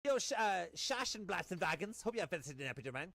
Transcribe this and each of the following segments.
Yo, Shash and Blats and Vagons. Hope you have visited an episode, man.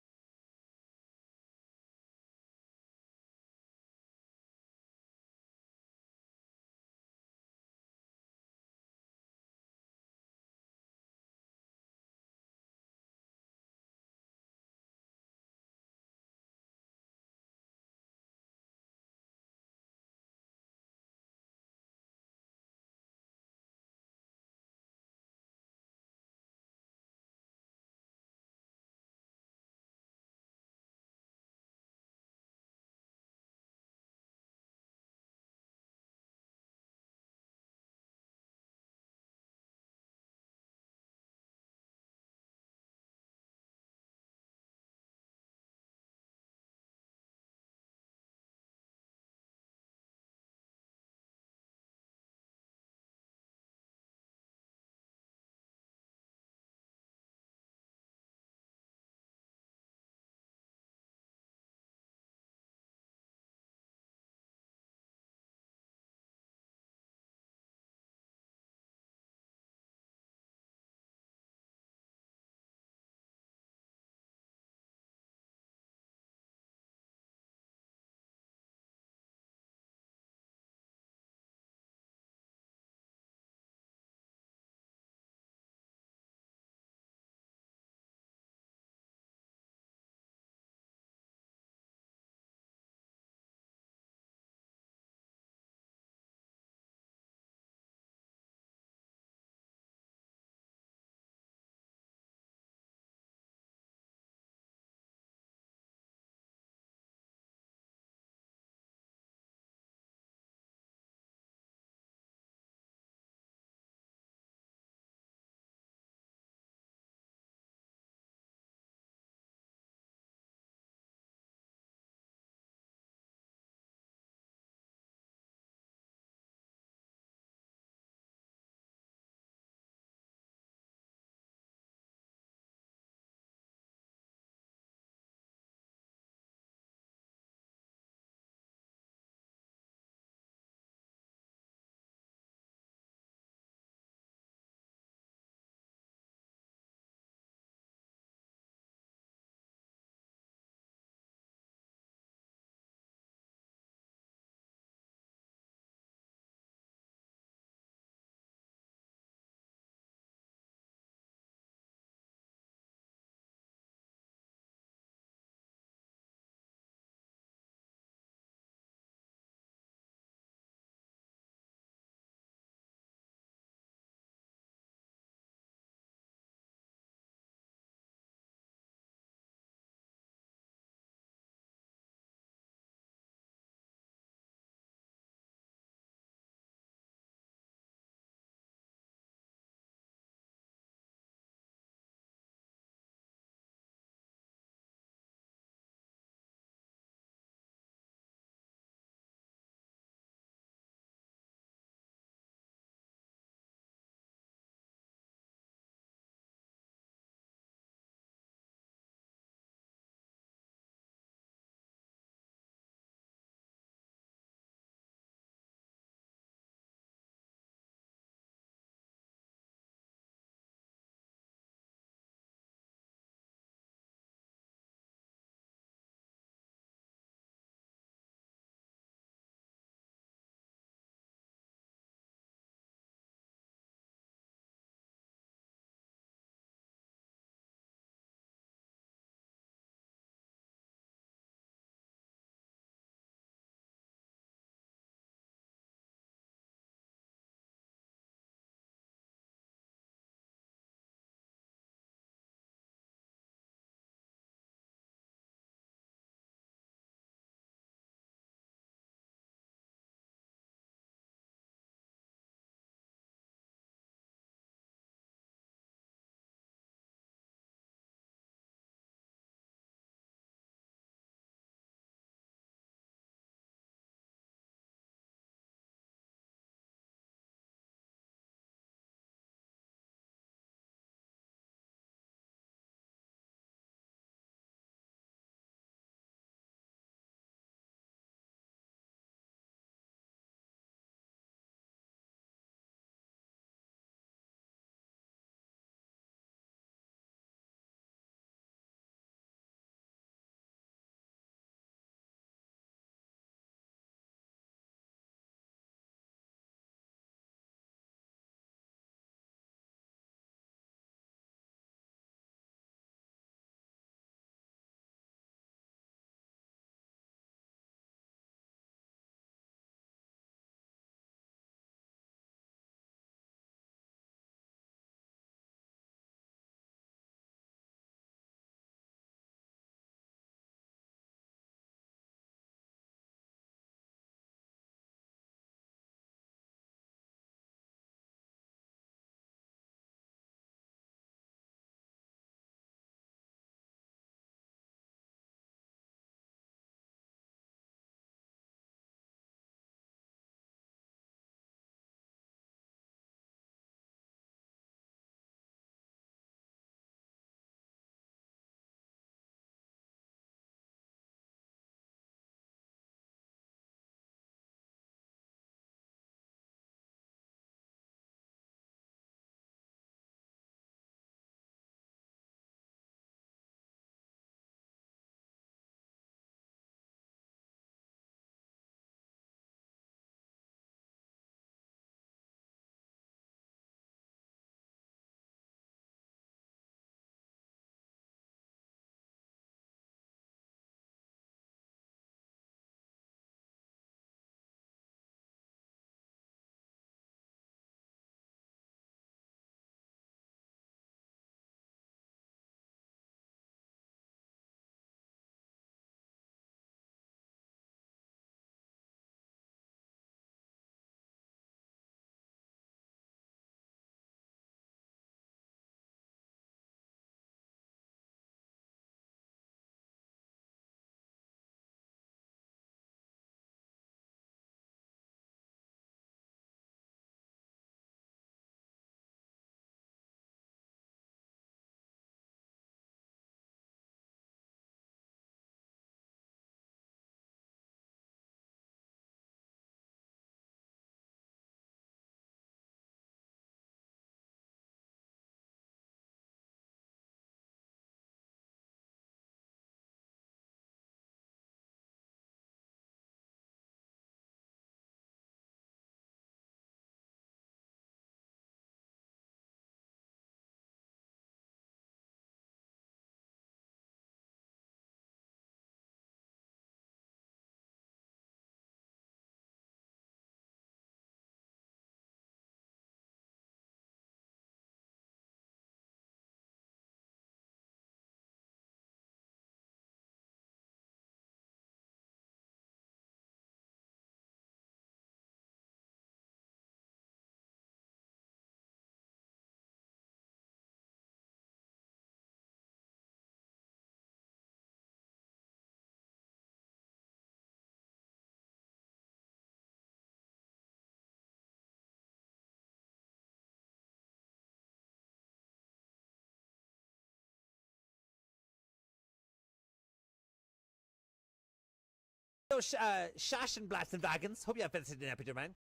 Shash and Blast and Dragons. Hope you have visited an epic man.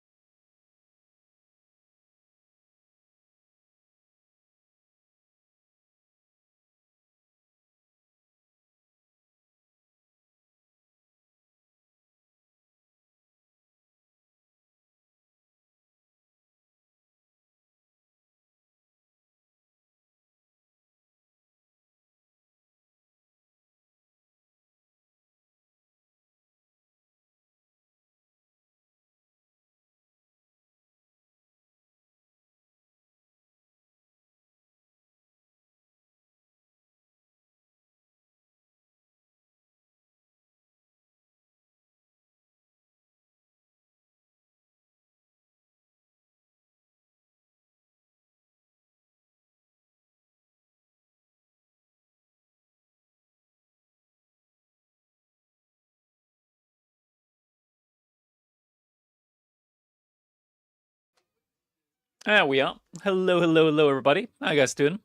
There we are. Hello, hello, hello, everybody. How you guys doing?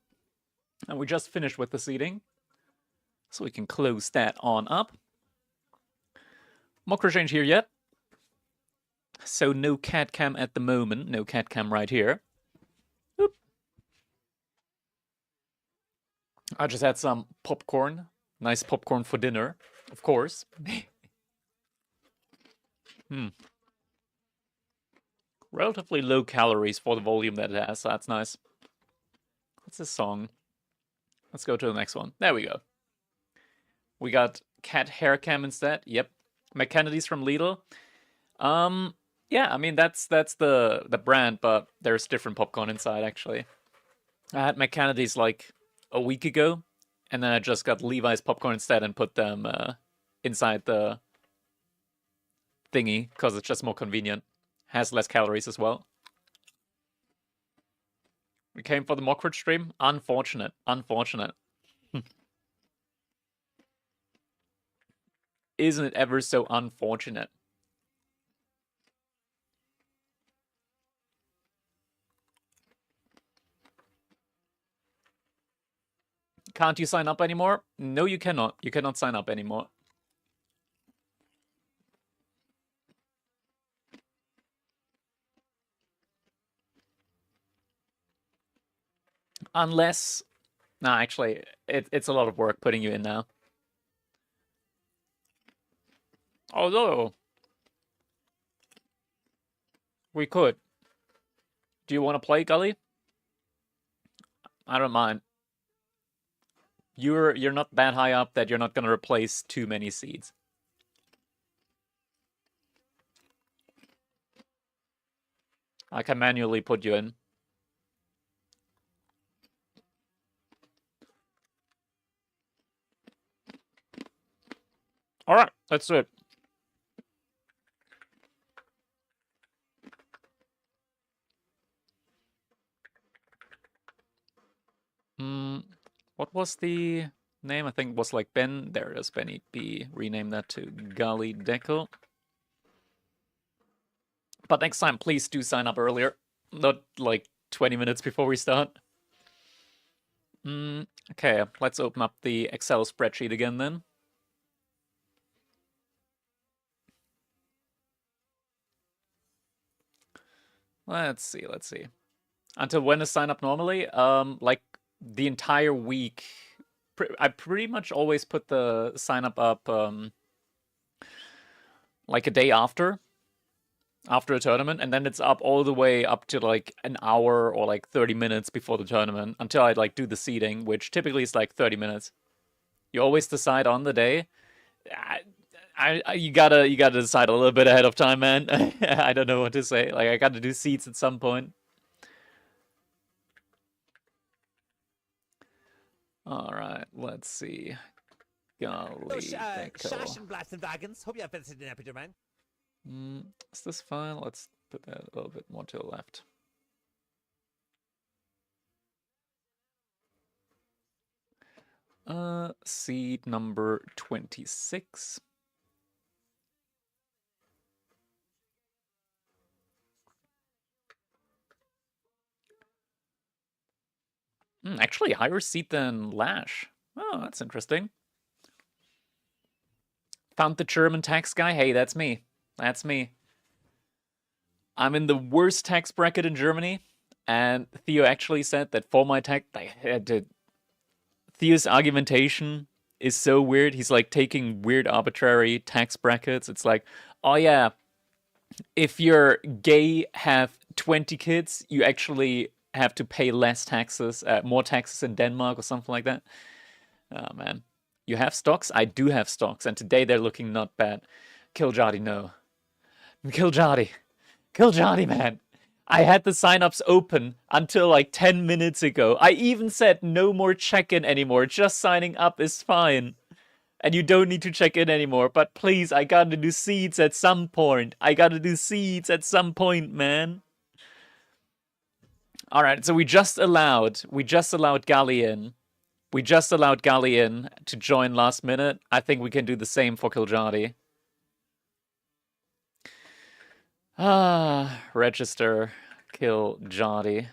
And we just finished with the seating, so we can close that on up. Mock change here yet. So no cat cam at the moment. No cat cam right here. Oop. I just had some popcorn. Nice popcorn for dinner, of course. Relatively low calories for the volume that it has, so that's nice. What's this song? Let's go to the next one. There we go. We got cat hair cam instead. Yep. McKennedy's from Lidl. Yeah, I mean that's the brand, but there's different popcorn inside actually. I had McKennedy's like a week ago, and then I just got Levi's popcorn instead and put them inside the thingy because it's just more convenient. Has less calories as well. We came for the Mockridge stream. Unfortunate. Unfortunate. Isn't it ever so unfortunate? Can't you sign up anymore? No, you cannot. You cannot sign up anymore. Unless... Nah, actually, it's a lot of work putting you in now. Although... we could. Do you want to play, Gully? I don't mind. You're not that high up that you're not gonna replace too many seeds. I can manually put you in. Alright, let's do it. What was the name? I think it was like Ben. There it is, Benny B. Rename that to Gali Deco. But next time, please do sign up earlier. Not like 20 minutes before we start. Okay, let's open up the Excel spreadsheet again then. Let's see. Until when is sign up normally? Like the entire week. I pretty much always put the sign up like a day after a tournament, and then it's up all the way up to like an hour or like 30 minutes before the tournament until I like do the seeding, which typically is like 30 minutes. You always decide on the day. You gotta decide a little bit ahead of time, man. I don't know what to say. Like I gotta do seats at some point. All right, let's see. Golly, Shash and Blast and Dragons. Hope you have visited an epic man. Is this fine? Let's put that a little bit more to the left. Seed number 26. Actually, higher seed than Lash. Oh, that's interesting. Found the German tax guy? Hey, that's me. That's me. I'm in the worst tax bracket in Germany, and Theo actually said that for my tax... Theo's argumentation is so weird. He's like taking weird arbitrary tax brackets. It's like, oh yeah, if you're gay, have 20 kids, you actually have to pay less taxes, more taxes in Denmark or something like that. Oh man. You have stocks? I do have stocks, and today they're looking not bad. Kiljadi, no. Kiljadi. Kiljadi, man. I had the signups open until like 10 minutes ago. I even said no more check-in anymore. Just signing up is fine. And you don't need to check in anymore. But please, I gotta do seeds at some point. I gotta do seeds at some point, man. Alright, so we just allowed Gali in. We just allowed Gali in to join last minute. I think we can do the same for Kiljadi. Register Kiljadi.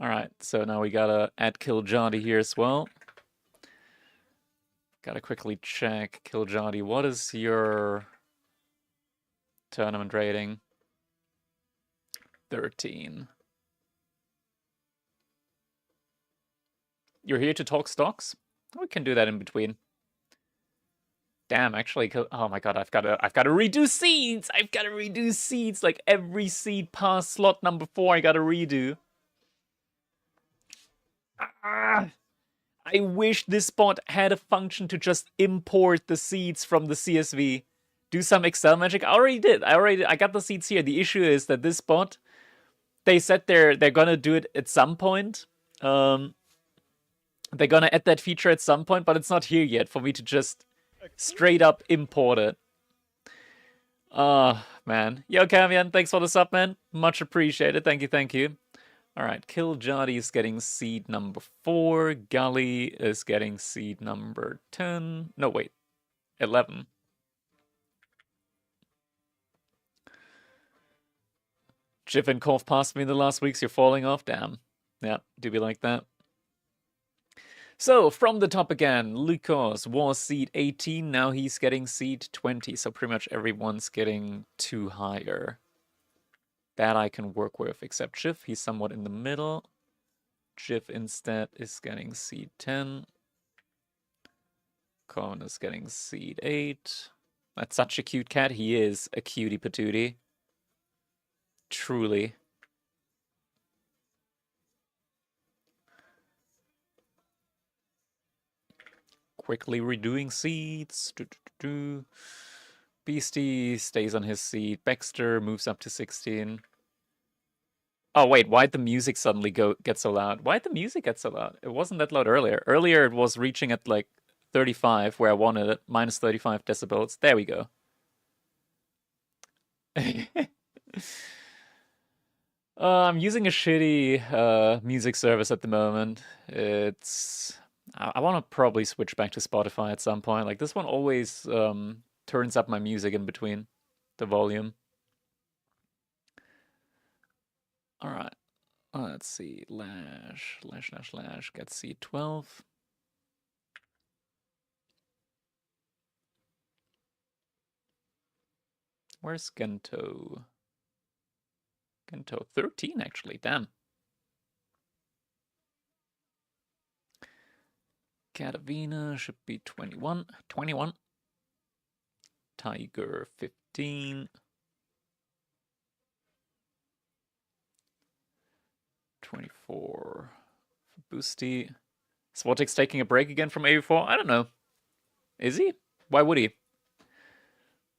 Alright, so now we gotta add Kiljadi here as well. Gotta quickly check. Kiljadi, what is your tournament rating? 13. You're here to talk stocks? We can do that in between. Damn, actually, oh my god, I've got to redo seeds. I've got to redo seeds. Like every seed past slot number 4, I got to redo. I wish this bot had a function to just import the seeds from the CSV. Do some Excel magic. I already did. I got the seeds here. The issue is that this bot, they said they're gonna do it at some point. They're gonna add that feature at some point, but it's not here yet for me to just straight up import it. Man. Yo, Cavian, thanks for the sub, man. Much appreciated. Thank you, thank you. Alright, Kiljadi is getting seed number 4. Gully is getting seed number 10. No, wait. 11. Jif and Korf passed me in the last weeks. You're falling off? Damn. Yeah, do be like that. So, from the top again, Lukos was seed 18. Now he's getting seed 20. So pretty much everyone's getting 2 higher. That I can work with, except Jif. He's somewhat in the middle. Jif instead is getting seed 10. Corvinus is getting seed 8. That's such a cute cat. He is a cutie patootie. Truly. Quickly redoing seeds. Beastie stays on his seat. Baxter moves up to 16. Oh wait, why'd the music suddenly get so loud? Why'd the music get so loud? It wasn't that loud earlier. Earlier it was reaching at like 35 where I wanted it. Minus 35 decibels. There we go. I'm using a shitty music service at the moment. I want to probably switch back to Spotify at some point. Like this one always turns up my music in between the volume. All right. Let's see. Lash, get C12. Where's Gento? Gento 13 actually. Damn. Katavina should be 21. 21. Tiger 15. 24 for Boosty. Swotek's taking a break again from AV4? I don't know. Is he? Why would he?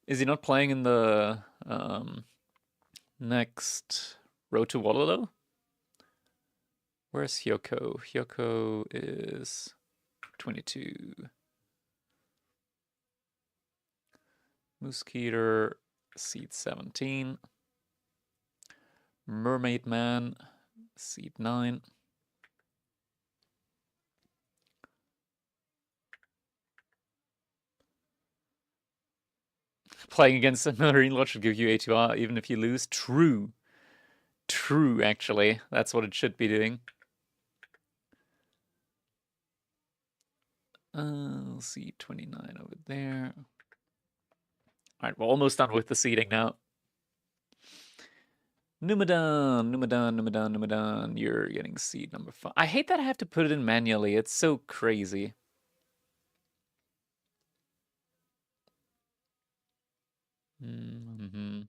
Is he not playing in the next Road to Wallow? Where's Hyoko? Hyoko is 22. Mosquito, seed 17. Mermaid Man, seed 9. Playing against a Marine Lord should give you A2R even if you lose. True. True, actually. That's what it should be doing. Seed 29 over there. Alright, we're almost done with the seeding now. Numudan. You're getting seed number 5. I hate that I have to put it in manually. It's so crazy. Did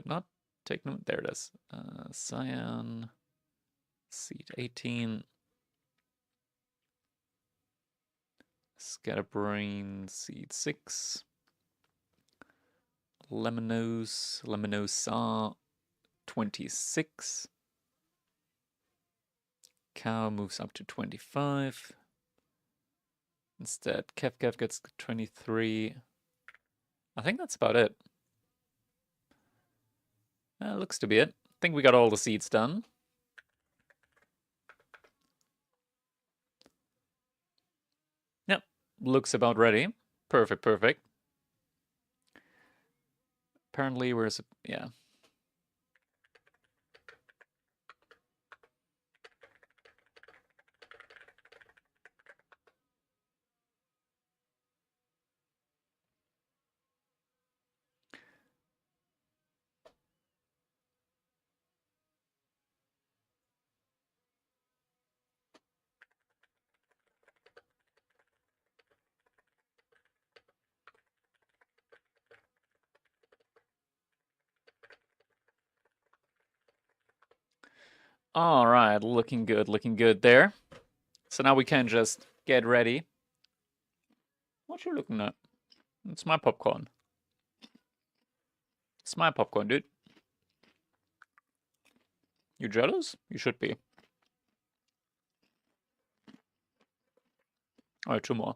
not take them. There it is. Cyan. Seed 18. Scatterbrain. Seed 6. Leminosa 26. Cow moves up to 25. Instead, Kev gets 23. I think that's about it. Looks to be it. I think we got all the seeds done. Yep, looks about ready. Perfect. Apparently, yeah. All right, looking good there. So now we can just get ready. What you looking at? It's my popcorn. It's my popcorn, dude. You jealous? You should be. All right, 2 more.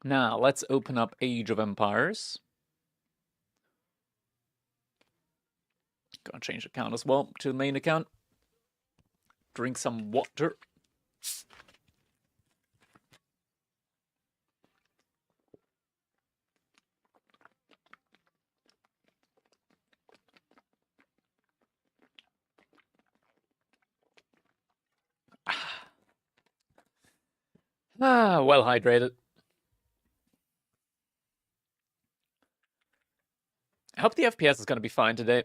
Now, let's open up Age of Empires. Gonna change the account as well to the main account. Drink some water. Well hydrated. I hope the FPS is gonna be fine today.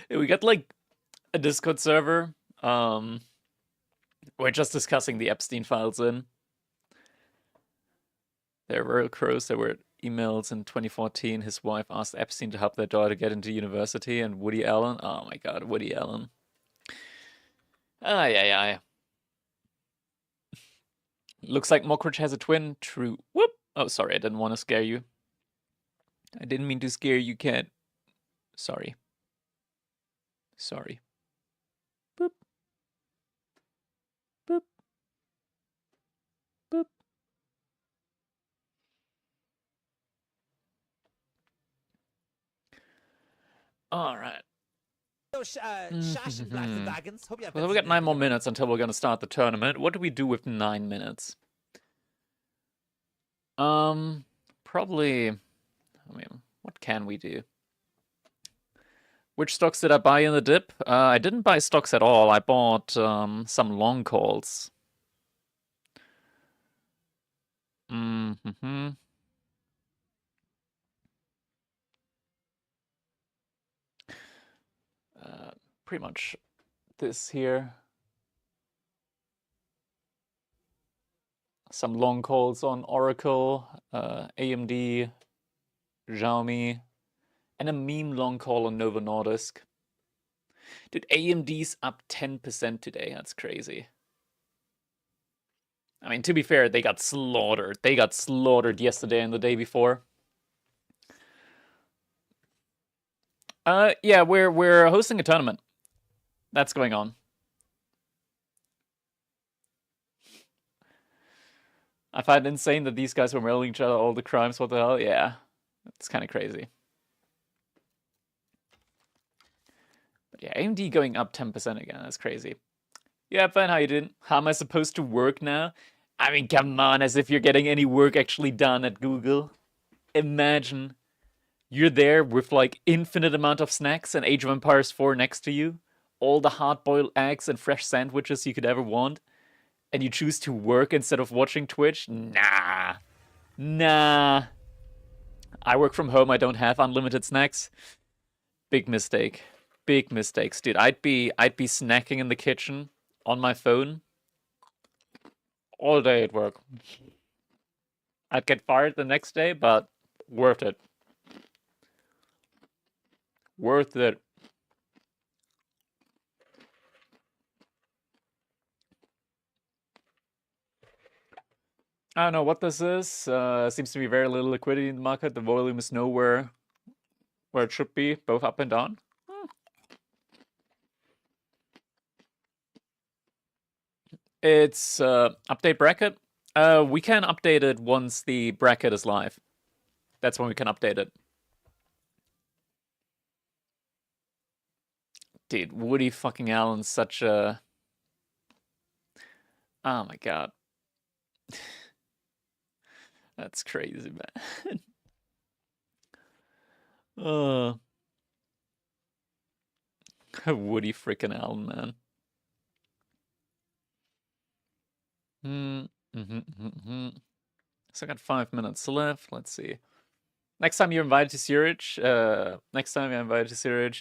We got like a Discord server. We're just discussing the Epstein files in. There were crows, there were emails in 2014. His wife asked Epstein to help their daughter get into university, and Woody Allen. Oh my god, Woody Allen. Yeah. Looks like Mockridge has a twin. True. Whoop. Oh, sorry, I didn't want to scare you. I didn't mean to scare you, cat. Sorry. Boop. Boop. Boop. All right. Well, we got 9 more minutes until we're going to start the tournament. What do we do with 9 minutes? Probably... I mean, what can we do? Which stocks did I buy in the dip? I didn't buy stocks at all. I bought some long calls. Pretty much this here. Some long calls on Oracle, AMD, Xiaomi, and a meme long call on Novo Nordisk. Dude, AMD's up 10% today. That's crazy. I mean, to be fair, they got slaughtered. They got slaughtered yesterday and the day before. Yeah, we're hosting a tournament. That's going on. I find it insane that these guys were mailing each other all the crimes. What the hell? Yeah, it's kind of crazy. But yeah, AMD going up 10% again. That's crazy. Yeah, fine. How you doing? How am I supposed to work now? I mean, come on, as if you're getting any work actually done at Google. Imagine you're there with like infinite amount of snacks and Age of Empires 4 next to you, all the hard-boiled eggs and fresh sandwiches you could ever want, and you choose to work instead of watching Twitch? Nah. Nah. I work from home, I don't have unlimited snacks. Big mistake. Big mistakes, dude. I'd be snacking in the kitchen on my phone all day at work. I'd get fired the next day, but worth it. Worth it. I don't know what this is. Seems to be very little liquidity in the market. The volume is nowhere where it should be, both up and down. It's update bracket. We can update it once the bracket is live. That's when we can update it. Dude, Woody fucking Allen's such a... Oh my god. That's crazy, man. Woody freaking Allen, man. So I got 5 minutes left. Let's see. Next time you're invited to Zurich,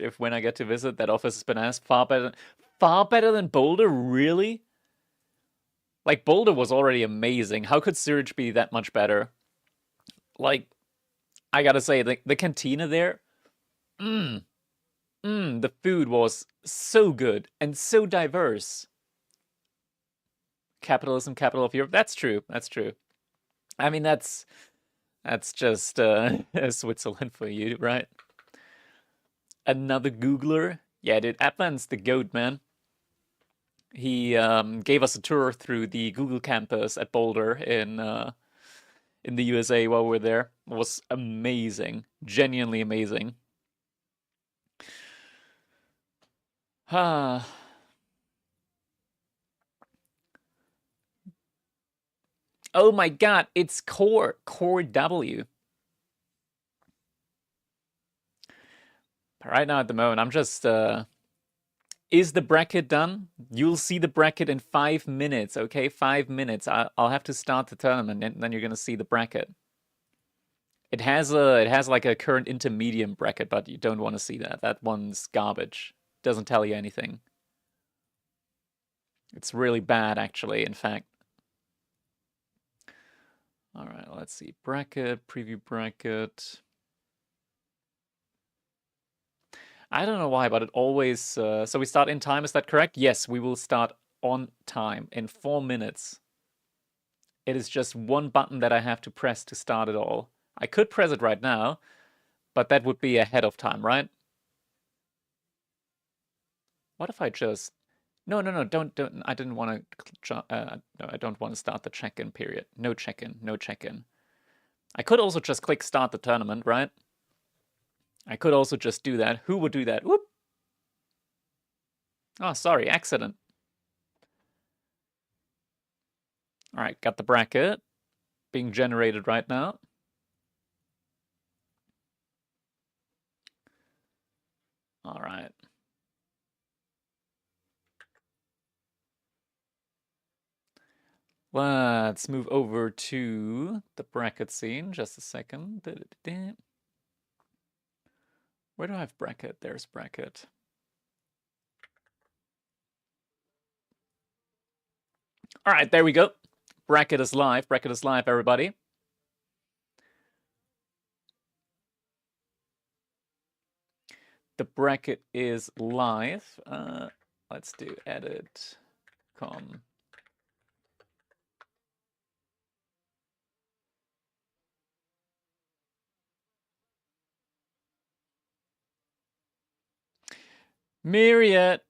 if when I get to visit, that office has been asked far better than Boulder, really? Like, Boulder was already amazing. How could Zurich be that much better? Like, I gotta say, the cantina there, the food was so good and so diverse. Capitalism, capital of Europe. That's true. That's true. I mean, that's just Switzerland for you, right? Another Googler. Yeah, dude, Advent's the goat, man. He gave us a tour through the Google campus at Boulder in the USA while we were there. It was amazing. Genuinely amazing. Ah. Oh my god, it's Core W. But right now at the moment, I'm just is the bracket done? You'll see the bracket in 5 minutes, okay? 5 minutes. I'll have to start the tournament, and then you're gonna see the bracket. It has like a current intermediate bracket, but you don't want to see that. That one's garbage. Doesn't tell you anything. It's really bad, actually, in fact. All right, let's see. Bracket, preview bracket. I don't know why, but it always... so we start in time, is that correct? Yes, we will start on time in 4 minutes. It is just one button that I have to press to start it all. I could press it right now, but that would be ahead of time, right? What if I just... No, don't. I didn't want to... no, I don't want to start the check-in period. No check-in, no check-in. I could also just click start the tournament, right? I could also just do that. Who would do that? Whoop! Oh, sorry, accident. All right, got the bracket being generated right now. All right. Let's move over to the bracket scene. Just a second. Where do I have bracket? There's bracket. All right, there we go. Bracket is live. Bracket is live, everybody. The bracket is live. Let's do edit, com. Myriad.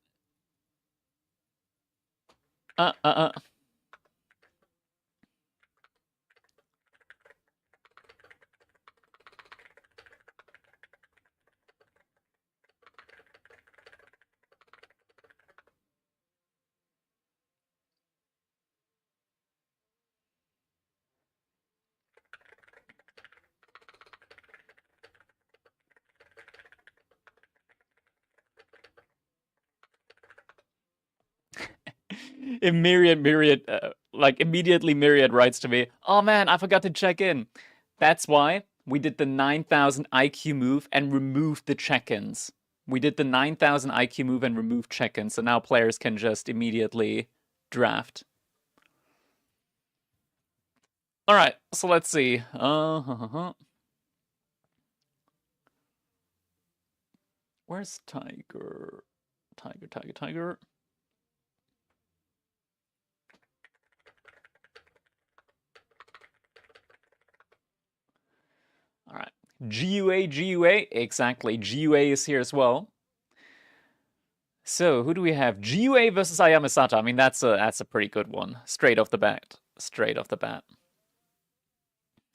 In Myriad, like immediately Myriad writes to me, "Oh man, I forgot to check in." That's why we did the 9,000 IQ move and removed the check-ins. We did the 9,000 IQ move and removed check-ins, so now players can just immediately draft. All right, so let's see. Where's Tiger? Tiger. All right. GUA. Exactly. GUA is here as well. So, who do we have? GUA versus Ayamisata. I mean, that's a pretty good one. Straight off the bat.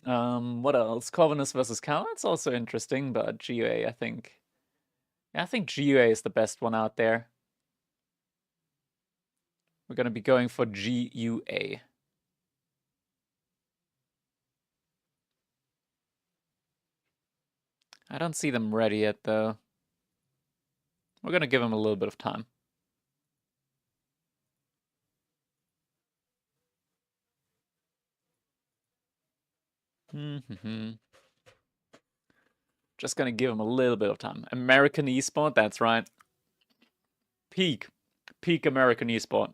What else? Corvinus versus Cal. That's also interesting, but GUA, I think. Yeah, I think GUA is the best one out there. We're gonna be going for GUA. I don't see them ready yet, though. We're gonna give them a little bit of time. Just gonna give them a little bit of time. American esport, that's right. Peak American esport.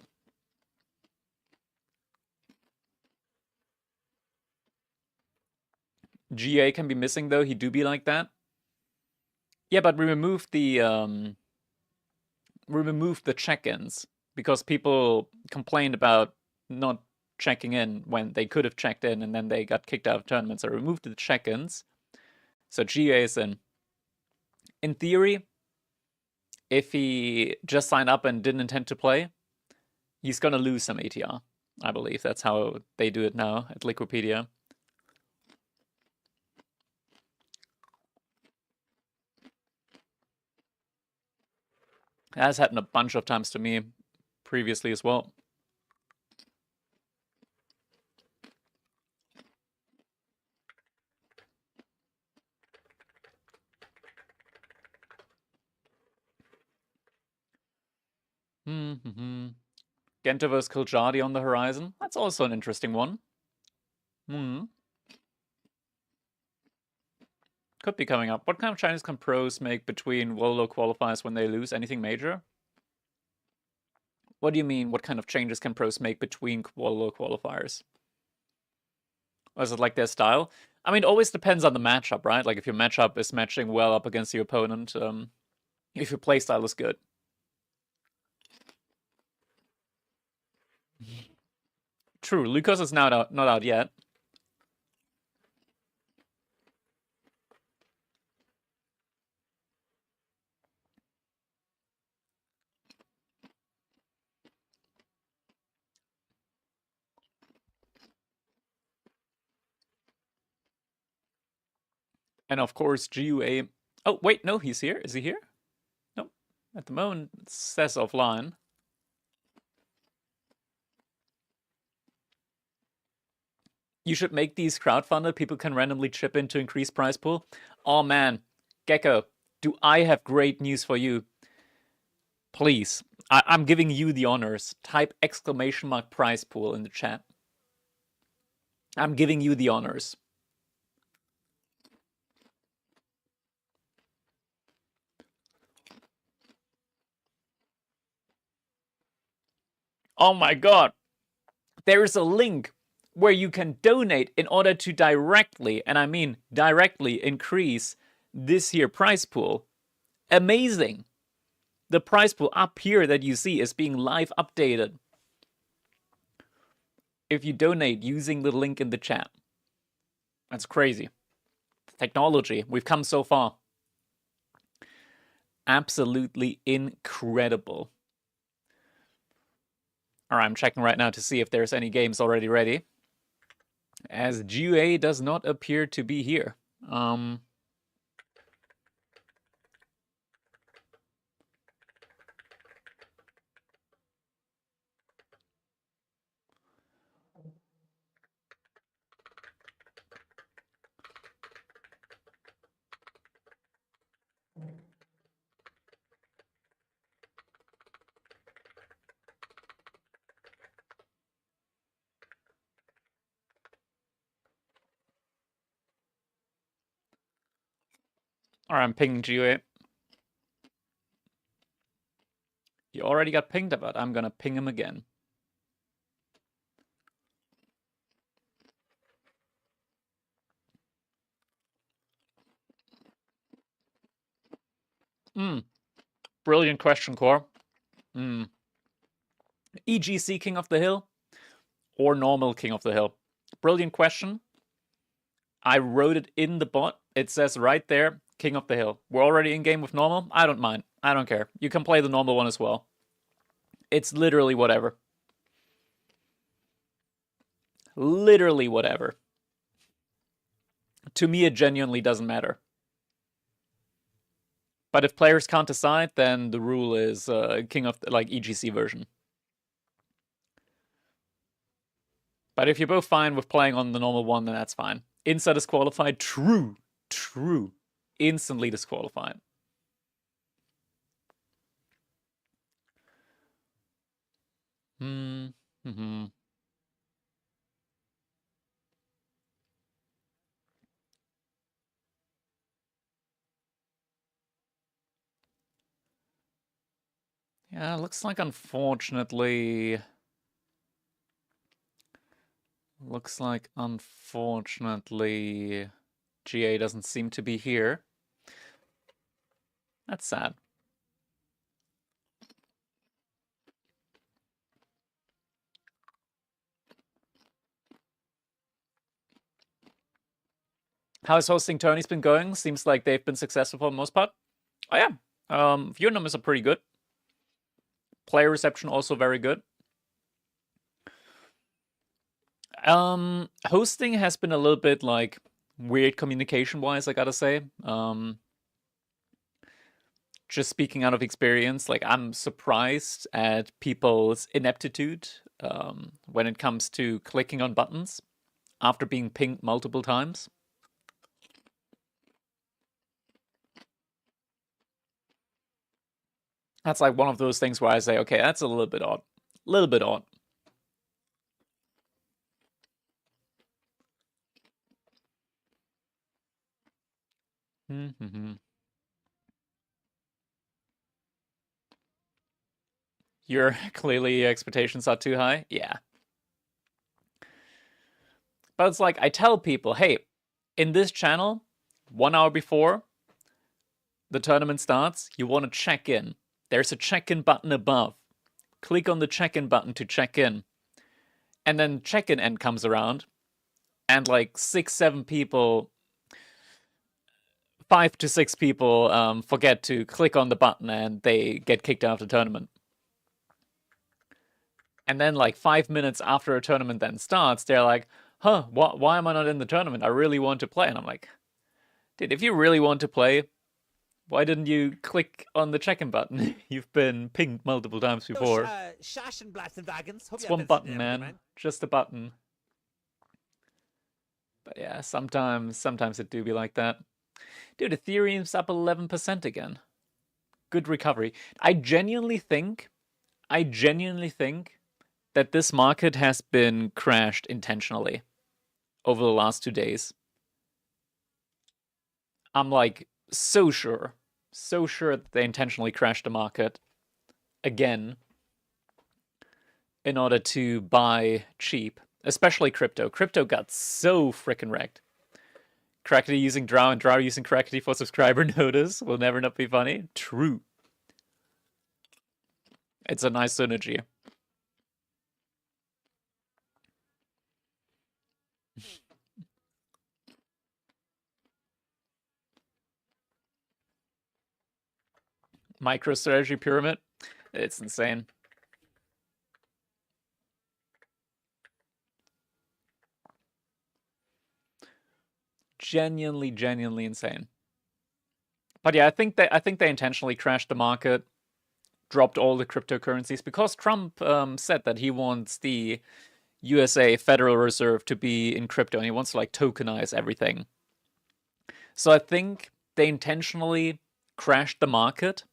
GA can be missing though. He do be like that. Yeah, but we removed the check-ins because people complained about not checking in when they could have checked in and then they got kicked out of tournaments. So I removed the check-ins. So GA is in. In theory, if he just signed up and didn't intend to play, he's gonna lose some ATR. I believe that's how they do it now at Liquipedia. It has happened a bunch of times to me previously as well. Genta vs Kiljadi on the horizon. That's also an interesting one. Could be coming up. What kind of Chinese can pros make between Wolo qualifiers when they lose? Anything major? What do you mean? What kind of changes can pros make between Wolo qualifiers? Or is it like their style? I mean, it always depends on the matchup, right? Like if your matchup is matching well up against your opponent, if your playstyle is good. True, Lucas is not out yet. And of course, GUA. Oh, wait, no, he's here. Is he here? Nope. At the moment, it says offline. You should make these crowdfunded. People can randomly chip in to increase prize pool. Oh man, Gecko, do I have great news for you? Please, I'm giving you the honors. Type ! prize pool in the chat. I'm giving you the honors. Oh my god. There is a link where you can donate in order to directly, and I mean directly, increase this here prize pool. Amazing. The prize pool up here that you see is being live updated if you donate using the link in the chat. That's crazy. Technology. We've come so far. Absolutely incredible. All right, I'm checking right now to see if there's any games already ready. As GUA does not appear to be here. Alright, I'm pinging GA. You already got pinged, but I'm gonna ping him again. Brilliant question, Core. EGC King of the Hill or normal King of the Hill? Brilliant question. I wrote it in the bot. It says right there, King of the Hill. We're already in game with normal. I don't mind. I don't care. You can play the normal one as well. It's literally whatever. Literally whatever. To me, it genuinely doesn't matter. But if players can't decide, then the rule is King of the, like EGC version. But if you're both fine with playing on the normal one, then that's fine. Insta disqualified, true. Instantly disqualified. Yeah, looks like unfortunately GA doesn't seem to be here. That's sad. How's hosting tourneys been going? Seems like they've been successful for the most part. Oh yeah, viewer numbers are pretty good. Player reception also very good. Hosting has been a little bit like weird communication-wise, I gotta say. Just speaking out of experience, like I'm surprised at people's ineptitude when it comes to clicking on buttons after being pinged multiple times. That's like one of those things where I say, okay, that's a little bit odd. A little bit odd. Clearly expectations are too high. Yeah. But it's like, I tell people, hey, in this channel, 1 hour before the tournament starts, you want to check in. There's a check-in button above. Click on the check-in button to check in. And then check-in end comes around, and like 6-7 people, 5 to 6 people forget to click on the button and they get kicked out of the tournament. And then like 5 minutes after a tournament then starts, they're like, huh, why am I not in the tournament? I really want to play. And I'm like, dude, if you really want to play, why didn't you click on the check-in button? You've been pinged multiple times before. It's one button, man. Just a button. But yeah, sometimes it do be like that. Dude, Ethereum's up 11% again. Good recovery. I genuinely think that this market has been crashed intentionally over the last 2 days. I'm like so sure that they intentionally crashed the market again in order to buy cheap, especially crypto. Crypto got so freaking wrecked. Crackety using Drow and Drow using Crackety for subscriber notice will never not be funny. True. It's a nice synergy. MicroStrategy pyramid. It's insane. Genuinely insane. But yeah, I think they intentionally crashed the market, dropped all the cryptocurrencies because Trump said that he wants the USA Federal Reserve to be in crypto and he wants to like tokenize everything. So I think they intentionally crashed the market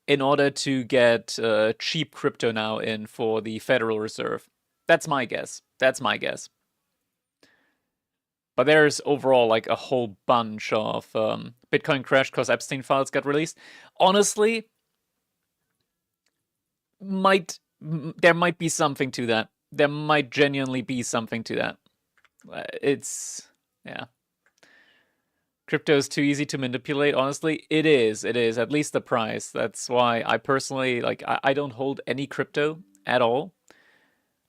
in order to get cheap crypto now in for the Federal Reserve. That's my guess. But there's overall like a whole bunch of Bitcoin crash because Epstein files got released. Honestly, there might be something to that. There might genuinely be something to that. It's yeah. Crypto is too easy to manipulate, honestly. It is, at least the price. That's why I personally, like, I don't hold any crypto at all.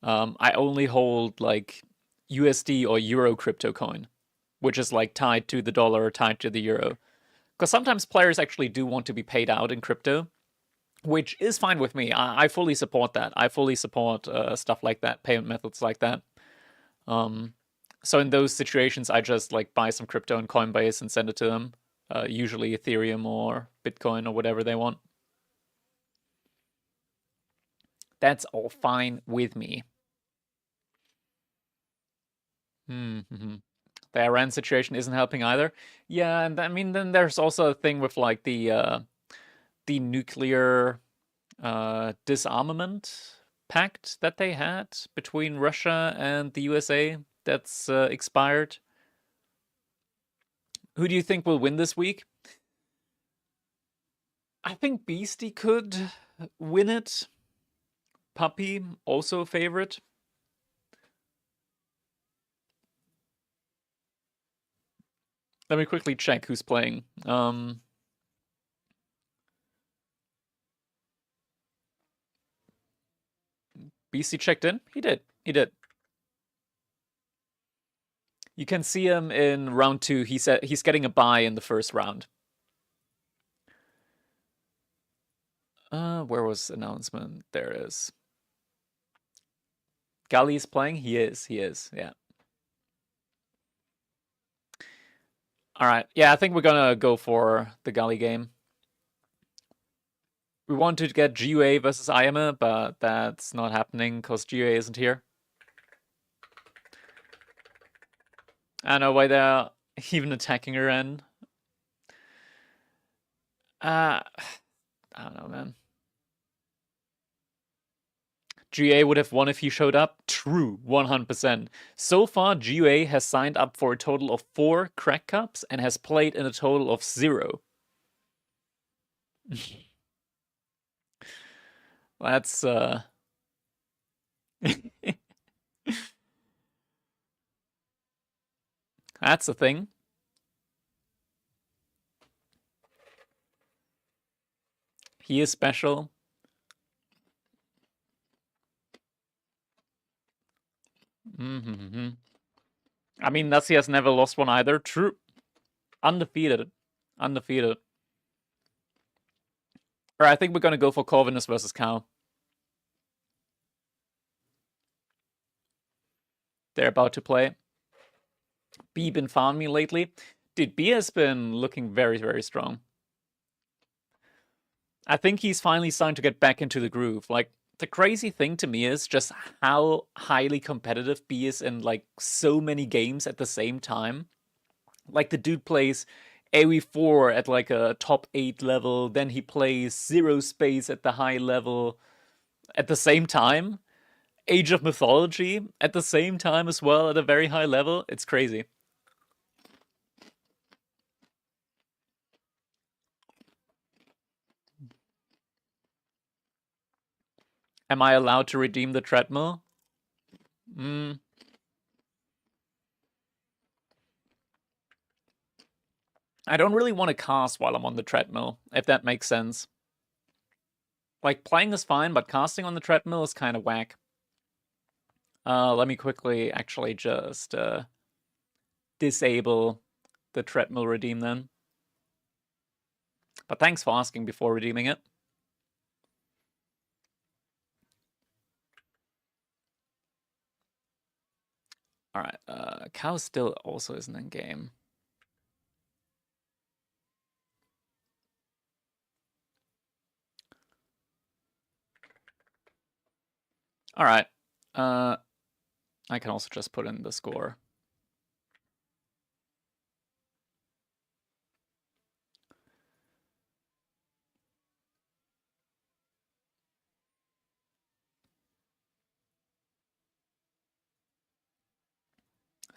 I only hold, like, USD or Euro crypto coin, which is, like, tied to the dollar or tied to the euro. Because sometimes players actually do want to be paid out in crypto, which is fine with me. I fully support that. I fully support stuff like that, payment methods like that. So in those situations, I just like buy some crypto in Coinbase and send it to them. Usually Ethereum or Bitcoin or whatever they want. That's all fine with me. The Iran situation isn't helping either. Yeah, and I mean, then there's also a thing with like the nuclear disarmament pact that they had between Russia and the USA that's expired. Who do you think will win this week? I think Beastie could win it. Puppy, also a favorite. Let me quickly check who's playing. Beastie checked in? He did. He did. You can see him in round 2. He said he's getting a bye in the first round. Where was announcement? There it is. Gully's playing? He is, yeah. Alright, yeah, I think we're gonna go for the Gully game. We wanted to get GUA versus Ayame, but that's not happening because GUA isn't here. I don't know why they're even attacking her end. I don't know, man. GA would have won if he showed up? True, 100%. So far, GA has signed up for a total of 4 crack cups and has played in a total of 0. That's, That's the thing. He is special. I mean, Nasi has never lost one either. True. Undefeated. Undefeated. Alright, I think we're gonna go for Corvinus versus Cow. They're about to play. B been found me lately? Dude, B has been looking very, very strong. I think he's finally starting to get back into the groove. Like, the crazy thing to me is just how highly competitive B is in, like, so many games at the same time. Like, the dude plays AoE4 at, like, a top 8 level, then he plays Zero Space at the high level at the same time. Age of Mythology at the same time as well at a very high level. It's crazy. Am I allowed to redeem the treadmill? I don't really want to cast while I'm on the treadmill, if that makes sense. Like, playing is fine, but casting on the treadmill is kind of whack. Let me quickly actually just disable the treadmill redeem then. But thanks for asking before redeeming it. Alright, Cow still also isn't in game. Alright, I can also just put in the score.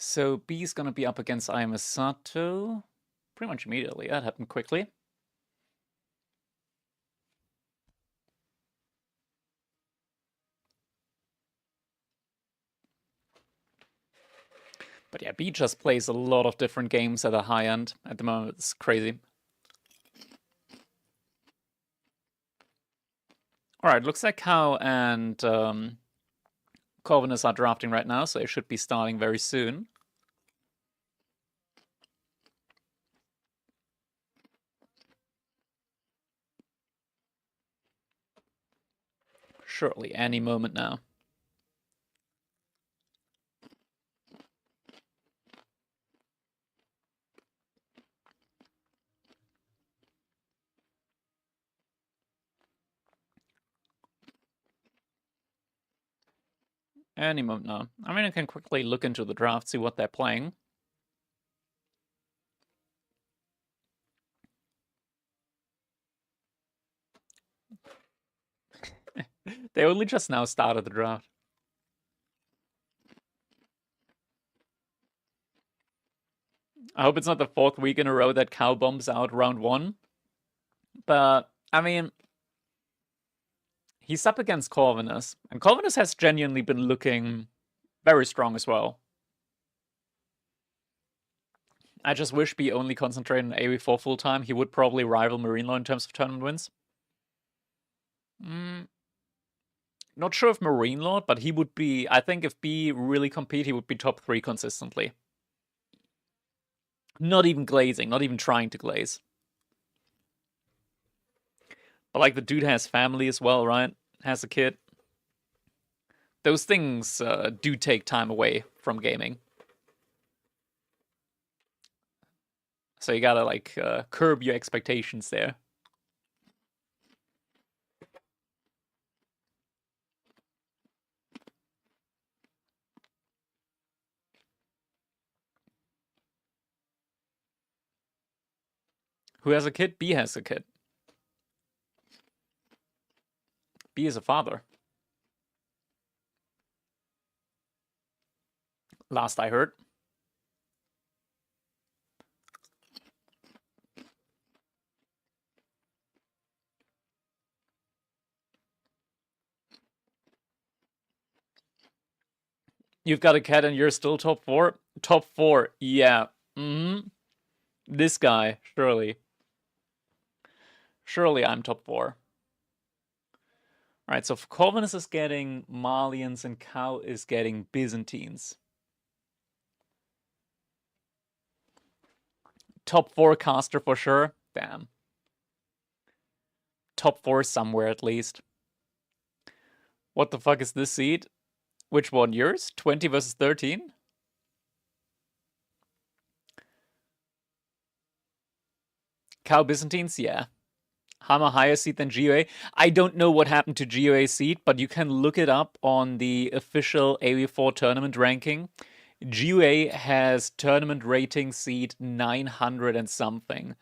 So B's gonna be up against Ayamasato pretty much immediately. That happened quickly. But yeah, B just plays a lot of different games at a high end at the moment. It's crazy. Alright, looks like Cow and Corvinus are drafting right now, so they should be starting very soon. Surely any moment now. Any moment now. I mean, I can quickly look into the draft, see what they're playing. They only just now started the draft. I hope it's not the 4th week in a row that Cow bombs out round 1. But, I mean, he's up against Corvinus, and Corvinus has genuinely been looking very strong as well. I just wish B only concentrated on AV4 full time. He would probably rival Marine Law in terms of tournament wins. Not sure if Marine Lord, but he would be, I think if B really compete, he would be top 3 consistently. Not even glazing, not even trying to glaze. But like the dude has family as well, right? Has a kid. Those things do take time away from gaming. So you gotta like curb your expectations there. Who has a kid? B has a kid. B is a father. Last I heard. You've got a cat and you're still top 4? Top 4, yeah. This guy, surely. Surely I'm top 4. Alright, so Corvinus is getting Malians and Cow is getting Byzantines. Top 4 caster for sure. Damn. Top 4 somewhere at least. What the fuck is this seed? Which one? Yours? 20 versus 13? Cow Byzantines? Yeah. Hammer higher seed than GOA. I don't know what happened to GOA seed, but you can look it up on the official AV4 tournament ranking. GOA has tournament rating seed 900 and something.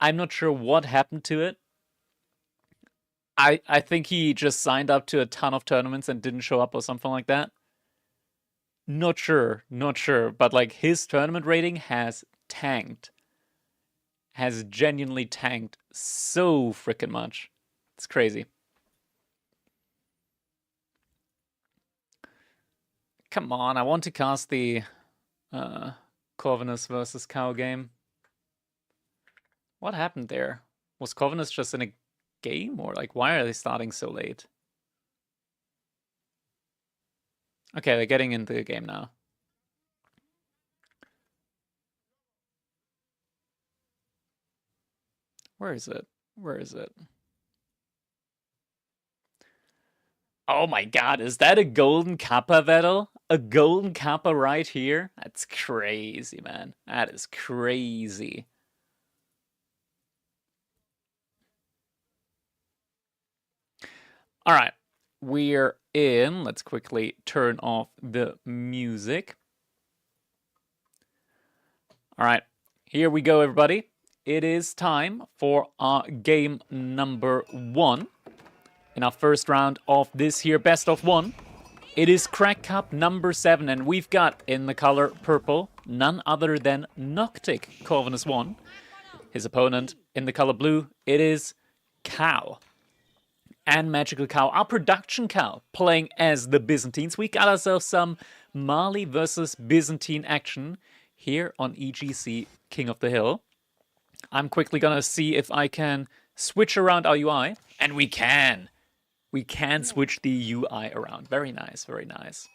I'm not sure what happened to it. I think he just signed up to a ton of tournaments and didn't show up or something like that. Not sure, but like his tournament rating has tanked. Has genuinely tanked so freaking much. It's crazy. Come on, I want to cast the Corvinus versus Cow game. What happened there? Was Corvinus just in a game, or like why are they starting so late? Okay, they're getting into the game now. Where is it? Where is it? Oh my god, is that a golden kappa, Vettel? A golden kappa right here? That's crazy, man. That is crazy. Alright, we're in. Let's quickly turn off the music. Alright, here we go, everybody. It is time for our game number 1 in our first round of this here best of 1. It is Crack Cup number 7, and we've got, in the color purple, none other than Noctic, Corvinus 1. His opponent, in the color blue, it is Cow. And Magical Cow, our production cow, playing as the Byzantines. We got ourselves some Mali versus Byzantine action here on EGC King of the Hill. I'm quickly gonna see if I can switch around our UI, and we can. We can switch the UI around. Very nice, very nice.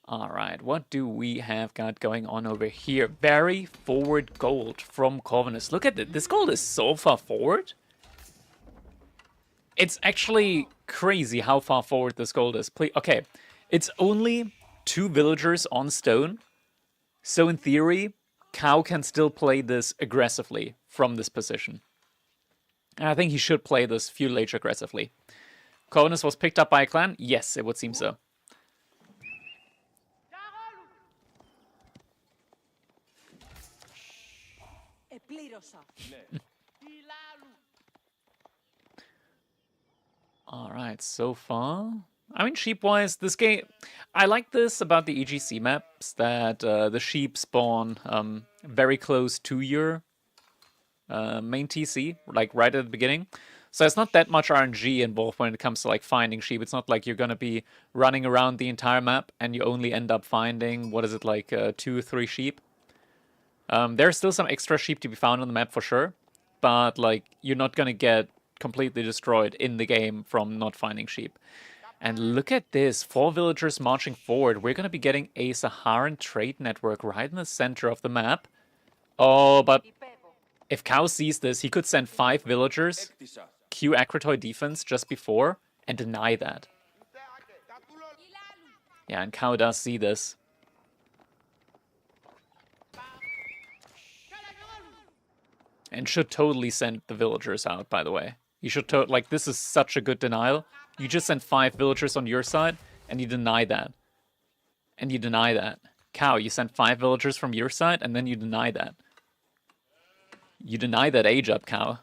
All right, what do we have got going on over here? Very forward gold from Corvinus. Look at it. This gold is so far forward. It's actually crazy how far forward this gold is. Okay, it's only 2 villagers on stone. So in theory, Cow can still play this aggressively from this position. And I think he should play this feudal age aggressively. Corvinus was picked up by a clan? Yes, it would seem so. Alright, so far... I mean, sheep-wise, this game... I like this about the EGC maps, that the sheep spawn very close to your main TC, like right at the beginning. So it's not that much RNG involved when it comes to like finding sheep. It's not like you're going to be running around the entire map and you only end up finding, what is it, like 2 or 3 sheep. There's still some extra sheep to be found on the map for sure, but like you're not going to get completely destroyed in the game from not finding sheep. And look at this, 4 villagers marching forward. We're going to be getting a Saharan trade network right in the center of the map. Oh, but if Cow sees this, he could send 5 villagers, Q Akratoy defense just before, and deny that. Yeah, and Cow does see this. And should totally send the villagers out, by the way. You should like, this is such a good denial. You just sent 5 villagers on your side, and you deny that. And you deny that. Cow, you sent 5 villagers from your side, and then you deny that. You deny that age up, Cow.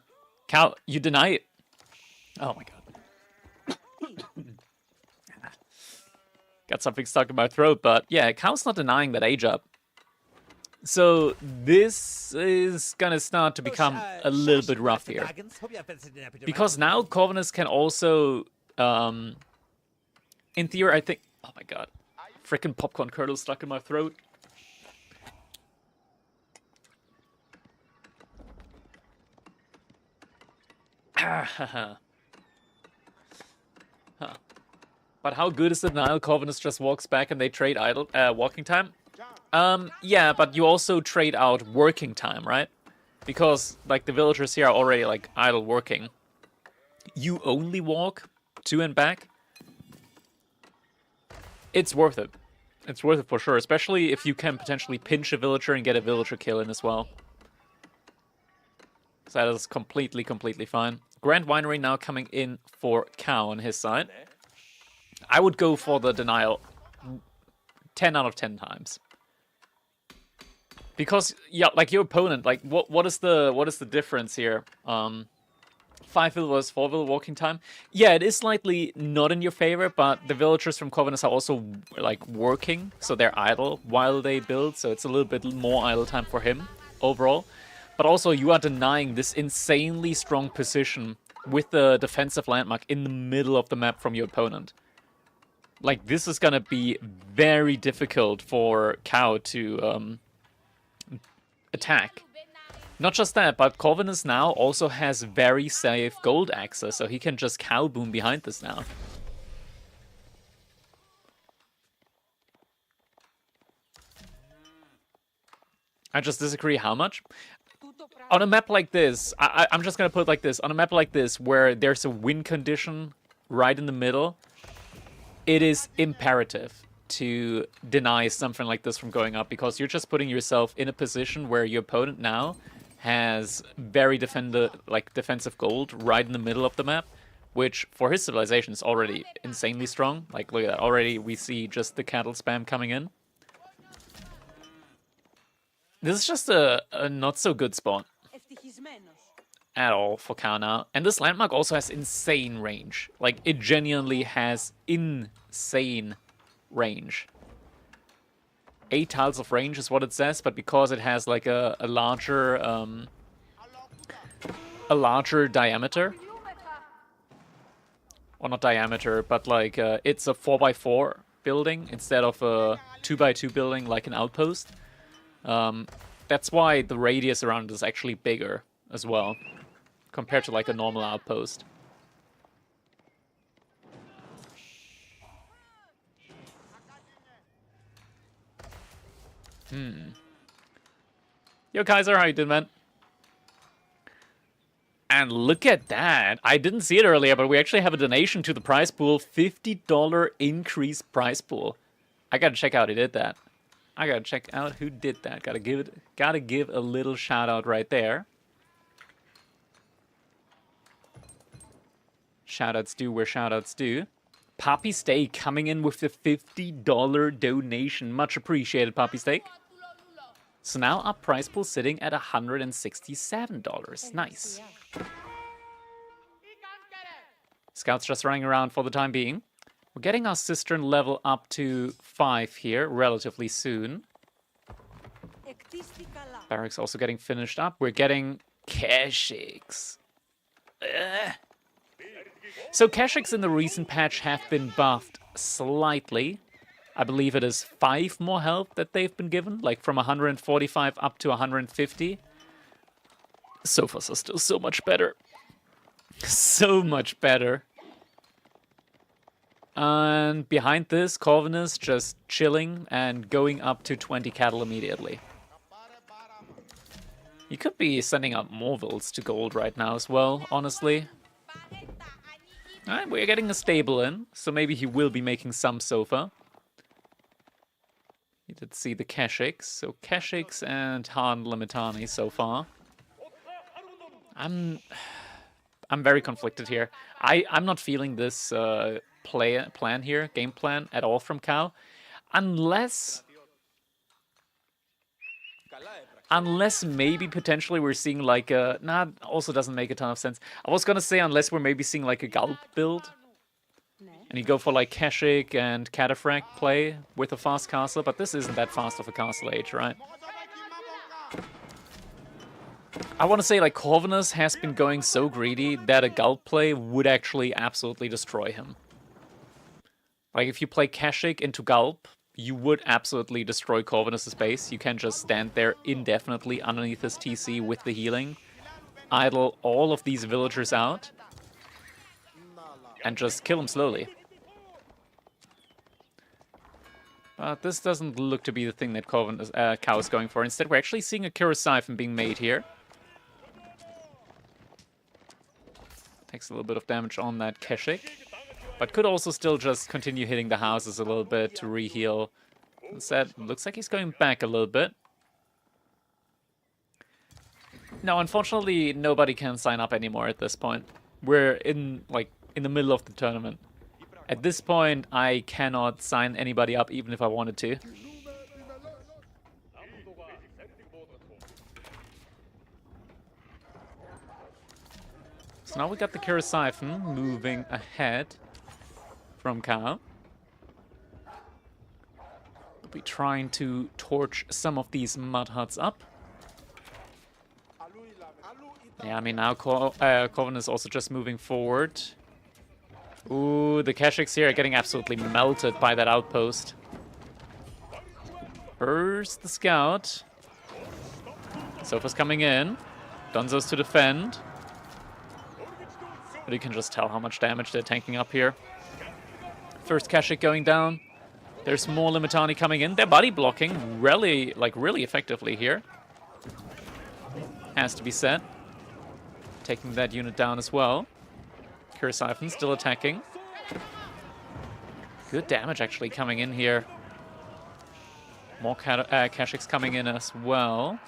Cow, you deny it. Oh my god. Got something stuck in my throat, but yeah, Cow's not denying that age up. So this is gonna start to become a little bit rough here. Because now Corvinus can also, in theory, I think... Oh my god. Frickin' popcorn kernel stuck in my throat. Huh. But how good is the denial? Corvinus just walks back and they trade idle walking time? Yeah, but you also trade out working time, right? Because like the villagers here are already like idle working. You only walk to and back. It's worth it. It's worth it for sure, especially if you can potentially pinch a villager and get a villager kill in as well. So that is completely fine. Grand Winery now coming in for Cow on his side. I would go for the denial 10 out of 10 times. Because, yeah, like your opponent, like what is the difference here? 5 vil versus 4 vil walking time. Yeah, it is slightly not in your favor, but the villagers from Corvinus are also like working, so they're idle while they build, so it's a little bit more idle time for him overall. But also you are denying this insanely strong position with the defensive landmark in the middle of the map from your opponent. Like, this is gonna be very difficult for Cow to attack. Not just that, but Corvinus now also has very safe gold access, so he can just cow boom behind this now. I just disagree how much. On a map like this, I'm just gonna put it like this. On a map like this, where there's a win condition right in the middle, it is imperative to deny something like this from going up, because you're just putting yourself in a position where your opponent now has very defensive gold right in the middle of the map, which for his civilization is already insanely strong. Like, look at that. Already we see just the cattle spam coming in. This is just a not so good spawn at all for Cow now. And this landmark also has insane range. Like, it genuinely has insane insane range. 8 tiles of range is what it says, but because it has like a larger diameter, or not diameter, but like it's a 4x4 building instead of a 2x2 building like an outpost. That's why the radius around it is actually bigger as well, compared to like a normal outpost. Yo, Kaiser, how you doing, man? And look at that. I didn't see it earlier, but we actually have a donation to the prize pool. $50 increased prize pool. I gotta check out who did that. I gotta check out who did that. Gotta give a little shout out right there. Shoutouts due where shoutouts due. Poppy Steak coming in with the $50 donation. Much appreciated, Poppy Steak. So now our prize pool sitting at $167. Nice. Scouts just running around for the time being. We're getting our cistern level up to 5 here relatively soon. Barracks also getting finished up. We're getting Keshiks. So Keshiks in the recent patch have been buffed slightly. I believe it is 5 more health that they've been given, like from 145 up to 150. Sofas are still so much better. So much better. And behind this, Corvinus just chilling and going up to 20 cattle immediately. You could be sending out more vills to gold right now as well, honestly. Alright, we're getting a stable in, so maybe he will be making some sofa. You did see the Keshiks, so Keshiks and Han Limitani so far. I'm very conflicted here. I'm not feeling this plan here, game plan at all from Cal, unless maybe potentially we're seeing like a... Nah, also doesn't make a ton of sense. I was gonna say unless we're maybe seeing like a Gulp build. And you go for like Keshik and Cataphract play with a fast castle, but this isn't that fast of a castle age, right? I want to say like Corvinus has been going so greedy that a Gulp play would actually absolutely destroy him. Like if you play Keshik into Gulp, you would absolutely destroy Corvinus' base. You can just stand there indefinitely underneath his TC with the healing, idle all of these villagers out, and just kill him slowly. But this doesn't look to be the thing that Corvinus, Cow is going for. Instead, we're actually seeing a Kira Siphon being made here. Takes a little bit of damage on that Keshik. But could also still just continue hitting the houses a little bit to re-heal. Instead, looks like he's going back a little bit. No, unfortunately, nobody can sign up anymore at this point. We're in the middle of the tournament. At this point, I cannot sign anybody up even if I wanted to. So now we got the Kira Siphon moving ahead from Kao. We'll be trying to torch some of these mud huts up. Yeah, I mean, now Corvin is also just moving forward. Ooh, the Keshiks here are getting absolutely melted by that outpost. First the scout. Sofa's coming in. Dunzo's to defend. But you can just tell how much damage they're tanking up here. First Keshik going down. There's more Limitani coming in. They're body blocking really effectively here. Has to be said. Taking that unit down as well. Kira Siphon still attacking. Good damage actually coming in here. More Keshiks coming in as well.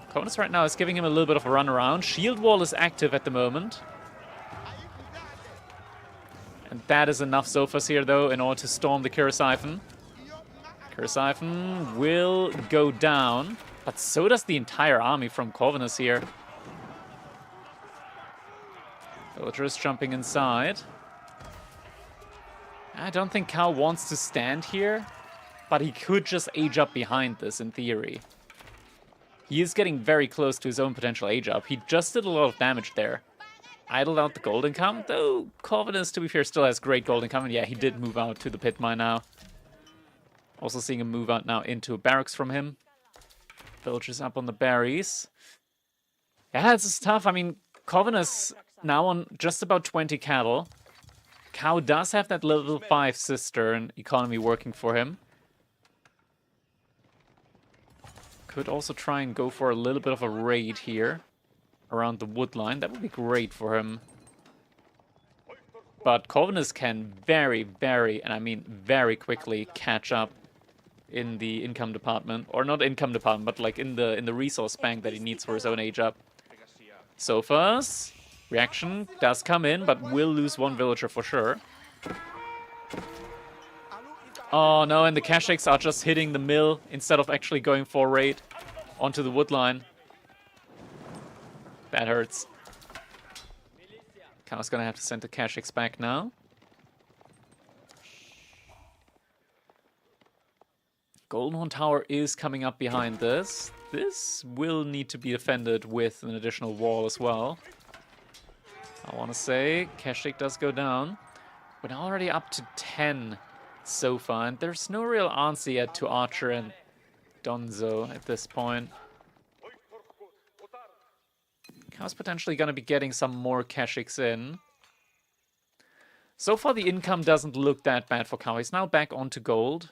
Corvinus right now is giving him a little bit of a run around. Shield wall is active at the moment. And that is enough Sofas here though in order to storm the Kira Siphon. Kira Siphon will go down. But so does the entire army from Corvinus here. Villagers jumping inside. I don't think Cow wants to stand here, but he could just age up behind this in theory. He is getting very close to his own potential age up. He just did a lot of damage there. Idled out the gold income, though Corvinus, to be fair, still has great gold income. And yeah, he did move out to the pit mine now. Also seeing him move out now into barracks from him. Villagers up on the berries. Yeah, this is tough. I mean, Corvinus now on just about 20 cattle. Cow does have that level 5 cistern economy working for him. Could also try and go for a little bit of a raid here around the wood line. That would be great for him. But Corvinus can very, very, and I mean very quickly catch up in the income department. Or not income department, but like in the resource bank that he needs for his own age up. Sofas. Reaction does come in, but will lose one villager for sure. Oh no, and the Kashyyyks are just hitting the mill instead of actually going for a raid onto the wood line. That hurts. Cow's gonna have to send the Kashyyyks back now. Golden Horn Tower is coming up behind this. This will need to be defended with an additional wall as well. I want to say Kashyyyk does go down. We're now already up to 10 so far, and there's no real answer yet to Archer and Donzo at this point. Cow's potentially going to be getting some more Kashyyyks in. So far, the income doesn't look that bad for Cow. He's now back onto gold.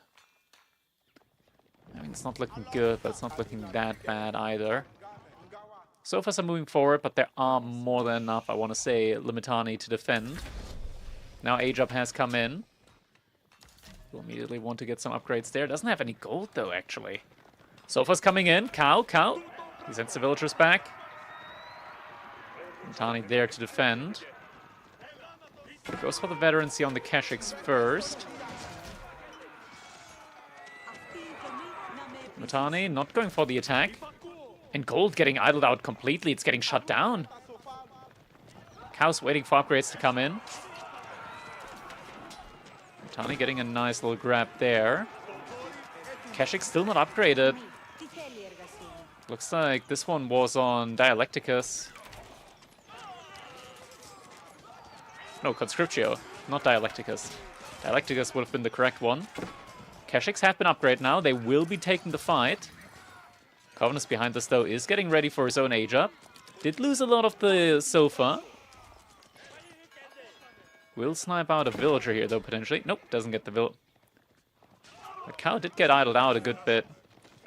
I mean, it's not looking good, but it's not looking that bad either. Sofas are moving forward, but there are more than enough, I want to say, Limitani to defend. Now Age Up has come in. We'll immediately want to get some upgrades there. Doesn't have any gold, though, actually. Sofa's coming in. Cow. He sends the villagers back. Limitani there to defend. Goes for the veterancy on the Kashyyyks first. Limitani not going for the attack. And gold getting idled out completely. It's getting shut down. Cow's waiting for upgrades to come in. Limitani getting a nice little grab there. Kashyyyk still not upgraded. Looks like this one was on Dialecticus. No, Conscriptio, not Dialecticus. Dialecticus would have been the correct one. Kashyyyks have been upgraded now. They will be taking the fight. Corvinus behind us, though, is getting ready for his own age up. Did lose a lot of the Sofa. Will snipe out a villager here, though, potentially. Nope, doesn't get the villager. But Cow did get idled out a good bit.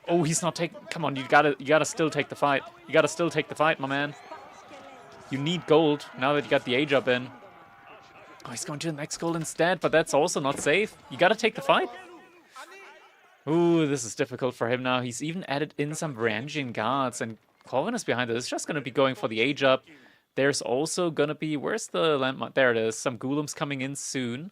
Oh, he's not taking... Come on, you gotta still take the fight. You gotta still take the fight, my man. You need gold now that you got the age up in. Oh, he's going to the next gold instead, but that's also not safe. You gotta take the fight. Ooh, this is difficult for him now. He's even added in some Varangian guards, and Corvinus behind it is just going to be going for the age up. There's also going to be... Where's the landmark? There it is. Some Ghoulems coming in soon.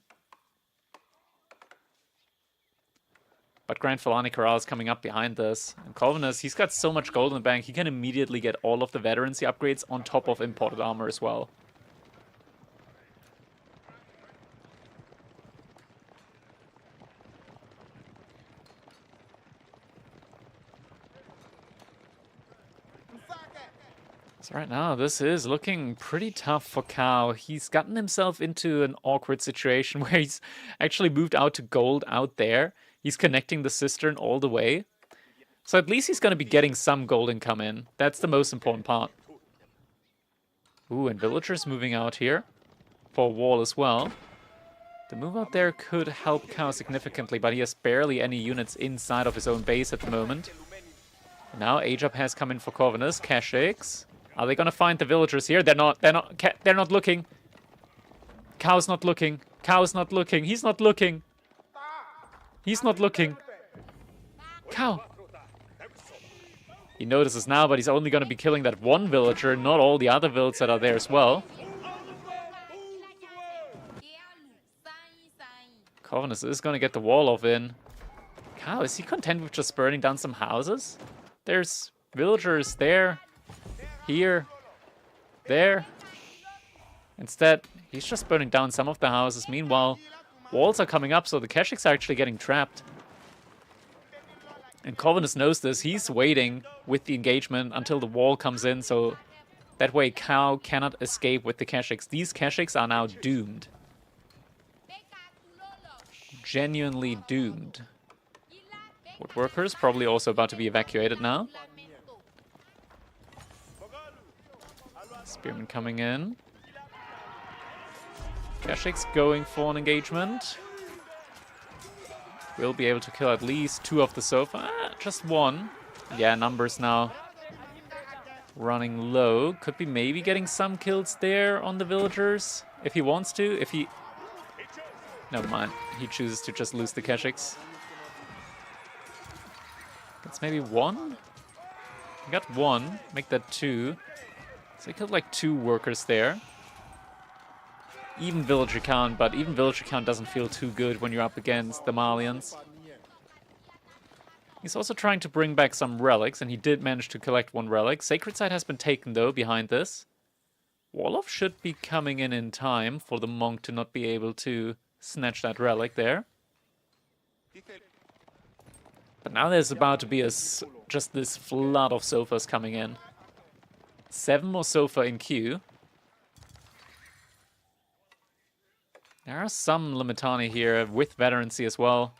But Grand Fulani Corral is coming up behind this. And Corvinus, he's got so much gold in the bank, he can immediately get all of the veterancy upgrades on top of imported armor as well. So right now, this is looking pretty tough for Cow. He's gotten himself into an awkward situation where he's actually moved out to gold out there. He's connecting the cistern all the way. So at least he's going to be getting some gold income in. That's the most important part. Ooh, and villagers moving out here for a wall as well. The move out there could help Cow significantly, but he has barely any units inside of his own base at the moment. Now Age Up has come in for Corvinus. Kashyyyks. Are they gonna find the villagers here? They're not looking. Cow's not looking. Cow's not looking. He's not looking. He's not looking. Cow. He notices now, but he's only gonna be killing that one villager, not all the other villagers that are there as well. Corvinus is gonna get the wall off in. Cow, is he content with just burning down some houses? There's villagers there. Here, there. Instead, he's just burning down some of the houses. Meanwhile, Walls are coming up, so the Keshiks are actually getting trapped. And Corvinus knows this. He's waiting with the engagement until the wall comes in, so that way Cow cannot escape with the Keshiks. These Keshiks are now doomed. Genuinely doomed. Woodworkers probably also about to be evacuated now. Spearman coming in. Keshiks going for an engagement. We'll be able to kill at least 2 of the sofa. Just 1. Yeah, numbers now running low. Could be maybe getting some kills there on the villagers. If he wants to. If he... Never mind. He chooses to just lose the Keshiks. That's maybe 1? We got 1. Make that 2. So he killed like 2 workers there. Even villager count, but even villager count doesn't feel too good when you're up against the Malians. He's also trying to bring back some relics, and he did manage to collect 1 relic. Sacred Site has been taken, though, behind this. Wolof should be coming in time for the monk to not be able to snatch that relic there. But now there's about to be just this flood of sofas coming in. 7 more sofa in queue. There are some Limitani here with veterancy as well.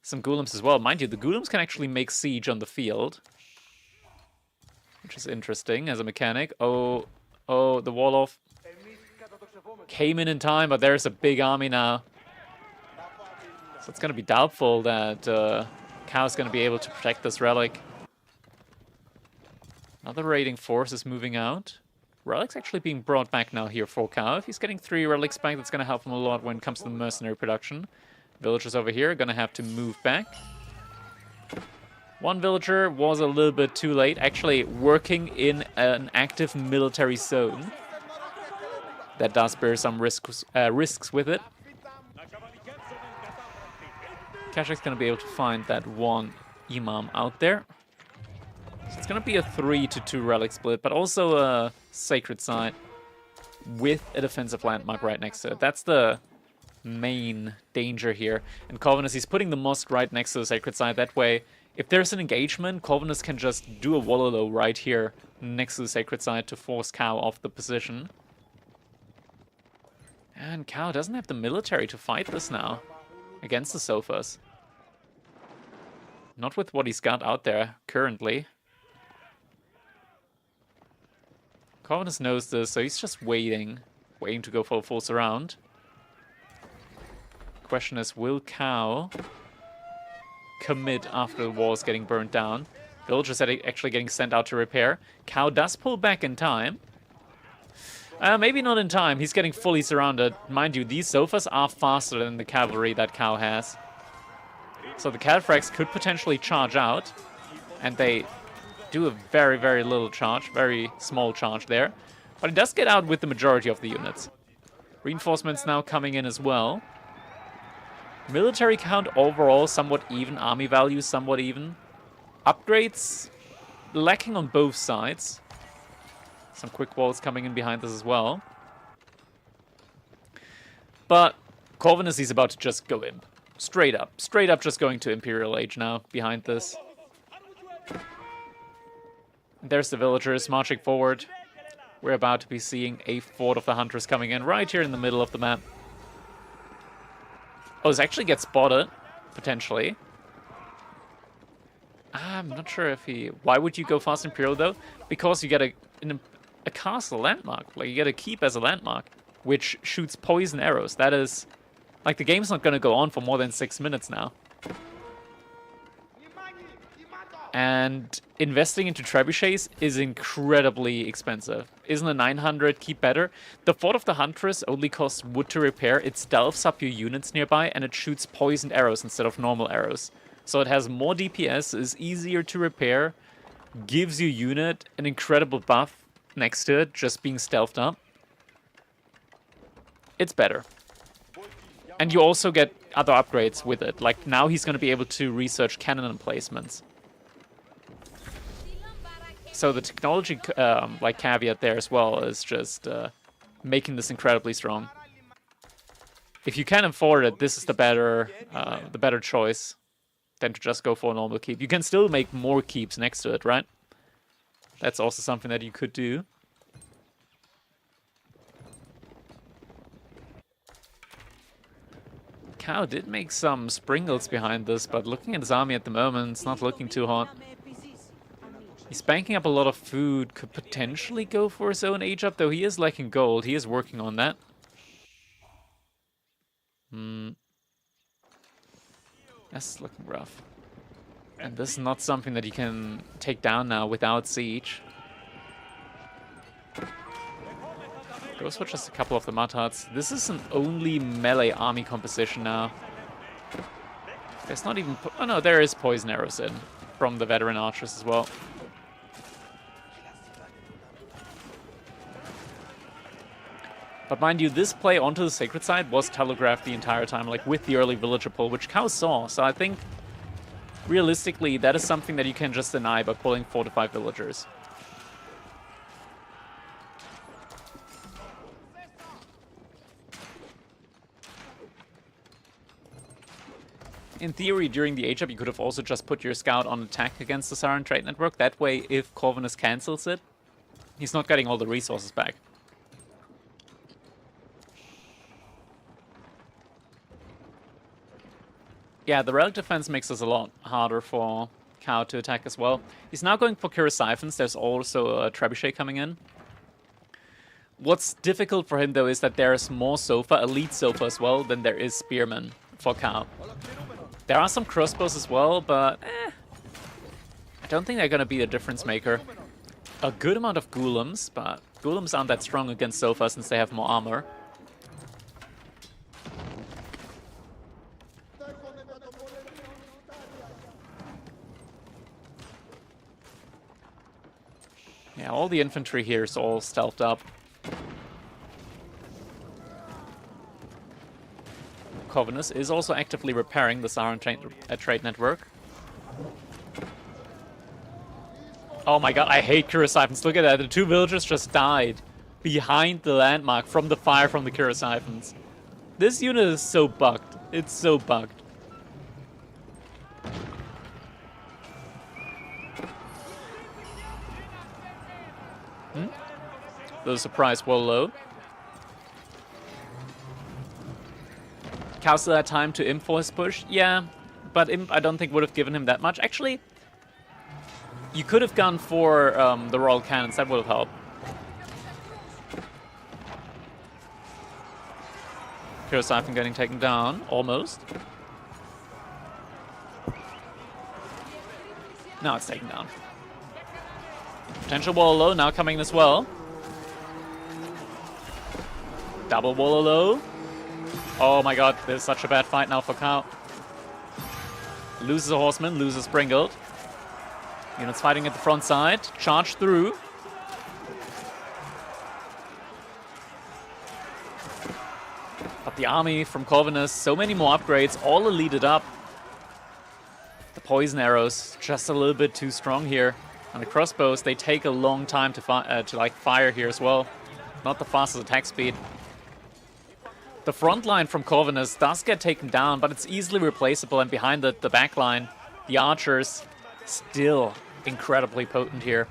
Some Ghoulims as well. Mind you, the Ghoulims can actually make siege on the field. Which is interesting as a mechanic. Oh, the Wolof came in time, but there's a big army now. So it's going to be doubtful that Cow's going to be able to protect this relic. Another raiding force is moving out. Relic's actually being brought back now here for Cow. If he's getting 3 relics back, that's going to help him a lot when it comes to the mercenary production. Villagers over here are going to have to move back. 1 villager was a little bit too late, actually working in an active military zone. That does bear some risks with it. Kashik's going to be able to find that 1 Imam out there. So it's going to be a 3-2 relic split, but also a sacred site with a defensive landmark right next to it. That's the main danger here. And Corvinus, he's putting the mosque right next to the sacred site. That way, if there's an engagement, Corvinus can just do a Wololo right here next to the sacred site to force Cow off the position. And Cow doesn't have the military to fight this now against the sofas. Not with what he's got out there currently. Corvinus knows this, so he's just waiting to go for a full surround. Question is, will Cow commit after the wall is getting burnt down? Villagers are actually getting sent out to repair. Cow does pull back in time. Maybe not in time. He's getting fully surrounded. Mind you, these sofas are faster than the cavalry that Cow has. So the Cataphracts could potentially charge out, and they do a very, very little charge, very small charge there. But it does get out with the majority of the units. Reinforcements now coming in as well. Military count overall somewhat even, army value somewhat even. Upgrades lacking on both sides. Some quick walls coming in behind this as well. But Corvinus is about to just go in. Straight up just going to Imperial Age now behind this. There's the villagers marching forward. We're about to be seeing a Fort of the Hunters coming in right here in the middle of the map. Oh, this actually gets spotted, potentially. I'm not sure if he... Why would you go fast Imperial, though? Because you get a castle landmark. Like, you get a keep as a landmark, which shoots poison arrows. That is... Like, the game's not going to go on for more than 6 minutes now. And investing into trebuchets is incredibly expensive. Isn't a 900 keep better? The Fort of the Huntress only costs wood to repair. It stealths up your units nearby, and it shoots poisoned arrows instead of normal arrows. So it has more DPS, is easier to repair, gives your unit an incredible buff next to it, just being stealthed up. It's better. And you also get other upgrades with it. Like, now he's going to be able to research cannon emplacements. So the technology like caveat there as well is just making this incredibly strong. if you can afford it, this is the better choice than to just go for a normal keep. You can still make more keeps next to it, right? That's also something that you could do. Cow did make some sprinkles behind this, but looking at his army at the moment, it's not looking too hot. He's banking up a lot of food, could potentially go for his own age up, though he is lacking gold. He is working on that. That's looking rough. And this is not something that he can take down now without siege. Goes for just a couple of the mud huts. This is an only melee army composition now. There's not even... Oh no, there is poison arrows in from the veteran archers as well. But mind you, this play onto the sacred side was telegraphed the entire time, like with the early villager pull, which Cow saw. So I think, realistically, that is something that you can just deny by pulling 4 to 5 villagers. In theory, during the H-up, you could have also just put your scout on attack against the Saran trade network. That way, if Corvinus cancels it, he's not getting all the resources back. Yeah, the relic defense makes this a lot harder for Cow to attack as well. He's now going for Civilisations. There's also a Trebuchet coming in. What's difficult for him, though, is that there's more Sofa, elite Sofa as well, than there is Spearmen for Cow. There are some crossbows as well, but I don't think they're going to be a difference maker. A good amount of Ghoulems, but Ghoulems aren't that strong against Sofa since they have more armor. Yeah, all the infantry here is all stealthed up. Corvinus is also actively repairing the Saran trade network. Oh my god, I hate Civilisations. Look at that, the 2 villagers just died behind the landmark from the fire from the Civilisations. This unit is so bugged. It's so bugged. The surprise wall low. Cow still had time to imp for his push. Yeah, but imp I don't think would have given him that much. Actually, you could have gone for the royal cannons. That would have helped. Siphon getting taken down, almost. Now it's taken down. Potential wall low now coming in as well. Double wall low. Oh my god, this is such a bad fight now for Cow. Loses a horseman, loses Springald. Units fighting at the front side. Charge through. But the army from Corvinus, so many more upgrades, all elited up. The poison arrows, just a little bit too strong here. And the crossbows, they take a long time to fire here as well. Not the fastest attack speed. The front line from Corvinus does get taken down, but it's easily replaceable, and behind it, the back line, the archers, still incredibly potent here.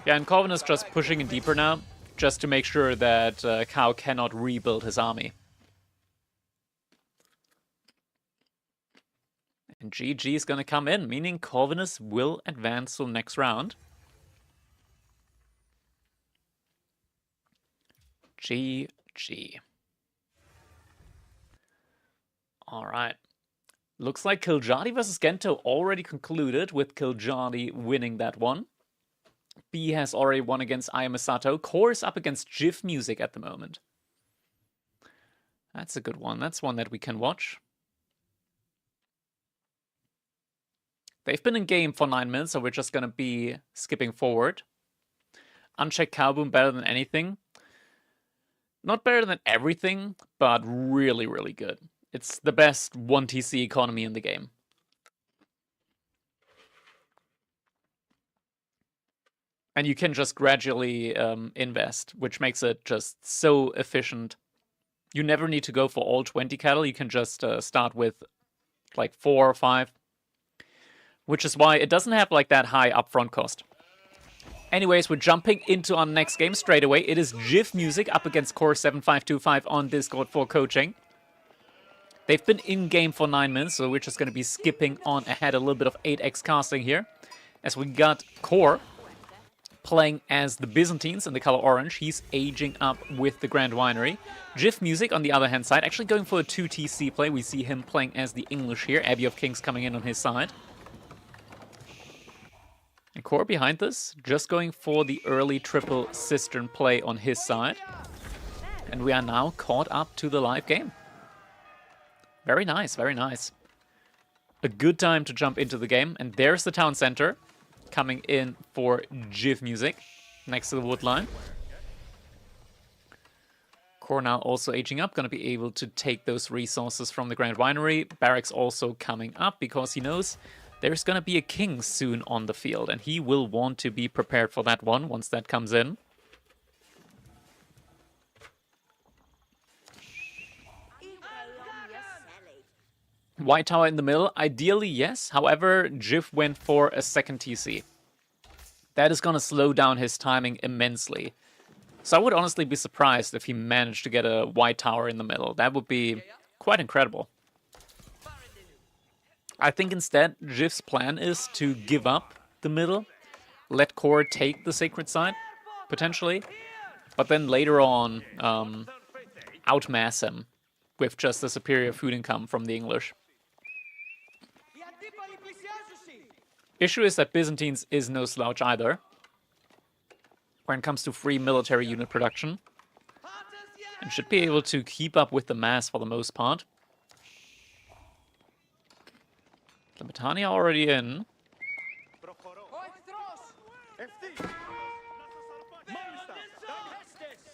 Yeah, and Corvinus just pushing in deeper now, just to make sure that Cow cannot rebuild his army. And GG is going to come in, meaning Corvinus will advance to the next round. GG. Alright. Looks like Kiljadi versus Gento already concluded, with Kiljadi winning that one. B has already won against Ayamasato. Core is up against GIF Music at the moment. That's a good one. That's one that we can watch. They've been in game for 9 minutes, so we're just going to be skipping forward. Unchecked Cowboom better than anything. Not better than everything, but really, really good. It's the best 1TC economy in the game. And you can just gradually invest, which makes it just so efficient. You never need to go for all 20 cattle. You can just start with like 4 or 5. Which is why it doesn't have like that high upfront cost. Anyways, we're jumping into our next game straight away. It is GIF Music up against Core7525 on Discord for coaching. They've been in-game for 9 minutes, so we're just going to be skipping on ahead a little bit of 8x casting here. As we got Core playing as the Byzantines in the color orange. He's aging up with the Grand Winery. GIF Music, on the other hand side, actually going for a 2TC play. We see him playing as the English here. Abbey of Kings coming in on his side. And Core behind this, just going for the early triple cistern play on his side. And we are now caught up to the live game. Very nice, very nice. A good time to jump into the game. And there's the town center coming in for GIF Music next to the wood line. Core now also aging up, going to be able to take those resources from the Grand Winery. Barracks also coming up because he knows there's going to be a king soon on the field, and he will want to be prepared for that one once that comes in. White tower in the middle, ideally yes. However, GIF went for a second TC. That is going to slow down his timing immensely. So I would honestly be surprised if he managed to get a white tower in the middle. That would be quite incredible. I think instead, GIF's plan is to give up the middle, let Core take the sacred side, potentially, but then later on outmass him with just a superior food income from the English. Issue is that Byzantines is no slouch either when it comes to free military unit production, and should be able to keep up with the mass for the most part. The Britannia already in.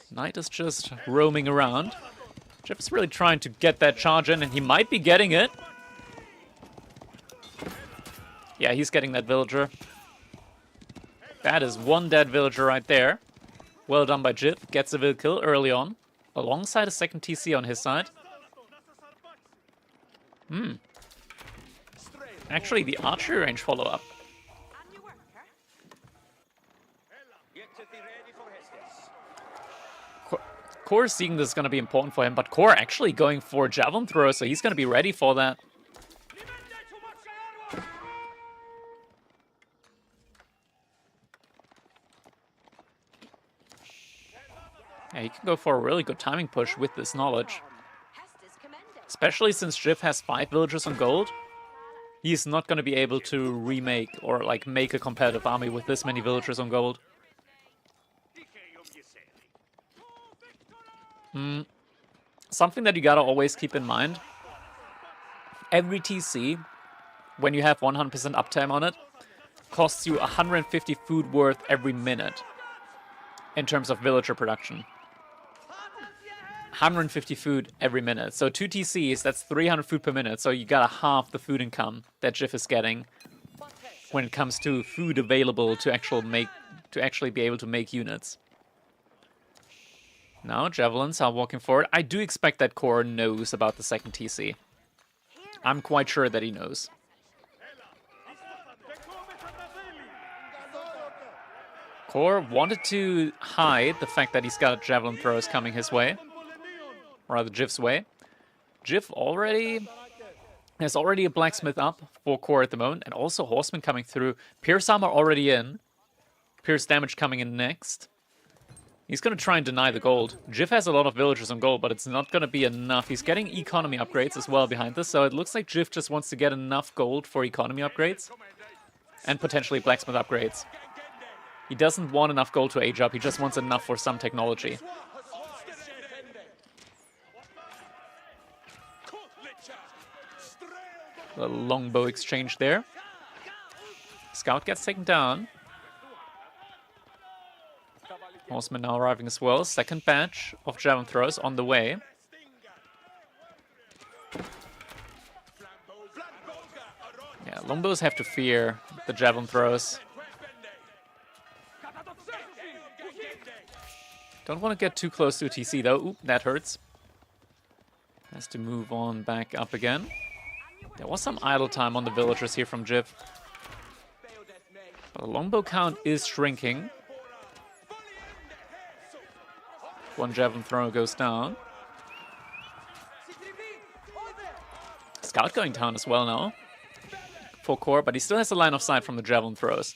Knight is just roaming around. Jeff is really trying to get that charge in, and he might be getting it. Yeah, he's getting that villager. That is one dead villager right there. Well done by Jif. Gets a vill kill early on, alongside a second TC on his side. Actually, the archery range follow-up. Core seeing this is going to be important for him, but Core actually going for javelin throw, so he's going to be ready for that. Yeah, he can go for a really good timing push with this knowledge. Especially since Jif has 5 villagers on gold. He's not going to be able to remake or like make a competitive army with this many villagers on gold. Something that you gotta always keep in mind. Every TC, when you have 100% uptime on it, costs you 150 food worth every minute in terms of villager production. 150 food every minute. So 2 TCs, that's 300 food per minute. So you gotta half the food income that Jif is getting when it comes to food available to actually be able to make units. Now javelins are walking forward. I do expect that Core knows about the second TC. I'm quite sure that he knows. Core wanted to hide the fact that he's got javelin throwers coming his way. Or rather, Jif's way. Jif has already a blacksmith up for Core at the moment, and also horsemen coming through. Pierce armor already in. Pierce damage coming in next. He's going to try and deny the gold. Jif has a lot of villagers on gold, but it's not going to be enough. He's getting economy upgrades as well behind this, so it looks like Jif just wants to get enough gold for economy upgrades. And potentially blacksmith upgrades. He doesn't want enough gold to age up, he just wants enough for some technology. A longbow exchange there. Scout gets taken down. Horseman now arriving as well. Second batch of javelin throws on the way. Yeah, longbows have to fear the javelin throws. Don't want to get too close to a TC though. Oop, that hurts. Has to move on back up again. There was some idle time on the villagers here from Jiv. But the longbow count is shrinking. One javelin thrower goes down. Scout going down as well now. For Core, but he still has a line of sight from the javelin throws.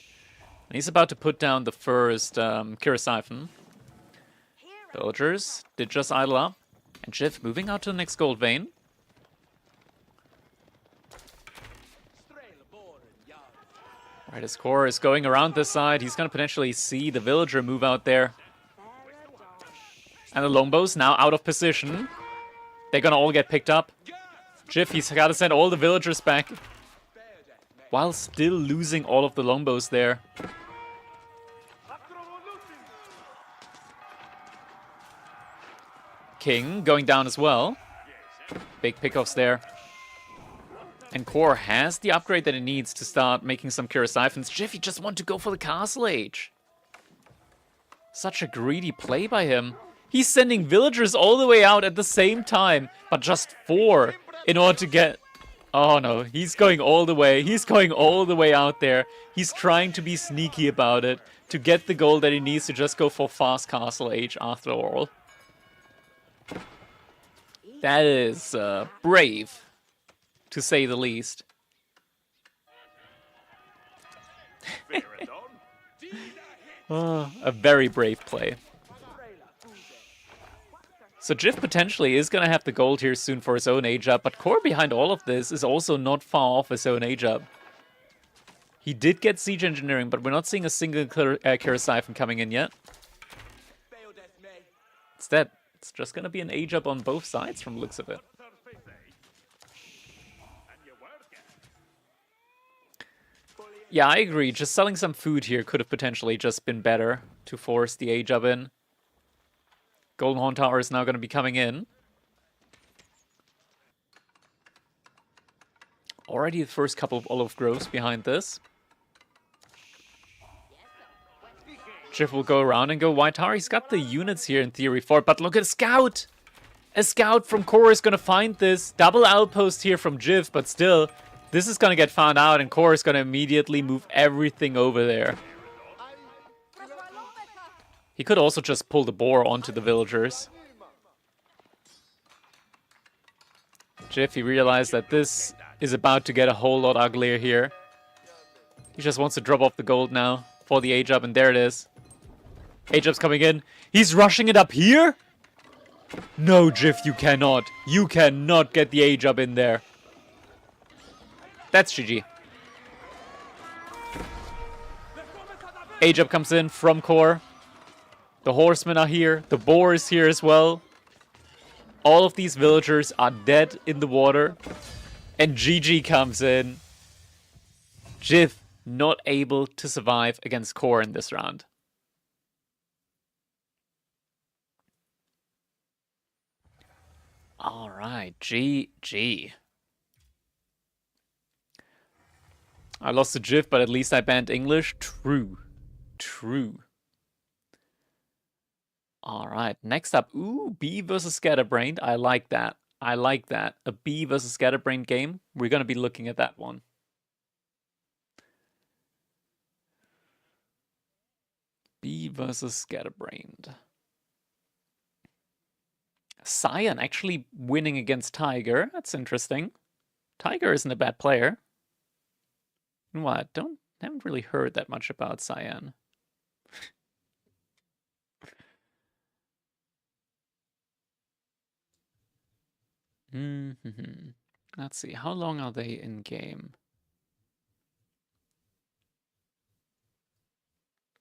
And he's about to put down the first Kira Siphon. Villagers did just idle up. And Jiv moving out to the next gold vein. Right, his Core is going around this side. He's going to potentially see the villager move out there. And the longbows now out of position. They're going to all get picked up. Jiv, he's got to send all the villagers back. While still losing all of the longbows there. King going down as well. Big pickoffs there. And Core has the upgrade that it needs to start making some Kira Siphons. Jiv, he just want to go for the Castle Age. Such a greedy play by him. He's sending villagers all the way out at the same time, but just 4 in order to get... Oh no, he's going all the way. He's going all the way out there. He's trying to be sneaky about it, to get the goal that he needs to just go for fast Castle Age after all. That is brave, to say the least. Oh, a very brave play. So Jiv potentially is going to have the gold here soon for his own age up, but Core behind all of this is also not far off his own age up. He did get Siege Engineering, but we're not seeing a single Kira Siphon coming in yet. Instead, it's just going to be an age up on both sides from the looks of it. Yeah, I agree. Just selling some food here could have potentially just been better to force the age up in. Golden Horn Tower is now going to be coming in. Already the first couple of olive groves behind this. Jiv will go around and go White Tower. He's got the units here in theory for it, but look at a scout! A scout from Core is going to find this. Double outpost here from Jiv, but still, this is going to get found out and Core is going to immediately move everything over there. He could also just pull the boar onto the villagers. Jiv, he realized that this is about to get a whole lot uglier here. He just wants to drop off the gold now for the age up, and there it is. Age up's coming in. He's rushing it up here? No, Jiv, you cannot. You cannot get the age up in there. That's GG. Age up comes in from Core. The horsemen are here. The boar is here as well. All of these villagers are dead in the water. And GG comes in. Jiv not able to survive against Core in this round. Alright, GG. I lost to Jiv, but at least I banned English. True. True. Alright, next up. Ooh, B versus Scatterbrained. I like that. I like that. A B versus Scatterbrained game. We're going to be looking at that one. B versus Scatterbrained. Cyan actually winning against Tiger. That's interesting. Tiger isn't a bad player. What? Haven't really heard that much about Cyan. Let's see. How long are they in game?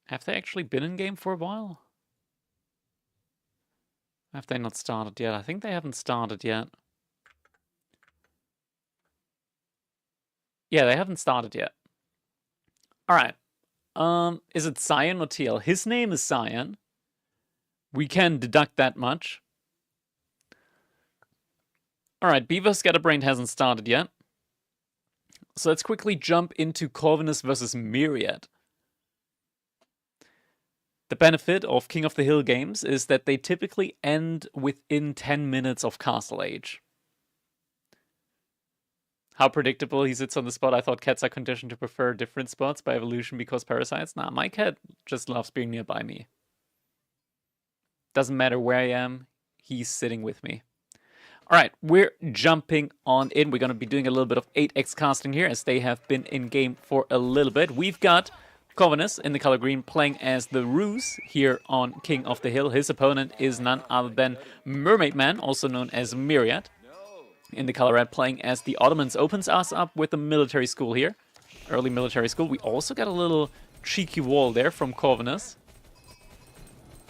Have they actually been in game for a while? Have they not started yet? I think they haven't started yet. Yeah, they haven't started yet. Alright. Is it Cyan or TL? His name is Cyan. We can deduct that much. Alright, Beaver Scatterbrained hasn't started yet. So let's quickly jump into Corvinus versus Myriad. The benefit of King of the Hill games is that they typically end within 10 minutes of Castle Age. How predictable he sits on the spot. I thought cats are conditioned to prefer different spots by evolution because parasites. Nah, my cat just loves being nearby me. Doesn't matter where I am, he's sitting with me. Alright, we're jumping on in. We're going to be doing a little bit of 8x casting here as they have been in game for a little bit. We've got Corvinus in the color green playing as the Ruse here on King of the Hill. His opponent is none other than Mermaid Man, also known as Myriad. In the color red playing as the Ottomans. Opens us up with a military school here. Early military school. We also got a little cheeky wall there from Corvinus.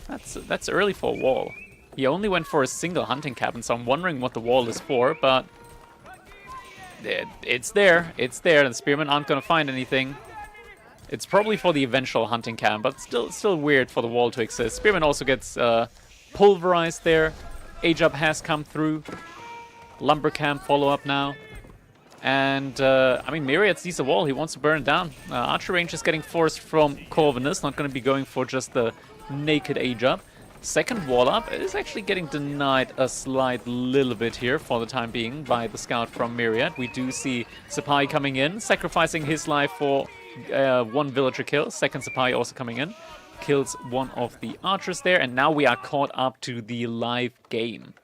That's early for a wall. He only went for a single hunting cabin, so I'm wondering what the wall is for, but it's there. It's there. The spearmen aren't going to find anything. It's probably for the eventual hunting cabin, but still weird for the wall to exist. Spearman also gets pulverized there. Age-up has come through. Lumber camp follow-up now. And, I mean, Myriad sees the wall. He wants to burn it down. Archer range is getting forced from Corvinus. Not going to be going for just the naked age-up. Second wall up is actually getting denied a slight little bit here for the time being by the scout from Myriad. We do see Sapai coming in, sacrificing his life for one villager kill. Second Sapai also coming in. Kills one of the archers there. And now we are caught up to the live game.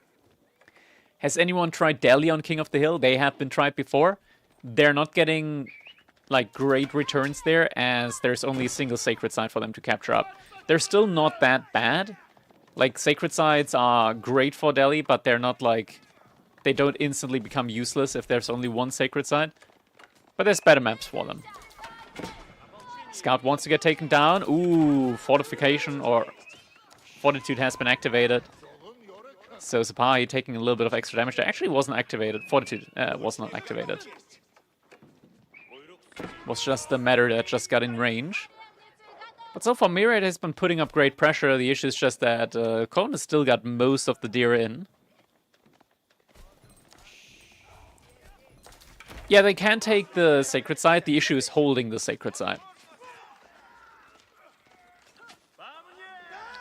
Has anyone tried Delhi on King of the Hill? They have been tried before. They're not getting like great returns there as there's only a single sacred site for them to capture up. They're still not that bad. Like, sacred sites are great for Delhi, but they're not like... They don't instantly become useless if there's only one sacred site. But there's better maps for them. Scout wants to get taken down. Ooh, fortification or... Fortitude has been activated. So Sapai taking a little bit of extra damage. That actually wasn't activated. Fortitude was not activated. Was just the matter that just got in range. But so far, Myriad has been putting up great pressure. The issue is just that Corvinus has still got most of the deer in. Yeah, they can take the sacred site. The issue is holding the sacred site.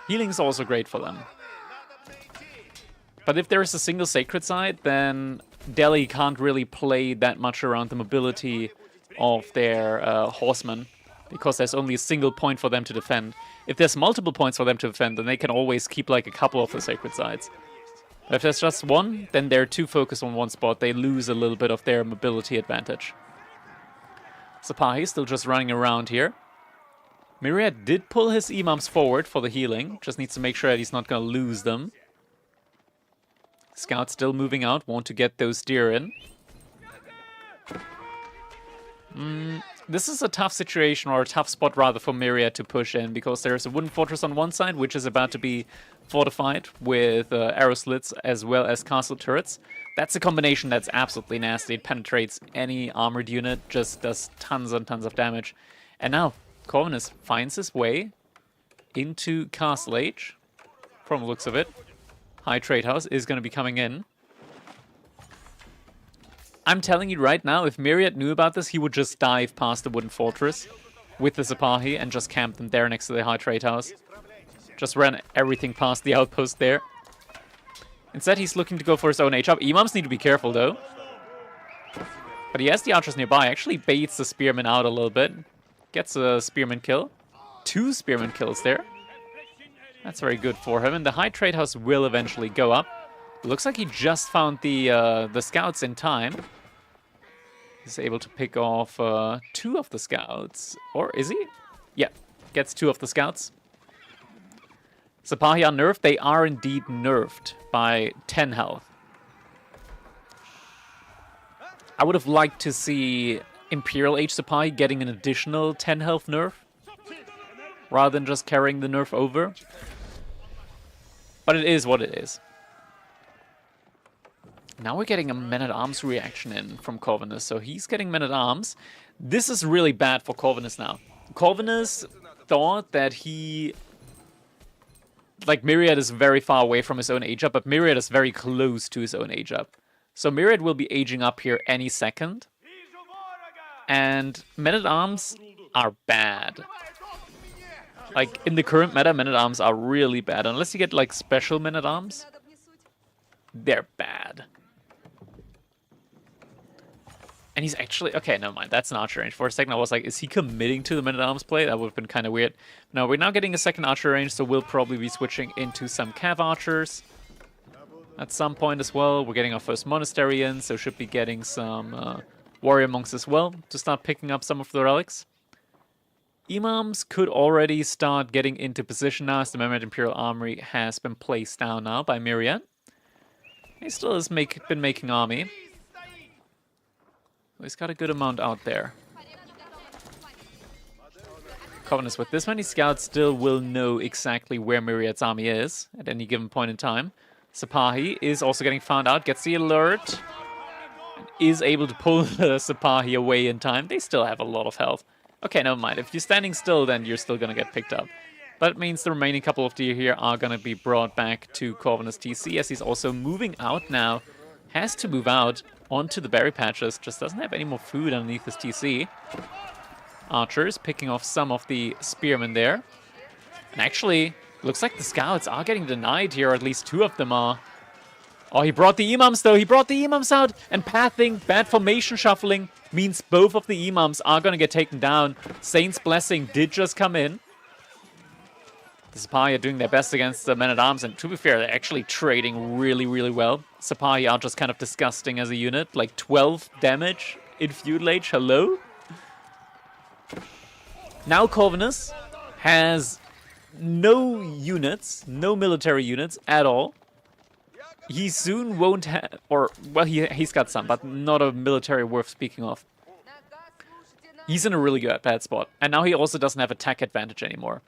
Healing is also great for them. But if there is a single sacred site, then Delhi can't really play that much around the mobility of their horsemen. Because there's only a single point for them to defend. If there's multiple points for them to defend, then they can always keep like a couple of the sacred sites. But if there's just one, then they're too focused on one spot. They lose a little bit of their mobility advantage. Sapahi still just running around here. Myriad did pull his imams forward for the healing. Just needs to make sure that he's not going to lose them. Scout still moving out. Want to get those deer in. This is a tough situation, or a tough spot rather, for Myriad to push in, because there's a wooden fortress on one side, which is about to be fortified with arrow slits as well as castle turrets. That's a combination that's absolutely nasty. It penetrates any armored unit, just does tons and tons of damage. And now, Corvinus finds his way into Castle Age, from the looks of it. High Trade House is going to be coming in. I'm telling you right now, if Myriad knew about this, he would just dive past the wooden fortress with the Sapahi and just camp them there next to the High Trade House. Just ran everything past the outpost there. Instead, he's looking to go for his own H-up. Imams need to be careful, though. But he has the archers nearby. Actually baits the spearman out a little bit. Gets a spearman kill. 2 spearman kills there. That's very good for him. And the High Trade House will eventually go up. Looks like he just found the scouts in time. He's able to pick off 2 of the scouts. Or is he? Yeah, gets 2 of the scouts. Sapahi are nerfed. They are indeed nerfed by 10 health. I would have liked to see Imperial Age Sapahi getting an additional 10 health nerf, rather than just carrying the nerf over. But it is what it is. Now we're getting a men-at-arms reaction in from Corvinus, so he's getting men-at-arms. This is really bad for Corvinus now. Corvinus thought that he... Like, Myriad is very far away from his own age-up, but Myriad is very close to his own age-up. So Myriad will be aging up here any second. And men-at-arms are bad. Like, in the current meta, men-at-arms are really bad. Unless you get, like, special men-at-arms, they're bad. And he's actually... Okay, never mind. That's an archer range. For a second, I was like, is he committing to the men-at-arms play? That would have been kind of weird. No, we're now getting a second archer range, so we'll probably be switching into some cav archers at some point as well. We're getting our first monastery in, so should be getting some warrior monks as well to start picking up some of the relics. Imams could already start getting into position now, as the Myriad Imperial Armory has been placed down now by Myriad. He still has been making army. He's got a good amount out there. Corvinus, with this many scouts, still will know exactly where Myriad's army is at any given point in time. Sipahi is also getting found out, gets the alert, and is able to pull the Sipahi away in time. They still have a lot of health. Okay, never mind. If you're standing still, then you're still going to get picked up. But it means the remaining couple of deer here are going to be brought back to Corvinus TC, as he's also moving out now. Has to move out onto the berry patches. Just doesn't have any more food underneath his TC. Archers picking off some of the spearmen there. And actually, looks like the scouts are getting denied here, or at least two of them are. Oh, he brought the imams, though. He brought the imams out. And pathing, bad formation shuffling, means both of the imams are going to get taken down. Saint's Blessing did just come in. The Sipahi are doing their best against the men-at-arms, and to be fair, they're actually trading really, really well. Sipahi are just kind of disgusting as a unit. Like 12 damage in Feudal Age. Hello? Now Corvinus has no units, no military units at all. He soon won't have, or, well, he's got some, but not a military worth speaking of. He's in a really bad spot. And now he also doesn't have attack advantage anymore.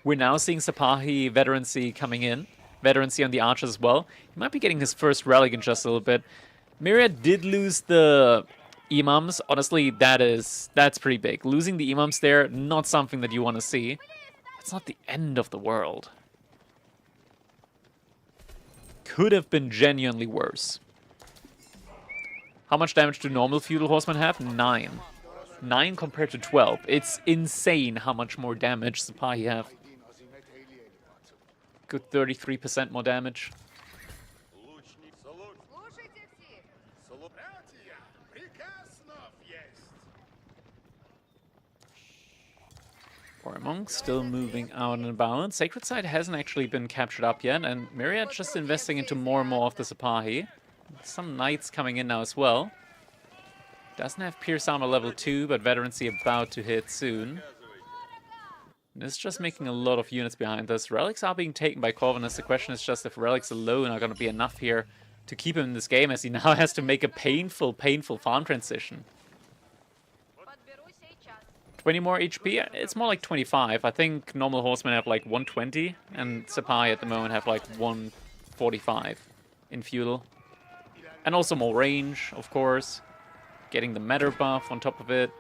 We're now seeing Sipahi veterancy coming in. Veterancy on the archers as well. He might be getting his first relic in just a little bit. Myriad did lose the imams. Honestly, that's pretty big. Losing the imams there, not something that you want to see. It's not the end of the world. Could have been genuinely worse. How much damage do normal feudal horsemen have? 9. 9 compared to 12. It's insane how much more damage Sipahi have. Good 33% more damage. Warrior monks still moving out and about. Sacred Site hasn't actually been captured up yet, and Myriad just investing into more and more of the Sipahi. Some knights coming in now as well. Doesn't have Pierce Armor level 2, but veterancy about to hit soon. And it's just making a lot of units behind us. Relics are being taken by Corvinus. The question is just if relics alone are going to be enough here to keep him in this game, as he now has to make a painful farm transition. 20 more HP? It's more like 25. I think normal horsemen have like 120, and Sipahi at the moment have like 145 in feudal. And also more range, of course. Getting the matter buff on top of it.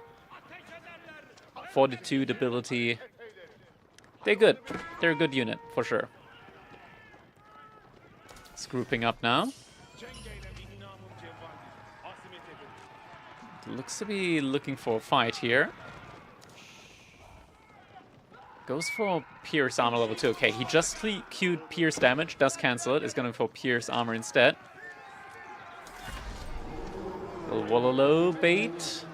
Fortitude ability. They're good. They're a good unit, for sure. It's grouping up now. Looks to be looking for a fight here. Goes for Pierce Armor level 2. Okay, he just queued Pierce damage. Does cancel it. Is going for Pierce Armor instead. Little Wallalow bait.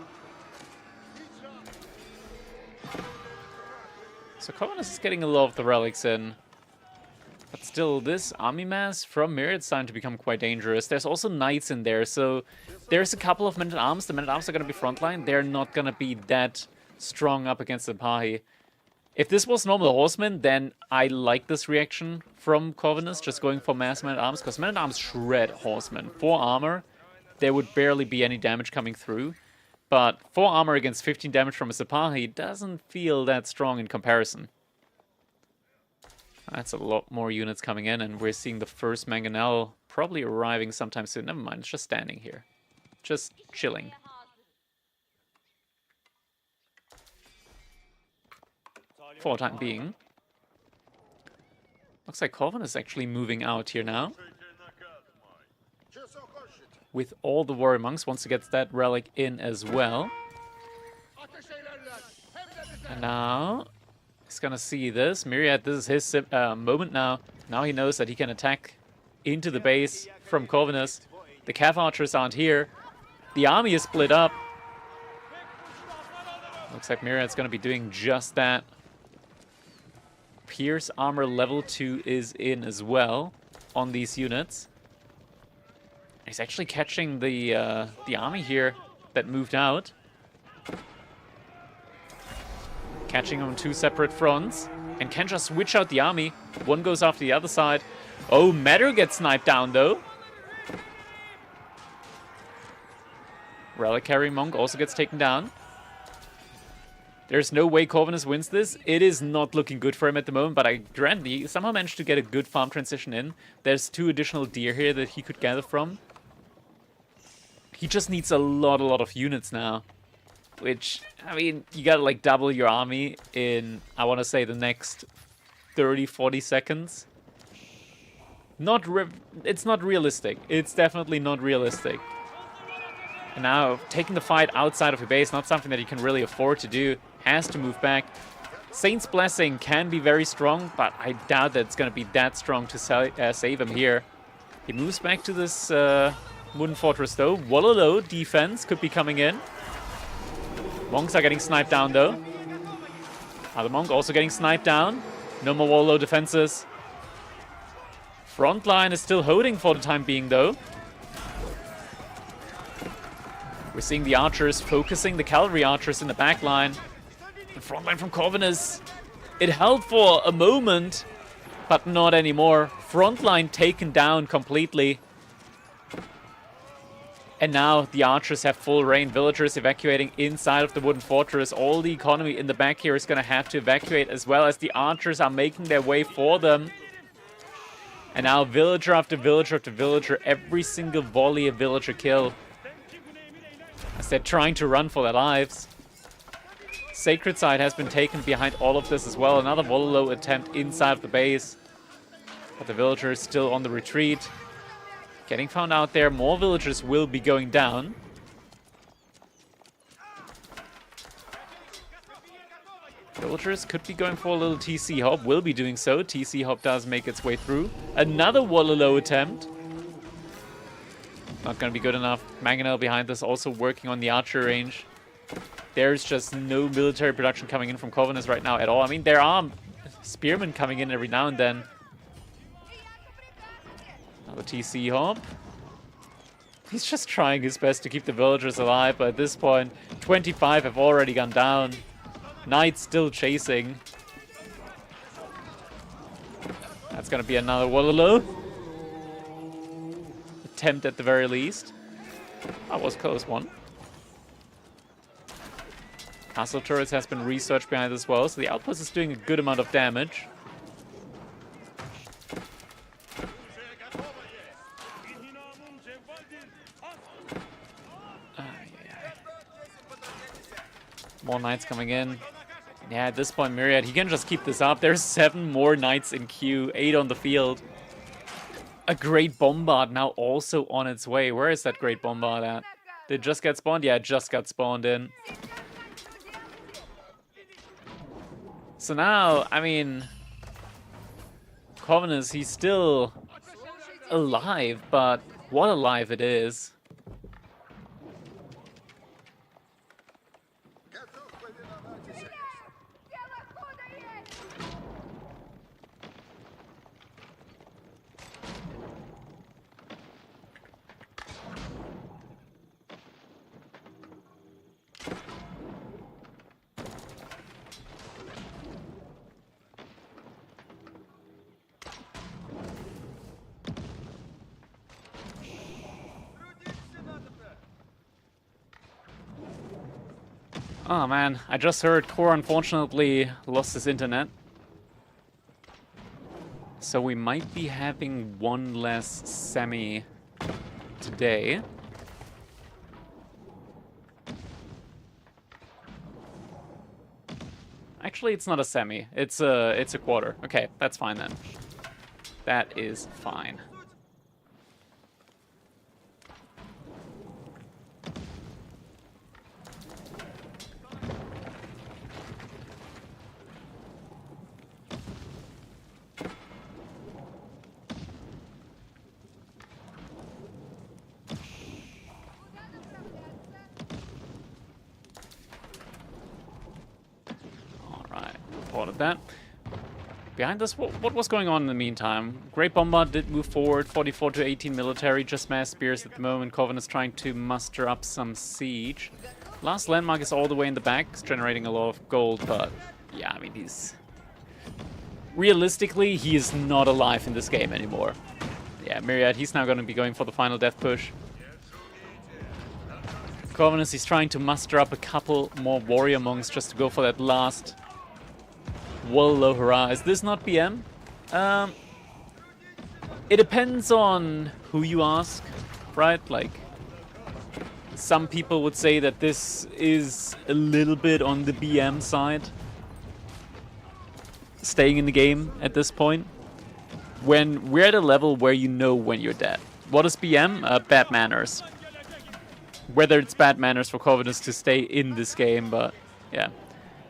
So Corvinus is getting a lot of the relics in. But still, this army mass from Myriad is starting to become quite dangerous. There's also knights in there, so there's a couple of men-at-arms. The men-at-arms are going to be frontline. They're not going to be that strong up against the Sipahi. If this was normal horsemen, then I like this reaction from Corvinus, just going for mass men-at-arms, because men-at-arms shred horsemen. 4 armor, there would barely be any damage coming through. But 4 armor against 15 damage from a Sipahi doesn't feel that strong in comparison. That's a lot more units coming in, and we're seeing the first Mangonel probably arriving sometime soon. Never mind, it's just standing here. Just chilling. For the time being. Looks like Corvinus is actually moving out here now. With all the warrior monks, wants to get that relic in as well. And now He's gonna see this. Myriad, this is his moment now. Now he knows that he can attack into the base from Corvinus. The Cav Archers aren't here. The army is split up. Looks like Myriad's gonna be doing just that. Pierce armor level 2 is in as well on these units. He's actually catching the army here that moved out. Catching them on 2 separate fronts. And can just switch out the army. One goes after the other side. Oh, Matter gets sniped down though. Reliquary Monk also gets taken down. There's no way Corvinus wins this. It is not looking good for him at the moment, but I grant he somehow managed to get a good farm transition in. There's 2 additional deer here that he could gather from. He just needs a lot of units now. Which, I mean, you gotta like double your army in, I want to say, the next 30-40 seconds. It's not realistic. It's definitely not realistic. And now, taking the fight outside of your base, not something that you can really afford to do. Has to move back. Saint's Blessing can be very strong, but I doubt that it's going to be that strong to save him here. He moves back to this wooden fortress, though. Wallow defense could be coming in. Monks are getting sniped down, though. Other Monk also getting sniped down. No more Wallow defenses. Front line is still holding for the time being, though. We're seeing the archers focusing the cavalry archers in the back line. The front line from Corvinus. It held for a moment, but not anymore. Front line taken down completely. And now the archers have full reign. Villagers evacuating inside of the wooden fortress. All the economy in the back here is going to have to evacuate, as well as the archers are making their way for them. And now villager after villager after villager, every single volley a villager kill. As they're trying to run for their lives. Sacred Side has been taken behind all of this as well. Another Wallow attempt inside of the base. But the villager is still on the retreat. Getting found out there. More villagers will be going down. Villagers could be going for a little TC hop. Will be doing so. TC hop does make its way through. Another Wallow attempt. Not going to be good enough. Mangonel behind this also working on the archer range. There's just no military production coming in from Corvinus right now at all. I mean, there are spearmen coming in every now and then. Another TC hop. He's just trying his best to keep the villagers alive, but at this point, 25 have already gone down. Knights still chasing. That's going to be another Wallow attempt at the very least. That was a close one. Castle turrets has been researched behind as well, so the outpost is doing a good amount of damage. More knights coming in. Yeah, at this point, Myriad, he can just keep this up. There's 7 more knights in queue, 8 on the field. A Great Bombard now also on its way. Where is that Great Bombard at? Did it just get spawned? Yeah, it just got spawned in. So now, I mean, Corvinus, he's still alive, but what alive it is. Oh man, I just heard Core unfortunately lost his internet. So we might be having one less semi today. Actually, it's not a semi. It's a quarter. Okay, that's fine then. That is fine. spotted that. Behind us, what was going on in the meantime? Great Bombard did move forward, 44 to 18 military, just mass spears at the moment. Corvinus trying to muster up some siege. Last landmark is all the way in the back, it's generating a lot of gold, but yeah, I mean, realistically, he is not alive in this game anymore. Yeah, Myriad, he's now going to be going for the final death push. Corvinus, he's trying to muster up a couple more warrior monks just to go for that last Wallow hurrah. Is this not BM? It depends on who you ask, right? Like, some people would say that this is a little bit on the BM side. Staying in the game at this point. When we're at a level where you know when you're dead. What is BM? Bad manners. Whether it's bad manners for Corvinus to stay in this game, but yeah.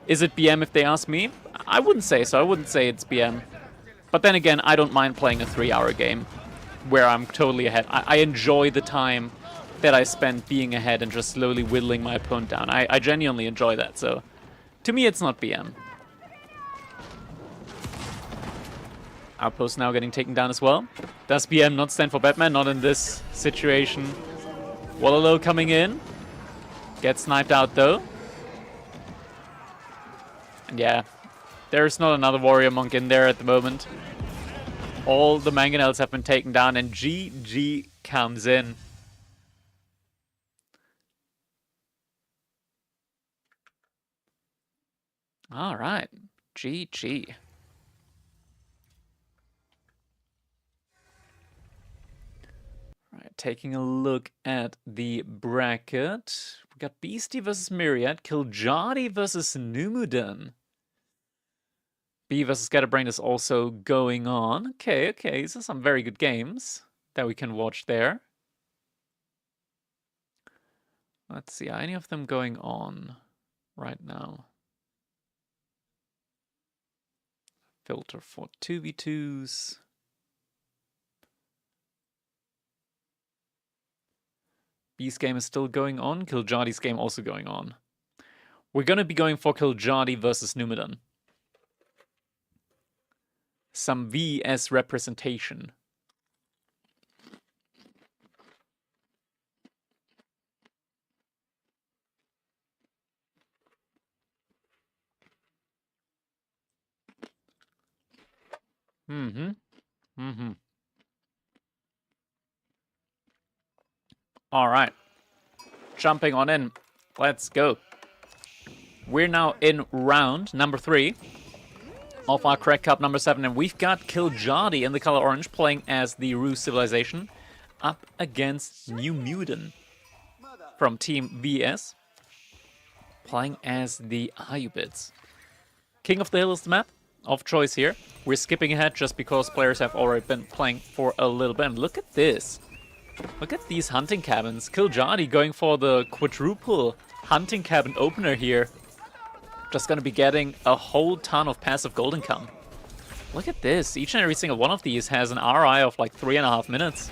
Is it BM if they ask me? I wouldn't say so. I wouldn't say it's BM. But then again, I don't mind playing a 3-hour game where I'm totally ahead. I enjoy the time that I spend being ahead and just slowly whittling my opponent down. I genuinely enjoy that. So to me, it's not BM. Outpost now getting taken down as well. Does BM not stand for Batman? Not in this situation. Wallow coming in. Gets sniped out though. And yeah, there's not another warrior monk in there at the moment. All the mangonels have been taken down and GG comes in. Alright, GG. Right, taking a look at the bracket. We got Beastie versus Myriad, Kiljadi versus Numudan. B versus Scatterbrain is also going on. Okay, these are some very good games that we can watch there. Let's see, are any of them going on right now? Filter for 2v2s. B's game is still going on. Kiljadi's game also going on. We're going to be going for Kiljadi versus Numudan. Some VS representation. All right. Jumping on in. Let's go. We're now in round number 3 of our Crack Cup number 7, and we've got Kiljadi in the color orange playing as the Ruse Civilization up against Numudan from Team VS playing as the Ayubids. King of the Hill is the map of choice here. We're skipping ahead just because players have already been playing for a little bit. And look at this. Look at these hunting cabins. Kiljadi going for the quadruple hunting cabin opener here. Just gonna be getting a whole ton of passive gold income. Look at this. Each and every single one of these has an RI of like 3.5 minutes.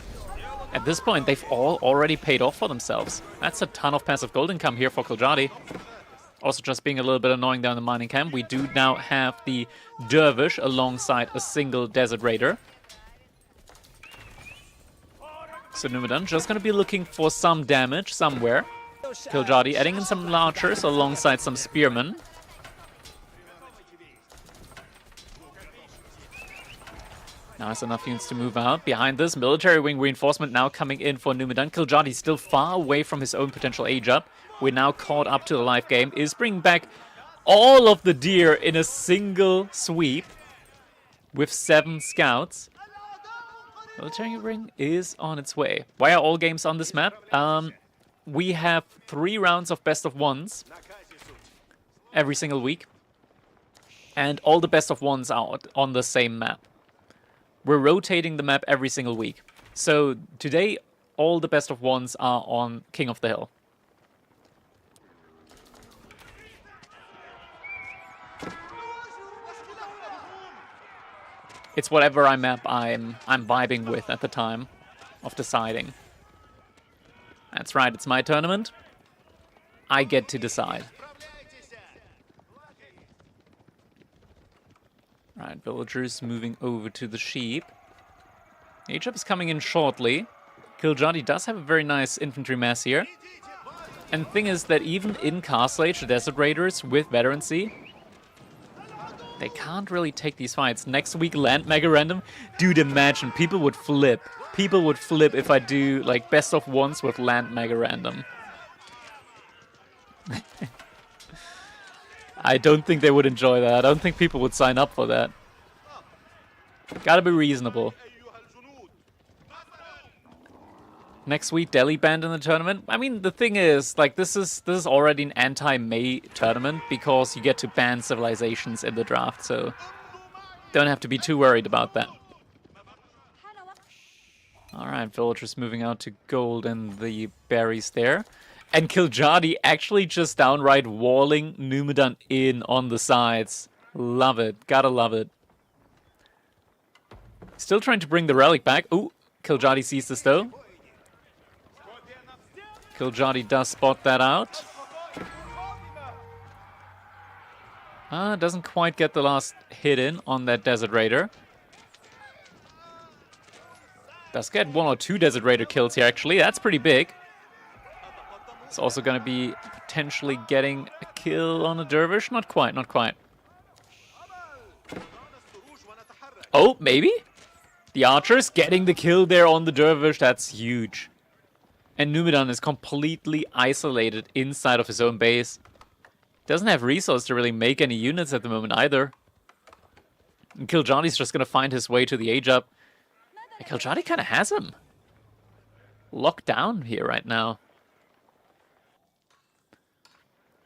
At this point, they've all already paid off for themselves. That's a ton of passive gold income here for Kiljadi. Also just being a little bit annoying down the mining camp. We do now have the Dervish alongside a single Desert Raider. So Numudan just going to be looking for some damage somewhere. Kiljadi adding in some Larchers alongside some Spearmen. Nice enough units to move out. Behind this, military wing reinforcement now coming in for Numudan. Kiljadi still far away from his own potential age up. We're now caught up to the live game. Is bringing back all of the deer in a single sweep with 7 scouts. Military ring is on its way. Why are all games on this map? We have 3 rounds of best of ones every single week. And all the best of ones are on the same map. We're rotating the map every single week. So today, all the best of ones are on King of the Hill. It's whatever map I'm vibing with at the time of deciding. That's right, it's my tournament. I get to decide. Right, villagers moving over to the sheep. H-up is coming in shortly. Kiljadi does have a very nice infantry mass here. And the thing is that even in Castle Age, the Desert Raiders with veterancy, they can't really take these fights. Next week, Land Mega Random. Dude, imagine, people would flip. People would flip if I do, like, best of ones with Land Mega Random. I don't think they would enjoy that. I don't think people would sign up for that. Gotta be reasonable. Next week, Delhi banned in the tournament. I mean, the thing is, like, this is already an anti-May tournament because you get to ban Civilisations in the draft, so don't have to be too worried about that. Alright, villagers moving out to gold and the berries there. And Kiljadi actually just downright walling Numudan in on the sides. Love it. Gotta love it. Still trying to bring the relic back. Ooh, Kiljadi sees this though. Kiljadi does spot that out. Doesn't quite get the last hit in on that Desert Raider. Does get 1 or 2 Desert Raider kills here actually. That's pretty big. It's also going to be potentially getting a kill on a Dervish. Not quite, not quite. Oh, maybe? The archers getting the kill there on the Dervish. That's huge. And Numudan is completely isolated inside of his own base. Doesn't have resource to really make any units at the moment either. And Kiljadi's just going to find his way to the age up. And Kiljadi kind of has him locked down here right now.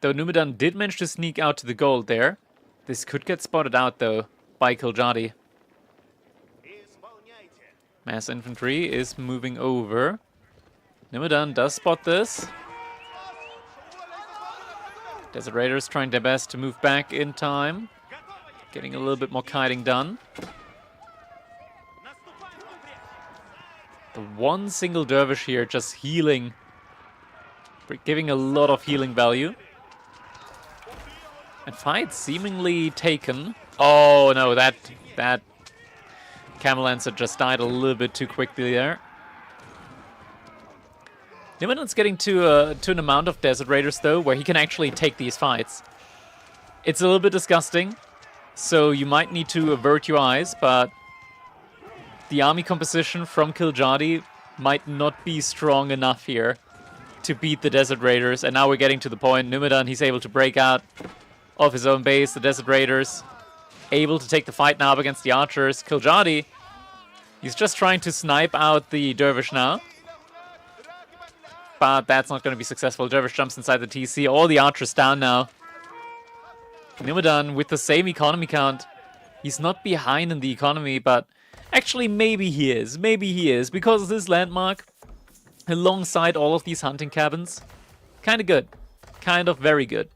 Though Numudan did manage to sneak out to the gold there. This could get spotted out though by Kiljadi. Mass infantry is moving over. Numudan does spot this. Desert Raiders trying their best to move back in time. Getting a little bit more kiting done. The one single dervish here just healing. Giving a lot of healing value. And fight seemingly taken. Oh no, that Camel Lancer just died a little bit too quickly there. Numudan's getting to an amount of Desert Raiders, though, where he can actually take these fights. It's a little bit disgusting, so you might need to avert your eyes, but the army composition from Kiljadi might not be strong enough here to beat the Desert Raiders. And now we're getting to the point. Numudan, he's able to break out of his own base. The Desert Raiders able to take the fight now up against the archers. Kiljadi, he's just trying to snipe out the Dervish now. But that's not going to be successful. Dervish jumps inside the TC. All the archers down now. Numudan with the same economy count. He's not behind in the economy, but actually maybe he is. Maybe he is, because this landmark, alongside all of these hunting cabins, kind of good. Kind of very good.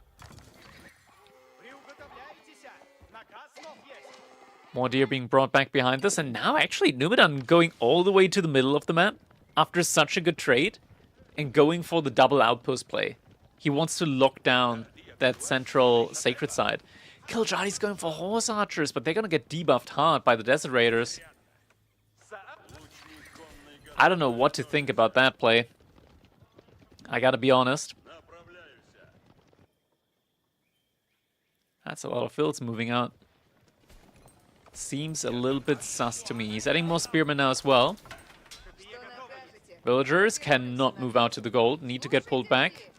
More deer being brought back behind this. And now actually Numudan going all the way to the middle of the map after such a good trade. And going for the double outpost play. He wants to lock down that central sacred side. Kiljadi's going for horse archers, but they're going to get debuffed hard by the Desert Raiders. I don't know what to think about that play. I gotta be honest. That's a lot of fields moving out. Seems a little bit sus to me. He's adding more spearmen now as well. Villagers cannot move out to the gold. Need to get pulled back.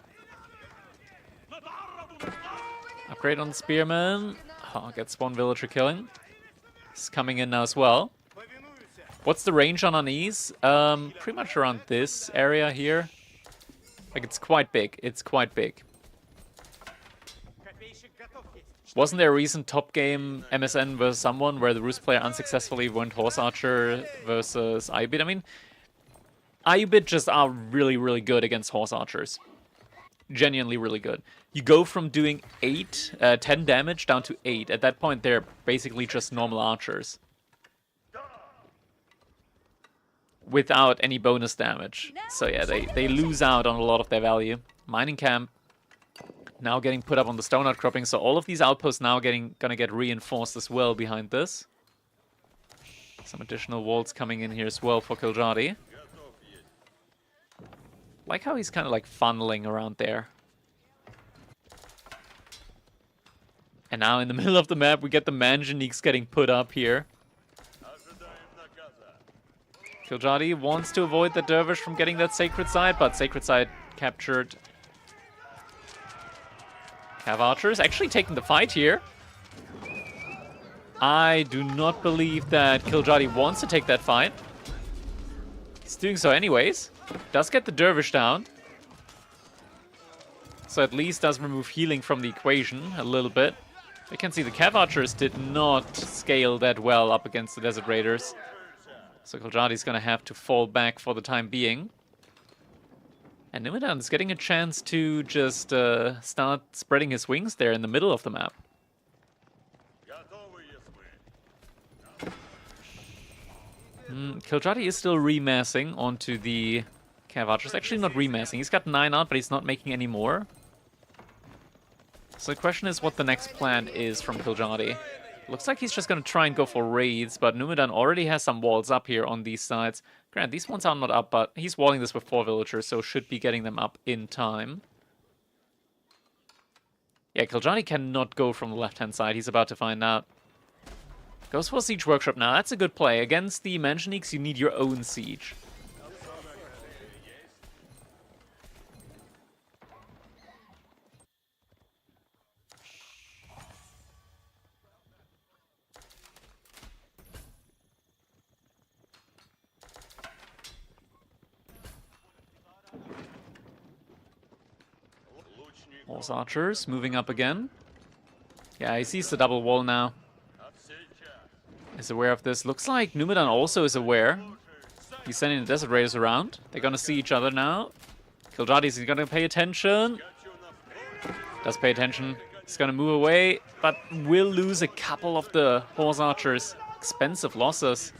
Upgrade on the spearman. Oh, gets one villager killing. It's coming in now as well. What's the range on unease? Pretty much around this area here. Like, it's quite big. It's quite big. Wasn't there a recent top game MSN versus someone where the Roost player unsuccessfully went Horse Archer versus Ibid? I mean, Ibid just are really, really good against Horse Archers. Genuinely really good. You go from doing 10 damage down to 8. At that point, they're basically just normal archers. Without any bonus damage. So yeah, they lose out on a lot of their value. Mining camp. now getting put up on the stone outcropping, so all of these outposts now gonna get reinforced as well behind this. Some additional walls coming in here as well for Kiljadi. Like how he's kind of like funneling around there. And now in the middle of the map, we get the Manjaniques getting put up here. Kiljadi wants to avoid the Dervish from getting that Sacred Side, but Sacred Side captured. Cav Archers actually taking the fight here. I do not believe that Kiljadi wants to take that fight. He's doing so anyways. Does get the Dervish down. So at least does remove healing from the equation a little bit. You can see the Cav Archers did not scale that well up against the Desert Raiders. So Kiljadi's gonna have to fall back for the time being. And Numudan is getting a chance to just start spreading his wings there in the middle of the map. Kiljadi is still remassing onto the Cav Archers. Actually not remassing. He's got 9 out, but he's not making any more. So the question is what the next plan is from Kiljadi. Looks like he's just going to try and go for raids, but Numudan already has some walls up here on these sides. Granted, these ones are not up, but he's walling this with 4 villagers, so should be getting them up in time. Yeah, Kiljadi cannot go from the left-hand side. He's about to find out. Goes for Siege Workshop now. That's a good play. Against the Manjaniques, you need your own siege. Horse Archers moving up again. Yeah, he sees the double wall now. Is aware of this. Looks like Numudan also is aware. He's sending the Desert Raiders around. They're gonna see each other now. Kiljadi's gonna pay attention. Does pay attention. He's gonna move away, but will lose a couple of the Horse Archers. Expensive losses.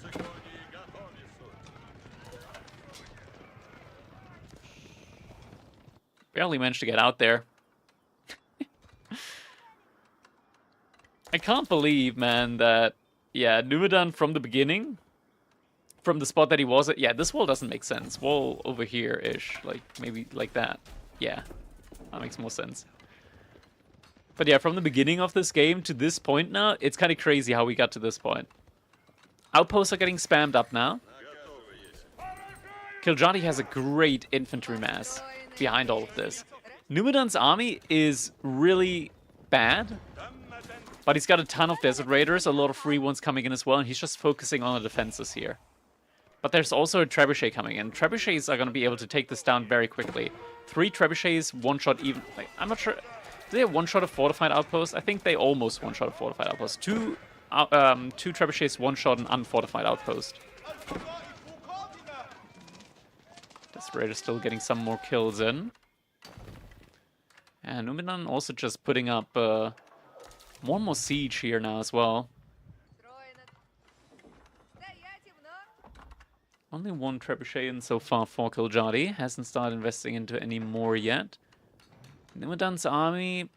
Barely managed to get out there. I can't believe, man, that, yeah, Numudan from the beginning, from the spot that he was at, yeah, this wall doesn't make sense. Wall over here-ish, like, maybe like that. Yeah, that makes more sense. But yeah, from the beginning of this game to this point now, it's kind of crazy how we got to this point. Outposts are getting spammed up now. Kiljadi has a great infantry mass behind all of this. Numudan's army is really bad, but he's got a ton of Desert Raiders, a lot of free ones coming in as well, and he's just focusing on the defenses here. But there's also a Trebuchet coming in. Trebuchets are going to be able to take this down very quickly. 3 Trebuchets, one-shot even... Like, I'm not sure... Do they one-shot a fortified outpost? I think they almost one-shot a fortified outpost. 2 Trebuchets one-shot an unfortified outpost. Desert Raider still getting some more kills in. And Numudan also just putting up... more and more siege here now as well. Only 1 Trebuchet in so far for Kiljadi. Hasn't started investing into any more yet. Numudan's army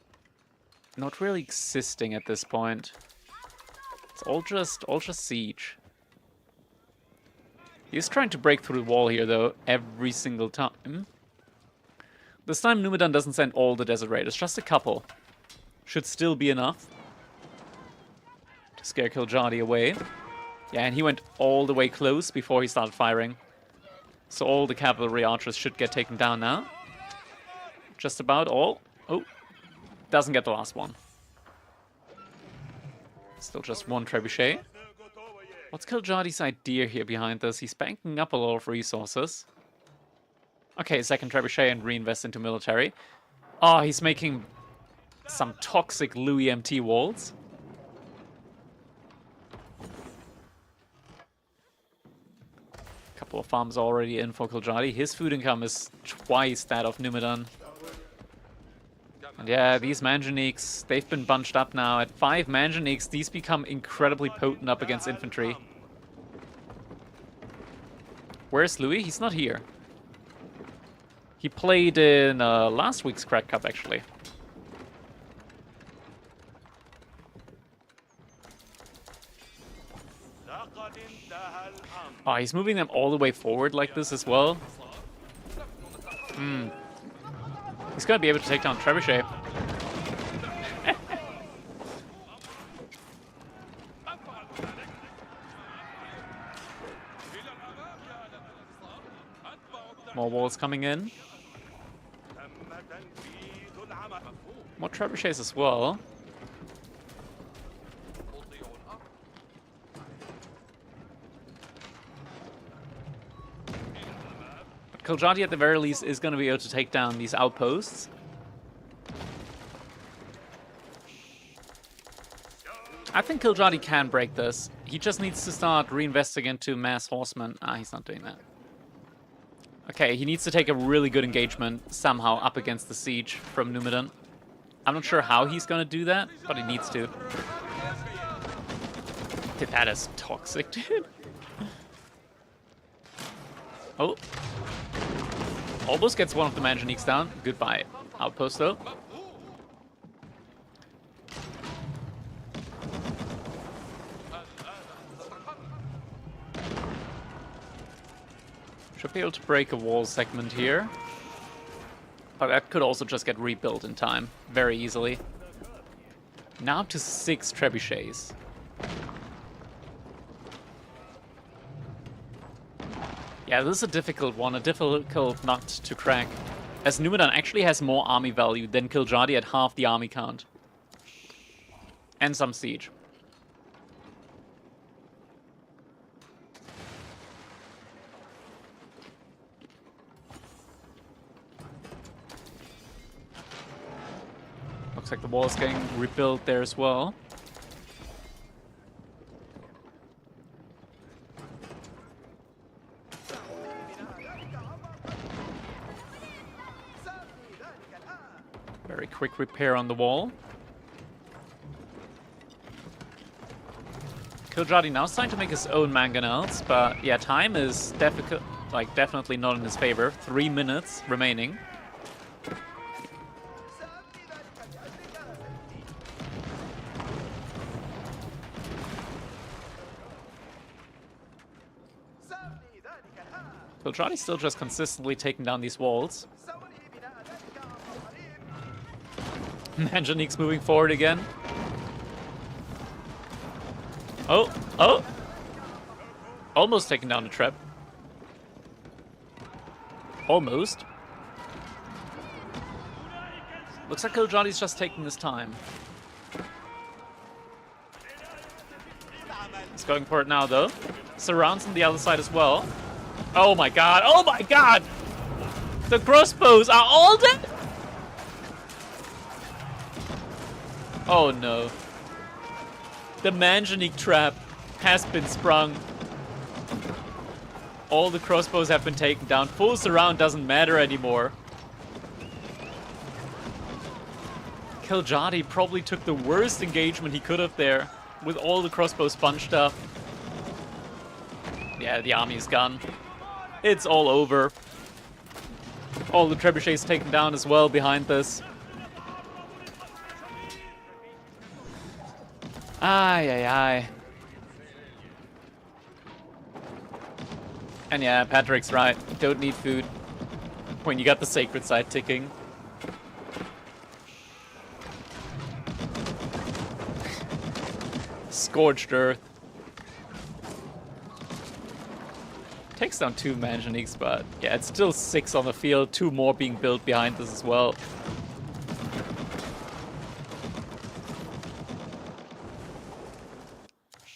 not really existing at this point. It's all just siege. He's trying to break through the wall here though, every single time. This time Numudan doesn't send all the Desert Raiders, just a couple. Should still be enough to scare Kiljadi away. Yeah, and he went all the way close before he started firing. So all the cavalry archers should get taken down now. Just about all. Oh, doesn't get the last one. Still just 1 Trebuchet. What's Kiljadi's idea here behind this? He's banking up a lot of resources. Okay, 2nd Trebuchet and reinvest into military. Oh, he's making some toxic Louis MT walls. Couple of farms already in for Kiljadi. His food income is twice that of Numudan. And yeah, these Manjaniques, they've been bunched up now. At 5 Manjaniques, these become incredibly potent up against infantry. Where's Louis? He's not here. He played in last week's Crack Cup, actually. Oh, he's moving them all the way forward like this as well. He's gonna be able to take down Trebuchet. More walls coming in. More trebuchets as well. But Kiljadi at the very least is going to be able to take down these outposts. I think Kiljadi can break this. He just needs to start reinvesting into mass horsemen. Ah, he's not doing that. Okay, he needs to take a really good engagement somehow up against the siege from Numudan. I'm not sure how he's going to do that, but he needs to. Dude, that is toxic, dude. Oh. Almost gets one of the Manjaniques down. Goodbye, outpost, though. Should be able to break a wall segment here. But that could also just get rebuilt in time, very easily. Now up to 6 trebuchets. Yeah, this is a difficult one, a difficult nut to crack. As Numudan actually has more army value than Kiljadi at half the army count. And some siege. Looks like the wall is getting rebuilt there as well. Very quick repair on the wall. Kiljadi now starting to make his own mangonels, but yeah, time is definitely not in his favor. 3 minutes remaining. Kiljadi's still just consistently taking down these walls. Manjanique's moving forward again. Oh, oh! Almost taking down the trap. Almost. Looks like Kiljadi's just taking his time. He's going for it now, though. Surrounds on the other side as well. Oh my god, oh my god! The crossbows are all dead? Oh no. The Manjanique trap has been sprung. All the crossbows have been taken down. Full surround doesn't matter anymore. Kiljadi probably took the worst engagement he could have there, with all the crossbows bunched up. Yeah, the army is gone. It's all over. All the trebuchets taken down as well behind this. Ay, ay, ay. And yeah, Patrick's right. You don't need food when you got the sacred side ticking. Scorched Earth. Takes down 2 Manjaniques, but yeah, it's still 6 on the field. 2 more being built behind this as well.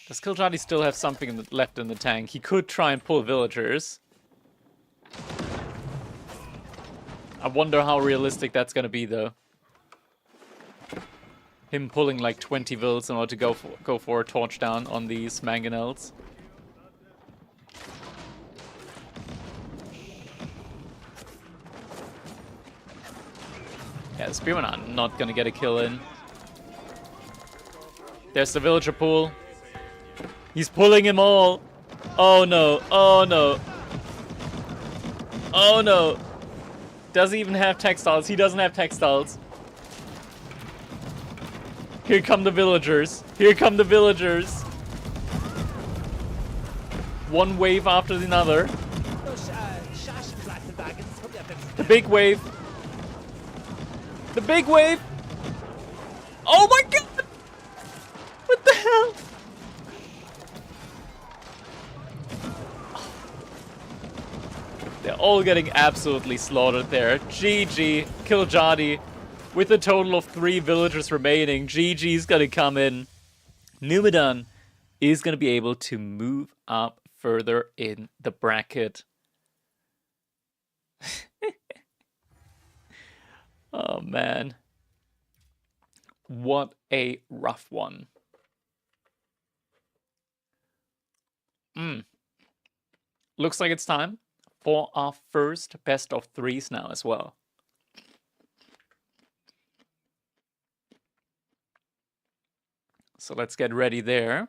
Does Kiljadi still have something left in the tank? He could try and pull villagers. I wonder how realistic that's gonna be, though. Him pulling like 20 vills in order to go for a torch down on these mangonels. Yeah, the spearmen are not gonna get a kill in. There's the villager pool. He's pulling him all. Oh no, oh no. Oh no. Does he even have textiles? He doesn't have textiles. Here come the villagers. Here come the villagers. one wave after another. No shash and blasted wagons. Hope you have fences. The big wave. The big wave. Oh my god! What the hell? They're all getting absolutely slaughtered there. GG. Kiljadi with a total of 3 villagers remaining. GG's gonna come in. Numudan is gonna be able to move up further in the bracket. Oh man. What a rough one. Looks like it's time for our first best of 3s now as well. So let's get ready there.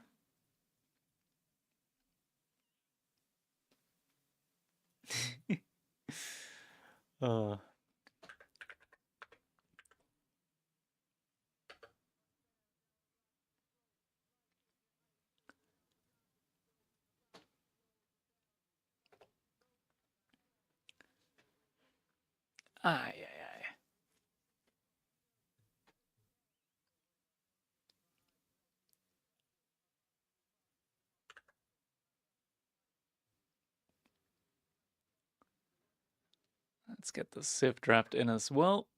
Ay, ay, ay. Let's get the Civ draft in as well.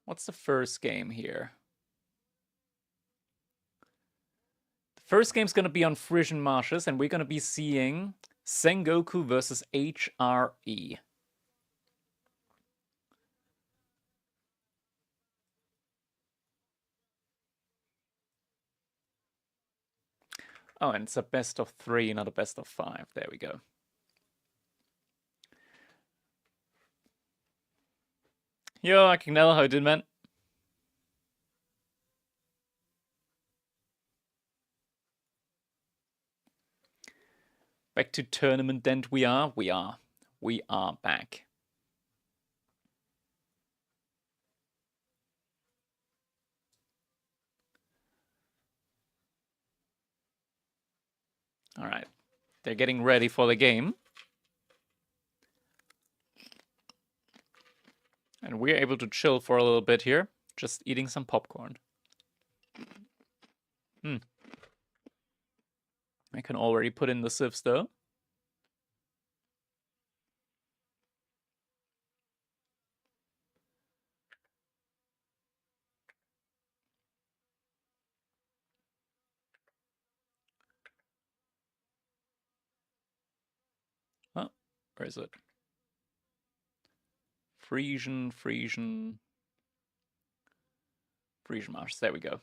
What's the first game here? The first game's gonna be on Frisian Marshes, and we're gonna be seeing Sengoku versus HRE. Oh, and it's a best of 3, not a best of 5. There we go. Yo, Akinel, how you doing, man? Back to tournament then we are. We are back. All right. They're getting ready for the game. And we're able to chill for a little bit here, just eating some popcorn. I can already put in the civs though. Oh, where is it? Frisian Marsh. There we go.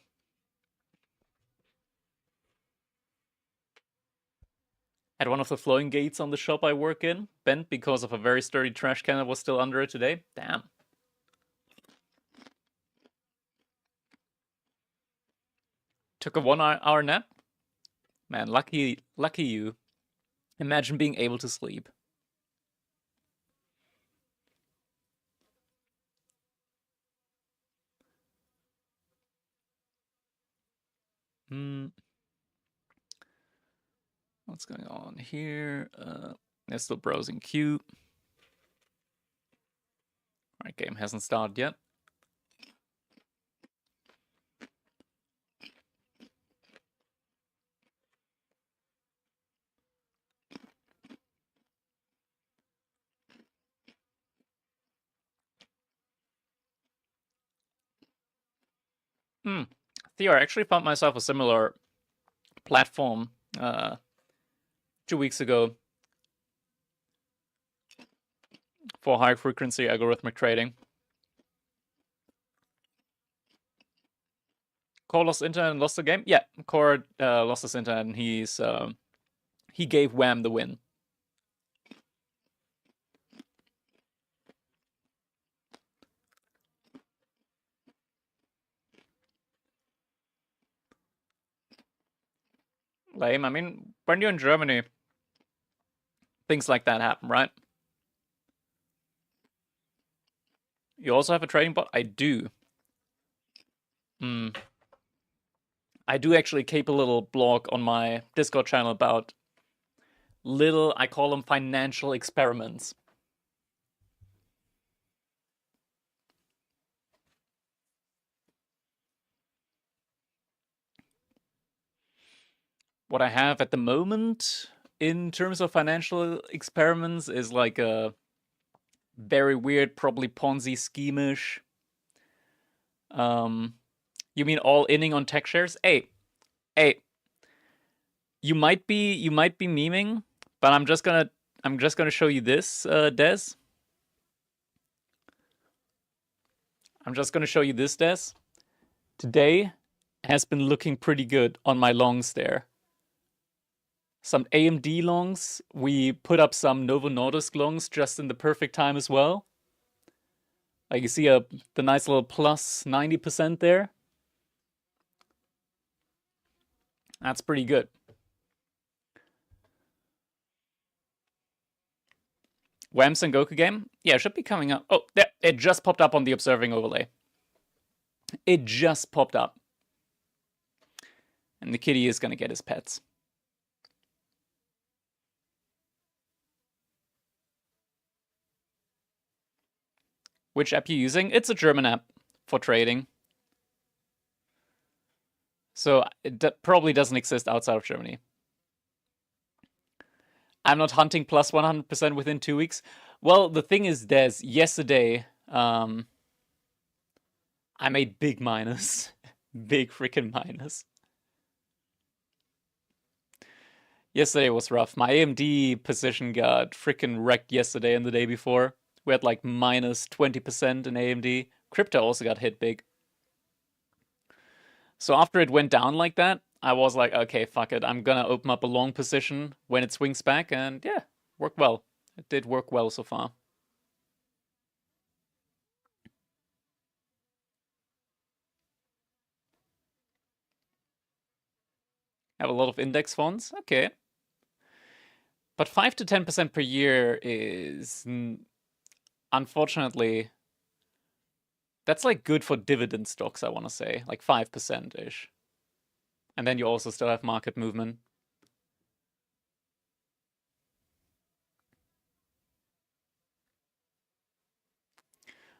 At one of the flowing gates on the shop I work in, bent because of a very sturdy trash can that was still under it today. Damn. Took a 1-hour nap. Man, lucky you. Imagine being able to sleep. What's going on here? They're still browsing queue. Alright, game hasn't started yet. Theo, I actually found myself a similar platform 2 weeks ago for high frequency algorithmic trading. Core lost internet and lost the game? Yeah, Core lost his internet and he gave Wham the win. Lame. I mean, when you're in Germany, things like that happen, right? You also have a trading bot? I do. I do actually keep a little blog on my Discord channel about I call them financial experiments. What I have at the moment in terms of financial experiments is like a very weird, probably Ponzi scheme-ish. You mean all inning on tech shares? Hey, you might be memeing, but I'm just gonna show you this, Des. I'm just gonna show you this, Des. Today has been looking pretty good on my longs there. Some AMD longs. We put up some Novo Nordisk longs just in the perfect time as well. Like you see the nice little plus 90% there. That's pretty good. Whams and Goku game? Yeah, it should be coming up. Oh, there, it just popped up on the observing overlay. It just popped up. And the kitty is gonna get his pets. Which app you using? It's a German app for trading. So it probably doesn't exist outside of Germany. I'm not hunting plus 100% within 2 weeks. Well, the thing is, Des, yesterday, I made big minus. Big freaking minus. Yesterday was rough. My AMD position got freaking wrecked yesterday and the day before. We had like minus 20% in AMD. Crypto also got hit big. So after it went down like that, I was like, okay, fuck it. I'm gonna open up a long position when it swings back, and yeah, worked well. It did work well so far. Have a lot of index funds? Okay. But 5 to 10% per year is, unfortunately, that's like good for dividend stocks, I want to say, like 5%-ish. And then you also still have market movement.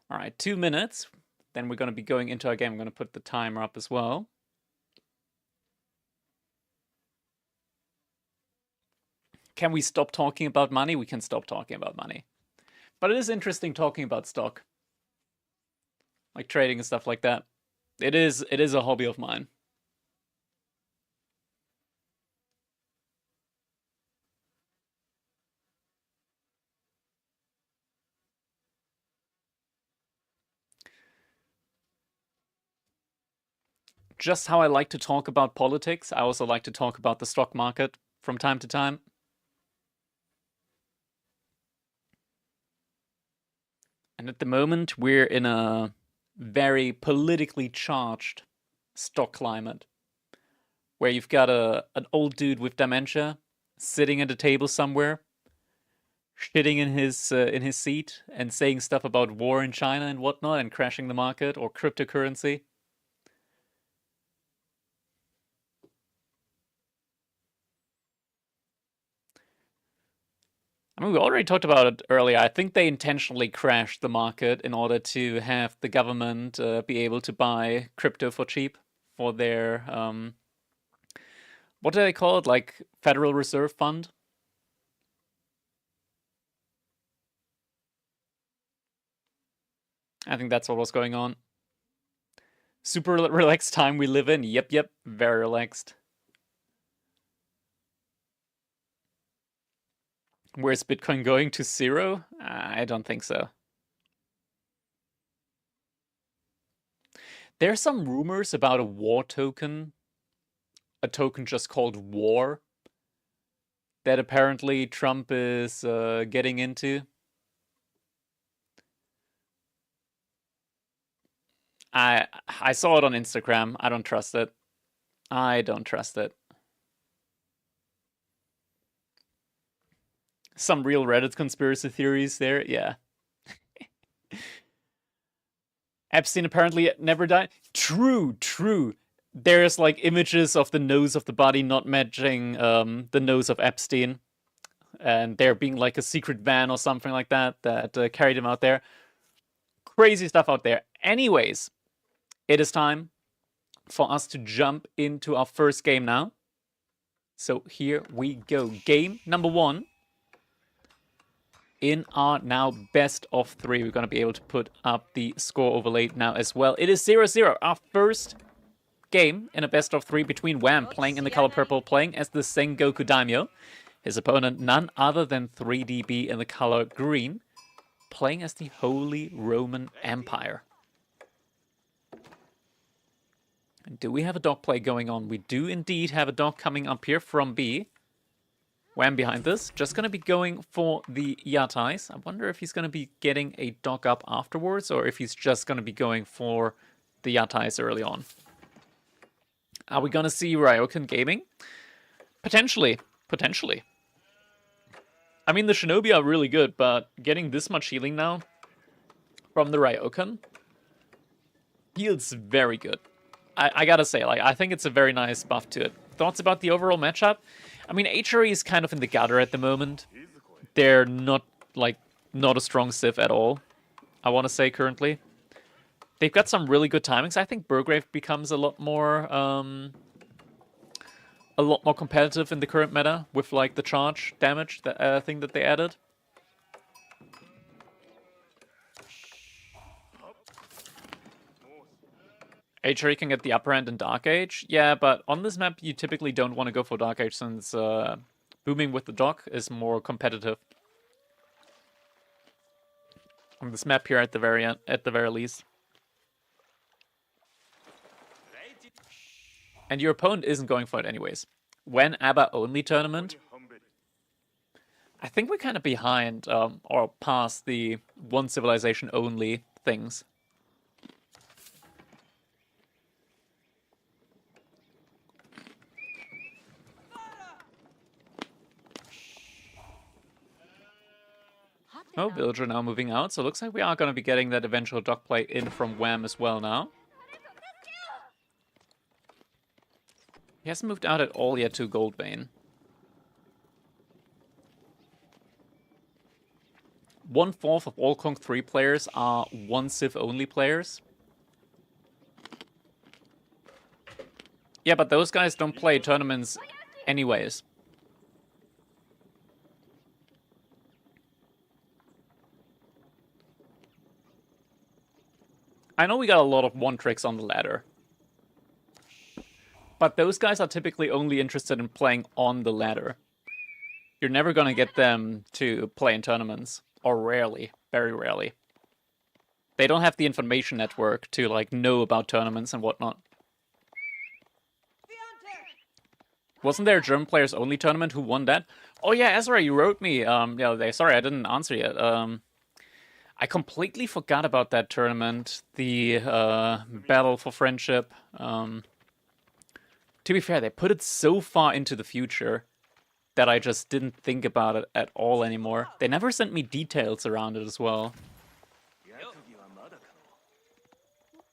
All right, 2 minutes. Then we're going to be going into our game. I'm going to put the timer up as well. Can we stop talking about money? We can stop talking about money. But it is interesting talking about stock. Like trading and stuff like that. It is a hobby of mine. Just how I like to talk about politics, I also like to talk about the stock market from time to time. And at the moment, we're in a very politically charged stock climate where you've got an old dude with dementia sitting at a table somewhere, shitting in his seat and saying stuff about war in China and whatnot and crashing the market or cryptocurrency. I mean, we already talked about it earlier. I think they intentionally crashed the market in order to have the government be able to buy crypto for cheap for their, what do they call it? Like Federal Reserve Fund? I think that's what was going on. Super relaxed time we live in. Yep, very relaxed. Where's Bitcoin going to zero? I don't think so. There's some rumors about a war token, a token just called War, that apparently Trump is getting into. I saw it on Instagram. I don't trust it. I don't trust it. Some real Reddit conspiracy theories there, yeah. Epstein apparently never died. True, true. There's like images of the nose of the body not matching the nose of Epstein. And there being like a secret van or something like that that carried him out there. Crazy stuff out there. Anyways, it is time for us to jump into our first game now. So here we go. Game number 1. In our now best of 3. We're going to be able to put up the score overlay now as well. It is 0-0. Our first game in a best of 3 between Wham playing in the color purple, playing as the Sengoku Daimyo. His opponent, none other than 3DB in the color green, playing as the Holy Roman Empire. And do we have a dog play going on? We do indeed have a dog coming up here from B. Wham behind this. Just going to be going for the Yatais. I wonder if he's going to be getting a dog up afterwards or if he's just going to be going for the Yatais early on. Are we going to see Ryokan gaming? Potentially. Potentially. I mean, the Shinobi are really good, but getting this much healing now from the Ryokan feels very good. I gotta say, like, I think it's a very nice buff to it. Thoughts about the overall matchup? I mean, HRE is kind of in the gutter at the moment. They're not, like, not a strong Civ at all, I want to say, currently. They've got some really good timings. I think Burgrave becomes a lot more competitive in the current meta with, like, the charge damage thing that they added. HRE can get the upper hand in Dark Age. Yeah, but on this map, you typically don't want to go for Dark Age since booming with the dog is more competitive. On this map here at the very least. And your opponent isn't going for it anyways. When ABBA only tournament, I think we're kind of behind or past the one civilization only things. Oh, Villager now moving out, so it looks like we are going to be getting that eventual dog play in from Wham as well now. He hasn't moved out at all yet to Goldvein. 1/4 of all Conk 3 players are one Civ only players. Yeah, but those guys don't play tournaments anyways. I know we got a lot of one tricks on the ladder. But those guys are typically only interested in playing on the ladder. You're never going to get them to play in tournaments. Or rarely. Very rarely. They don't have the information network to, like, know about tournaments and whatnot. Wasn't there a German players only tournament who won that? Oh yeah, Ezra, you wrote me. Yeah, sorry, I didn't answer yet. I completely forgot about that tournament. The Battle for Friendship. To be fair, they put it so far into the future that I just didn't think about it at all anymore. They never sent me details around it as well.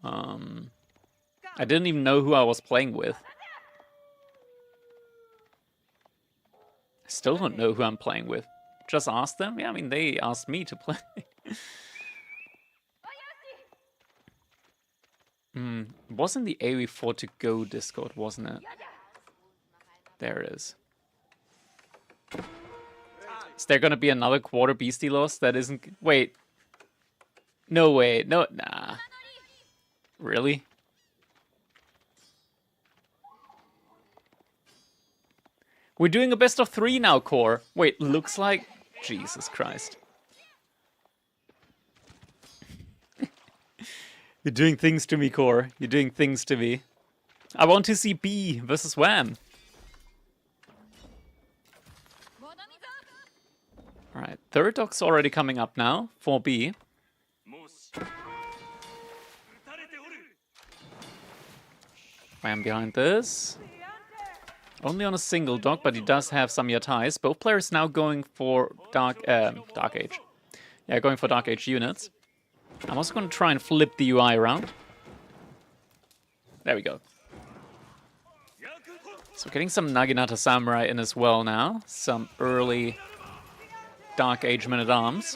I didn't even know who I was playing with. I still don't know who I'm playing with. Just ask them? Yeah, I mean, they asked me to play. Wasn't the AOE4 to go Discord, wasn't it? There it is. Is there gonna be another quarter beastie loss that isn't... Wait. No way. No, nah. Really? We're doing a best of 3 now, Core. Wait, looks like... Jesus Christ. You're doing things to me, Core. You're doing things to me. I want to see B versus Wham. Alright, third dog's already coming up now for B. Wham behind this. Only on a single dog, but he does have some Yatais. Both players now going for Dark Age. Yeah, going for Dark Age units. I'm also going to try and flip the UI around. There we go. So getting some Naginata Samurai in as well now. Some early Dark Age Men-at-Arms.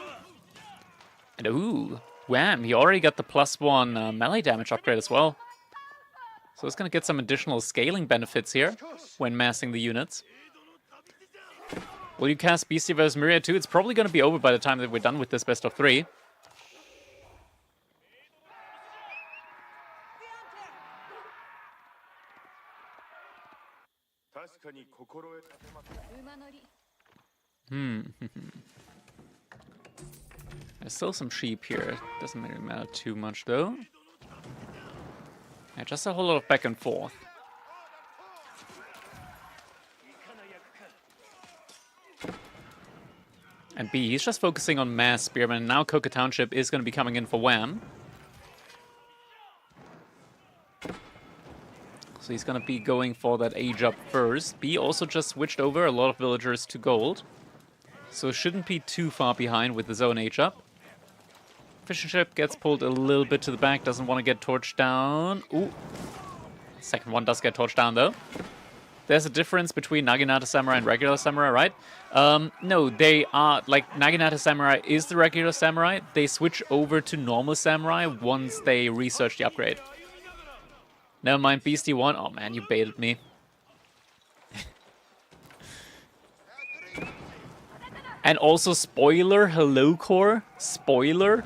And ooh, wham, he already got the +1 melee damage upgrade as well. So it's going to get some additional scaling benefits here when massing the units. Will you cast Beastie vs Myriad 2? It's probably going to be over by the time that we're done with this best of 3. There's still some sheep here. Doesn't really matter too much though. Yeah, just a whole lot of back and forth. And B, he's just focusing on mass spearmen. Now Coca Township is going to be coming in for Wham. So he's going to be going for that age up first. B also just switched over a lot of villagers to gold. So shouldn't be too far behind with the zone age up. Fishing ship gets pulled a little bit to the back. Doesn't want to get torched down. Ooh. Second one does get torched down though. There's a difference between Naginata Samurai and regular Samurai, right? No, they are, like, Naginata Samurai is the regular Samurai. They switch over to normal Samurai once they research the upgrade. Never mind, Beastie 1. Oh man, you baited me. And also, spoiler, hello core. Spoiler.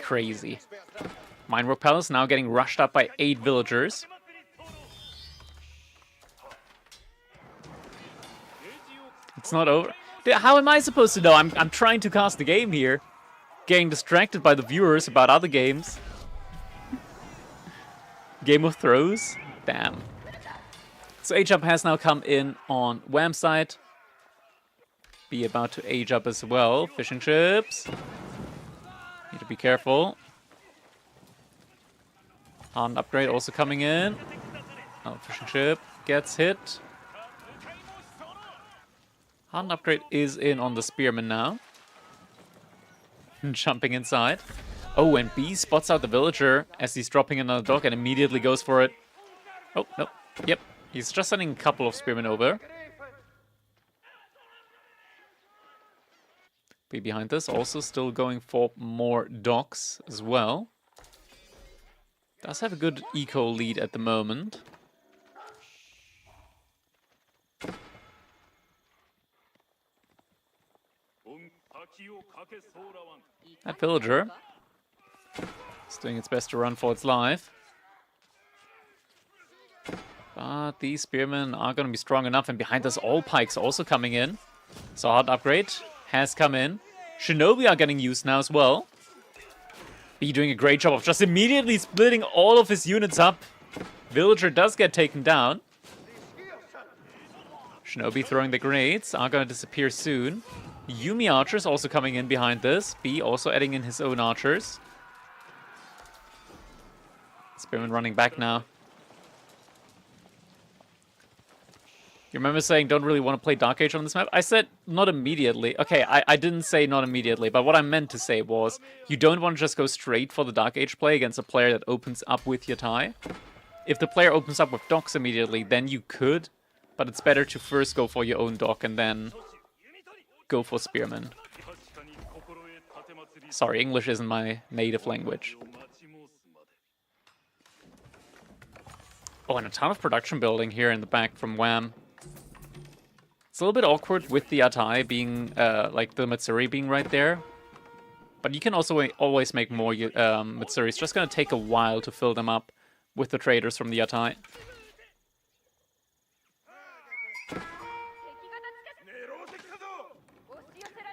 Crazy. Minework Palace now getting rushed up by 8 villagers. It's not over. Dude, how am I supposed to know? I'm trying to cast the game here. Getting distracted by the viewers about other games. Game of Throws? Damn. So age up has now come in on Wham's side. Be about to age up as well. Fishing ships. Need to be careful. Hardened upgrade also coming in. Oh, fishing ship gets hit. Hardened upgrade is in on the spearman now. Jumping inside. Oh, and B spots out the villager as he's dropping another dog and immediately goes for it. Oh, no. Yep. He's just sending a couple of spearmen over. B behind this, also still going for more dogs as well. Does have a good eco lead at the moment. That villager is doing its best to run for its life. But these spearmen are going to be strong enough, and behind us all pikes also coming in. So hard upgrade has come in. Shinobi are getting used now as well. B doing a great job of just immediately splitting all of his units up. Villager does get taken down. Shinobi throwing the grenades are going to disappear soon. Yumi archers also coming in behind this. B also adding in his own archers. Spearman running back now. You remember saying don't really want to play Dark Age on this map? I said not immediately. Okay, I didn't say not immediately, but what I meant to say was you don't want to just go straight for the Dark Age play against a player that opens up with Yatai. If the player opens up with docks immediately, then you could, but it's better to first go for your own dock and then go for Spearman. Sorry, English isn't my native language. Oh, and a ton of production building here in the back from Wham. It's a little bit awkward with the Yatai being, like the Matsuri being right there. But you can also always make more Matsuri. It's just going to take a while to fill them up with the traders from the Yatai.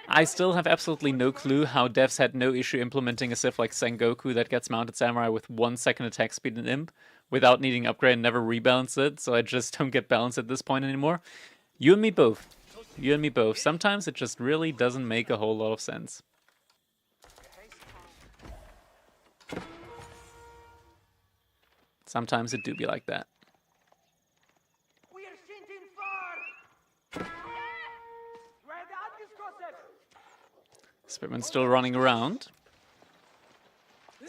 I still have absolutely no clue how devs had no issue implementing a Civ like Sengoku that gets mounted samurai with 1 second attack speed and imp without needing upgrade and never rebalance it, so I just don't get balanced at this point anymore. You and me both. You and me both. Sometimes it just really doesn't make a whole lot of sense. Sometimes it do be like that. Spearman still running around.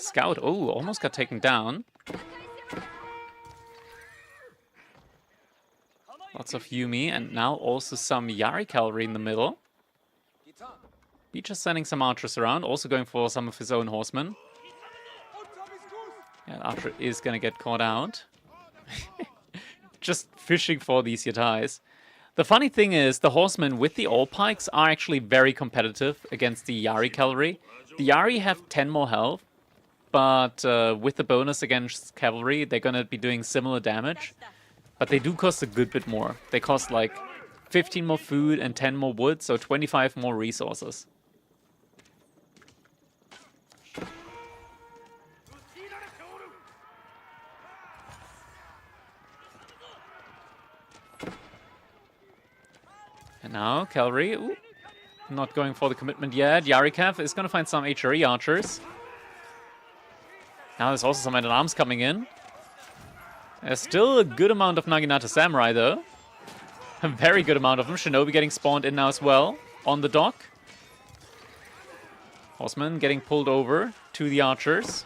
Scout, oh, almost got taken down. Lots of Yumi, and now also some Yari cavalry in the middle. B just sending some archers around, also going for some of his own horsemen. Yeah, archer is gonna get caught out. Just fishing for these yatais. The funny thing is, the horsemen with the all pikes are actually very competitive against the Yari cavalry. The Yari have 10 more health, but with the bonus against cavalry, they're gonna be doing similar damage. But they do cost a good bit more. They cost like 15 more food and 10 more wood, so 25 more resources. And now, cavalry, ooh, not going for the commitment yet. Yarikav is going to find some HRE archers. Now there's also some men-at-arms coming in. There's still a good amount of Naginata Samurai, though. A very good amount of them. Shinobi getting spawned in now as well, on the dock. Horsemen getting pulled over to the archers.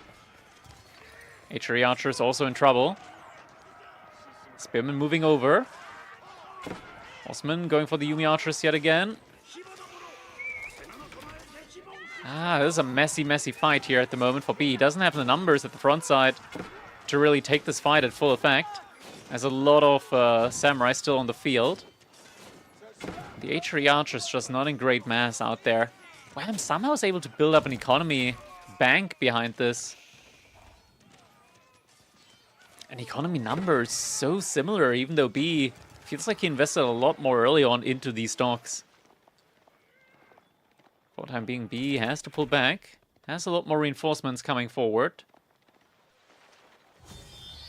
HRE archers also in trouble. Spearmen moving over. Horseman going for the Yumi archers yet again. This is a messy, messy fight here at the moment for B. He doesn't have the numbers at the front side to really take this fight at full effect. There's a lot of samurai still on the field. The HRE archers just not in great mass out there. Wham somehow is able to build up an economy bank behind this. And economy numbers so similar, even though B feels like he invested a lot more early on into these stocks. For the time being, B has to pull back. Has a lot more reinforcements coming forward.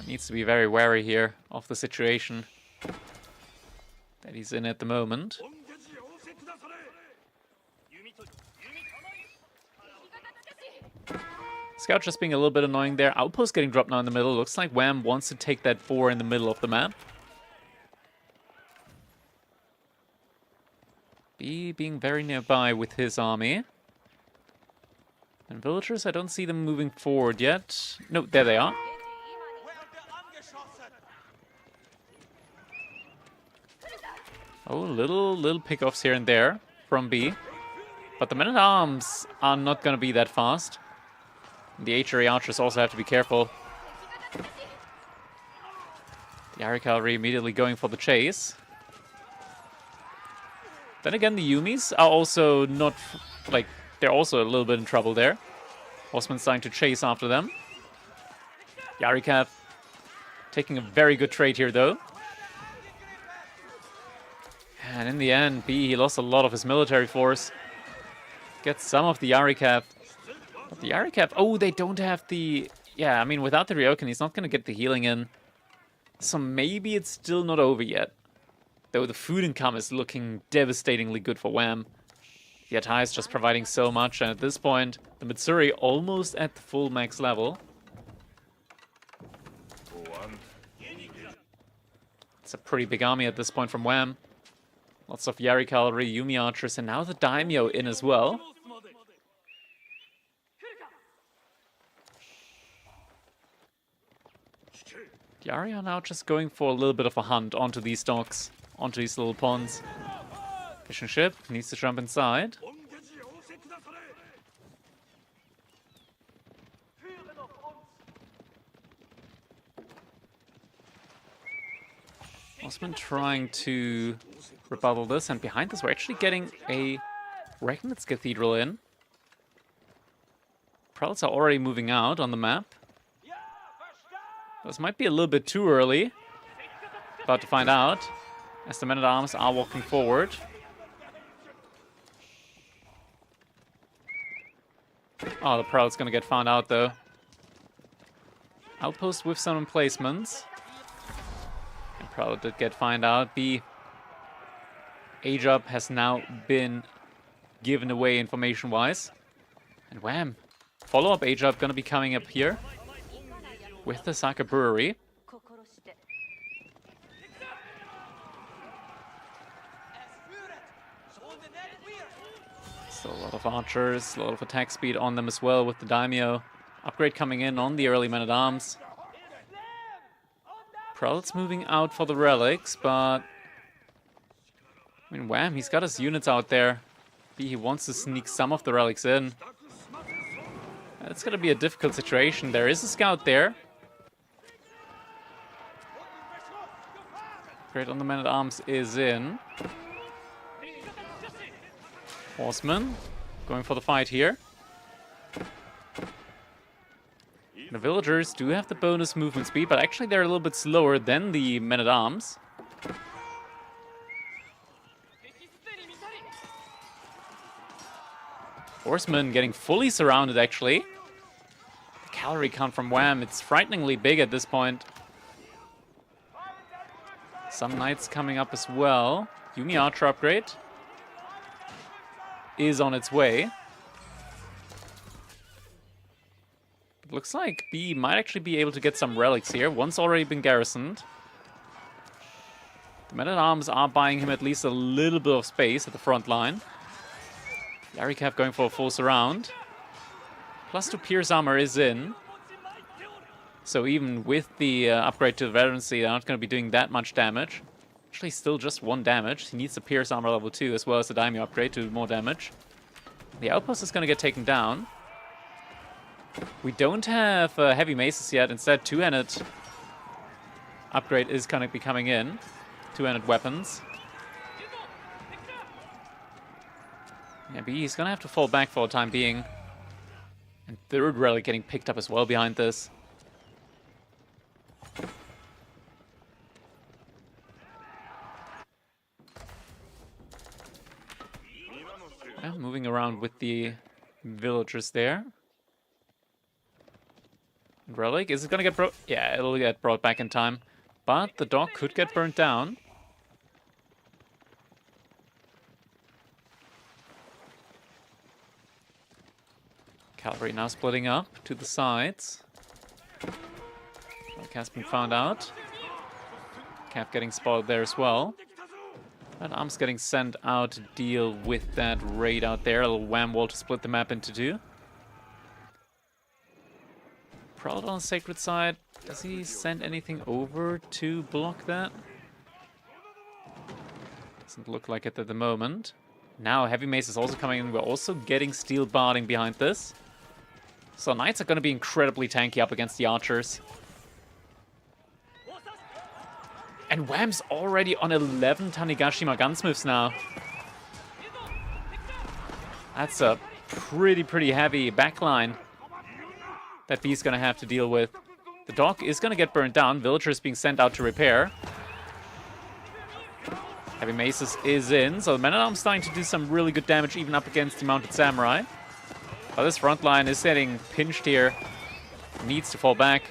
Needs to be very wary here of the situation that he's in at the moment. Scout just being a little bit annoying there. Outpost getting dropped now in the middle. Looks like Wham wants to take that 4 in the middle of the map. B being very nearby with his army. And villagers, I don't see them moving forward yet. No, there they are. Oh, little pickoffs here and there from B. But the men-at-arms are not going to be that fast. The HRE archers also have to be careful. The Yari cavalry immediately going for the chase. Then again, the Yumis are also not, like, they're also a little bit in trouble there. Horsemen starting to chase after them. Yarikav taking a very good trade here, though. And in the end, B, he lost a lot of his military force. Gets some of the Yarikav. But the Yarikav, oh, they don't have the... Yeah, I mean, without the Ryokan, he's not going to get the healing in. So maybe it's still not over yet. Though the food income is looking devastatingly good for Wham. The Yatai is just providing so much, and at this point, the Mitsuri almost at the full max level. It's a pretty big army at this point from Wham. Lots of Yari cavalry, Yumi archers, and now the Daimyo in as well. Yari are now just going for a little bit of a hunt onto these docks, onto these little ponds. Fishing ship needs to jump inside. Osman trying to rebuttal this, and behind this we're actually getting a Regnitz Cathedral in. Prowls are already moving out on the map. This might be a little bit too early. About to find out, as the men-at-arms are walking forward. Oh, the Prowl's gonna get found out though. Outpost with some emplacements. And Prowl did get found out. B. Age up has now been given away information-wise. And wham! Follow-up age up gonna be coming up here. With the Sake Brewery. So a lot of archers, a lot of attack speed on them as well with the Daimyo. Upgrade coming in on the early men-at-arms. Prowl's moving out for the relics, but... I mean, wham, he's got his units out there. B, he wants to sneak some of the relics in. It's gonna be a difficult situation. There is a scout there. Upgrade on the men-at-arms is in. Horsemen going for the fight here. The villagers do have the bonus movement speed, but actually they're a little bit slower than the men-at-arms. Horsemen getting fully surrounded, actually. The cavalry count from Wham, it's frighteningly big at this point. Some knights coming up as well. Yumi Archer upgrade is on its way. It looks like B might actually be able to get some relics here. One's already been garrisoned. The men-at-arms are buying him at least a little bit of space at the front line. Yarikav going for a full surround. +2 Pierce armor is in. So even with the upgrade to the veterancy, they're not going to be doing that much damage. Actually, still just 1 damage. He needs the Pierce armor level 2 as well as the Daimyo upgrade to do more damage. The outpost is going to get taken down. We don't have heavy maces yet. Instead, two-handed upgrade is going to be coming in. Two-handed weapons. Yeah, B, he's going to have to fall back for the time being. And third relic getting picked up as well behind this. Yeah, moving around with the villagers there. Relic, is it going to get brought? Yeah, it'll get brought back in time. But the dock could get burnt down. Cavalry now splitting up to the sides. Relic has been found out. Cap getting spotted there as well. And Arms getting sent out to deal with that raid out there. A little wham wall to split the map into 2. Proud on the sacred side. Does he send anything over to block that? Doesn't look like it at the moment. Now heavy mace is also coming in. We're also getting steel barding behind this. So knights are going to be incredibly tanky up against the archers. And Wham's already on 11 Tanigashima gunsmiths now. That's a pretty heavy backline that B's going to have to deal with. The dock is going to get burned down. Villagers being sent out to repair. Heavy maces is in, so the men-at-arms starting to do some really good damage even up against the mounted samurai. But this front line is getting pinched here. Needs to fall back.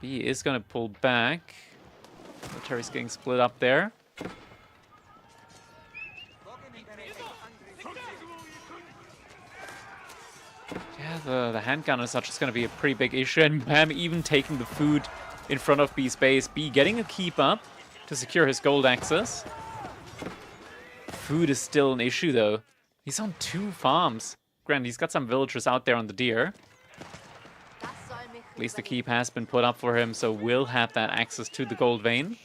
B is going to pull back. Military's getting split up there. Yeah, the handgun and such is going to be a pretty big issue. And Bam even taking the food in front of B's base. B getting a keep up to secure his gold access. Food is still an issue, though. He's on 2 farms. Granted, he's got some villagers out there on the deer. At least the keep has been put up for him, so will have that access to the gold vein.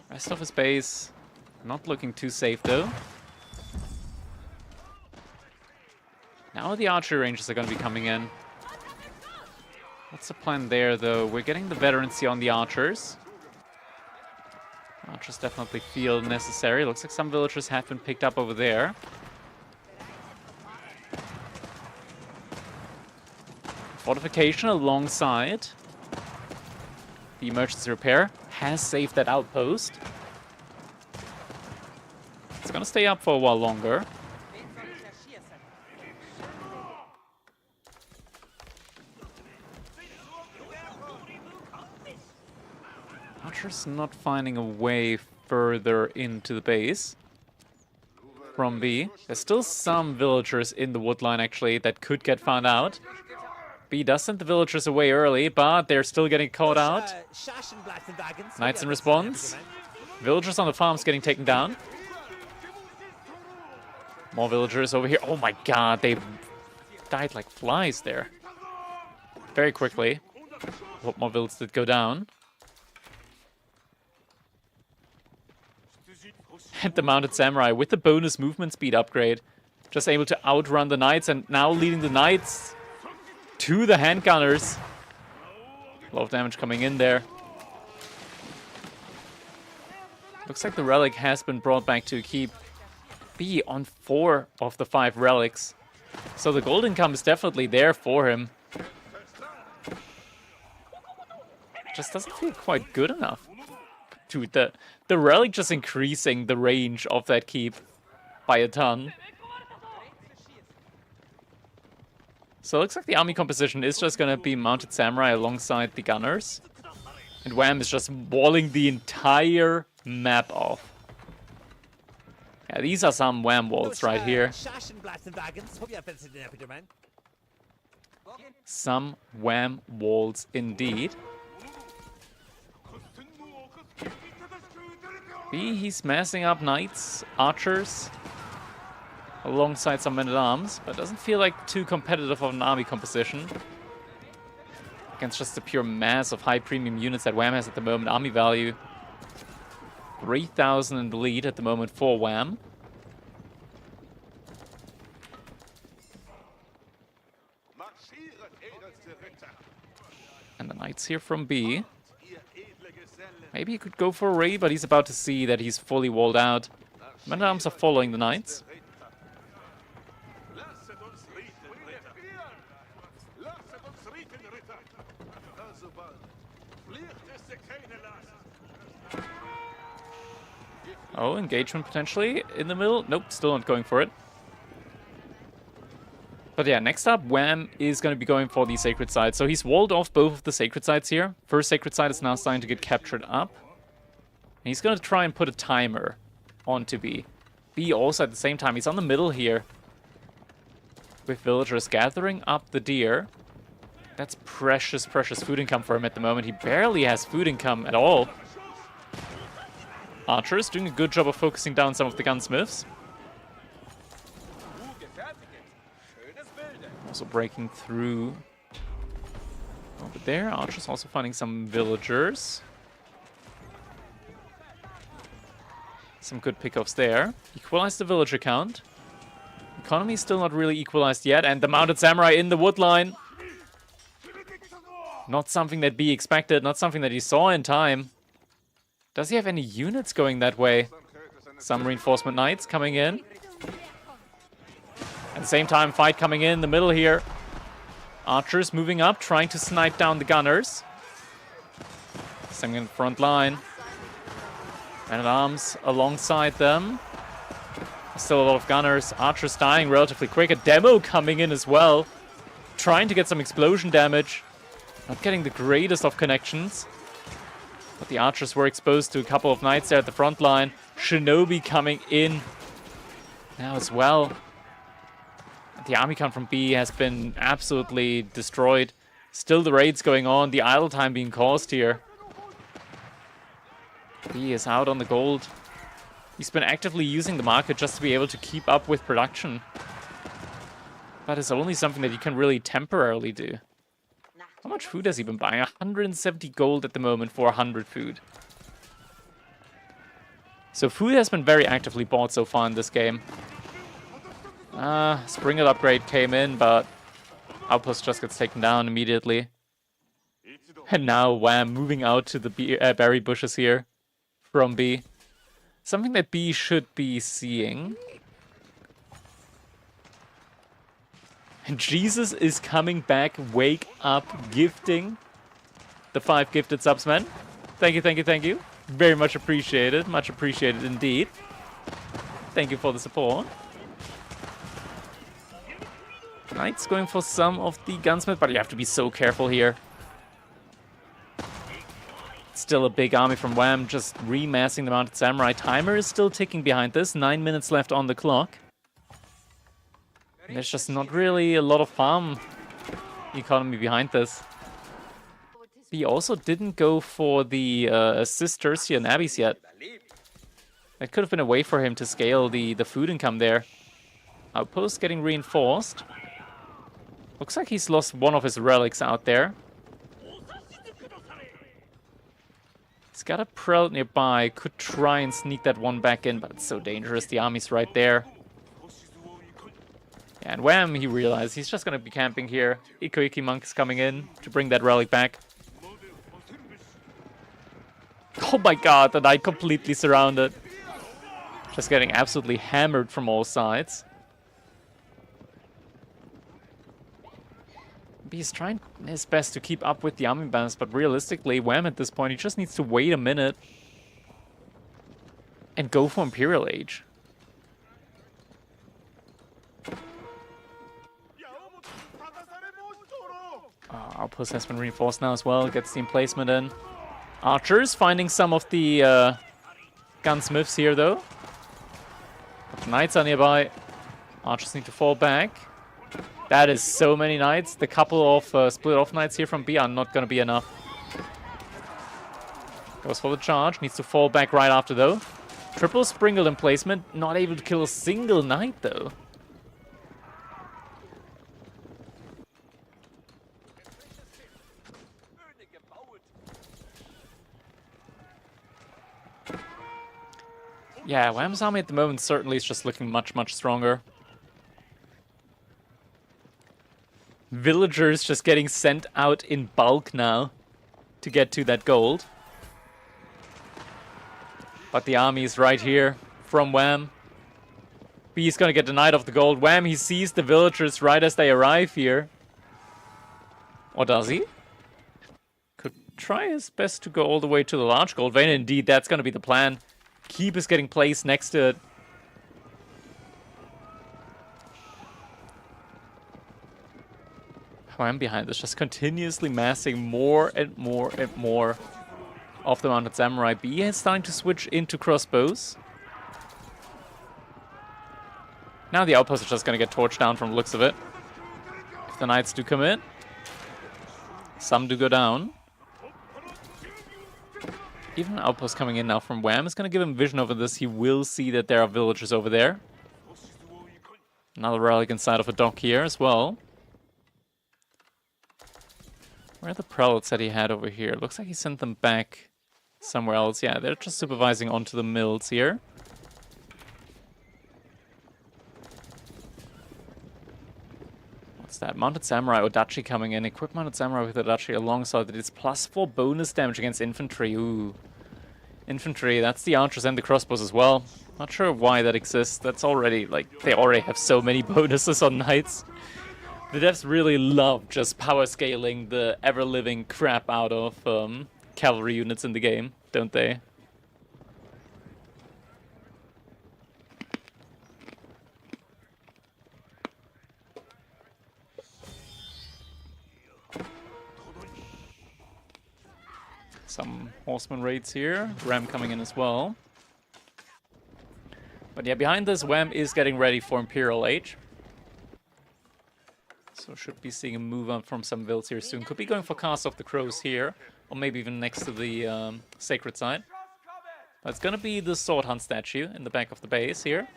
Rest of his base, not looking too safe, though. Now the archery ranges are going to be coming in. What's the plan there, though? We're getting the veterancy on the archers. Archers definitely feel necessary. Looks like some villagers have been picked up over there. Fortification alongside the emergency repair has saved that outpost. It's going to stay up for a while longer. Archer's not finding a way further into the base from B. There's still some villagers in the wood line, actually, that could get found out. B does send the villagers away early, but they're still getting caught out. Knights in response. Villagers on the farms getting taken down. More villagers over here. Oh my god, they died like flies there. Very quickly. A lot more builds did go down. And the Mounted Samurai with the bonus movement speed upgrade. Just able to outrun the knights and now leading the knights to the handgunners. A lot of damage coming in there. Looks like the relic has been brought back to keep B on 4 of the 5 relics. So the gold income is definitely there for him. Just doesn't feel quite good enough. Dude, the relic just increasing the range of that keep by a ton. So it looks like the army composition is just going to be Mounted Samurai alongside the gunners. And Wham is just walling the entire map off. Yeah, these are some Wham walls right here. Some Wham walls indeed. B, he's massing up knights, archers, alongside some men-at-arms, but doesn't feel like too competitive of an army composition. Against just the pure mass of high premium units that Wham has at the moment. Army value 3,000 in the lead at the moment for Wham. And the knights here from B. Maybe he could go for a raid, but he's about to see that he's fully walled out. Men-at-arms are following the knights. Oh, engagement potentially in the middle. Nope, still not going for it. But yeah, next up, Wham is going to be going for the sacred site. So he's walled off both of the sacred sites here. First sacred site is now starting to get captured up. And he's going to try and put a timer onto B. B also at the same time. He's on the middle here. With villagers gathering up the deer. That's precious, precious food income for him at the moment. He barely has food income at all. Archers doing a good job of focusing down some of the gunsmiths. Also breaking through over there. Archers also finding some villagers. Some good pickoffs there. Equalize the villager count. Economy is still not really equalized yet. And the Mounted Samurai in the wood line. Not something that B expected. Not something that he saw in time. Does he have any units going that way? Some reinforcement knights coming in. At the same time, fight coming in the middle here. Archers moving up, trying to snipe down the gunners. Same in the front line. Men-at-arms alongside them. Still a lot of gunners. Archers dying relatively quick. A demo coming in as well. Trying to get some explosion damage. Not getting the greatest of connections. But the archers were exposed to a couple of knights there at the front line. Shinobi coming in now as well. The army count from B has been absolutely destroyed. Still the raids going on. The idle time being caused here. B is out on the gold. He's been actively using the market just to be able to keep up with production. But it's only something that you can really temporarily do. How much food has he been buying? 170 gold at the moment for 100 food. So food has been very actively bought so far in this game. Springer upgrade came in, but Outpost just gets taken down immediately. And now Wham moving out to the berry bushes here from B. Something that B should be seeing. And Jesus is coming back. Wake up, gifting the 5 gifted subs, man. Thank you, thank you, thank you. Very much appreciated. Much appreciated indeed. Thank you for the support. Knights going for some of the gunsmith, but you have to be so careful here. Still a big army from Wham, just remassing the Mounted Samurai. Timer is still ticking behind this. 9 minutes left on the clock. And there's just not really a lot of farm economy behind this. He also didn't go for the sisters here in Abbeys yet. That could have been a way for him to scale the food income there. Outpost getting reinforced. Looks like he's lost one of his relics out there. He's got a prelate nearby. Could try and sneak that one back in, but it's so dangerous. The army's right there. Yeah, and wham, he realized he's just going to be camping here. Iko Monk is coming in to bring that relic back. Oh my god, the knight completely surrounded. Just getting absolutely hammered from all sides. He's trying his best to keep up with the army balance, but realistically, wham, at this point, he just needs to wait a minute and go for Imperial Age. Outpost has been reinforced now as well, gets the emplacement in. Archers finding some of the gunsmiths here, though. But the knights are nearby. Archers need to fall back. That is so many knights. The couple of split-off knights here from B are not going to be enough. Goes for the charge. Needs to fall back right after, though. Triple Springle emplacement. Not able to kill a single knight, though. Yeah, Wham's army at the moment certainly is just looking much, much stronger. Villagers just getting sent out in bulk now to get to that gold. But the army is right here from Wham. B's gonna get the knight of the gold. Wham, he sees the villagers right as they arrive here. Or does he? Could try his best to go all the way to the large gold vein. Indeed, that's gonna be the plan. Keep is getting placed next to it. Wham behind this, just continuously massing more and more and more of the mounted samurai. B is starting to switch into crossbows. Now the outposts are just going to get torched down from the looks of it. If the knights do come in, some do go down. Even an outpost coming in now from Wham is going to give him vision over this. He will see that there are villagers over there. Another relic inside of a dock here as well. Where are the prelates that he had over here? Looks like he sent them back somewhere else. Yeah, they're just supervising onto the mills here. What's that? Mounted Samurai Odachi coming in. Equip Mounted Samurai with Odachi alongside it. It's +4 bonus damage against infantry. Ooh. Infantry, that's the archers and the crossbows as well. Not sure why that exists. That's already, like, they already have so many bonuses on knights. The devs really love just power scaling the ever-living crap out of cavalry units in the game, don't they? Some horseman raids here. Ram coming in as well. But yeah, behind this, Wham is getting ready for Imperial Age. So should be seeing a move up from some vills here soon. Could be going for Cast of the Crows here. Or maybe even next to the Sacred Site. But it's going to be the Sword Hunt statue in the back of the base here.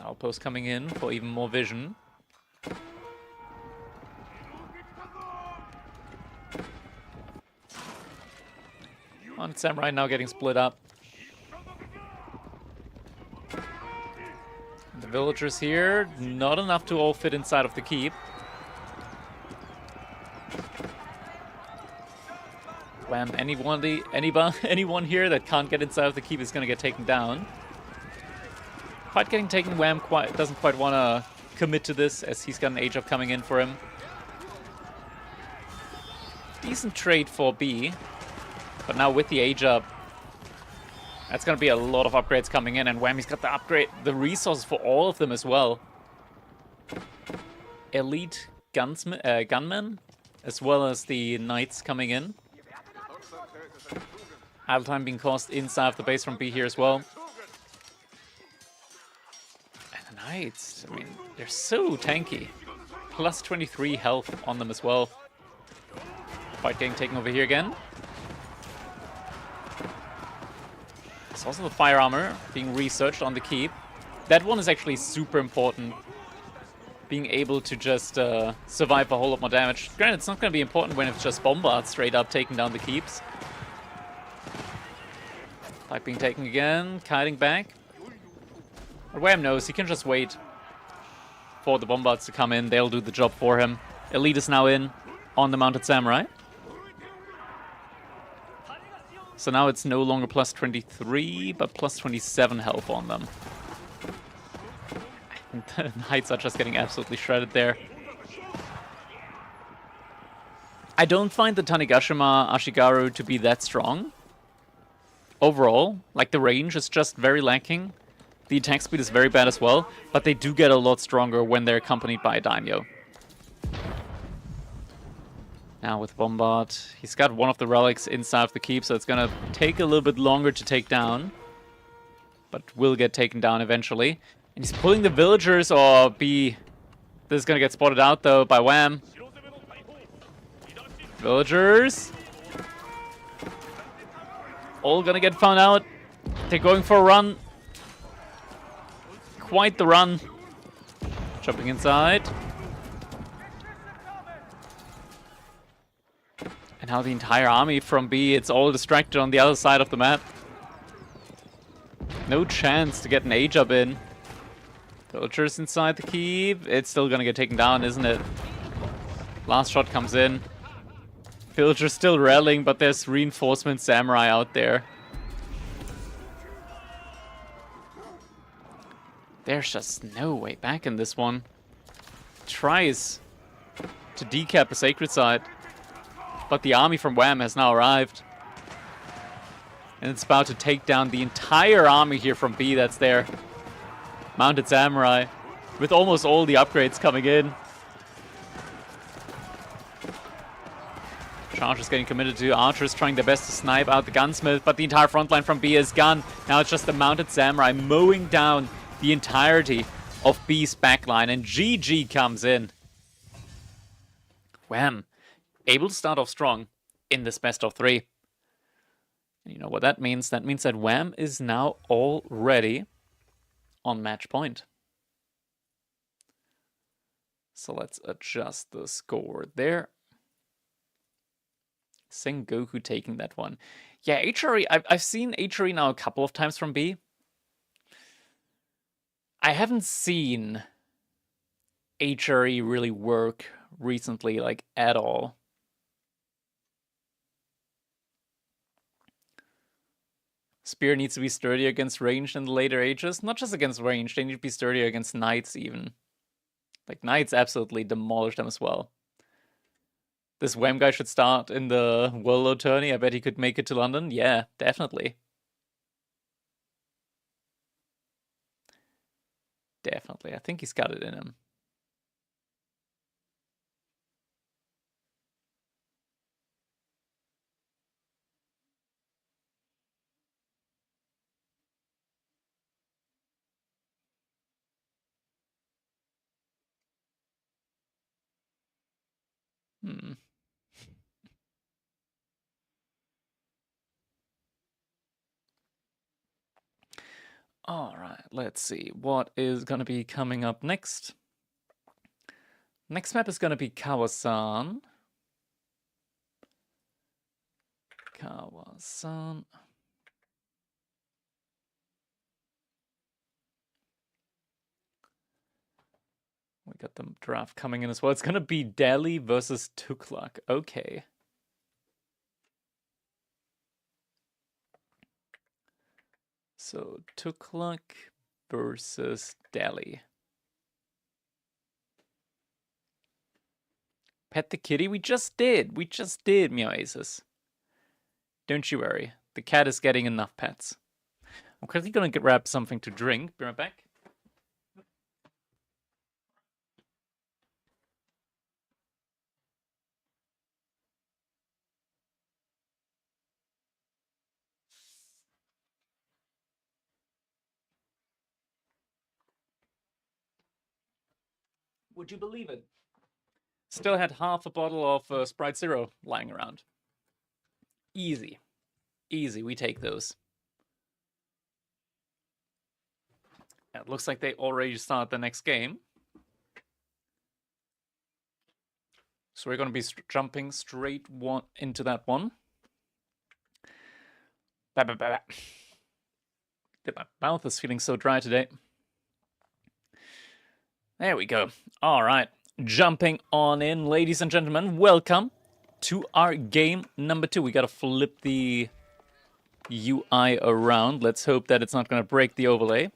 Outpost coming in for even more vision. Mounted Samurai now getting split up. The villagers here, not enough to all fit inside of the keep. Wham, anyone here that can't get inside of the keep is going to get taken down. Quite getting taken, Wham doesn't quite want to commit to this as he's got an age up coming in for him. Decent trade for B. But now with the age up, that's going to be a lot of upgrades coming in. And Whammy's got the resources for all of them as well. Elite gunmen, as well as the knights coming in. Idle time being caused inside of the base from B here as well. And the knights, I mean, they're so tanky. Plus 23 health on them as well. Fight getting taken over here again. There's also the fire armor being researched on the keep. That one is actually super important. Being able to just survive a whole lot more damage. Granted, it's not going to be important when it's just bombards straight up taking down the keeps. Fight being taken again, kiting back. But Wham knows he can just wait for the bombards to come in. They'll do the job for him. Elite is now in on the mounted samurai. So now it's no longer plus 23, but plus 27 health on them. The Knights are just getting absolutely shredded there. I don't find the Tanigashima Ashigaru to be that strong. Overall, like the range is just very lacking. The attack speed is very bad as well, but they do get a lot stronger when they're accompanied by a daimyo. Now with Bombard, he's got one of the relics inside of the keep, so it's gonna take a little bit longer to take down. But will get taken down eventually. And he's pulling the villagers, or this is gonna get spotted out though by Wham. Villagers. All gonna get found out. They're going for a run. Quite the run. Jumping inside. And now the entire army from B, it's all distracted on the other side of the map. No chance to get an A-jump in. Villagers inside the keep. It's still gonna get taken down, isn't it? Last shot comes in. Villagers still rallying, but there's reinforcement samurai out there. There's just no way back in this one. Tries to decap the sacred side, but the army from Wham has now arrived. And it's about to take down the entire army here from B that's there. Mounted samurai, with almost all the upgrades coming in. Chargers getting committed to archers, trying their best to snipe out the gunsmith, but the entire front line from B is gone. Now it's just the mounted samurai mowing down the entirety of B's backline, and GG comes in. Wham! Able to start off strong in this best of 3. And you know what that means? That means that Wham is now already on match point. So let's adjust the score there. Sengoku taking that one. Yeah, HRE, I've seen HRE now a couple of times from B. I haven't seen HRE really work recently, like, at all. Spear needs to be sturdier against ranged in the later ages. Not just against ranged, they need to be sturdier against knights even. Like, knights absolutely demolish them as well. This Wham guy should start in the World tourney. I bet he could make it to London. Yeah, definitely. Definitely. I think he's got it in him. Alright, let's see. What is going to be coming up next? Next map is going to be Kawasan. Kawasan. We got the draft coming in as well. It's going to be Delhi versus Tuklak. Okay. So, Tuklak versus Delhi. Pet the kitty? We just did. We just did, Meow Aces. Don't you worry. The cat is getting enough pets. I'm quickly going to grab something to drink. Be right back. Would you believe it? Still had half a bottle of Sprite Zero lying around. Easy. Easy, we take those. It looks like they already start the next game. So we're going to be jumping straight into that one. My mouth is feeling so dry today. There we go. All right. Jumping on in, ladies and gentlemen. Welcome to our game number 2. We got to flip the UI around. Let's hope that it's not going to break the overlay.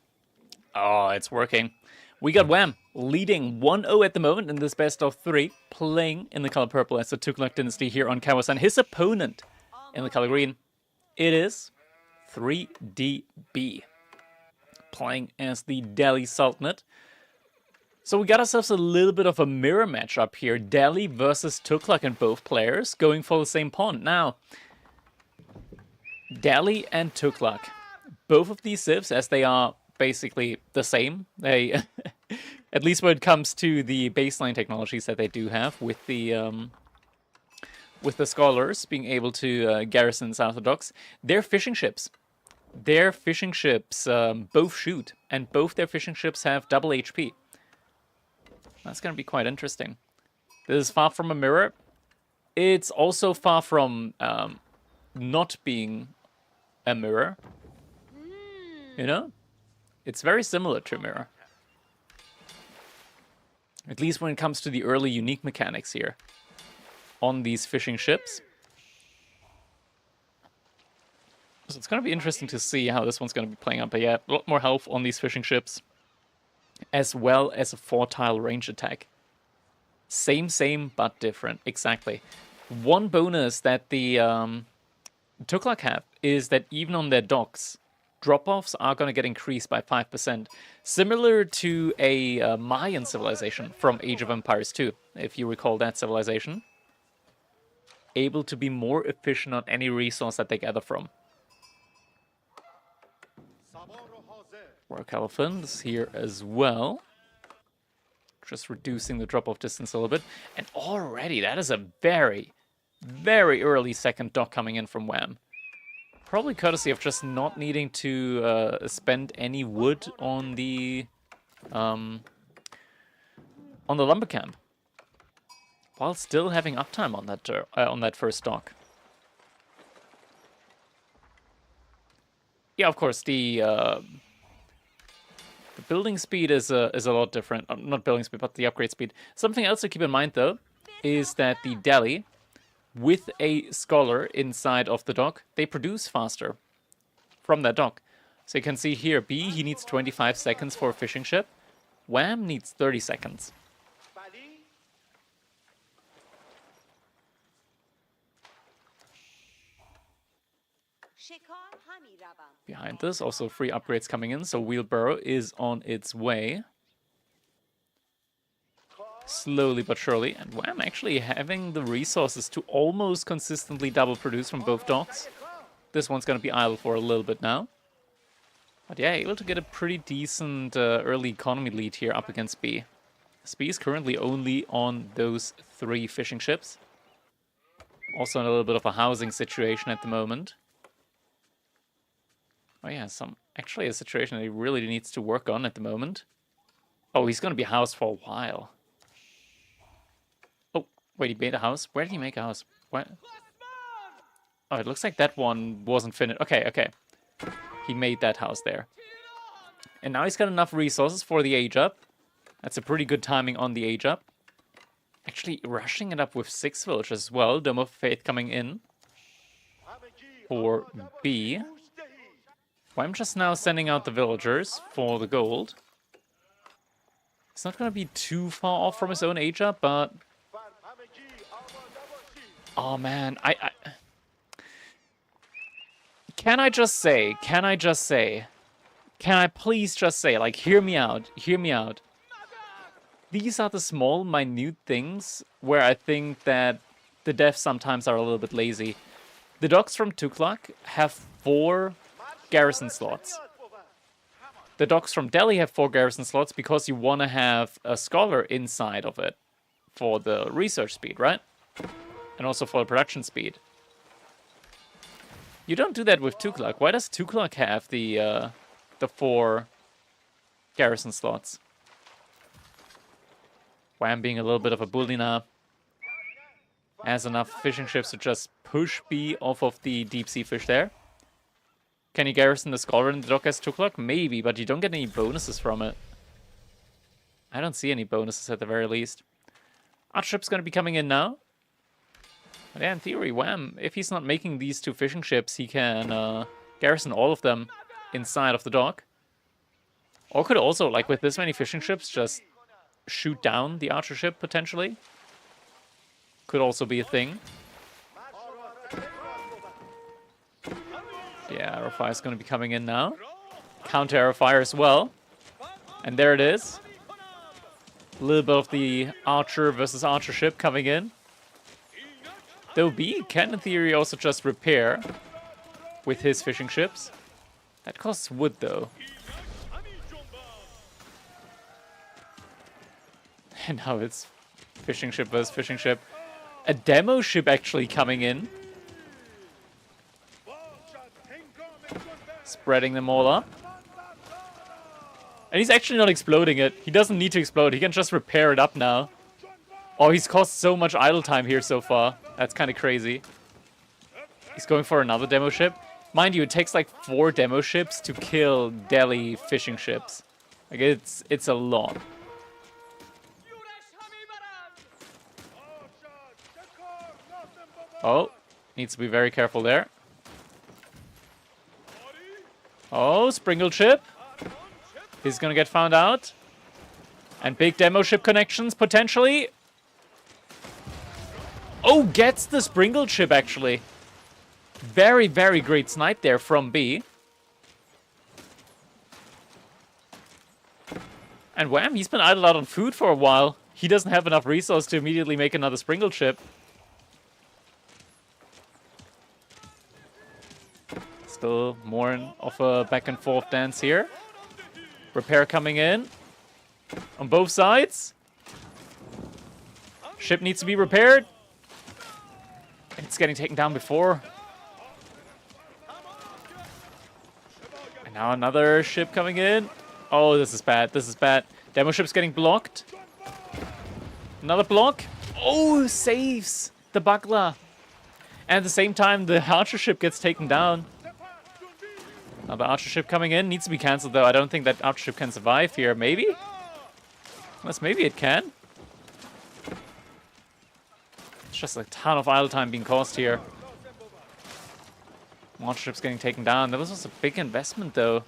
Oh, it's working. We got Wham leading 1-0 at the moment in this best of 3, playing in the color purple as the Tughlaq dynasty here on Kawasan. His opponent in the color green, it is 3DB, playing as the Delhi Sultanate. So we got ourselves a little bit of a mirror matchup here. Delhi versus Tughlaq, and both players going for the same pawn. Now, Delhi and Tughlaq, both of these civs, as they are basically the same. They, at least when it comes to the baseline technologies that they do have with the scholars being able to garrison south of the docks, they're fishing ships. Their fishing ships both shoot, and both their fishing ships have double HP. That's going to be quite interesting. This is far from a mirror. It's also far from not being a mirror. You know? It's very similar to a mirror. At least when it comes to the early unique mechanics here on these fishing ships. So it's going to be interesting to see how this one's going to be playing out. But yeah, a lot more health on these fishing ships, as well as a 4-tile range attack. Same, but different. Exactly. One bonus that the Tughlaq have is that even on their docks, drop-offs are going to get increased by 5%. Similar to a Mayan civilization from Age of Empires 2, if you recall that civilization. Able to be more efficient on any resource that they gather from. Work elephants here as well. Just reducing the drop-off distance a little bit. And already that is a very, very early second dock coming in from Wham. Probably courtesy of just not needing to spend any wood on the lumber camp, while still having uptime on that first dock. Yeah, of course the building speed is a lot different. Not building speed, but the upgrade speed. Something else to keep in mind though is that the Delhi, with a scholar inside of the dock, they produce faster from that dock. So you can see here, B, he needs 25 seconds for a fishing ship. Wham needs 30 seconds. Behind this, also free upgrades coming in, so wheelbarrow is on its way. Slowly but surely, and Wham actually having the resources to almost consistently double produce from both docks. This one's going to be idle for a little bit now. But yeah, able to get a pretty decent early economy lead here up against B. B is currently only on those 3 fishing ships. Also in a little bit of a housing situation at the moment. Oh yeah, actually a situation that he really needs to work on at the moment. Oh, he's going to be housed for a while. Wait, he made a house? Where did he make a house? What? Oh, it looks like that one wasn't finished. Okay. He made that house there. And now he's got enough resources for the age up. That's a pretty good timing on the age up. Actually, rushing it up with 6 villages as well. Dome of Faith coming in for B. Well, I'm just now sending out the villagers for the gold. It's not going to be too far off from his own age up, but... Oh man, can I please just say, like, hear me out. These are the small, minute things where I think that the devs sometimes are a little bit lazy. The docks from Tughlaq have 4 garrison slots. The docks from Delhi have 4 garrison slots because you want to have a scholar inside of it for the research speed, right? And also for the production speed. You don't do that with Tughlaq. Why does Tughlaq have the 4 garrison slots. Wham being a little bit of a bully now. Has enough fishing ships to just push B off of the deep sea fish there. Can you garrison the scholar in the dock as Tukluk? Maybe, but you don't get any bonuses from it. I don't see any bonuses at the very least. Archership's going to be coming in now. But yeah, in theory, Wham, if he's not making these 2 fishing ships, he can garrison all of them inside of the dock. Or could also, like with this many fishing ships, just shoot down the archer ship, potentially. Could also be a thing. Yeah, arrow fire is going to be coming in now. Counter arrow fire as well. And there it is. A little bit of the archer versus archer ship coming in. Though B can, in theory, also just repair with his fishing ships. That costs wood, though. And now it's fishing ship versus fishing ship. A demo ship actually coming in. Spreading them all up. And he's actually not exploding it. He doesn't need to explode. He can just repair it up now. Oh, he's cost so much idle time here so far. That's kind of crazy. He's going for another demo ship. Mind you, it takes like 4 demo ships to kill Delhi fishing ships. Like, it's a lot. Oh, needs to be very careful there. Oh, Springle ship. He's gonna get found out. And big demo ship connections, potentially. Oh, gets the Springle ship, actually. Very, very great snipe there from B. And wham, he's been idled out on food for a while. He doesn't have enough resource to immediately make another Springle ship. Still more of a back and forth dance here. Repair coming in on both sides. Ship needs to be repaired. It's getting taken down before. And now another ship coming in. Oh, this is bad. This is bad. Demo ship's getting blocked. Another block. Oh, saves the buckler. And at the same time, the archer ship gets taken down. Another archer ship coming in. Needs to be cancelled, though. I don't think that archer ship can survive here. Maybe? Unless maybe it can. It's just a ton of idle time being caused here. Archer ship's getting taken down. That was also a big investment, though.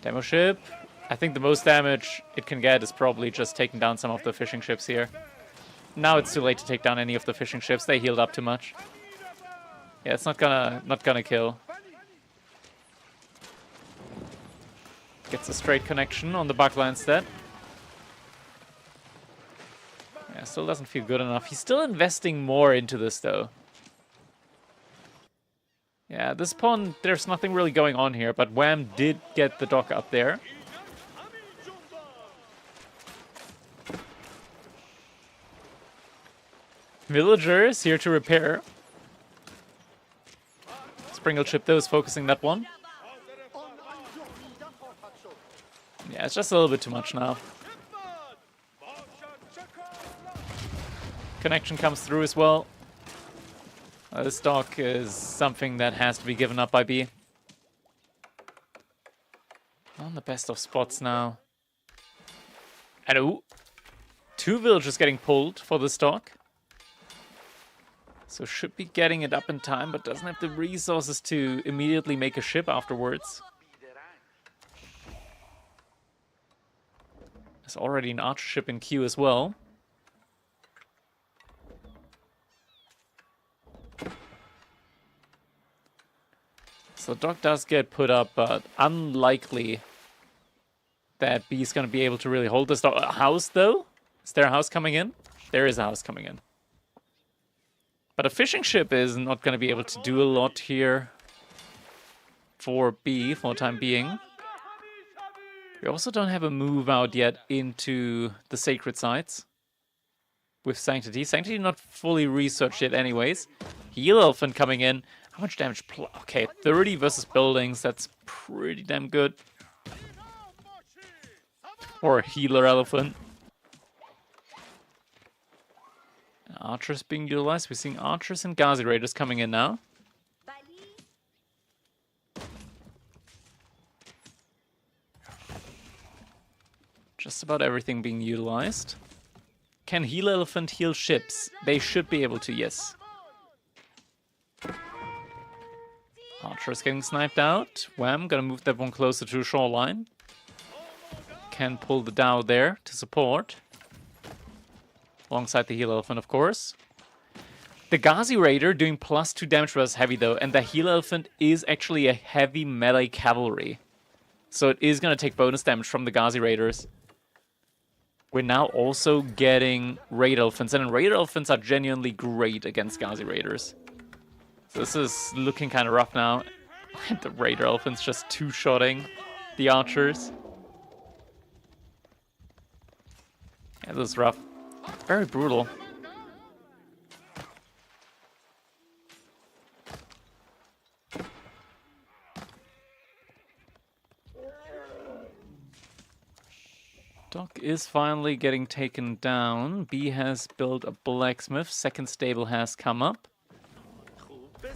Demo ship. I think the most damage it can get is probably just taking down some of the fishing ships here. Now it's too late to take down any of the fishing ships. They healed up too much. Yeah, it's not gonna kill. Gets a straight connection on the buckler instead. Yeah, still doesn't feel good enough. He's still investing more into this, though. Yeah, this pawn, there's nothing really going on here, but Wham did get the dock up there. Villagers here to repair. Springle ship, though, is focusing that one. Yeah, it's just a little bit too much now. Connection comes through as well. This dock is something that has to be given up by B. On the best of spots now. And ooh, 2 villagers getting pulled for this dock. So should be getting it up in time, but doesn't have the resources to immediately make a ship afterwards. There's already an archer ship in queue as well. So dock does get put up, but unlikely that B is going to be able to really hold this dock. A house, though? Is there a house coming in? There is a house coming in. But a fishing ship is not going to be able to do a lot here for B for the time being. We also don't have a move out yet into the sacred sites with Sanctity. Sanctity not fully researched yet anyways. Heal Elephant coming in. How much damage? Okay, 30 versus buildings. That's pretty damn good. For a healer elephant. Archers being utilized. We're seeing archers and Ghazi raiders coming in now. Just about everything being utilized. Can heal elephant heal ships? They should be able to, yes. Archers getting sniped out. Wham, gonna move that one closer to shoreline. Can pull the Dao there to support. Alongside the heal elephant, of course. The Ghazi Raider doing +2 damage versus heavy though, and the heal elephant is actually a heavy melee cavalry. So it is gonna take bonus damage from the Ghazi Raiders. We're now also getting Raid Elephants, and Raid Elephants are genuinely great against Ghazi Raiders. So this is looking kind of rough now. The Raider Elephants just two-shotting the archers. Yeah, this is rough. Very brutal. Doc is finally getting taken down. B has built a blacksmith. Second stable has come up.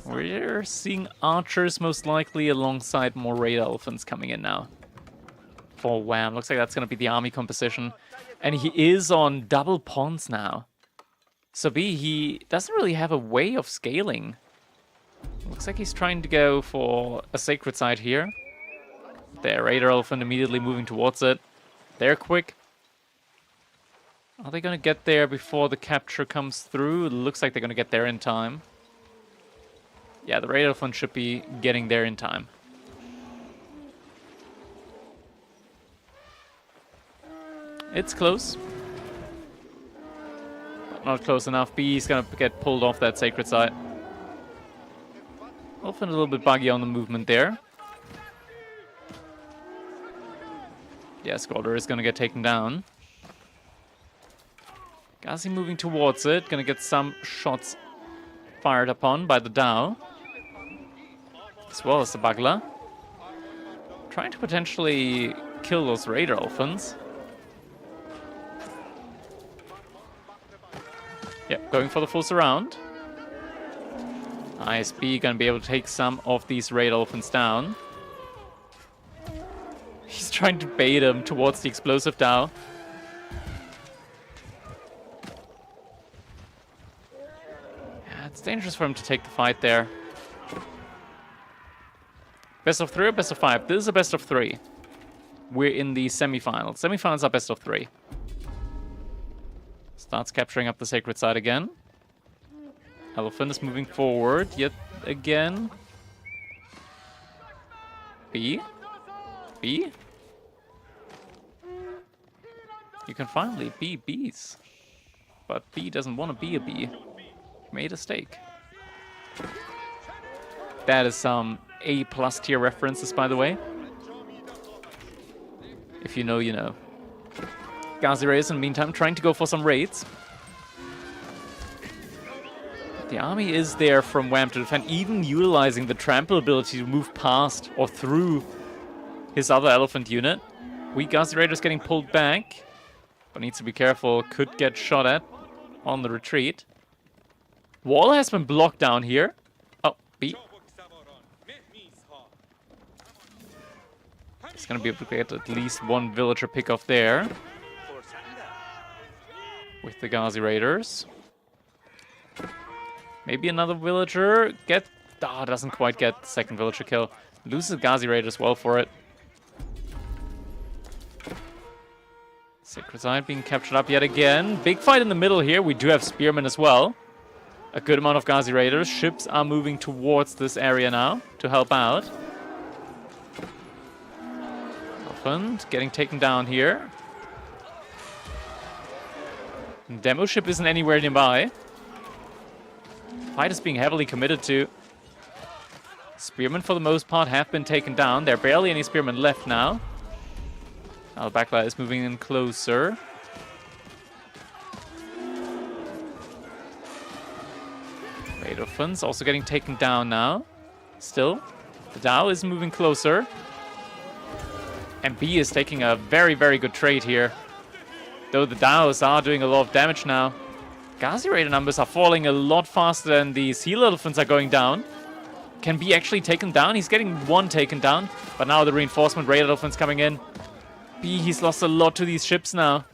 We're seeing archers most likely alongside more raid elephants coming in now. For Wham. Looks like that's going to be the army composition. And he is on double pawns now. So B, he doesn't really have a way of scaling. Looks like he's trying to go for a sacred site here. There, Raider Elephant immediately moving towards it. They're quick. Are they going to get there before the capture comes through? It looks like they're going to get there in time. Yeah, the Raider Elephant should be getting there in time. It's close. But not close enough. B is going to get pulled off that sacred site. Elephant a little bit buggy on the movement there. Yeah, Squadron is going to get taken down. Ghazi moving towards it. Going to get some shots fired upon by the Dao. As well as the Bagla. Trying to potentially kill those Raider Elephants. Yep, going for the full surround. ISB going to be able to take some of these Raid Elephants down. He's trying to bait him towards the explosive Dao. Yeah, it's dangerous for him to take the fight there. Best of 3 or best of 5? This is a best of 3. We're in the semifinals. Semifinals are best of 3. Starts capturing up the sacred site again. Elephant is moving forward yet again. B? B? You can finally be Bs. But B doesn't want to be a B. Made a stake. That is some A+ tier references, by the way. If you know, you know. Ghazi Raiders, in the meantime, trying to go for some raids. The army is there from Wham to defend, even utilizing the trample ability to move past or through his other elephant unit. Weak Ghazi Raiders getting pulled back, but needs to be careful. Could get shot at on the retreat. Wall has been blocked down here. Oh, B. He's going to be able to get at least one villager pick off there. With the Ghazi Raiders. Maybe another villager. Doesn't quite get the second villager kill. Loses Ghazi Raiders well for it. Sacred Site being captured up yet again. Big fight in the middle here. We do have Spearmen as well. A good amount of Ghazi Raiders. Ships are moving towards this area now to help out. Elephant getting taken down here. Demo ship isn't anywhere nearby. Fight is being heavily committed to. Spearmen, for the most part, have been taken down. There are barely any spearmen left now. Now the backline is moving in closer. Raid Elephants also getting taken down now. Still, the Dao is moving closer. And B is taking a very, very good trade here. Though the Daos are doing a lot of damage now. Ghazi Raider numbers are falling a lot faster than the Seal Elephants are going down. Can B actually take him down? He's getting one taken down. But now the reinforcement Raider Elephants coming in. B, he's lost a lot to these ships now.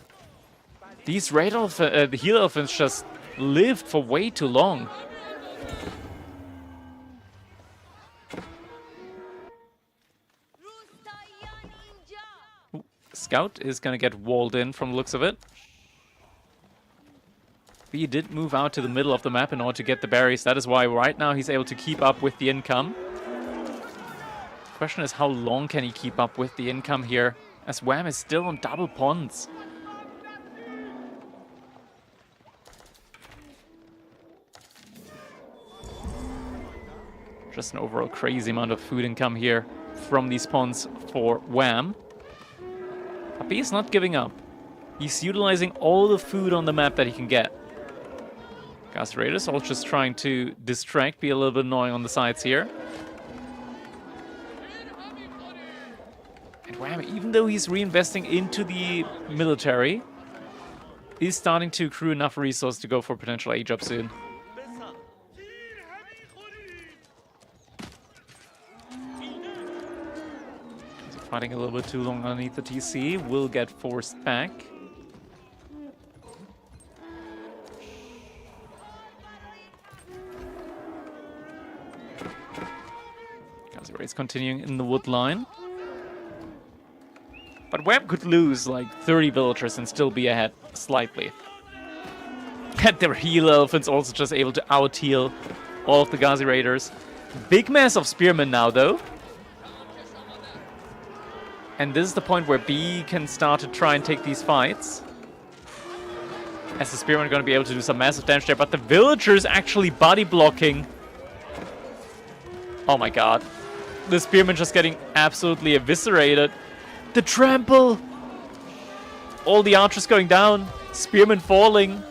These the Heel Elephants just lived for way too long. Ooh, Scout is going to get walled in from the looks of it. B did move out to the middle of the map in order to get the berries. That is why right now he's able to keep up with the income. Question is, how long can he keep up with the income here? As Wham is still on double ponds. Just an overall crazy amount of food income here from these ponds for Wham. But B is not giving up. He's utilizing all the food on the map that he can get. Gas Raiders all just trying to distract, be a little bit annoying on the sides here. And Wham, even though he's reinvesting into the military, is starting to accrue enough resources to go for potential A-job soon. So fighting a little bit too long underneath the TC, will get forced back. It's continuing in the wood line. But Wham could lose like 30 villagers and still be ahead slightly. And their heal elephants also just able to out-heal all of the Ghazi Raiders. Big mass of spearmen now though. And this is the point where B can start to try and take these fights. As the spearmen are going to be able to do some massive damage there. But the villagers actually body blocking. Oh my god. The spearmen just getting absolutely eviscerated. The trample! All the archers going down. Spearmen falling.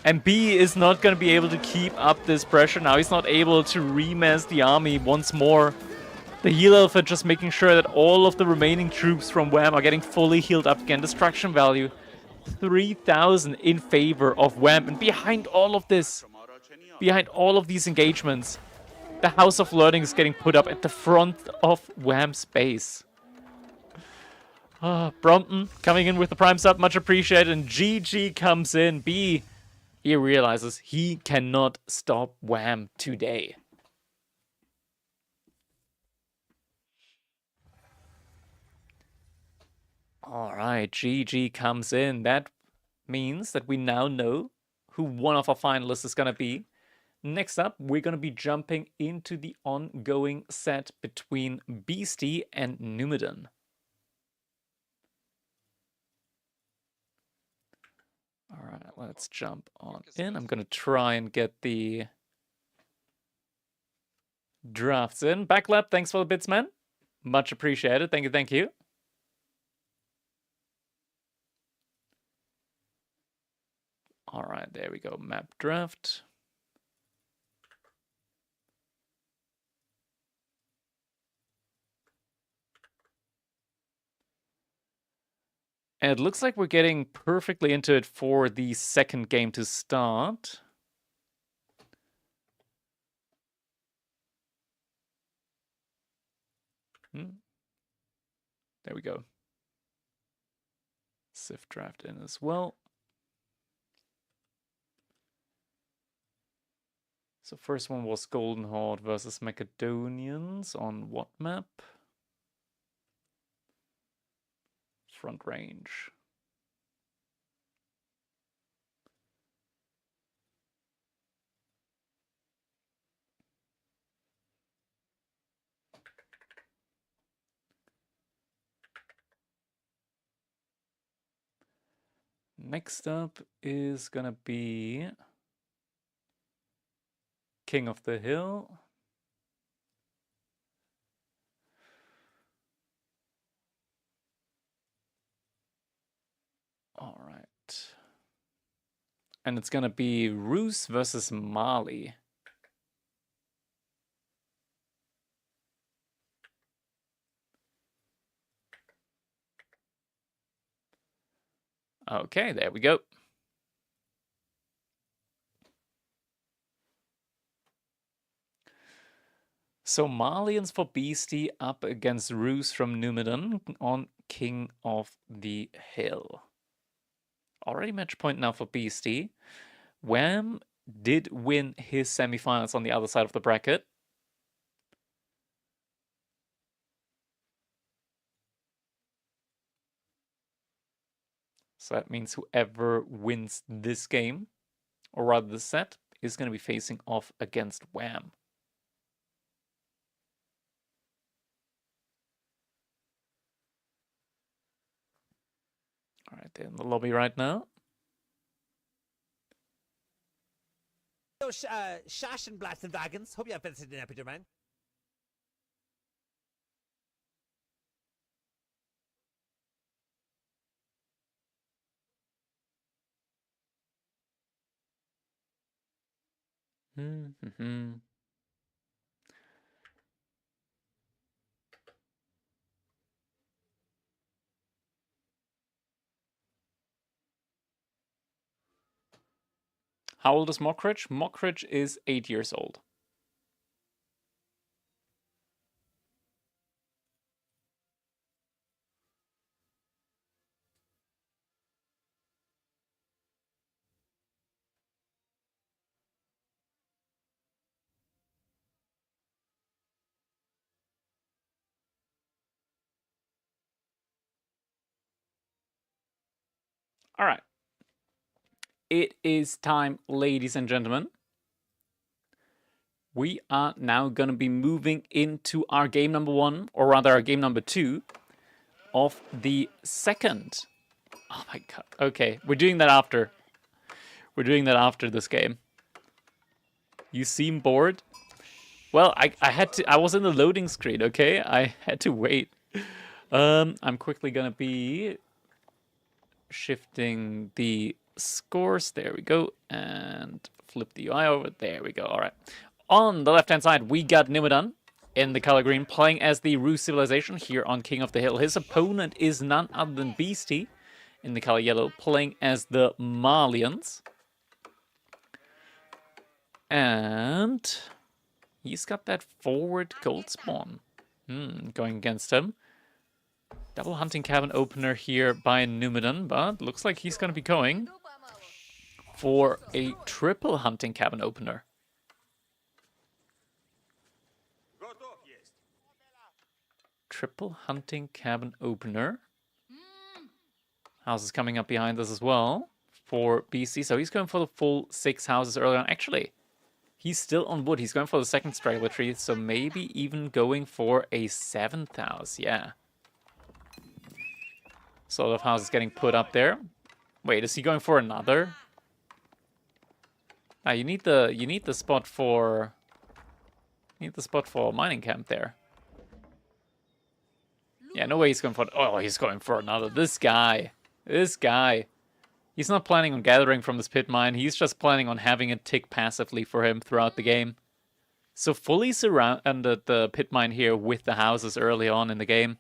And B is not going to be able to keep up this pressure now. He's not able to remass the army once more. The heal elephant just making sure that all of the remaining troops from Wham are getting fully healed up again. Destruction value 3,000 in favor of Wham. And behind all of this, behind all of these engagements, the House of Learning is getting put up at the front of Wham's base. Brompton coming in with the Prime sub, much appreciated. And GG comes in. B, he realizes he cannot stop Wham today. Alright, GG comes in. That means that we now know who one of our finalists is going to be. Next up, we're going to be jumping into the ongoing set between Beastie and Numudan. All right, let's jump on in. I'm going to try and get the drafts in. Backlap, thanks for the bits, man. Much appreciated. Thank you, thank you. All right, there we go. Map draft. And it looks like we're getting perfectly into it for the second game to start. There we go. Civ draft in as well. So first one was Golden Horde versus Macedonians on what map? Front range. Next up is gonna be King of the Hill. All right. And it's gonna be Rus versus Mali. Okay, there we go. Somalians for Beastie up against Roos from Numudan on King of the Hill. Already match point now for Beastie. Wham did win his semifinals on the other side of the bracket. So that means whoever wins this game, or rather the set, is going to be facing off against Wham. All right, they're in the lobby right now. So, Shash and Blast and Dragons, hope you have visited an epic man. How old is Mockridge? Mockridge is 8 years old. All right. It is time, ladies and gentlemen. We are now going to be moving into our game number 1, or rather our game number 2 of the second. Oh my god. Okay, we're doing that after. We're doing that after this game. You seem bored? Well, I was in the loading screen, okay? I had to wait. I'm quickly going to be shifting the scores. There we go. And flip the UI over. There we go. All right. On the left-hand side, we got Numudan in the color green, playing as the Rus Civilization here on King of the Hill. His opponent is none other than Beastie in the color yellow, playing as the Malians. And he's got that forward gold spawn going against him. Double hunting cabin opener here by Numudan, but looks like he's going to be going for a triple hunting cabin opener. Triple hunting cabin opener. Houses coming up behind us as well for BC. So he's going for the full 6 houses early on. Actually, he's still on wood. He's going for the second straggler tree. So maybe even going for a 7th house. Yeah. Sort of houses getting put up there. Wait, is he going for another? Ah, you need the spot for mining camp there. Yeah, no way he's going for... Oh, he's going for another. This guy. He's not planning on gathering from this pit mine. He's just planning on having it tick passively for him throughout the game. So fully surrounded the pit mine here with the houses early on in the game.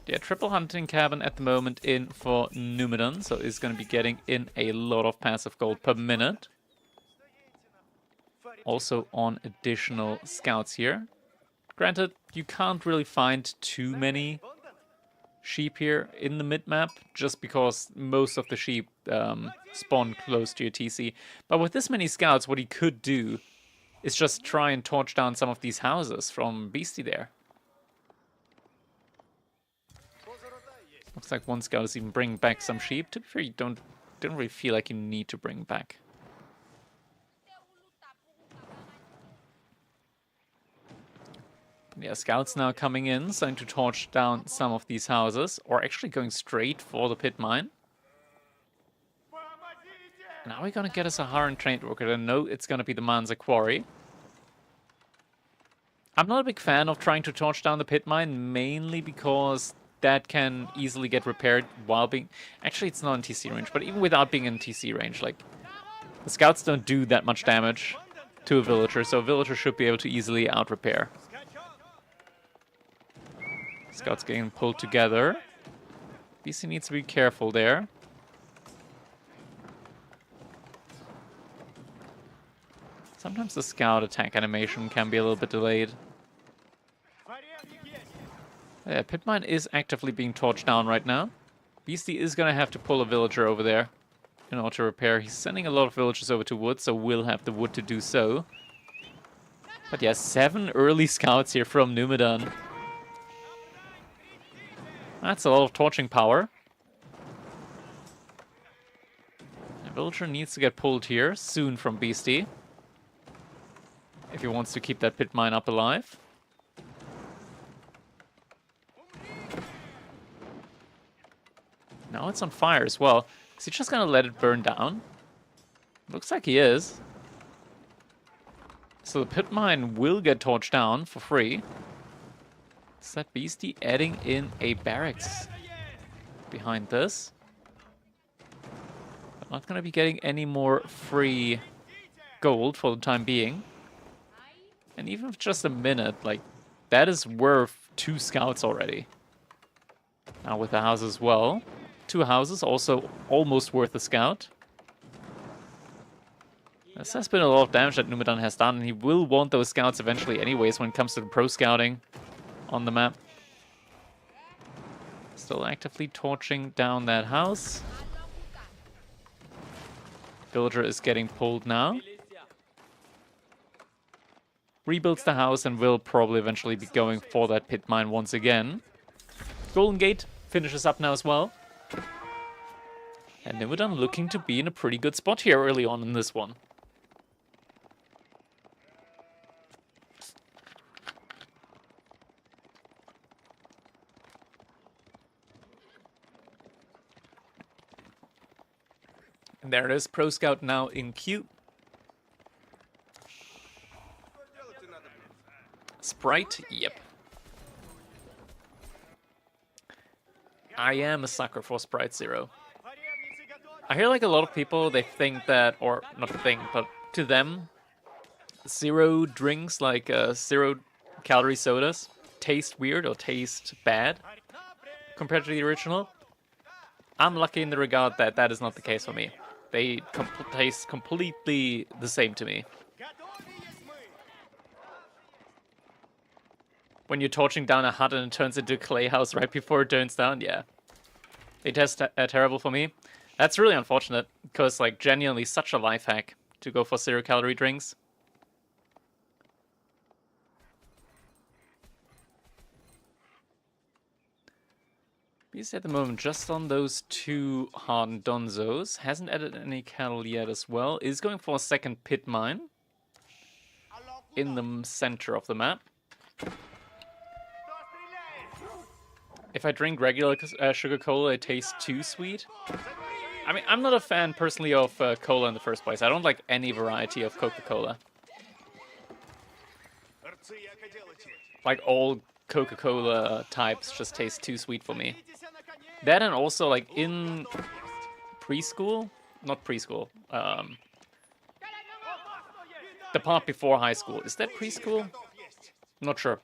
Yeah, triple hunting cabin at the moment in for Numudan. So he's going to be getting in a lot of passive gold per minute. Also on additional scouts here. Granted, you can't really find too many sheep here in the mid-map, just because most of the sheep spawn close to your TC. But with this many scouts, what he could do is just try and torch down some of these houses from Beastie there. Looks like one scout is even bringing back some sheep. To be fair, you don't really feel like you need to bring back. Yeah, scouts now coming in, starting to torch down some of these houses, or actually going straight for the pit mine. Now we're gonna get a Saharan trade worker. I know it's gonna be the Manza quarry. I'm not a big fan of trying to torch down the pit mine, mainly because that can easily get repaired while being... Actually, it's not in TC range, but even without being in TC range, like, the scouts don't do that much damage to a villager, so a villager should be able to easily Scouts getting pulled together. BC needs to be careful there. Sometimes the scout attack animation can be a little bit delayed. Yeah, Pitmine is actively being torched down right now. Beastie is going to have to pull a villager over there in order to repair. He's sending a lot of villagers over to wood, so we'll have the wood to do so. But yeah, 7 early scouts here from Numudan. That's a lot of torching power. The villager needs to get pulled here soon from Beastie, if he wants to keep that pit mine up alive. Now it's on fire as well. Is he just gonna let it burn down? Looks like he is. So the pit mine will get torched down for free. Is that Beastie adding in a barracks behind this? I'm not gonna be getting any more free gold for the time being. And even if just a minute, like, that is worth 2 scouts already. Now with the house as well. 2 houses, also almost worth a scout. This has been a lot of damage that Numudan has done, and he will want those scouts eventually anyways when it comes to the pro scouting on the map. Still actively torching down that house. Villager is getting pulled now. Rebuilds the house and will probably eventually be going for that pit mine once again. Golden Gate finishes up now as well. And Numudan looking to be in a pretty good spot here early on in this one. And there it is, Pro Scout now in queue. Sprite, yep. I am a sucker for Sprite Zero. I hear like a lot of people, they think that, or not think, but to them, zero drinks, like 0 calorie sodas, taste weird or taste bad compared to the original. I'm lucky in the regard that that is not the case for me. They taste completely the same to me. When you're torching down a hut and it turns into a clay house right before it turns down, yeah. They taste terrible for me. That's really unfortunate, because, like, genuinely such a life hack to go for 0 calorie drinks. He's at the moment just on those 2 hardened Donzos. Hasn't added any cattle yet as well. Is going for a second pit mine in the center of the map. If I drink regular sugar cola, it tastes too sweet. I mean, I'm not a fan personally of cola in the first place. I don't like any variety of Coca-Cola. Like, all Coca-Cola types just taste too sweet for me. That, and also, like, in preschool, not preschool, the part before high school. Is that preschool? Not sure.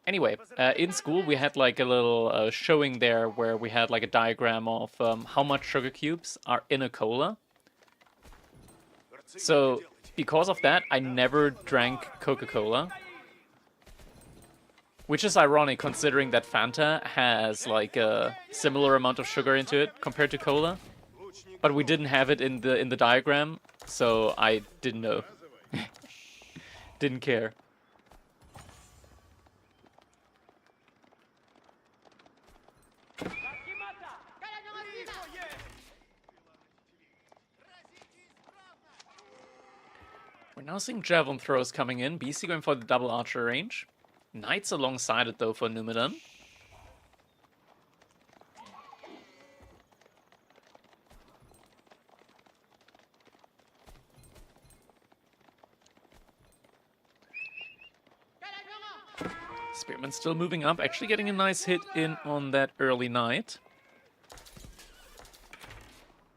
Anyway, in school we had like a little showing there where we had like a diagram of how much sugar cubes are in a cola. So, because of that, I never drank Coca-Cola. Which is ironic considering that Fanta has like a similar amount of sugar into it compared to cola. But we didn't have it in the diagram, so I didn't know. Didn't care. We're now seeing javelin throws coming in. BC going for the double archer range. Knights alongside it though for Numudan. Spearman still moving up, actually getting a nice hit in on that early knight.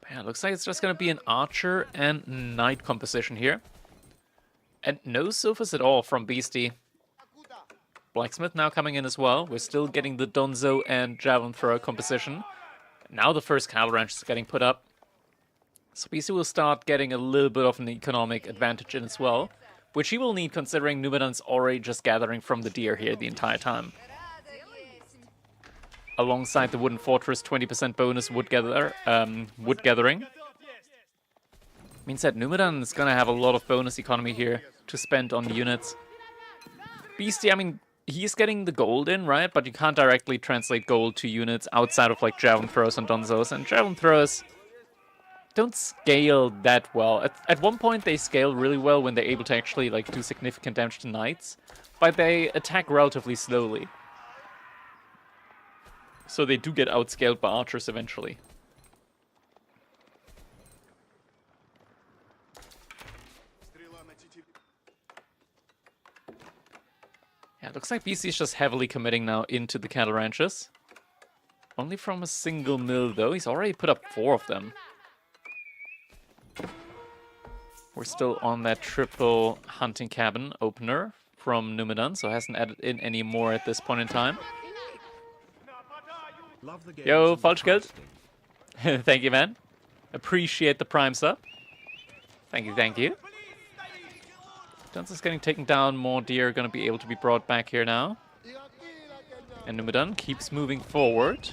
Yeah, looks like it's just going to be an archer and knight composition here. And no sofas at all from Beastie. Blacksmith now coming in as well. We're still getting the Donzo and Javelin Thrower composition. Now the first cattle ranch is getting put up. So BC will start getting a little bit of an economic advantage in as well, which he will need considering Numudan's already just gathering from the deer here the entire time. Alongside the wooden fortress, 20% bonus wood gathering. Means that Numudan is gonna have a lot of bonus economy here to spend on units. Beastie, I mean, he's getting the gold in, right? But you can't directly translate gold to units outside of like javelin throws and donzos, and javelin throws don't scale that well. At one point they scale really well when they're able to actually like do significant damage to knights, but they attack relatively slowly. So they do get outscaled by archers eventually. Yeah, it looks like BC is just heavily committing now into the cattle ranches. Only from a single mill though, he's already put up 4 of them. We're still on that triple hunting cabin opener from Numudan, so hasn't added in any more at this point in time. Yo, Falschgeld. Thank you, man. Appreciate the prime sub. Thank you, thank you. Dunce is getting taken down. More deer are going to be able to be brought back here now. And Numudan keeps moving forward.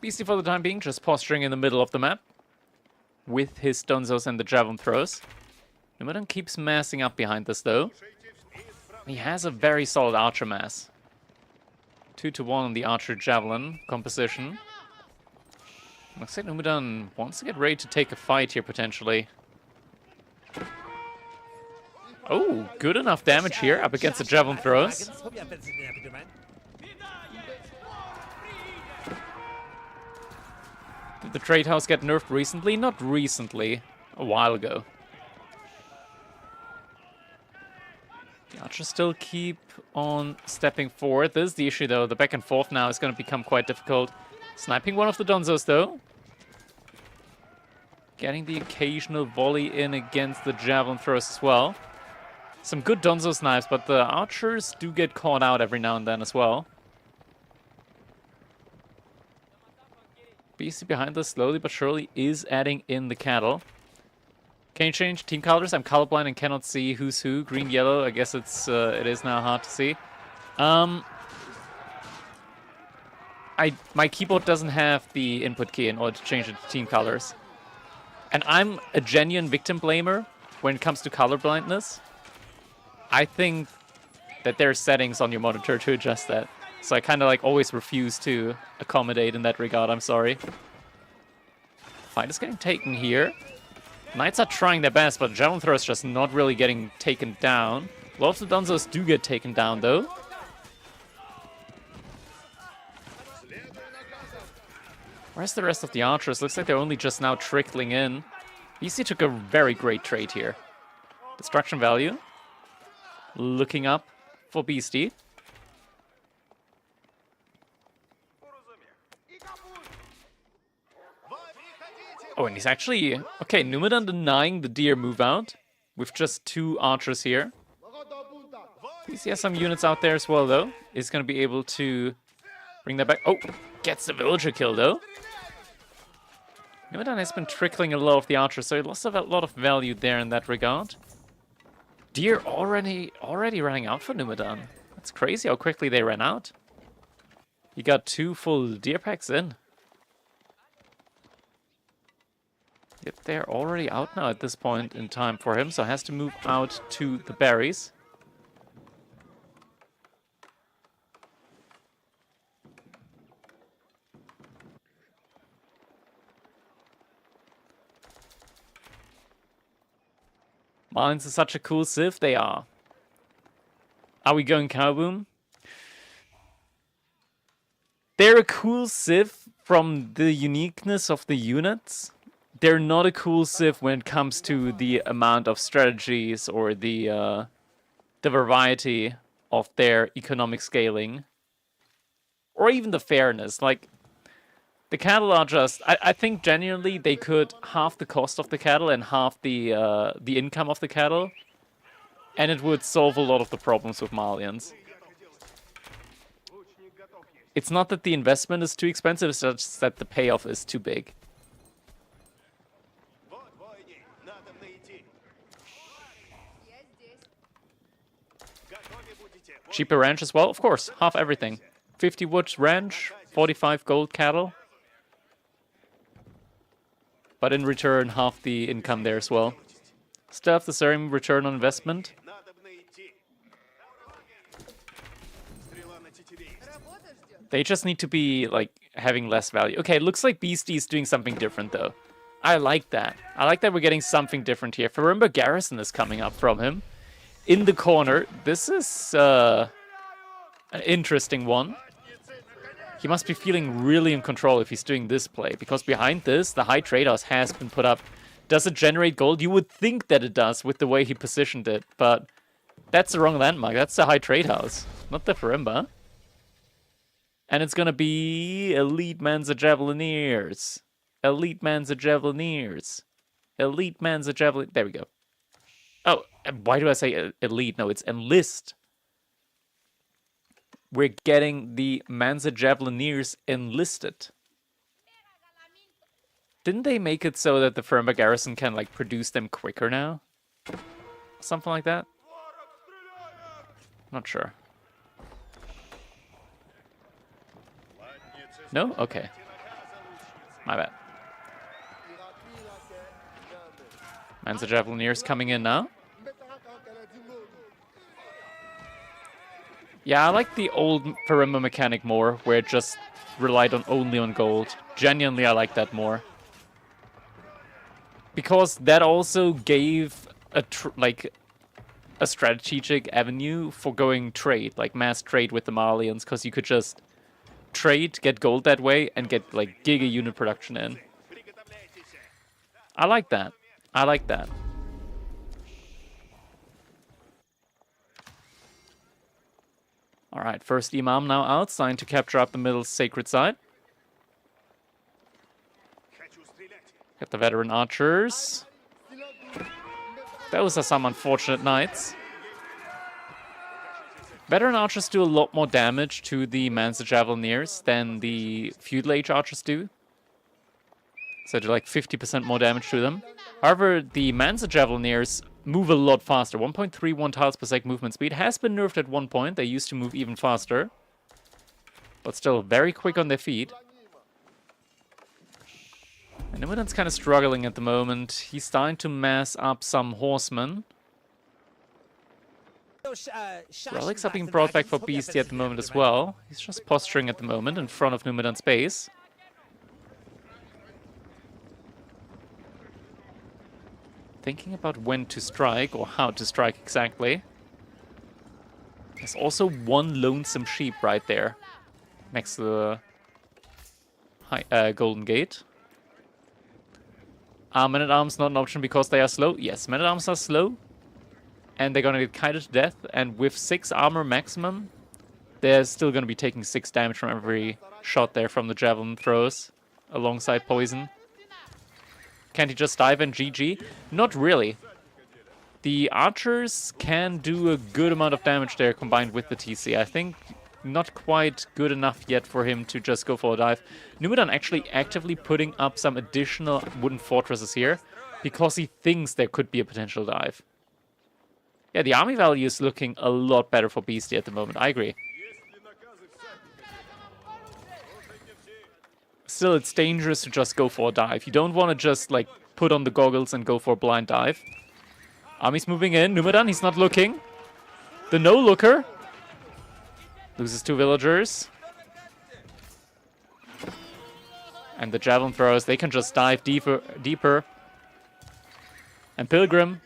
BC for the time being, just posturing in the middle of the map. With his donzos and the javelin throws. Numudan keeps massing up behind this though. He has a very solid archer mass. 2-1 on the archer javelin composition. Looks like Numudan wants to get ready to take a fight here potentially. Oh, good enough damage here up against the javelin throws. Did the trade house get nerfed recently? Not recently, a while ago. The archers still keep on stepping forward. This is the issue though, the back and forth now is going to become quite difficult. Sniping one of the donzos though. Getting the occasional volley in against the javelin throws as well. Some good donzo snipes, but the archers do get caught out every now and then as well. BC behind this slowly but surely is adding in the cattle. Can you change team colors? I'm colorblind and cannot see who's who. Green, yellow. I guess it is now hard to see. My keyboard doesn't have the input key in order to change it to team colors. And I'm a genuine victim blamer when it comes to color blindness. I think that there are settings on your monitor to adjust that. So I kind of like always refuse to accommodate in that regard. I'm sorry. Fight is getting taken here. Knights are trying their best, but javelin throw is just not really getting taken down. A lot of the donzos do get taken down though. Where's the rest of the archers? Looks like they're only just now trickling in. BC took a very great trade here. Destruction value. Looking up for Beastie. Oh, and he's actually... Okay, Numudan denying the deer move out. With just 2 archers here. BC has some units out there as well, though. Is going to be able to bring that back. Oh, gets the villager kill, though. Numudan has been trickling a lot of the archers, so he lost a lot of value there in that regard. Deer already running out for Numudan. That's crazy how quickly they ran out. He got 2 full deer packs in. Yep, they're already out now at this point in time for him, so has to move out to the berries. Mines are such a cool civ, they are. Are we going Cowboom? They're a cool civ from the uniqueness of the units. They're not a cool civ when it comes to the amount of strategies or the variety of their economic scaling. Or even the fairness. Like, the cattle are just... I think genuinely they could half the cost of the cattle and half the income of the cattle. And it would solve a lot of the problems with Malians. It's not that the investment is too expensive, it's just that the payoff is too big. Cheaper ranch as well? Of course, half everything. 50 wood ranch, 45 gold cattle. But in return, half the income there as well. Still have the same return on investment. They just need to be, like, having less value. Okay, it looks like Beastie is doing something different, though. I like that. I like that we're getting something different here. Remember, Garrison is coming up from him. In the corner. This is an interesting one. He must be feeling really in control if he's doing this play. Because behind this, the high trade house has been put up. Does it generate gold? You would think that it does with the way he positioned it. But that's the wrong landmark. That's the high trade house. Not the Farimba. And it's going to be Elite Manza Javelineers. Elite Manza Javelineers. Elite Manza Javelin... There we go. Oh, why do I say elite? No, it's enlist. We're getting the Manza Javelineers enlisted. Didn't they make it so that the Farimba garrison can, like, produce them quicker now? Something like that? Not sure. No? Okay. My bad. Manza Javelineers coming in now. Yeah, I like the old Farimba mechanic more, where it just relied only on gold. Genuinely, I like that more. Because that also gave a strategic avenue for going trade, like mass trade with the Malians, because you could just trade, get gold that way, and get like giga unit production in. I like that. I like that. Alright, first Imam now out, signed to capture up the middle sacred side. Got the veteran archers. Those are some unfortunate knights. Veteran archers do a lot more damage to the Manza Javelineers than the feudal age archers do. So they're like 50% more damage to them. However, the Manza Javelineers move a lot faster. 1.31 tiles per sec movement speed has been nerfed at one point. They used to move even faster. But still very quick on their feet. And Numudan's kind of struggling at the moment. He's starting to mass up some horsemen. Relics are being brought back for Beastie at the moment as well. He's just posturing at the moment in front of Numudan's base. Thinking about when to strike, or how to strike exactly. There's also one lonesome sheep right there, next to the Golden Gate. Are men-at-arms not an option because they are slow? Yes, men-at-arms are slow. And they're gonna get kited to death, and with 6 armor maximum, they're still gonna be taking 6 damage from every shot there from the javelin throws, alongside poison. Can't he just dive and GG? Not really. The archers can do a good amount of damage there combined with the TC. I think not quite good enough yet for him to just go for a dive. Numudan actually actively putting up some additional wooden fortresses here because he thinks there could be a potential dive. Yeah, the army value is looking a lot better for Beastie at the moment. I agree. Still, it's dangerous to just go for a dive. You don't want to just, like, put on the goggles and go for a blind dive. Army's moving in. Numudan, he's not looking. The no-looker loses 2 villagers. And the javelin throwers, they can just dive deeper. And Pilgrim,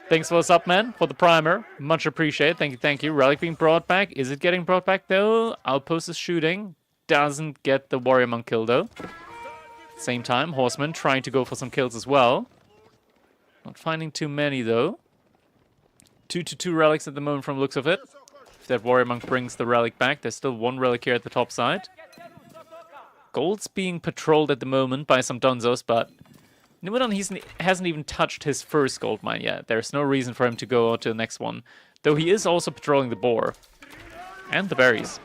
thanks for the sub, man, for the primer. Much appreciated. Thank you, thank you. Relic being brought back. Is it getting brought back, though? Outpost is shooting. Doesn't get the warrior monk kill, though. Same time, horsemen trying to go for some kills as well. Not finding too many, though. 2-2 relics at the moment from the looks of it. If that warrior monk brings the relic back, there's still 1 relic here at the top side. Gold's being patrolled at the moment by some Donzos, but Numudan hasn't even touched his first gold mine yet. There's no reason for him to go on to the next one. Though he is also patrolling the boar. And the berries.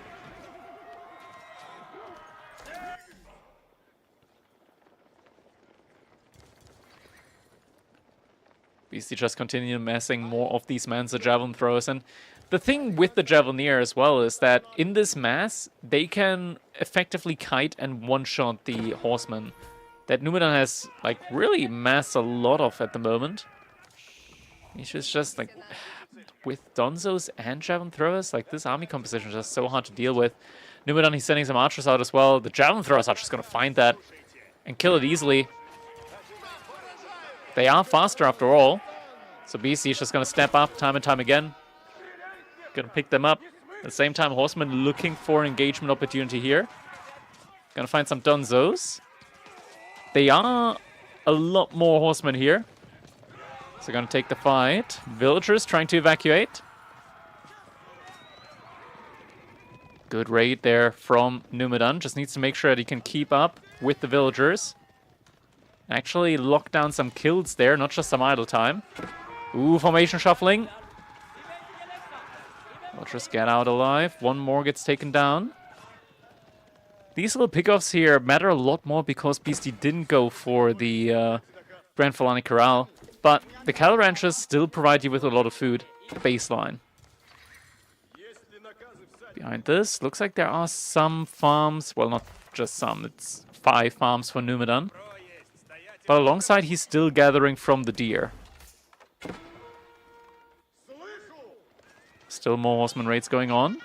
BC just continue amassing more of these Mensa javelin throwers. And the thing with the Javelineer as well is that in this mass, they can effectively kite and one-shot the horsemen that Numudan has, like, really massed a lot of at the moment. He's just like, with Donzos and Javelin throwers, like, this army composition is just so hard to deal with. Numudan, he's sending some archers out as well. The Javelin throwers are just going to find that and kill it easily. They are faster after all. So BC is just going to step up time and time again. Going to pick them up. At the same time, Horsemen looking for engagement opportunity here. Going to find some Donzos. They are a lot more Horsemen here. So going to take the fight. Villagers trying to evacuate. Good raid there from Numudan. Just needs to make sure that he can keep up with the villagers. Actually lock down some kills there, not just some idle time. Ooh, formation shuffling. I'll just get out alive. One more gets taken down. These little pickoffs here matter a lot more because Beastie didn't go for the Grand Falani Corral. But the cattle ranches still provide you with a lot of food. Baseline. Behind this, looks like there are some farms. Well, not just some. It's 5 farms for Numudan. But alongside, he's still gathering from the deer. Still more horseman raids going on.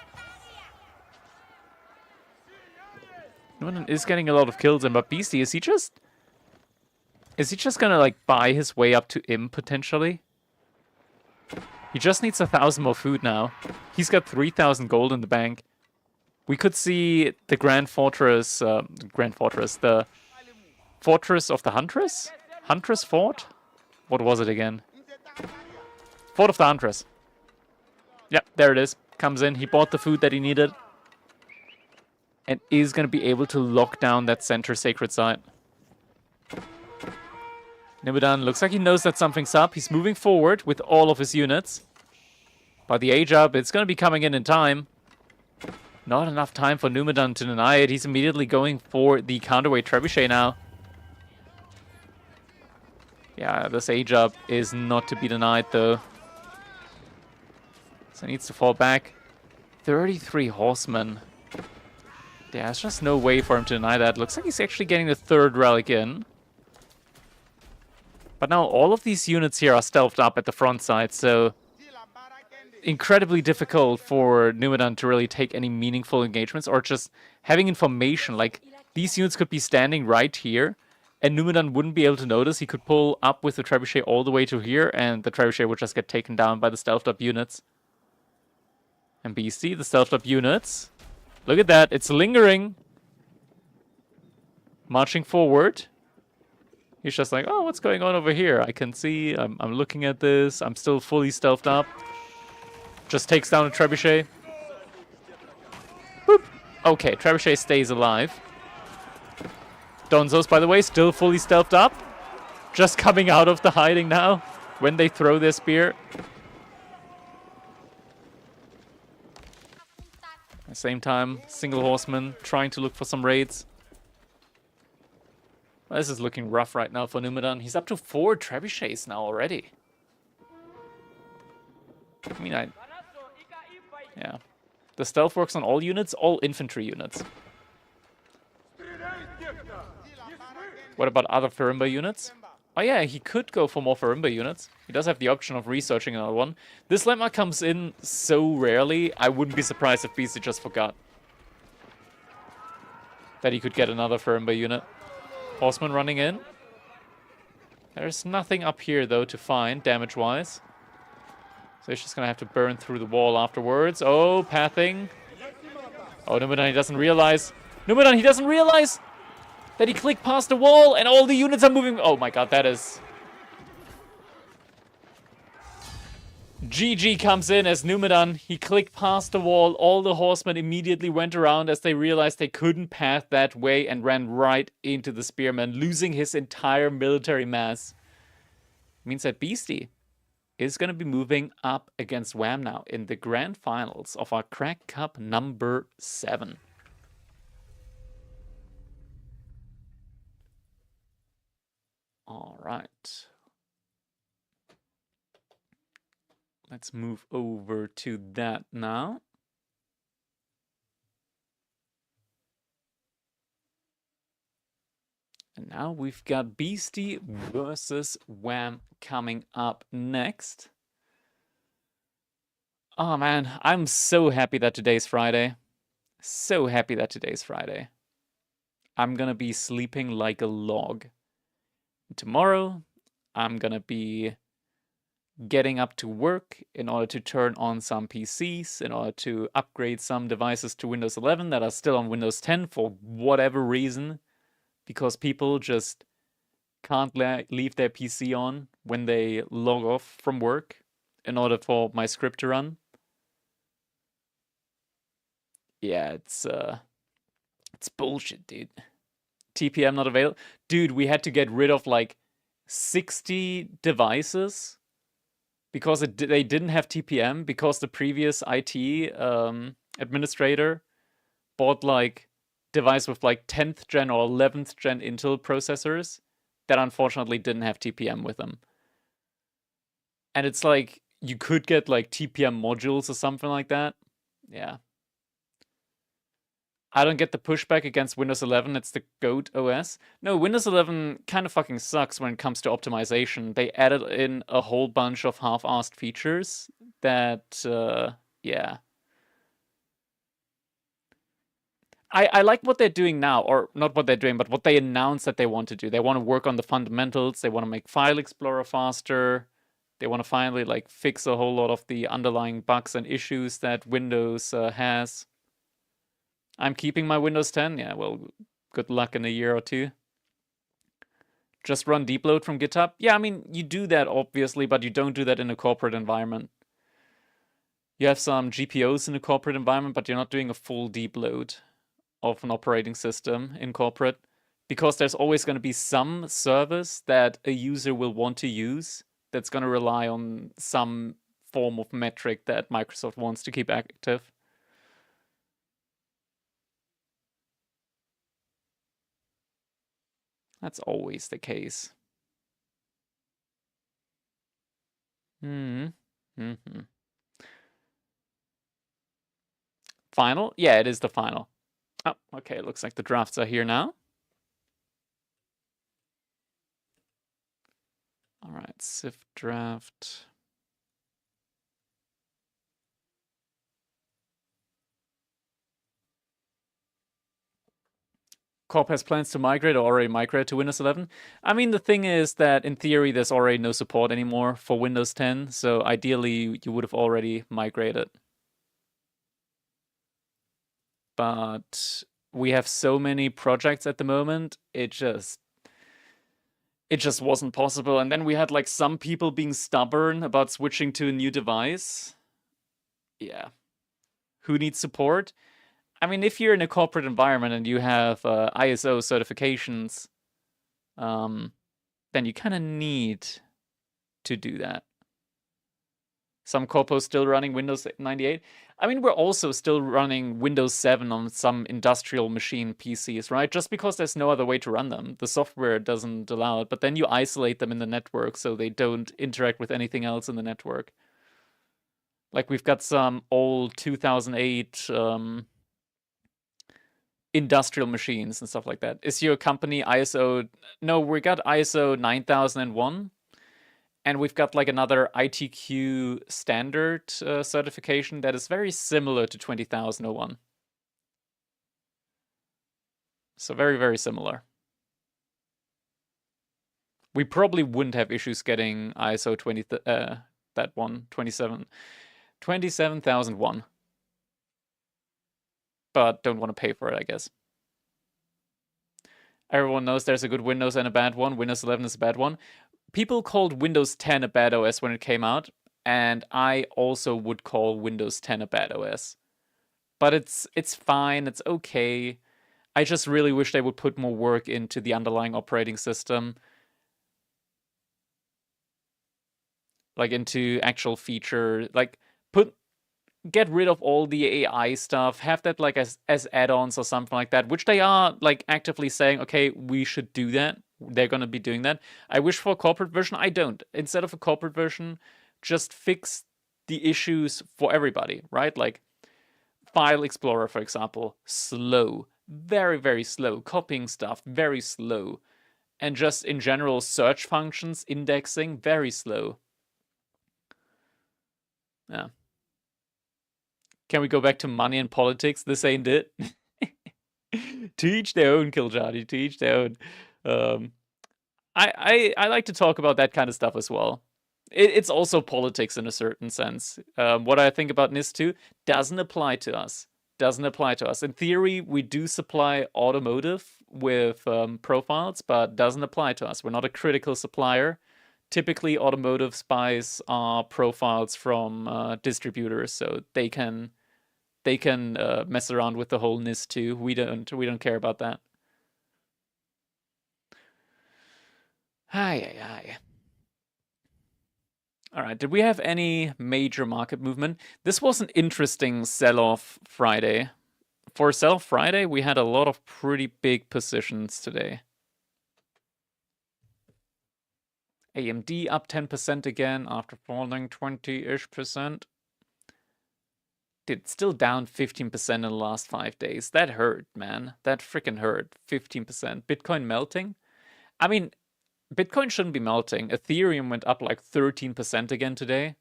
Numudan is getting a lot of kills in, but Beastie, is he just gonna, like, buy his way up to Im, potentially? He just needs 1,000 more food now. He's got 3,000 gold in the bank. We could see the the Fortress of the Huntress? Huntress Fort? What was it again? Fort of the Huntress. Yep, there it is. Comes in, he bought the food that he needed. And is going to be able to lock down that center sacred site. Numudan looks like he knows that something's up. He's moving forward with all of his units. But the age up, it's going to be coming in time. Not enough time for Numudan to deny it. He's immediately going for the counterweight trebuchet now. Yeah, this age up is not to be denied, though. So he needs to fall back. 33 horsemen. Yeah, there's just no way for him to deny that. Looks like he's actually getting the 3rd relic in. But now all of these units here are stealthed up at the front side, so incredibly difficult for Numudan to really take any meaningful engagements or just having information. Like, these units could be standing right here, and Numudan wouldn't be able to notice. He could pull up with the trebuchet all the way to here, and the trebuchet would just get taken down by the stealthed up units. And BC, the stealthed up units. Look at that, it's lingering. Marching forward. He's just like, oh, what's going on over here? I can see, I'm looking at this, I'm still fully stealthed up. Just takes down a trebuchet. Boop. Okay, trebuchet stays alive. Donzos, by the way, still fully stealthed up. Just coming out of the hiding now when they throw their spear. At the same time, single horseman trying to look for some raids. Well, this is looking rough right now for Numudan. He's up to 4 trebuchets now already. I mean, yeah. The stealth works on all units, all infantry units. What about other Farimba units? Oh yeah, he could go for more Farimba units. He does have the option of researching another one. This landmark comes in so rarely, I wouldn't be surprised if BC just forgot that he could get another Farimba unit. Horseman running in. There's nothing up here, though, to find, damage-wise. So he's just going to have to burn through the wall afterwards. Oh, pathing. Oh, Numudan, he doesn't realize. Numudan, he doesn't realize that he clicked past the wall and all the units are moving. Oh my god, that is... GG comes in as Numudan. He clicked past the wall. All the horsemen immediately went around as they realized they couldn't path that way and ran right into the spearman, losing his entire military mass. Means that Beastie is going to be moving up against Wham now in the grand finals of our Crack Cup number 7. All right. Let's move over to that now. And now we've got Beastie versus Wham coming up next. Oh man, I'm so happy that today's Friday. So happy that today's Friday. I'm gonna be sleeping like a log. Tomorrow, I'm gonna be getting up to work in order to turn on some PCs, in order to upgrade some devices to Windows 11 that are still on Windows 10 for whatever reason, because people just can't leave their PC on when they log off from work in order for my script to run. Yeah, it's bullshit, dude. TPM not available. Dude, we had to get rid of like 60 devices because they didn't have TPM, because the previous IT administrator bought like device with like 10th gen or 11th gen Intel processors that unfortunately didn't have TPM with them. And it's like, you could get like TPM modules or something like that. Yeah. I don't get the pushback against Windows 11, it's the GOAT OS. No, Windows 11 kind of fucking sucks when it comes to optimization. They added in a whole bunch of half-assed features that, yeah. I like what they're doing now, or not what they're doing, but what they announced that they want to do. They want to work on the fundamentals, they want to make File Explorer faster, they want to finally like fix a whole lot of the underlying bugs and issues that Windows has. I'm keeping my Windows 10. Yeah, well, good luck in a year or two. Just run deep load from GitHub. Yeah, I mean, you do that obviously, but you don't do that in a corporate environment. You have some GPOs in a corporate environment, but you're not doing a full deep load of an operating system in corporate, because there's always going to be some service that a user will want to use that's going to rely on some form of metric that Microsoft wants to keep active. That's always the case. Final? Yeah, it is the final. Oh, okay, looks like the drafts are here now. All right, Civ draft. Corp has plans to migrate or already migrate to Windows 11. I mean, the thing is that in theory, there's already no support anymore for Windows 10. So ideally, you would have already migrated. But we have so many projects at the moment, it just wasn't possible. And then we had like some people being stubborn about switching to a new device. Yeah. Who needs support? I mean, if you're in a corporate environment and you have ISO certifications, then you kind of need to do that. Some corpos still running Windows 98. I mean, we're also still running Windows 7 on some industrial machine PCs, right? Just because there's no other way to run them. The software doesn't allow it, but then you isolate them in the network so they don't interact with anything else in the network. Like, we've got some old 2008 industrial machines and stuff like that. Is your company ISO? No, we got ISO 9001. And we've got like another ITQ standard certification that is very similar to 20001. So very, very similar. We probably wouldn't have issues getting ISO 27001. But don't want to pay for it, I guess. Everyone knows there's a good Windows and a bad one. Windows 11 is a bad one. People called Windows 10 a bad OS when it came out, and I also would call Windows 10 a bad OS. But it's fine, it's okay. I just really wish they would put more work into the underlying operating system. Like into actual feature, like get rid of all the AI stuff, have that like as add-ons or something like that, which they are like actively saying, okay, we should do that. They're going to be doing that. I wish for a corporate version. I don't. Instead of a corporate version, just fix the issues for everybody, right? Like File Explorer, for example, slow, very, very slow. Copying stuff, very slow. And just in general, search functions, indexing, very slow. Yeah. Can we go back to money and politics? This ain't it. To each their own, Kiljadi, to each their own. I like to talk about that kind of stuff as well. It's also politics in a certain sense. What I think about NIS2 doesn't apply to us. Doesn't apply to us. In theory, we do supply automotive with profiles, but doesn't apply to us. We're not a critical supplier. Typically, automotive spies are profiles from distributors, so they can mess around with the whole NIS2. We don't care about that. Hi. All right, did we have any major market movement? This was an interesting sell-off Friday. For sell-off Friday, we had a lot of pretty big positions today. AMD up 10% again after falling 20-ish%. It's still down 15% in the last 5 days. That hurt, man. That freaking hurt. 15%. Bitcoin melting? I mean, Bitcoin shouldn't be melting. Ethereum went up like 13% again today.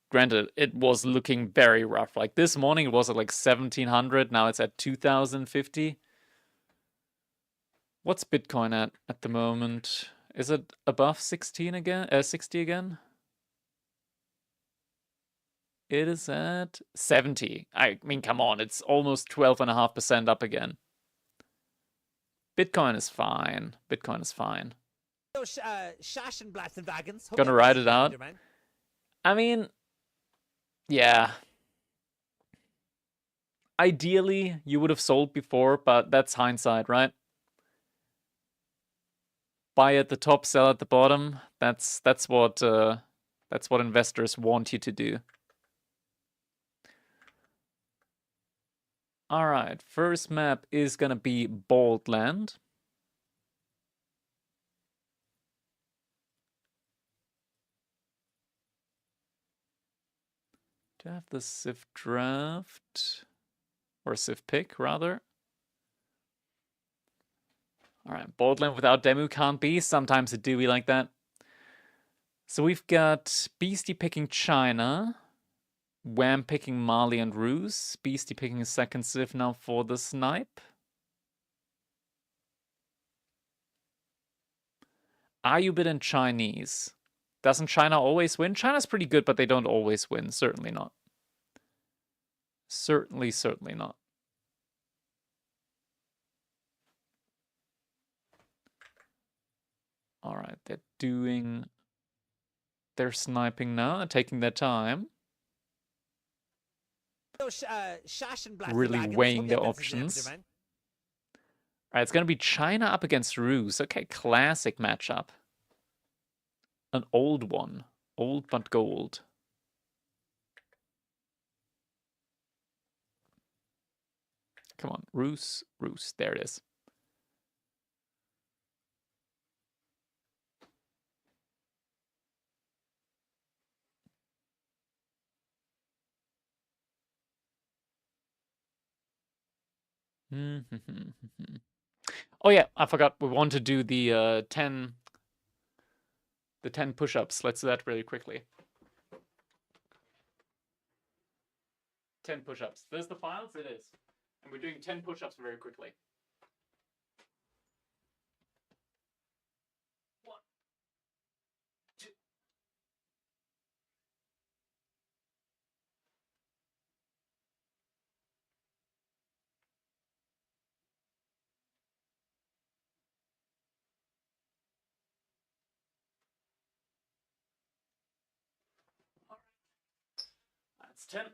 Granted, it was looking very rough. Like this morning it was at like 1700. Now it's at 2050. What's Bitcoin at the moment? Is it above 16 again? 60 again? It is at 70. I mean, come on, it's almost 12.5% up again. Bitcoin is fine. Bitcoin is fine. Gonna ride it out. I mean, yeah. Ideally, you would have sold before, but that's hindsight, right? Buy at the top, sell at the bottom. That's what investors want you to do. All right, first map is gonna be Bald Land. Do I have the Civ draft? Or Civ pick, rather? Alright, Bald Land without demo can't be. Sometimes it do be like that. So we've got Beastie picking China. Wham picking Mali and Ruse. Beastie picking a second Civ now for the snipe. Are you bid in Chinese? Doesn't China always win? China's pretty good, but they don't always win. Certainly not. Certainly not. Alright, they're sniping now. They're taking their time. Really weighing their options. Alright, it's gonna be China up against Ruse. Okay, classic matchup. An old one. Old but gold. Come on, Ruse. There it is. Oh yeah, I forgot. We want to do the 10 push-ups. Let's do that really quickly. 10 push-ups. There's the files? It is. And we're doing 10 push-ups very quickly. 1, 2. That's 10.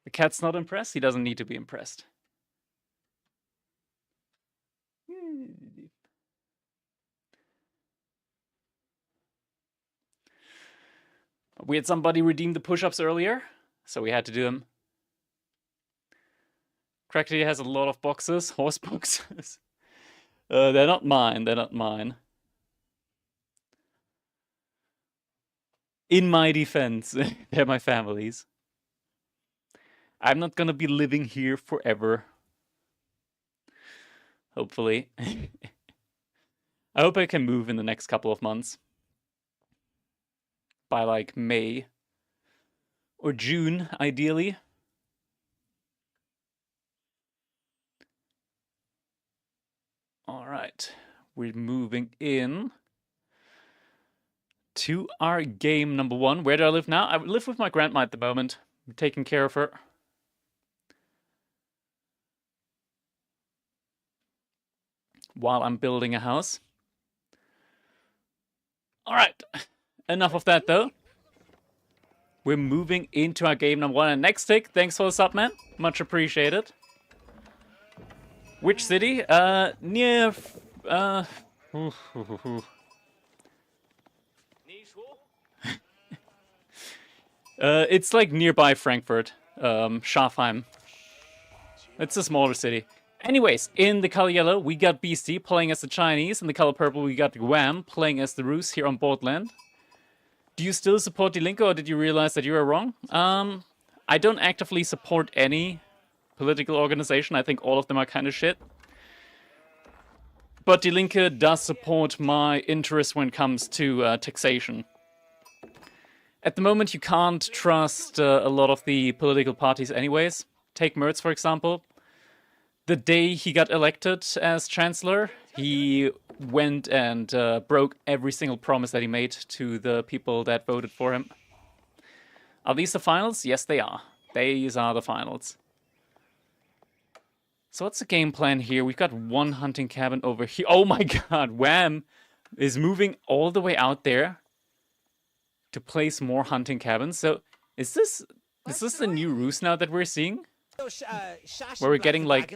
The cat's not impressed? He doesn't need to be impressed. We had somebody redeem the push-ups earlier, so we had to do them. Crackty has a lot of boxes, horse boxes. They're not mine. In my defense, they're my families. I'm not gonna be living here forever. Hopefully. I hope I can move in the next couple of months. By like May or June, ideally. Alright, we're moving in to our game number 1. Where do I live now? I live with my grandma at the moment. I'm taking care of her. While I'm building a house. Alright, enough of that though. We're moving into our game number 1. And next tick, thanks for the sub, man. Much appreciated. Which city? Near... it's like nearby Frankfurt. Schafheim. It's a smaller city. Anyways, in the color yellow, we got Beastie playing as the Chinese. In the color purple, we got Wham playing as the Rus here on Bortland. Do you still support Die Linke, or did you realize that you were wrong? I don't actively support any political organization. I think all of them are kind of shit. But Die Linke does support my interest when it comes to taxation. At the moment, you can't trust a lot of the political parties anyways. Take Merz, for example. The day he got elected as chancellor, he went and broke every single promise that he made to the people that voted for him. Are these the finals? Yes, they are. These are the finals. So what's the game plan here? We've got one hunting cabin over here. Oh my god, Wham is moving all the way out there to place more hunting cabins. So is this the new Rus now that we're seeing? Where we're getting like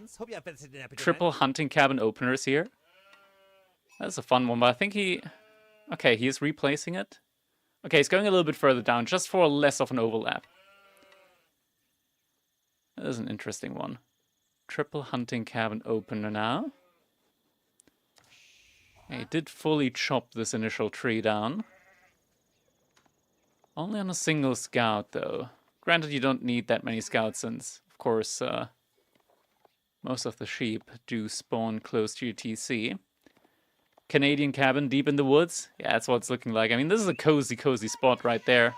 triple hunting cabin openers here. That's a fun one, but I think he... Okay, he is replacing it. Okay, he's going a little bit further down, just for less of an overlap. That is an interesting one. Triple hunting cabin opener now. He did fully chop this initial tree down. Only on a single scout, though. Granted, you don't need that many scouts since, of course, most of the sheep do spawn close to your TC. Canadian cabin deep in the woods. Yeah, that's what it's looking like. I mean, this is a cozy, cozy spot right there.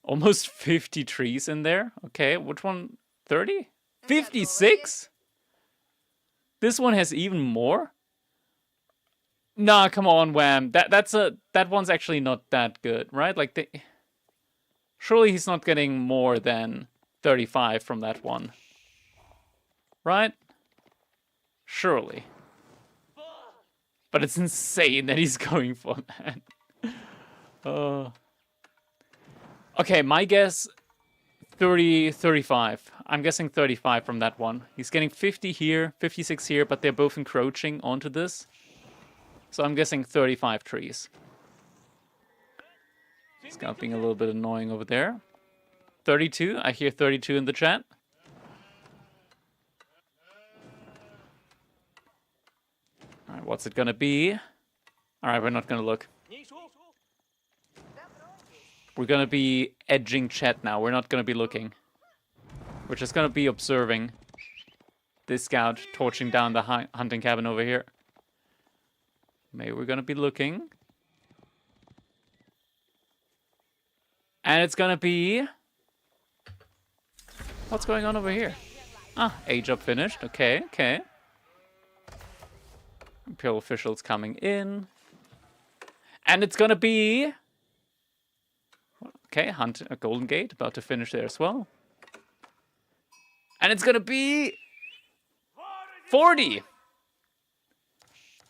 Almost 50 trees in there. Okay, which one? 30? 56? This one has even more? Nah, come on, Wham. That one's actually not that good, right? Like, surely he's not getting more than 35 from that one. Right? Surely. But it's insane that he's going for that. Okay, my guess, 30, 35. I'm guessing 35 from that one. He's getting 50 here, 56 here, but they're both encroaching onto this. So I'm guessing 35 trees. Scout being a little bit annoying over there. 32, I hear 32 in the chat. Alright, what's it gonna be? Alright, we're not gonna look. We're gonna be edging chat now, we're not gonna be looking. We're just gonna be observing this scout torching down the hunting cabin over here. Maybe we're gonna be looking. And it's gonna be... What's going on over here? Ah, age up finished. Okay, okay. Imperial officials coming in. And it's gonna be... Okay, a Golden Gate about to finish there as well. And it's gonna be... 40!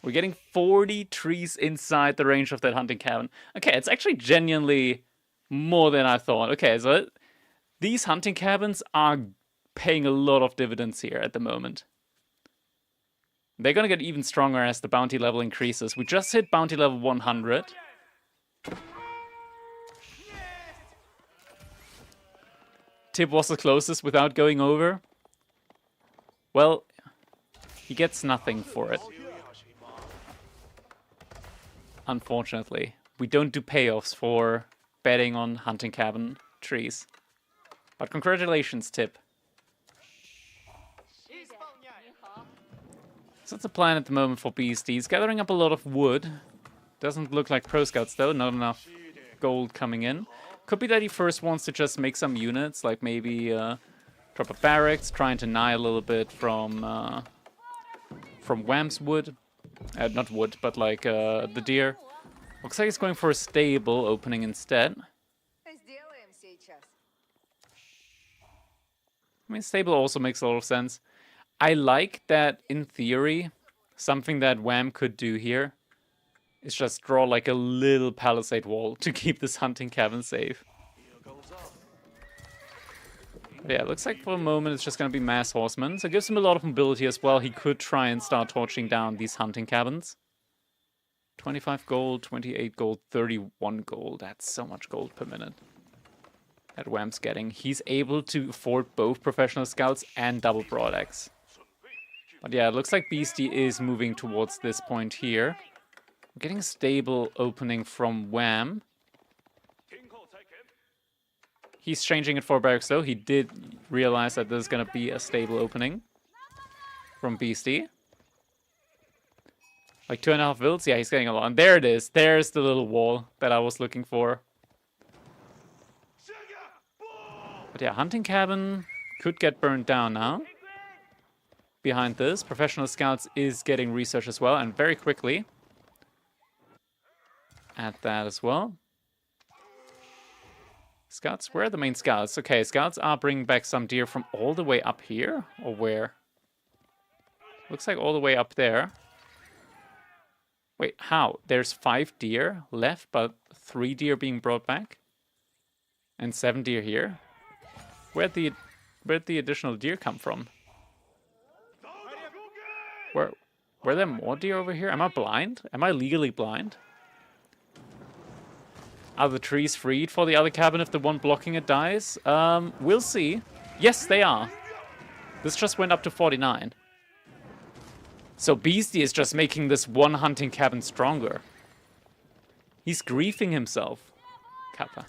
We're getting 40 trees inside the range of that hunting cabin. Okay, it's actually genuinely more than I thought. Okay, so these hunting cabins are paying a lot of dividends here at the moment. They're gonna get even stronger as the bounty level increases. We just hit bounty level 100. Tip was the closest without going over. Well, he gets nothing for it. Unfortunately. We don't do payoffs for betting on hunting cabin trees. But congratulations, Tip. So that's the plan at the moment for Beastie. He's gathering up a lot of wood. Doesn't look like Pro Scouts though, not enough gold coming in. Could be that he first wants to just make some units, like maybe drop a barracks, trying to deny a little bit from Wham's wood. Not wood, but like the deer. Looks like he's going for a stable opening instead. I mean, stable also makes a lot of sense. I like that, in theory, something that Wham could do here is just draw like a little palisade wall to keep this hunting cabin safe. But yeah, it looks like for a moment it's just going to be mass horsemen. So it gives him a lot of mobility as well. He could try and start torching down these hunting cabins. 25 gold, 28 gold, 31 gold. That's so much gold per minute that Wham's getting. He's able to afford both professional scouts and double broadaxe. But yeah, it looks like Beastie is moving towards this point here. We're getting a stable opening from Wham. He's changing it for barracks though. He did realize that there's going to be a stable opening from Beastie. Like 2.5 vills? Yeah, he's getting a lot. And there it is. There's the little wall that I was looking for. But yeah, hunting cabin could get burned down now. Behind this, professional scouts is getting research as well, and very quickly. At that as well. Scouts, where are the main scouts? Okay, scouts are bringing back some deer from all the way up here, or where? Looks like all the way up there. Wait, how? There's 5 deer left, but 3 deer being brought back? And 7 deer here? Where'd the additional deer come from? Were there more deer over here? Am I blind? Am I legally blind? Are the trees freed for the other cabin if the one blocking it dies? We'll see. Yes, they are. This just went up to 49. So Beastie is just making this one hunting cabin stronger. He's griefing himself. Kappa.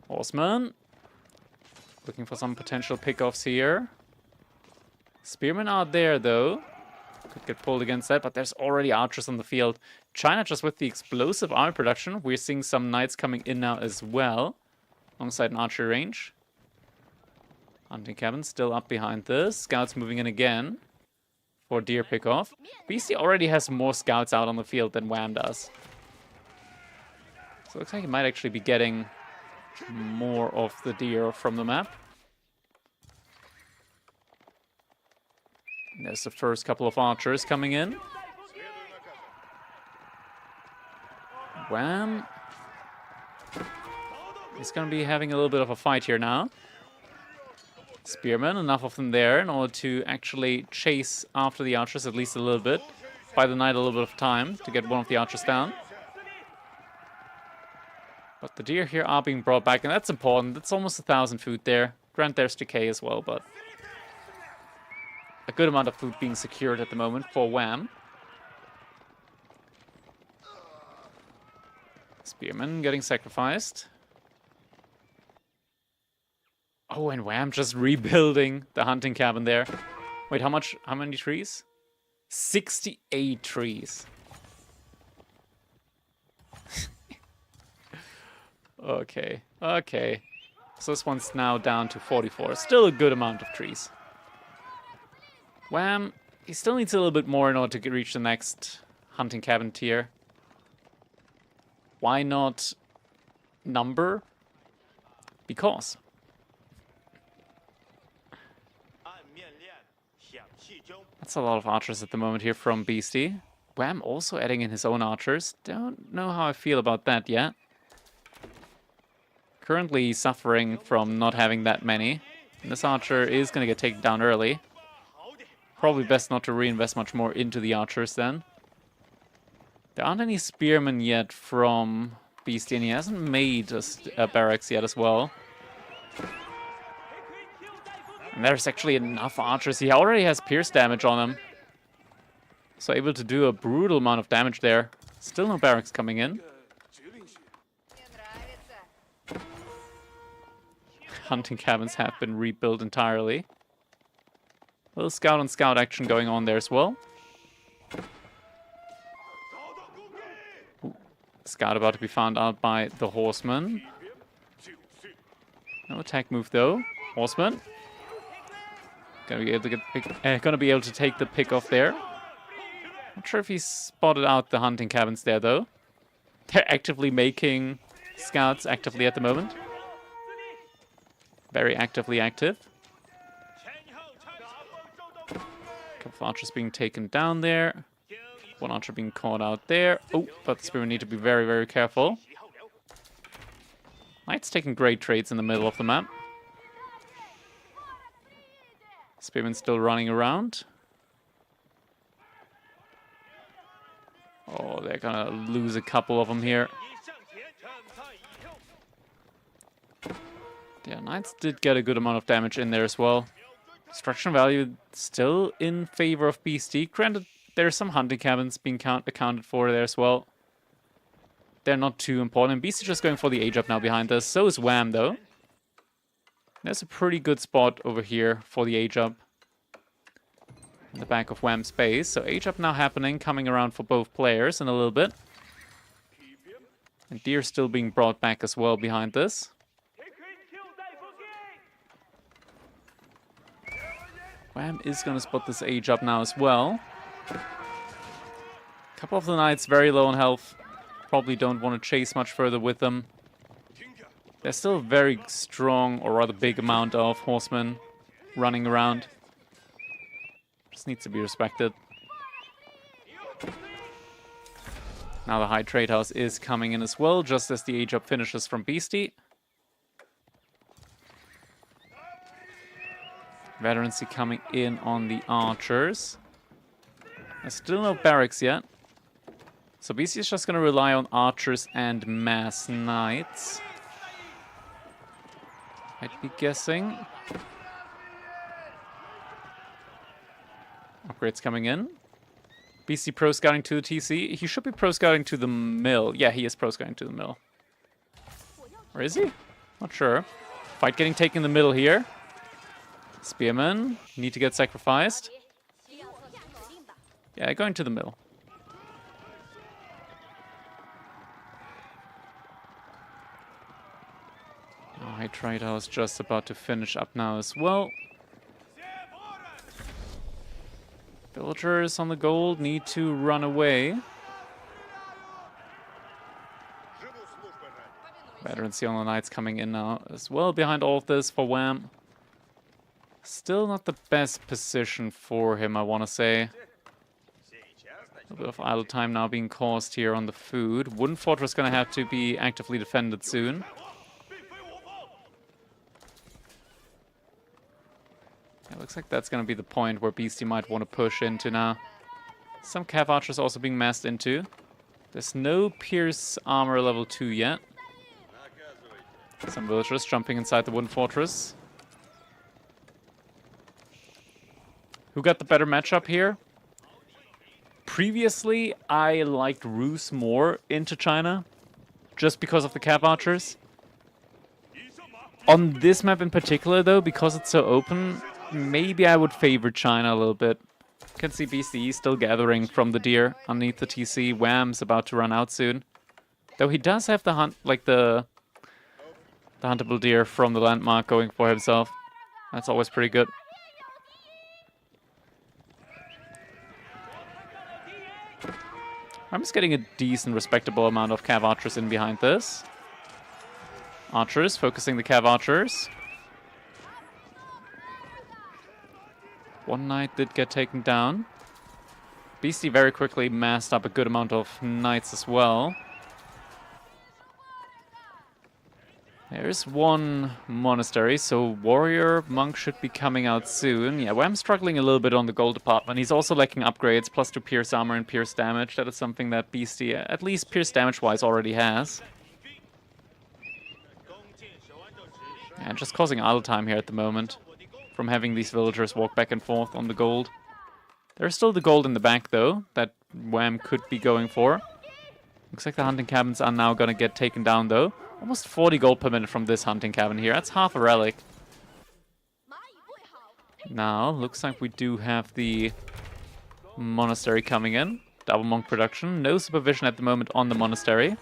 Horseman. Looking for some potential pickoffs here. Spearmen are there though. Could get pulled against that, but there's already archers on the field. China just with the explosive army production. We're seeing some knights coming in now as well. Alongside an archer range. Hunting cabin still up behind this. Scouts moving in again. For deer pickoff. Beastie already has more scouts out on the field than Wham does. So it looks like he might actually be getting more of the deer from the map. There's the first couple of archers coming in. Wham. He's going to be having a little bit of a fight here now. Spearmen, enough of them there in order to actually chase after the archers at least a little bit. Buy the knight a little bit of time to get one of the archers down. But the deer here are being brought back, and that's important. That's almost 1,000 food there. Grant there's decay as well, but a good amount of food being secured at the moment for Wham. Spearman getting sacrificed. Oh, and Wham just rebuilding the hunting cabin there. Wait, how many trees? 68 trees. Okay. So this one's now down to 44. Still a good amount of trees. Wham, he still needs a little bit more in order to reach the next hunting cabin tier. Why not number? Because. That's a lot of archers at the moment here from Beastie. Wham also adding in his own archers. Don't know how I feel about that yet. Currently suffering from not having that many. And this archer is going to get taken down early. Probably best not to reinvest much more into the archers then. There aren't any spearmen yet from Beastie, and he hasn't made a barracks yet as well. And there's actually enough archers. He already has pierce damage on him. So able to do a brutal amount of damage there. Still no barracks coming in. Hunting cabins have been rebuilt entirely. A little scout on scout action going on there as well. Ooh, scout about to be found out by the horseman. No attack move though. Horseman. Gonna be able to take the pick off there. Not sure if he spotted out the hunting cabins there though. They're actively making scouts actively at the moment. Very actively active. Couple of archers being taken down there. One archer being caught out there. Oh, but the spearmen need to be very, very careful. Knights taking great trades in the middle of the map. Spearmen still running around. Oh, they're gonna lose a couple of them here. Yeah, Knights did get a good amount of damage in there as well. Destruction value still in favor of Beastie. Granted, there's some hunting cabins being accounted for there as well. They're not too important. Beastie just going for the age up now behind us. So is Wham though. There's a pretty good spot over here for the age up. In the back of Wham's base. So age up now happening, coming around for both players in a little bit. And Deer still being brought back as well behind this. Wham is going to spot this age up now as well. A couple of the knights very low on health. Probably don't want to chase much further with them. There's still a very strong, or rather big amount of horsemen running around. Just needs to be respected. Now the high trade house is coming in as well, just as the age up finishes from Beastie. Veterancy coming in on the archers. There's still no barracks yet. So BC is just going to rely on archers and mass knights. I'd be guessing. Upgrades coming in. BC pro scouting to the TC. He should be pro scouting to the mill. Yeah, he is pro scouting to the mill. Or is he? Not sure. Fight getting taken in the middle here. Spearmen need to get sacrificed. Yeah, going to the mill. High trade house just about to finish up now as well. Villagers on the gold need to run away. Veterancy on the knights coming in now as well behind all of this for Wham. Still not the best position for him, I want to say. A little bit of idle time now being caused here on the food. Wooden Fortress going to have to be actively defended soon. It looks like that's going to be the point where Beastie might want to push into now. Some Cav Archers also being massed into. There's no Pierce Armor level 2 yet. Some villagers jumping inside the Wooden Fortress. Who got the better matchup here? Previously, I liked Rus more into China, just because of the Cav Archers. On this map in particular, though, because it's so open, maybe I would favor China a little bit. You can see BCE still gathering from the deer underneath the TC. Wham's about to run out soon. Though he does have the hunt, like the huntable deer from the landmark going for himself. That's always pretty good. I'm just getting a decent, respectable amount of Cav Archers in behind this. Archers, focusing the Cav Archers. One knight did get taken down. Beastie very quickly massed up a good amount of knights as well. There's one monastery, so warrior monk should be coming out soon. Yeah, well, I'm struggling a little bit on the gold department. He's also lacking upgrades, plus 2 pierce armor and pierce damage. That is something that Beastie, at least pierce damage-wise, already has. And just causing idle time here at the moment from having these villagers walk back and forth on the gold. There's still the gold in the back, though, that Wham could be going for. Looks like the hunting cabins are now gonna get taken down though. Almost 40 gold per minute from this hunting cabin here. That's half a relic. Now, looks like we do have the monastery coming in. Double monk production. No supervision at the moment on the monastery.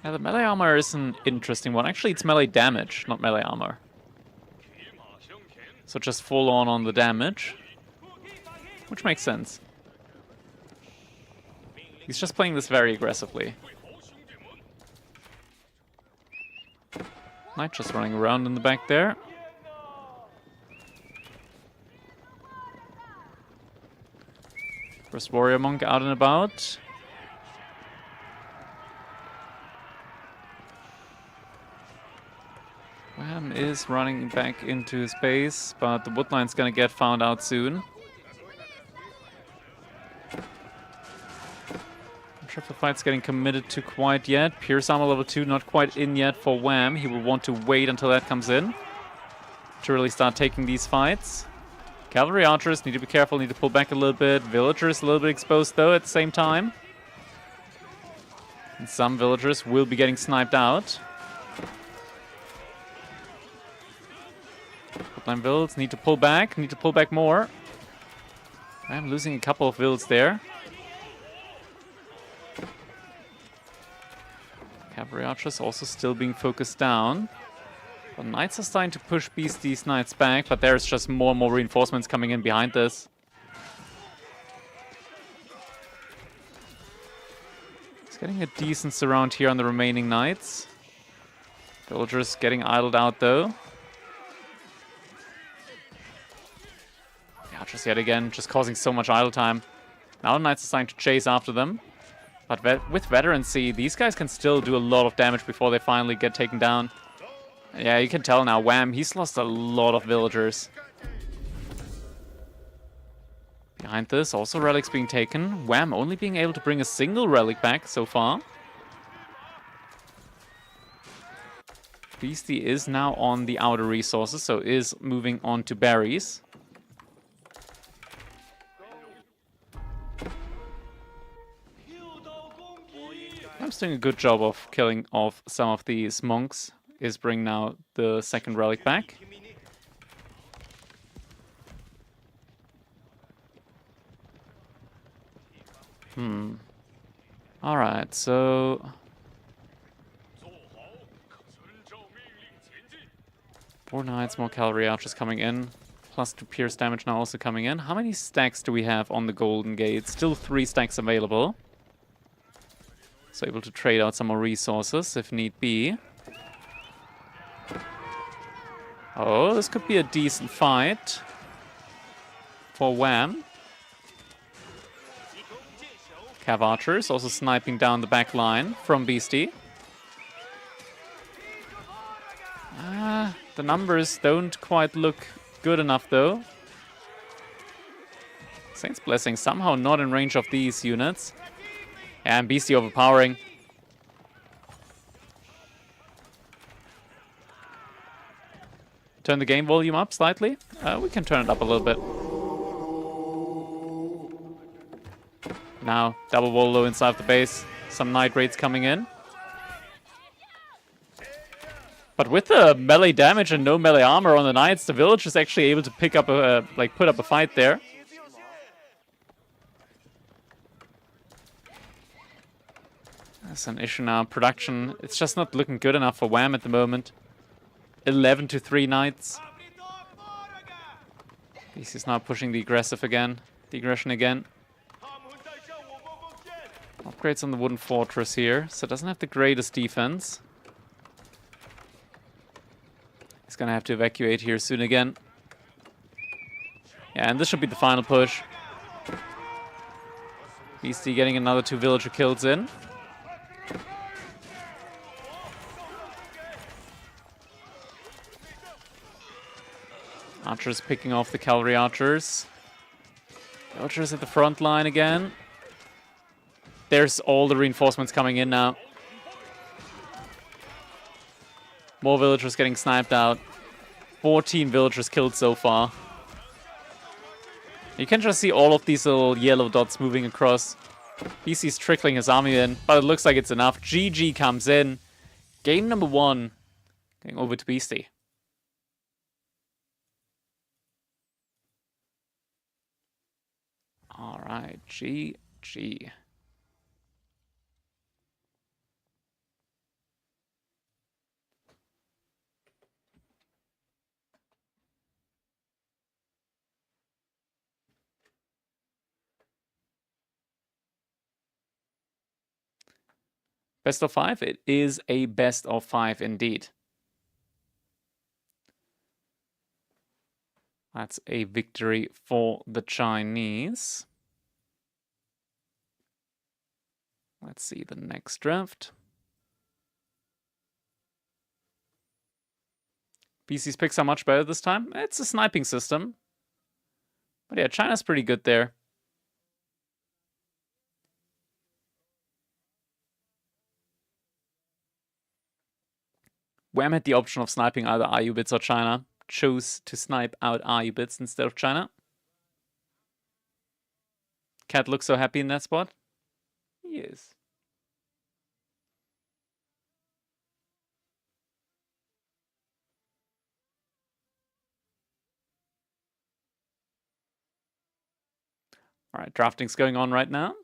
Yeah, the melee armor is an interesting one. Actually, it's melee damage, not melee armor. So just full on the damage. Which makes sense. He's just playing this very aggressively. Knight just running around in the back there. First warrior monk out and about. Wham is running back into his base, but the woodline's gonna get found out soon. Not sure if the fight's getting committed to quite yet. Pierce armor level 2 not quite in yet for Wham. He will want to wait until that comes in to really start taking these fights. Cavalry archers need to be careful, need to pull back a little bit. Villagers a little bit exposed though at the same time. And some villagers will be getting sniped out. Woodline vills need to pull back more. I'm losing a couple of vills there. Cavalry archers also still being focused down. The knights are starting to push these knights back, but there's just more and more reinforcements coming in behind this. He's getting a decent surround here on the remaining knights. Villagers getting idled out though. The archers yet again just causing so much idle time. Now the knights are starting to chase after them. But with veterancy, these guys can still do a lot of damage before they finally get taken down. Yeah, you can tell now, Wham, he's lost a lot of villagers. Behind this, also relics being taken. Wham only being able to bring a single relic back so far. Beastie is now on the outer resources, so is moving on to berries. I'm doing a good job of killing off some of these monks. Is bring now the second relic back. Alright, so... 4 knights, more cavalry archers coming in. Plus 2 pierce damage now also coming in. How many stacks do we have on the golden gate? Still 3 stacks available. So able to trade out some more resources if need be. Oh, this could be a decent fight for Wham. Cav archers also sniping down the back line from Beastie. The numbers don't quite look good enough though. Saint's Blessing somehow not in range of these units. And Beastie overpowering. Turn the game volume up slightly. We can turn it up a little bit. Now, double wall low inside of the base. Some knight raids coming in. But with the melee damage and no melee armor on the knights, the village is actually able to pick up a put up a fight there. That's an issue now. Production, it's just not looking good enough for Wham at the moment. 11 to 3 knights. He's now pushing the aggressive again. The aggression again. Upgrades on the wooden fortress here. So it doesn't have the greatest defense. He's gonna have to evacuate here soon again. Yeah, and this should be the final push. Beastie getting another 2 villager kills in. Archers picking off the cavalry archers. Archers at the front line again. There's all the reinforcements coming in now. More villagers getting sniped out. 14 villagers killed so far. You can just see all of these little yellow dots moving across. BC's trickling his army in, but it looks like it's enough. GG comes in. Game number 1. Going over to Beastie. Alright, GG. Best of 5? It is a best of 5 indeed. That's a victory for the Chinese. Let's see the next draft. BC's picks are much better this time. It's a sniping system. But yeah, China's pretty good there. Wham had the option of sniping either RU bits or China. Chose to snipe out RU bits instead of China. Cat looks so happy in that spot. He is. Alright, drafting's going on right now.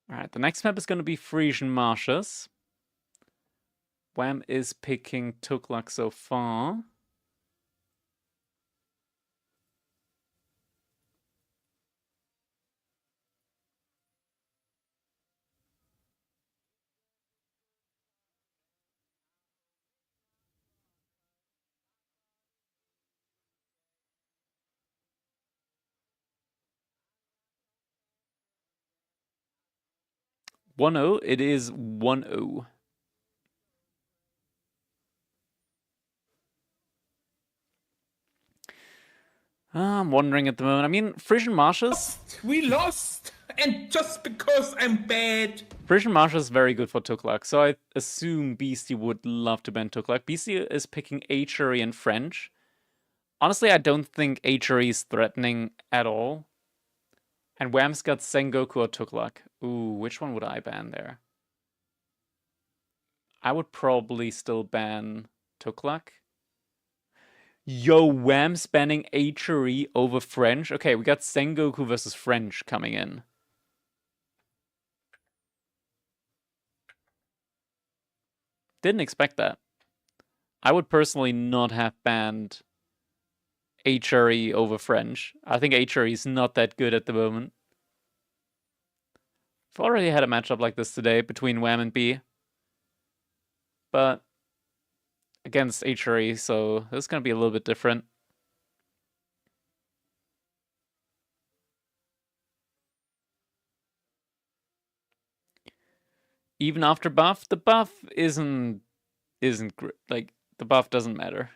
Alright, the next map is going to be Frisian Marshes. Wham is picking Tuklak so far. One-0. It is 1-0. I'm wondering at the moment. I mean, Frisian Marshes. We lost, and just because I'm bad. Frisian Marshes is very good for Tuklak, so I assume Beastie would love to ban Tuklak. Beastie is picking Achery and French. Honestly, I don't think Achery is threatening at all. And Wham's got Sengoku or Tuklak. Ooh, which one would I ban there? I would probably still ban Tuklak. Yo, Wham's banning Achery over French. Okay, we got Sengoku versus French coming in. Didn't expect that. I would personally not have banned Achery over French. I think Achery is not that good at the moment. I've already had a matchup like this today between Wham and B. But against Achery, so this is going to be a little bit different. Even after buff, the buff isn't like the buff doesn't matter.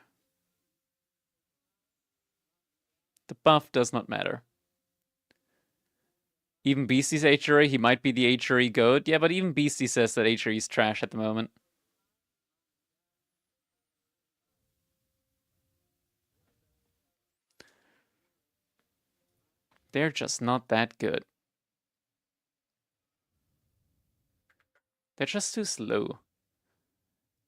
The buff does not matter. Even Beastie's Achery, he might be the Achery goat. Yeah, but even Beastie says that Achery is trash at the moment. They're just not that good. They're just too slow.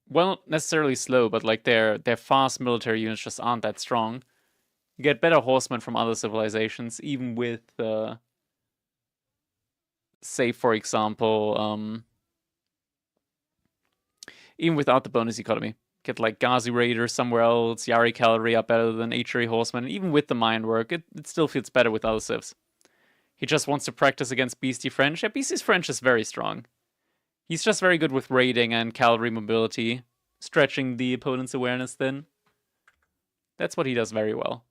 Well, not necessarily slow, but like their fast military units just aren't that strong. You get better horsemen from other civilizations, even with, say, for example, even without the bonus economy. Get like Ghazi Raiders somewhere else, Yari Cavalry are better than Achery Horsemen. Even with the mine work, it still feels better with other civs. He just wants to practice against Beastie French. Yeah, Beastie's French is very strong. He's just very good with raiding and cavalry mobility, stretching the opponent's awareness thin. That's what he does very well.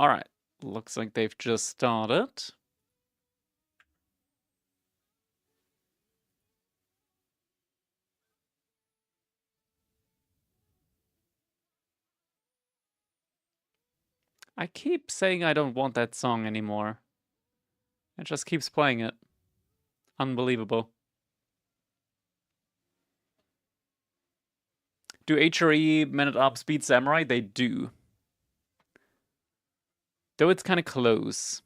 Alright. Looks like they've just started. I keep saying I don't want that song anymore. It just keeps playing it. Unbelievable. Do HRE Man-at-Arms beat Samurai? They do. Though it's kind of close.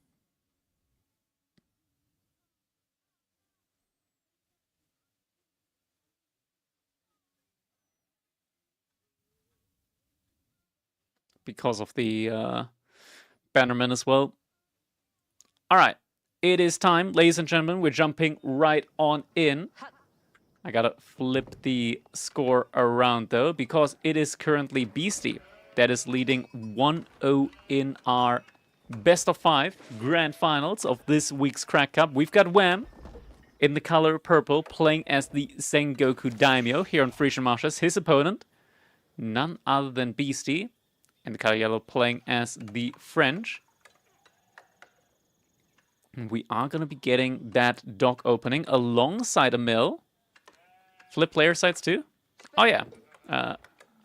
Because of the Bannerman as well. Alright. It is time, ladies and gentlemen. We're jumping right on in. I gotta flip the score around though, because it is currently Beastie that is leading 1-0 in our best of 5 grand finals of this week's Crack Cup. We've got Wham in the color purple playing as the Sengoku Daimyo here on Frisian Marshes. His opponent, none other than Beastie, in the color yellow playing as the French. And we are going to be getting that dock opening alongside a mill. Flip player sides too? Oh yeah. I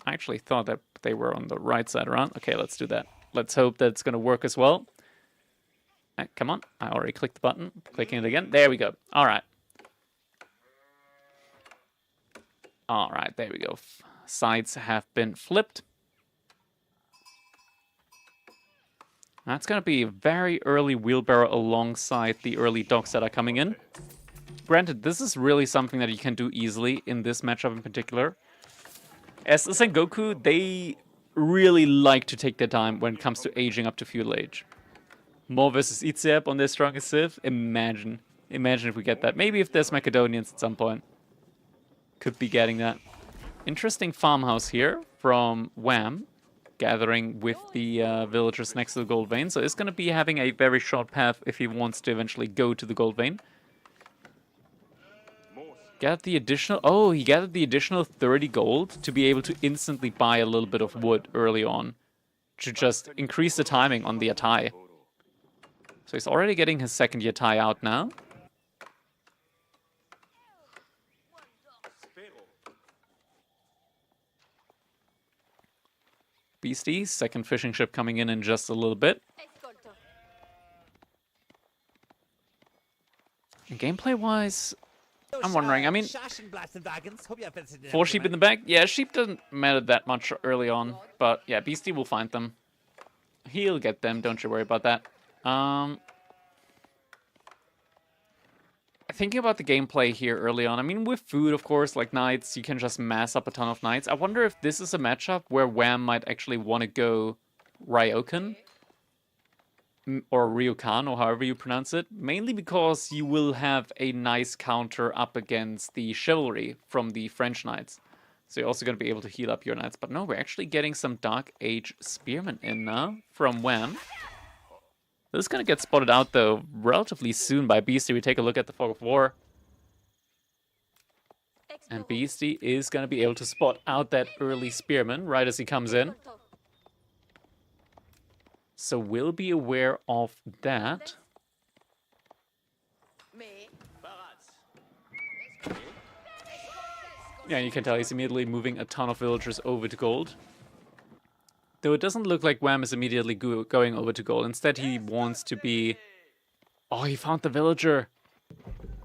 actually thought that they were on the right side around. Okay, let's do that. Let's hope that it's going to work as well. Come on. I already clicked the button. Clicking it again. There we go. All right. All right, there we go. Sides have been flipped. That's going to be a very early wheelbarrow alongside the early docks that are coming in. Granted, this is really something that you can do easily in this matchup in particular. As the Sengoku, they really like to take their time when it comes to aging up to feudal age. Mo versus Itzeb on their strongest civ. Imagine if we get that. Maybe if there's Macedonians at some point. Could be getting that. Interesting farmhouse here from Wham. Gathering with the villagers next to the gold vein. So it's going to be having a very short path if he wants to eventually go to the gold vein. Got the additional... Oh, he gathered the additional 30 gold to be able to instantly buy a little bit of wood early on. To just increase the timing on the Yatai. So he's already getting his second Yatai out now. Beastie, second fishing ship coming in just a little bit. Gameplay-wise... I'm wondering, I mean, 4 sheep in the back? Yeah, sheep doesn't matter that much early on, but yeah, Beastie will find them. He'll get them, don't you worry about that. Thinking about the gameplay here early on, I mean, with food, of course, like knights, you can just mass up a ton of knights. I wonder if this is a matchup where Wham might actually want to go Ryokan. Or Ryokan, or however you pronounce it. Mainly because you will have a nice counter up against the chivalry from the French knights. So you're also going to be able to heal up your knights. But no, we're actually getting some Dark Age Spearmen in now from Wham. This is going to get spotted out, though, relatively soon by Beastie. We take a look at the Fog of War. And Beastie is going to be able to spot out that early Spearman right as he comes in. So we'll be aware of that. Yeah, you can tell he's immediately moving a ton of villagers over to gold. Though it doesn't look like Wham is immediately going over to gold. Instead, he wants to be... Oh, he found the villager.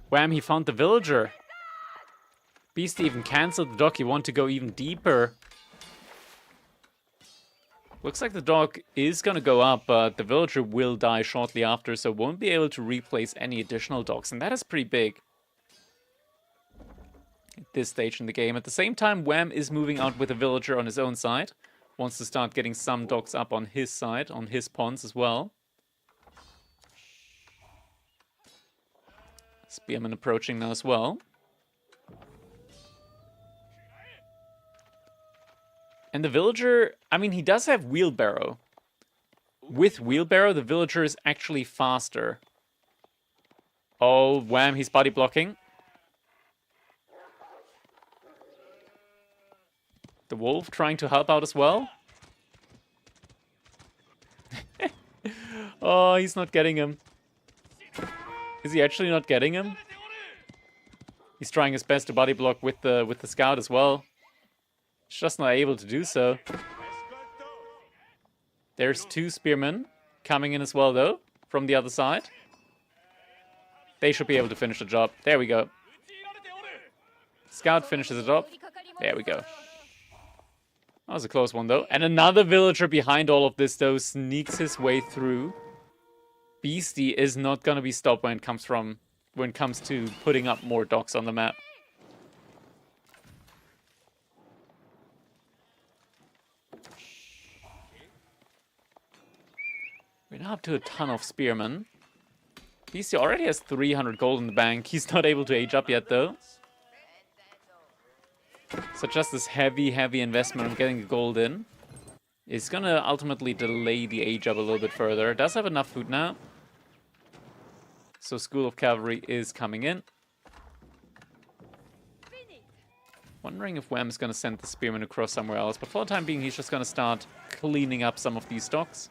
Wham, he found the villager. Beastie even cancelled the dock. He wanted to go even deeper. Looks like the dock is going to go up, but the villager will die shortly after, so won't be able to replace any additional docks, and that is pretty big at this stage in the game. At the same time, Wham is moving out with a villager on his own side. Wants to start getting some docks up on his side, on his ponds as well. Spearman approaching now as well. And the villager, I mean, he does have wheelbarrow. With wheelbarrow, the villager is actually faster. Oh, Wham, he's body blocking. The wolf trying to help out as well. Oh, he's not getting him. Is he actually not getting him? He's trying his best to body block with the scout as well. He's just not able to do so. There's 2 spearmen coming in as well, though, from the other side. They should be able to finish the job. There we go. Scout finishes the job. There we go. That was a close one, though. And another villager behind all of this, though, sneaks his way through. Beastie is not going to be stopped when it comes to putting up more docks on the map. We're now up to a ton of spearmen. Beastie already has 300 gold in the bank. He's not able to age up yet, though. So just this heavy investment on getting the gold in is going to ultimately delay the age up a little bit further. It does have enough food now. So School of Cavalry is coming in. Wondering if Wham is going to send the spearmen across somewhere else. But for the time being, he's just going to start cleaning up some of these docks.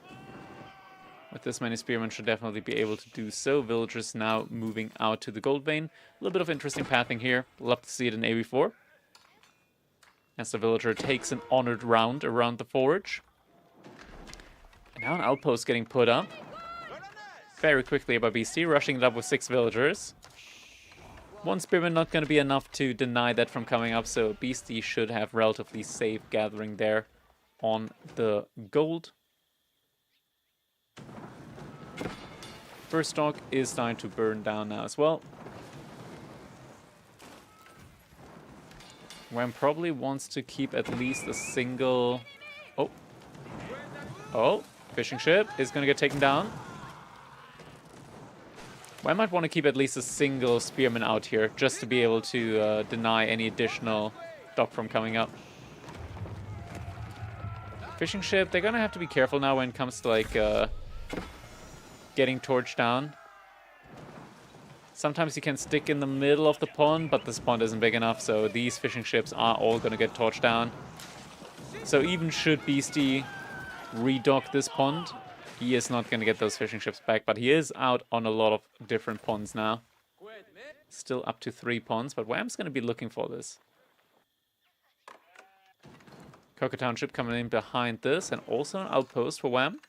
With this many spearmen, should definitely be able to do so. Villagers now moving out to the gold vein. A little bit of interesting pathing here. Love to see it in AV4. As the villager takes an honored round around the forge. And now an outpost getting put up. Very quickly by BC, rushing it up with 6 villagers. 1 spearman not going to be enough to deny that from coming up, so Beastie should have relatively safe gathering there on the gold. First stock is starting to burn down now as well. Wham probably wants to keep at least a single... Oh, fishing ship is going to get taken down. Wham might want to keep at least a single spearman out here, just to be able to deny any additional dock from coming up. Fishing ship, they're going to have to be careful now when it comes to, like, getting torched down. Sometimes you can stick in the middle of the pond, but this pond isn't big enough, so these fishing ships are all going to get torched down. So even should Beastie redock this pond, he is not going to get those fishing ships back, but he is out on a lot of different ponds now. Still up to 3 ponds, but Wham's going to be looking for this. Coca Township coming in behind this, and also an outpost for Wham.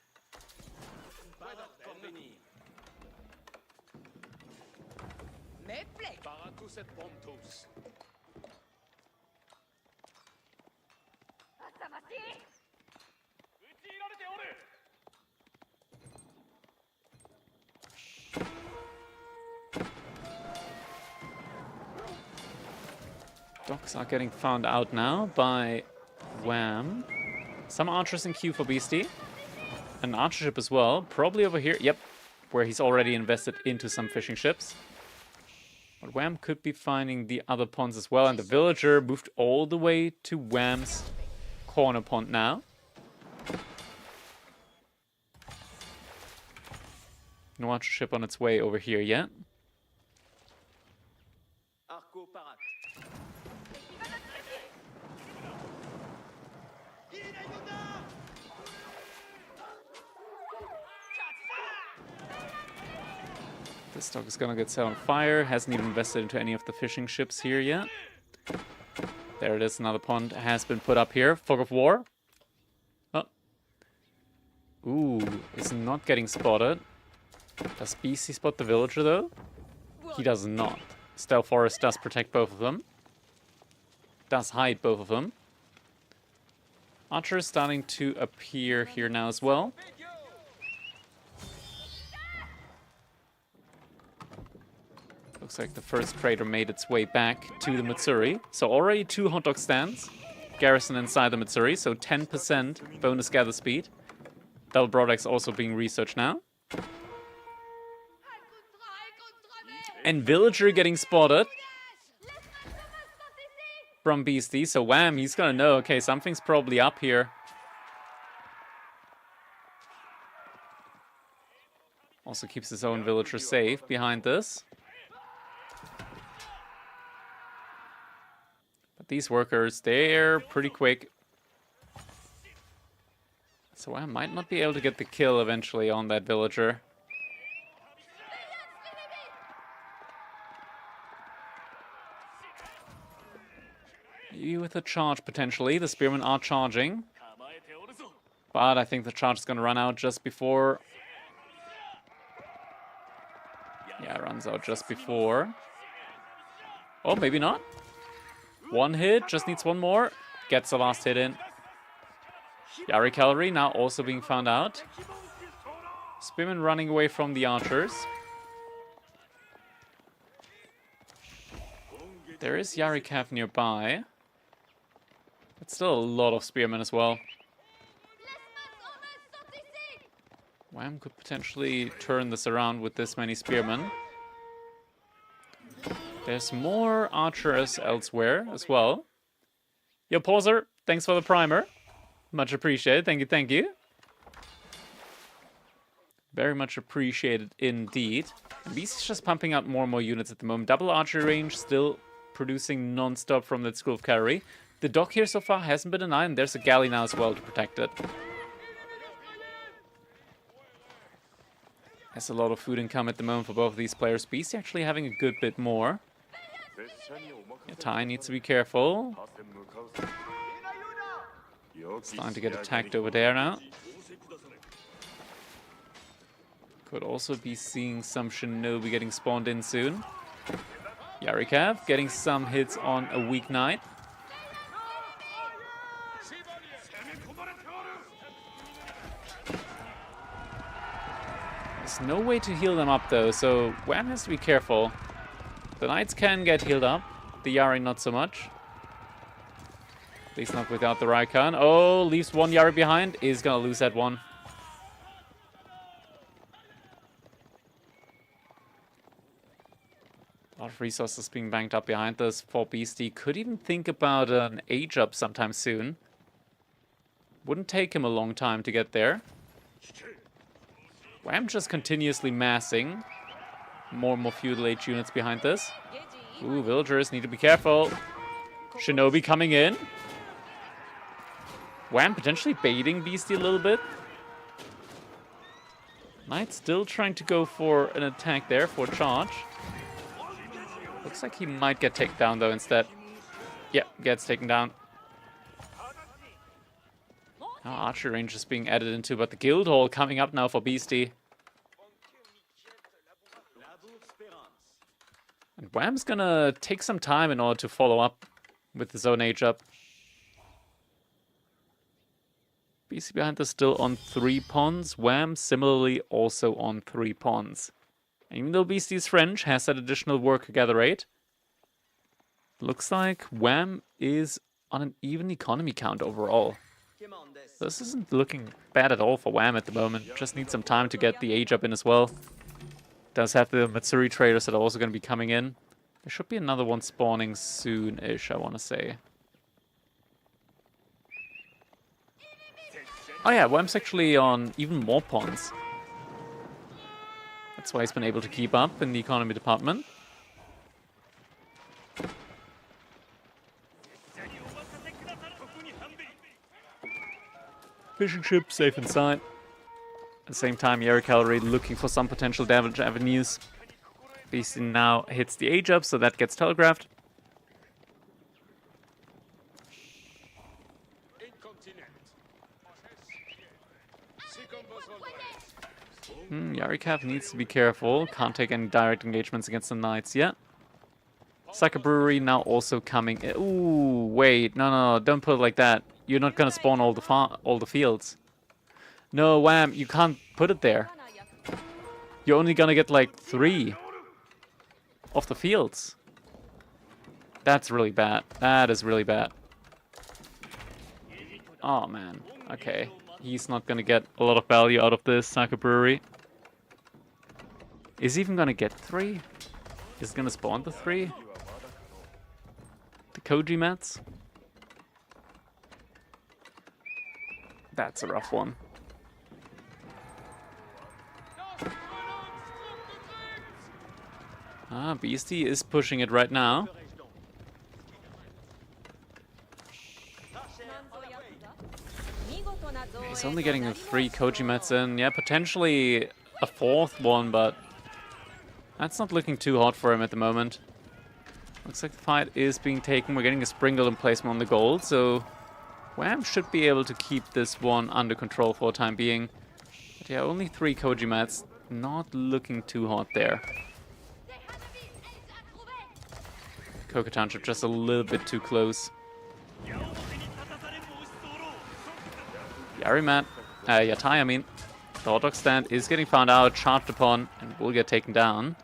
Docks are getting found out now by Wham. Some archers in queue for Beastie. An archer ship as well. Probably over here. Yep. Where he's already invested into some fishing ships. But Wham could be finding the other ponds as well. And the villager moved all the way to Wham's corner pond now. No archer ship on its way over here yet. This dock is gonna get set on fire. Hasn't even invested into any of the fishing ships here yet. There it is, another pond has been put up here. Fog of War. Oh. Ooh, it's not getting spotted. Does BC spot the villager though? He does not. Stealth Forest does protect both of them. Does hide both of them. Archer is starting to appear here now as well. Looks like the first trader made its way back to the Mitsuri. So already 2 hot dog stands. Garrison inside the Mitsuri, so 10% bonus gather speed. Double broadaxe also being researched now. And villager getting spotted from Beastie. So Wham, he's gonna know, okay, something's probably up here. Also keeps his own villager safe behind this. But these workers, they're pretty quick. So I might not be able to get the kill eventually on that villager. Maybe with a charge potentially. The spearmen are charging. But I think the charge is going to run out just before. Yeah, it runs out just before. Oh, maybe not. One hit, just needs one more. Gets the last hit in. Yari cavalry now also being found out. Spearmen running away from the archers. There is Yari Cav nearby. But still a lot of spearmen as well. Wham could potentially turn this around with this many spearmen. There's more archers elsewhere as well. Yo, Pauser, thanks for the primer. Much appreciated. Thank you, thank you. Very much appreciated indeed. BC's just pumping out more and more units at the moment. Double archery range still producing non-stop from that school of cavalry. The dock here so far hasn't been denied, and there's a galley now as well to protect it. There's a lot of food income at the moment for both of these players. BC actually having a good bit more. Yeah, Tai needs to be careful. Starting to get attacked over there now. Could also be seeing some shinobi getting spawned in soon. Yarikav getting some hits on a weeknight. There's no way to heal them up though, so Wham has to be careful. The knights can get healed up, the Yari not so much. At least not without the Raikan. Oh, leaves one Yari behind, is gonna lose that one. A lot of resources being banked up behind this for Beastie. Could even think about an age up sometime soon. Wouldn't take him a long time to get there. Wham just continuously massing. More and more feudal age units behind this. Ooh, villagers need to be careful. Shinobi coming in. Wham potentially baiting Beastie a little bit. Knight still trying to go for an attack there for charge. Looks like he might get taken down though instead. Yeah, gets taken down. Now archer range is being added into, but the guild hall coming up now for Beastie. And Wham's gonna take some time in order to follow up with the zone age up. Beastie behind us still on 3 pawns. Wham similarly also on 3 pawns. And even though Beastie's French has that additional worker gather rate, looks like Wham is on an even economy count overall. This isn't looking bad at all for Wham at the moment. Just needs some time to get the age up in as well. Does have the Matsuri traders that are also going to be coming in. There should be another one spawning soon-ish, I want to say. Oh yeah, Wham's actually on even more pawns. That's why he's been able to keep up in the economy department. Fishing ship safe inside. At the same time, Yari Cavalry looking for some potential damage avenues. Beastie now hits the age up, so that gets telegraphed. Yari Cav needs to be careful. Can't take any direct engagements against the knights yet. Sake Brewery now also coming in. Ooh, wait. No, don't put it like that. You're not gonna spawn all the fields. No, Wham, you can't put it there. You're only gonna get like 3 of the fields. That's really bad. That is really bad. Oh man. Okay. He's not gonna get a lot of value out of this Sake Brewery. Is he even gonna get 3? Is he gonna spawn the 3? The Koji mats? That's a rough one. Beastie is pushing it right now. He's only getting 3 Koji mats in. Yeah, potentially a 4th one, but that's not looking too hot for him at the moment. Looks like the fight is being taken. We're getting a Springle emplacement on the gold, so Wham should be able to keep this one under control for the time being. But yeah, only 3 Koji mats. Not looking too hot there. Coca Township just a little bit too close. Yatai, I mean. The hot dog stand is getting found out, charged upon, and will get taken down.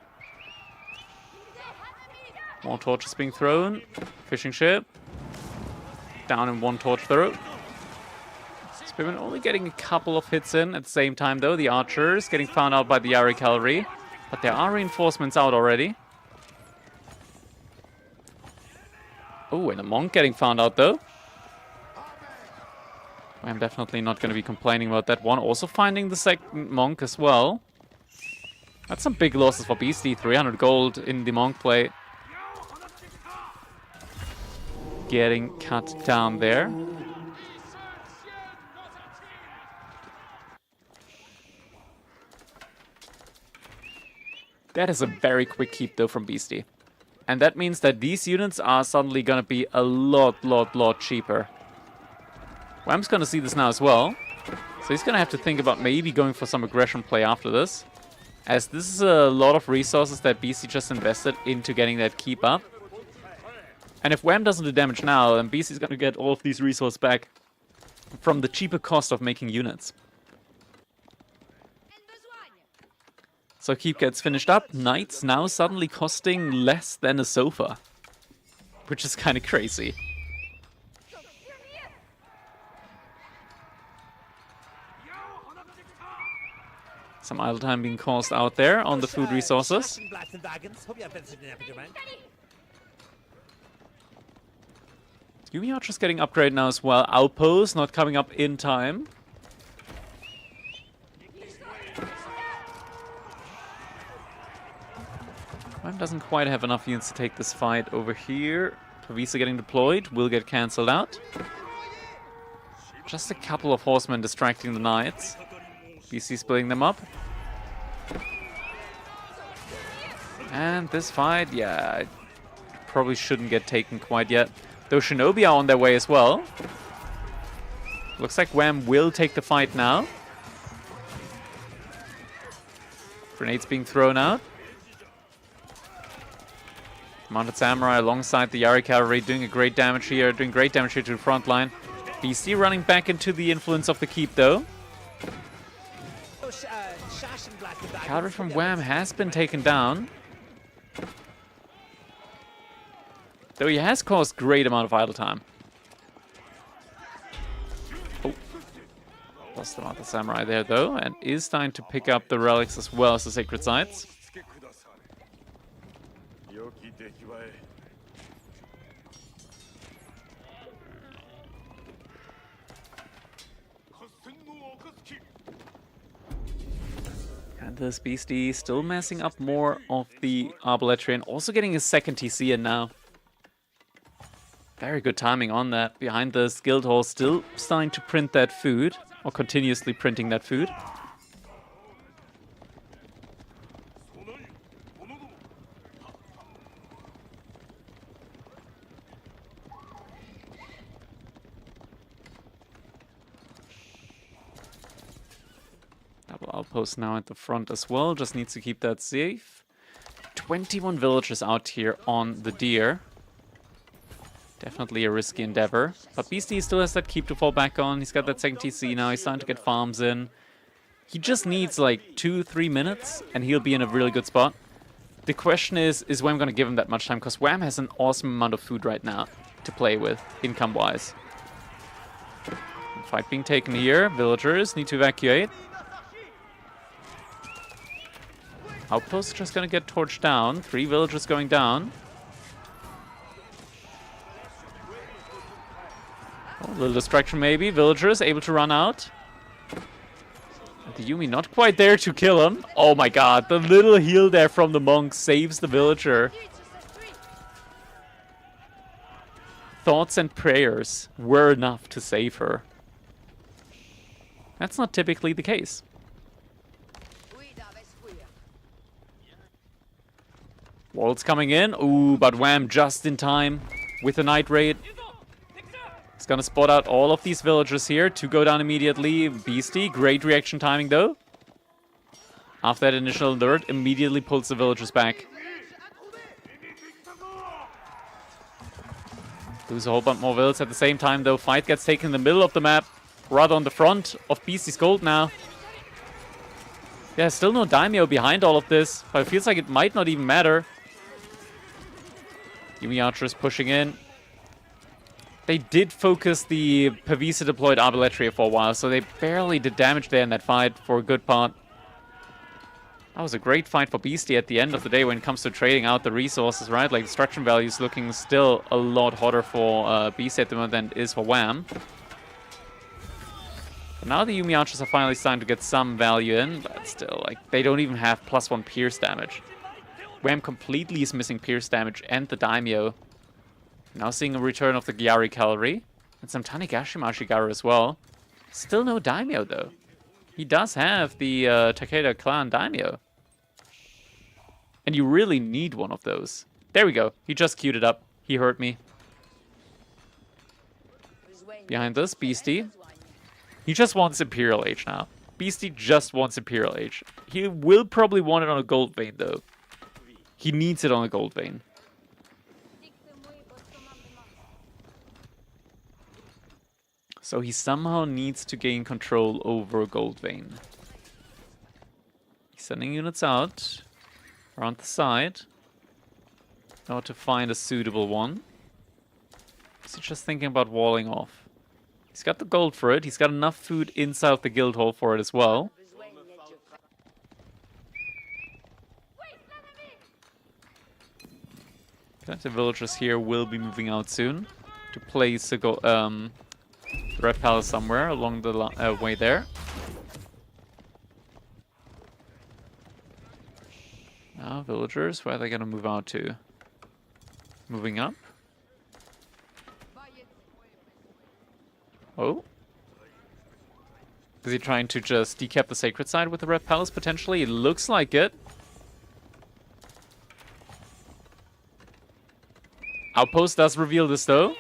More torches being thrown. Fishing ship. Down in 1 torch throw. Spearman only getting a couple of hits in at the same time, though. The archers getting found out by the Yari cavalry. But there are reinforcements out already. Oh, and the monk getting found out, though. I'm definitely not going to be complaining about that one. Also finding the second monk as well. That's some big losses for Beastie. 300 gold in the monk play. Getting cut down there. That is a very quick keep, though, from Beastie. And that means that these units are suddenly going to be a lot cheaper. Wham's going to see this now as well. So he's going to have to think about maybe going for some aggression play after this. As this is a lot of resources that BC just invested into getting that keep up. And if Wham doesn't do damage now, then BC is going to get all of these resources back from the cheaper cost of making units. So keep gets finished up. Knights now suddenly costing less than a sofa. Which is kind of crazy. Some idle time being caused out there on the food resources. Yumi Archer's getting upgraded now as well. Outpost not coming up in time. Wham doesn't quite have enough units to take this fight over here. Pavisa getting deployed, will get cancelled out. Just a couple of horsemen distracting the knights. BC splitting them up. And this fight, yeah, probably shouldn't get taken quite yet. Though Shinobi are on their way as well. Looks like Wham will take the fight now. Grenades being thrown out. Mounted Samurai alongside the Yari Cavalry doing great damage here to the front line. BC running back into the influence of the keep though. Cavalry from Wham has been taken down. Though he has caused great amount of idle time. Oh. Lost the Mounted Samurai there though, and is starting to pick up the relics as well as the sacred sites. And this Beastie still messing up more of the Arbaletry and also getting his second TC in now. Very good timing on that. Behind the Guild Hall still starting to print that food, or continuously printing that food. Double outpost now at the front as well, just needs to keep that safe. 21 villagers out here on the deer. Definitely a risky endeavor. But Beastie still has that keep to fall back on. He's got that second TC now. He's starting to get farms in. He just needs like 2-3 minutes and he'll be in a really good spot. The question is Wham going to give him that much time? Because Wham has an awesome amount of food right now to play with, income-wise. Fight being taken here. Villagers need to evacuate. Outpost just going to get torched down. 3 villagers going down. Oh, a little distraction maybe. Villagers able to run out. And the Yumi not quite there to kill him. Oh my god, the little heal there from the monk saves the villager. Thoughts and prayers were enough to save her. That's not typically the case. Walt's coming in. Ooh, but Wham just in time with the Night Raid. It's gonna spot out all of these villagers here to go down immediately. Beastie, great reaction timing though. After that initial alert, immediately pulls the villagers back. Lose a whole bunch more vills at the same time though. Fight gets taken in the middle of the map, rather on the front of Beastie's gold now. Yeah, still no daimyo behind all of this, but it feels like it might not even matter. Yumi Archers pushing in. They did focus the Pavisa deployed Arballetria for a while, so they barely did damage there in that fight for a good part. That was a great fight for Beastie at the end of the day when it comes to trading out the resources, right? Like, destruction value is looking still a lot hotter for Beastie at the moment than it is for Wham. But now the Yumi Archers are finally starting to get some value in, but still, like, they don't even have +1 pierce damage. Wham completely is missing pierce damage and the daimyo. Now seeing a return of the Gyari cavalry and some Tanigashima Shigaru as well. Still no daimyo though. He does have the Takeda clan daimyo. And you really need one of those. There we go. He just queued it up. He heard me. Behind this, Beastie. He just wants Imperial Age now. Beastie just wants Imperial Age. He will probably want it on a gold vein though. He needs it on a gold vein. So he somehow needs to gain control over a gold vein. He's sending units out around the side in order to find a suitable one. Is he just thinking about walling off? He's got the gold for it. He's got enough food inside of the guild hall for it as well. The villagers here will be moving out soon to place the Red Palace somewhere along the way there. Now, villagers, where are they going to move out to? Moving up? Oh? Is he trying to just decap the sacred side with the Red Palace, potentially? It looks like it. Outpost does reveal this, though.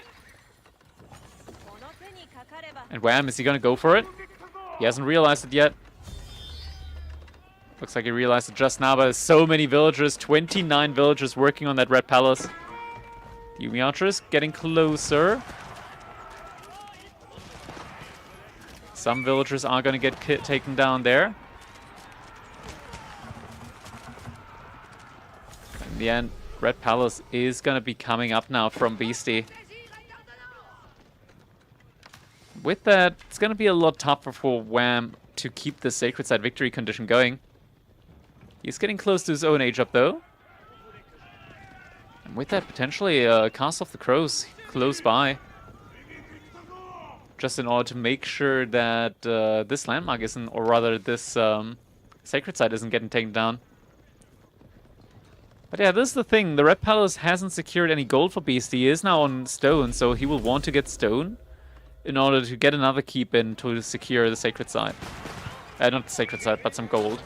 And Wham, is he gonna go for it? He hasn't realized it yet. Looks like he realized it just now, but there's so many villagers. 29 villagers working on that Red Palace. The Yumi Archers getting closer. Some villagers are gonna get taken down there. In the end, Red Palace is gonna be coming up now from Beastie. With that, it's gonna be a lot tougher for Wham to keep the Sacred Side victory condition going. He's getting close to his own age up though. And with that, potentially Castle of the Crows close by. Just in order to make sure that this landmark isn't, or rather this Sacred Site isn't getting taken down. But yeah, this is the thing. The Red Palace hasn't secured any gold for Beastie. He is now on stone, so he will want to get stone in order to get another keep in to secure the Sacred Site. Not the Sacred Site, but some gold.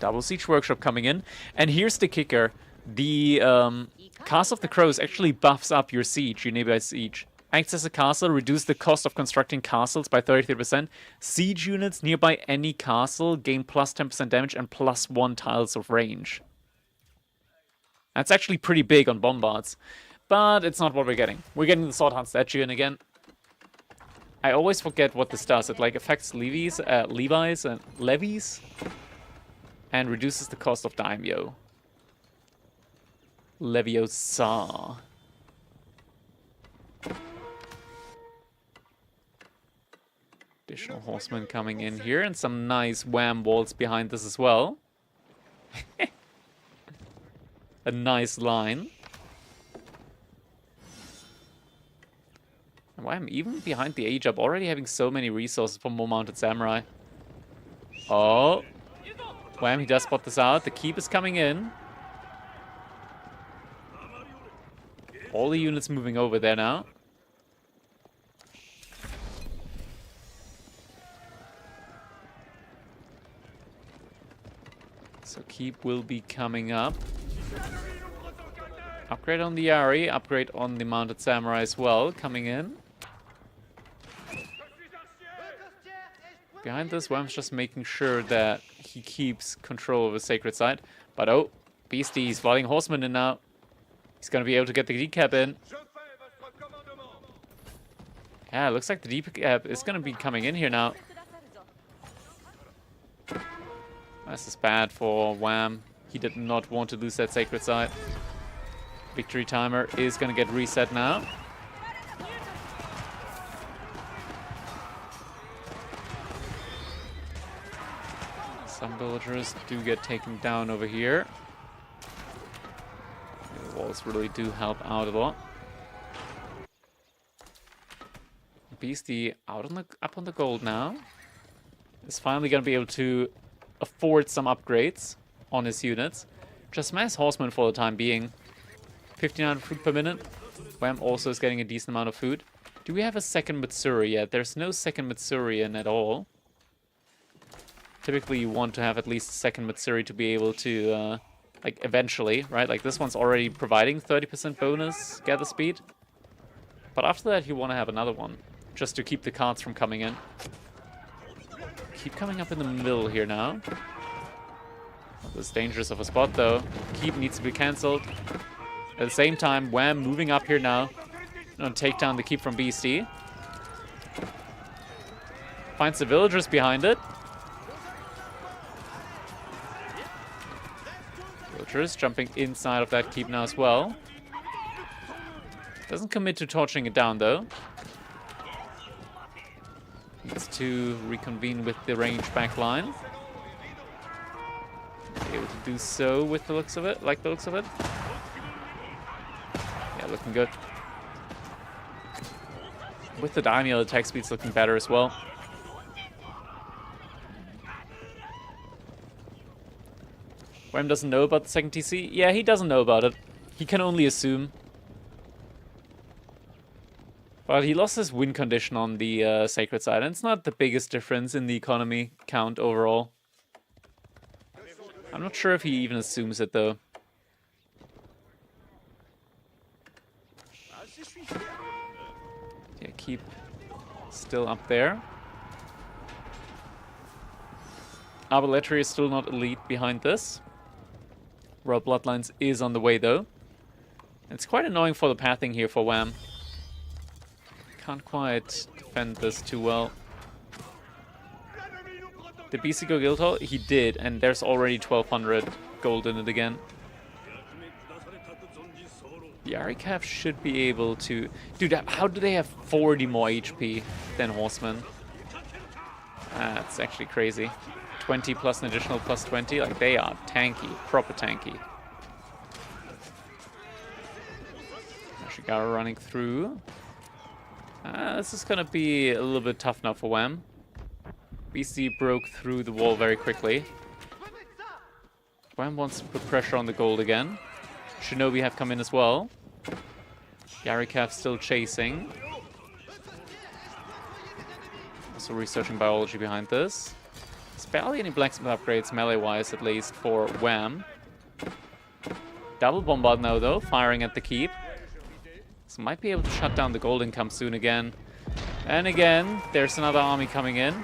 Double Siege Workshop coming in. And here's the kicker. The Castle of the Crows actually buffs up your siege, your nearby siege. Acts as a castle, reduce the cost of constructing castles by 33%. Siege units nearby any castle gain plus 10% damage and plus 1 tiles of range. That's actually pretty big on bombards. But it's not what we're getting. We're getting the Sword Hunt statue in again. I always forget what this does. It like affects levies and levies and reduces the cost of daimyo. Leviosa. Additional horsemen coming in here and some nice Wham walls behind this as well. A nice line. And Wham, even behind the age up, already having so many resources for more mounted samurai. Oh. Wham, he does spot this out. The keep is coming in. All the units moving over there now. So keep will be coming up. Upgrade on the Yari, upgrade on the Mounted Samurai as well, coming in. Behind this, Wham's just making sure that he keeps control of the sacred site. But oh, Beastie, he's flooding Horseman in now. He's gonna be able to get the decap in. Yeah, it looks like the decap is gonna be coming in here now. This is bad for Wham. He did not want to lose that sacred site. Victory timer is gonna get reset now. Some villagers do get taken down over here. The walls really do help out a lot. Beastie out on up on the gold now. Is finally going to be able to afford some upgrades on his units. Just mass horsemen for the time being. 1500 food per minute. Wham also is getting a decent amount of food. Do we have a second Matsuri yet? There's no second Matsuri in at all. Typically you want to have at least a second Matsuri to be able to, like, eventually, right? Like, this one's already providing 30% bonus gather speed. But after that, you want to have another one, just to keep the cards from coming in. Keep coming up in the middle here now. This is dangerous of a spot, though. Keep needs to be cancelled. At the same time, Wham moving up here now. Gonna take down the keep from Beastie. Finds the villagers behind it. Villagers jumping inside of that keep now as well. Doesn't commit to torching it down, though. Needs to reconvene with the range backline. Able to do so with the looks of it, like the looks of it. Yeah, looking good. With the daimyo, the attack speed's looking better as well. Wham doesn't know about the second TC? Yeah, he doesn't know about it. He can only assume. But he lost his win condition on the sacred side, and it's not the biggest difference in the economy count overall. I'm not sure if he even assumes it, though. Yeah, keep still up there. Arballetry is still not elite behind this. Royal Bloodlines is on the way, though. It's quite annoying for the pathing here for Wham. Can't quite defend this too well. Did BC go Guildhall? He did, and there's already 1200 gold in it again. The Aricaf should be able to... Dude, how do they have 40 more HP than Horsemen? That's actually crazy. 20 plus an additional plus 20, like they are tanky, proper tanky. Shigara running through. This is gonna be a little bit tough now for Wham. BC broke through the wall very quickly. Wham wants to put pressure on the gold again. Shinobi have come in as well. Yarikav still chasing. Also researching biology behind this. There's barely any blacksmith upgrades, melee-wise at least, for Wham. Double bombard now, though, firing at the keep. So might be able to shut down the gold income soon again. And again, there's another army coming in.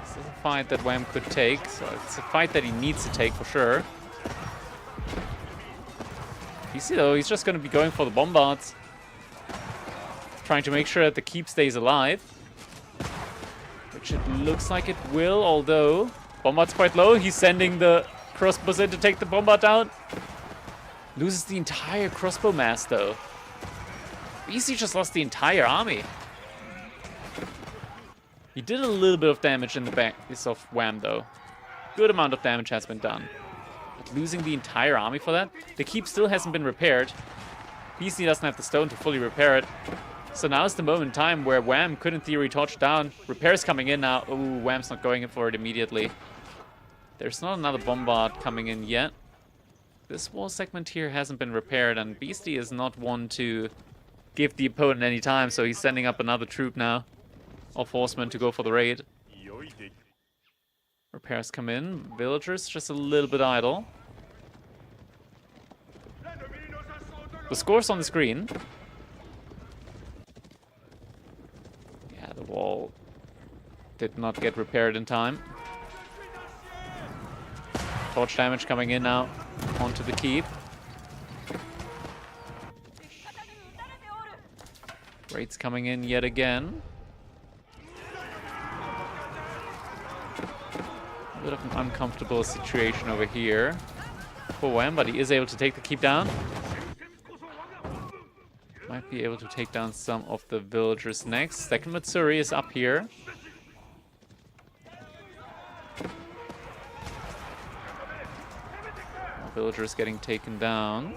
This is a fight that Wham could take, so it's a fight that he needs to take for sure. You see, though, he's just going to be going for the bombards. Trying to make sure that the keep stays alive. Which it looks like it will, although bombard's quite low. He's sending the crossbows in to take the bombard down. Loses the entire crossbow mass, though. BC just lost the entire army. He did a little bit of damage in the back of Wham, though. Good amount of damage has been done. But losing the entire army for that? The keep still hasn't been repaired. BC doesn't have the stone to fully repair it. So now is the moment in time where Wham could, in theory, torch down. Repairs coming in now. Ooh, Wham's not going in for it immediately. There's not another bombard coming in yet. This wall segment here hasn't been repaired, and Beastie is not one to give the opponent any time, so he's sending up another troop now of horsemen to go for the raid. Repairs come in. Villagers just a little bit idle. The score's on the screen. Yeah, the wall did not get repaired in time. Torch damage coming in now onto the keep. Raids coming in yet again. A bit of an uncomfortable situation over here for Wham, but he is able to take the keep down. Might be able to take down some of the villagers next. Second Matsuri is up here. More villagers getting taken down.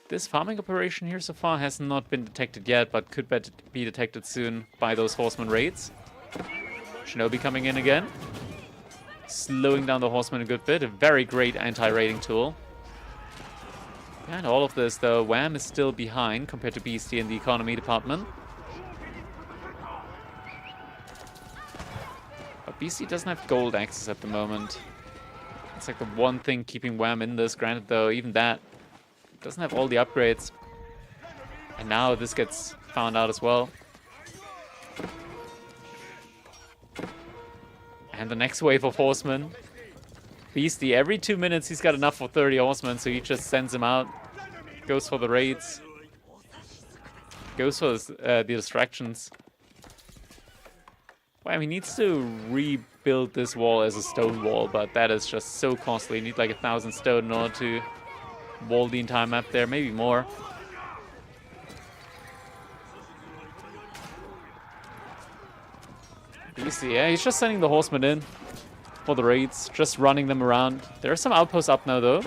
This farming operation here so far has not been detected yet, but could be detected soon by those horseman raids. Shinobi coming in again. Slowing down the horsemen a good bit. A very great anti-raiding tool. And all of this, though, Wham is still behind compared to Beastie in the economy department. But Beastie doesn't have gold access at the moment. It's like the one thing keeping Wham in this. Granted, though, even that doesn't have all the upgrades. And now this gets found out as well. And the next wave of horsemen. Beastie, every 2 minutes he's got enough for 30 horsemen, so he just sends them out. Goes for the raids. Goes for the distractions. Well, he needs to rebuild this wall as a stone wall, but that is just so costly. You need like 1,000 stone in order to wall the entire map there, maybe more. Beastie, yeah, he's just sending the horsemen in for the raids, just running them around. There are some outposts up now, though,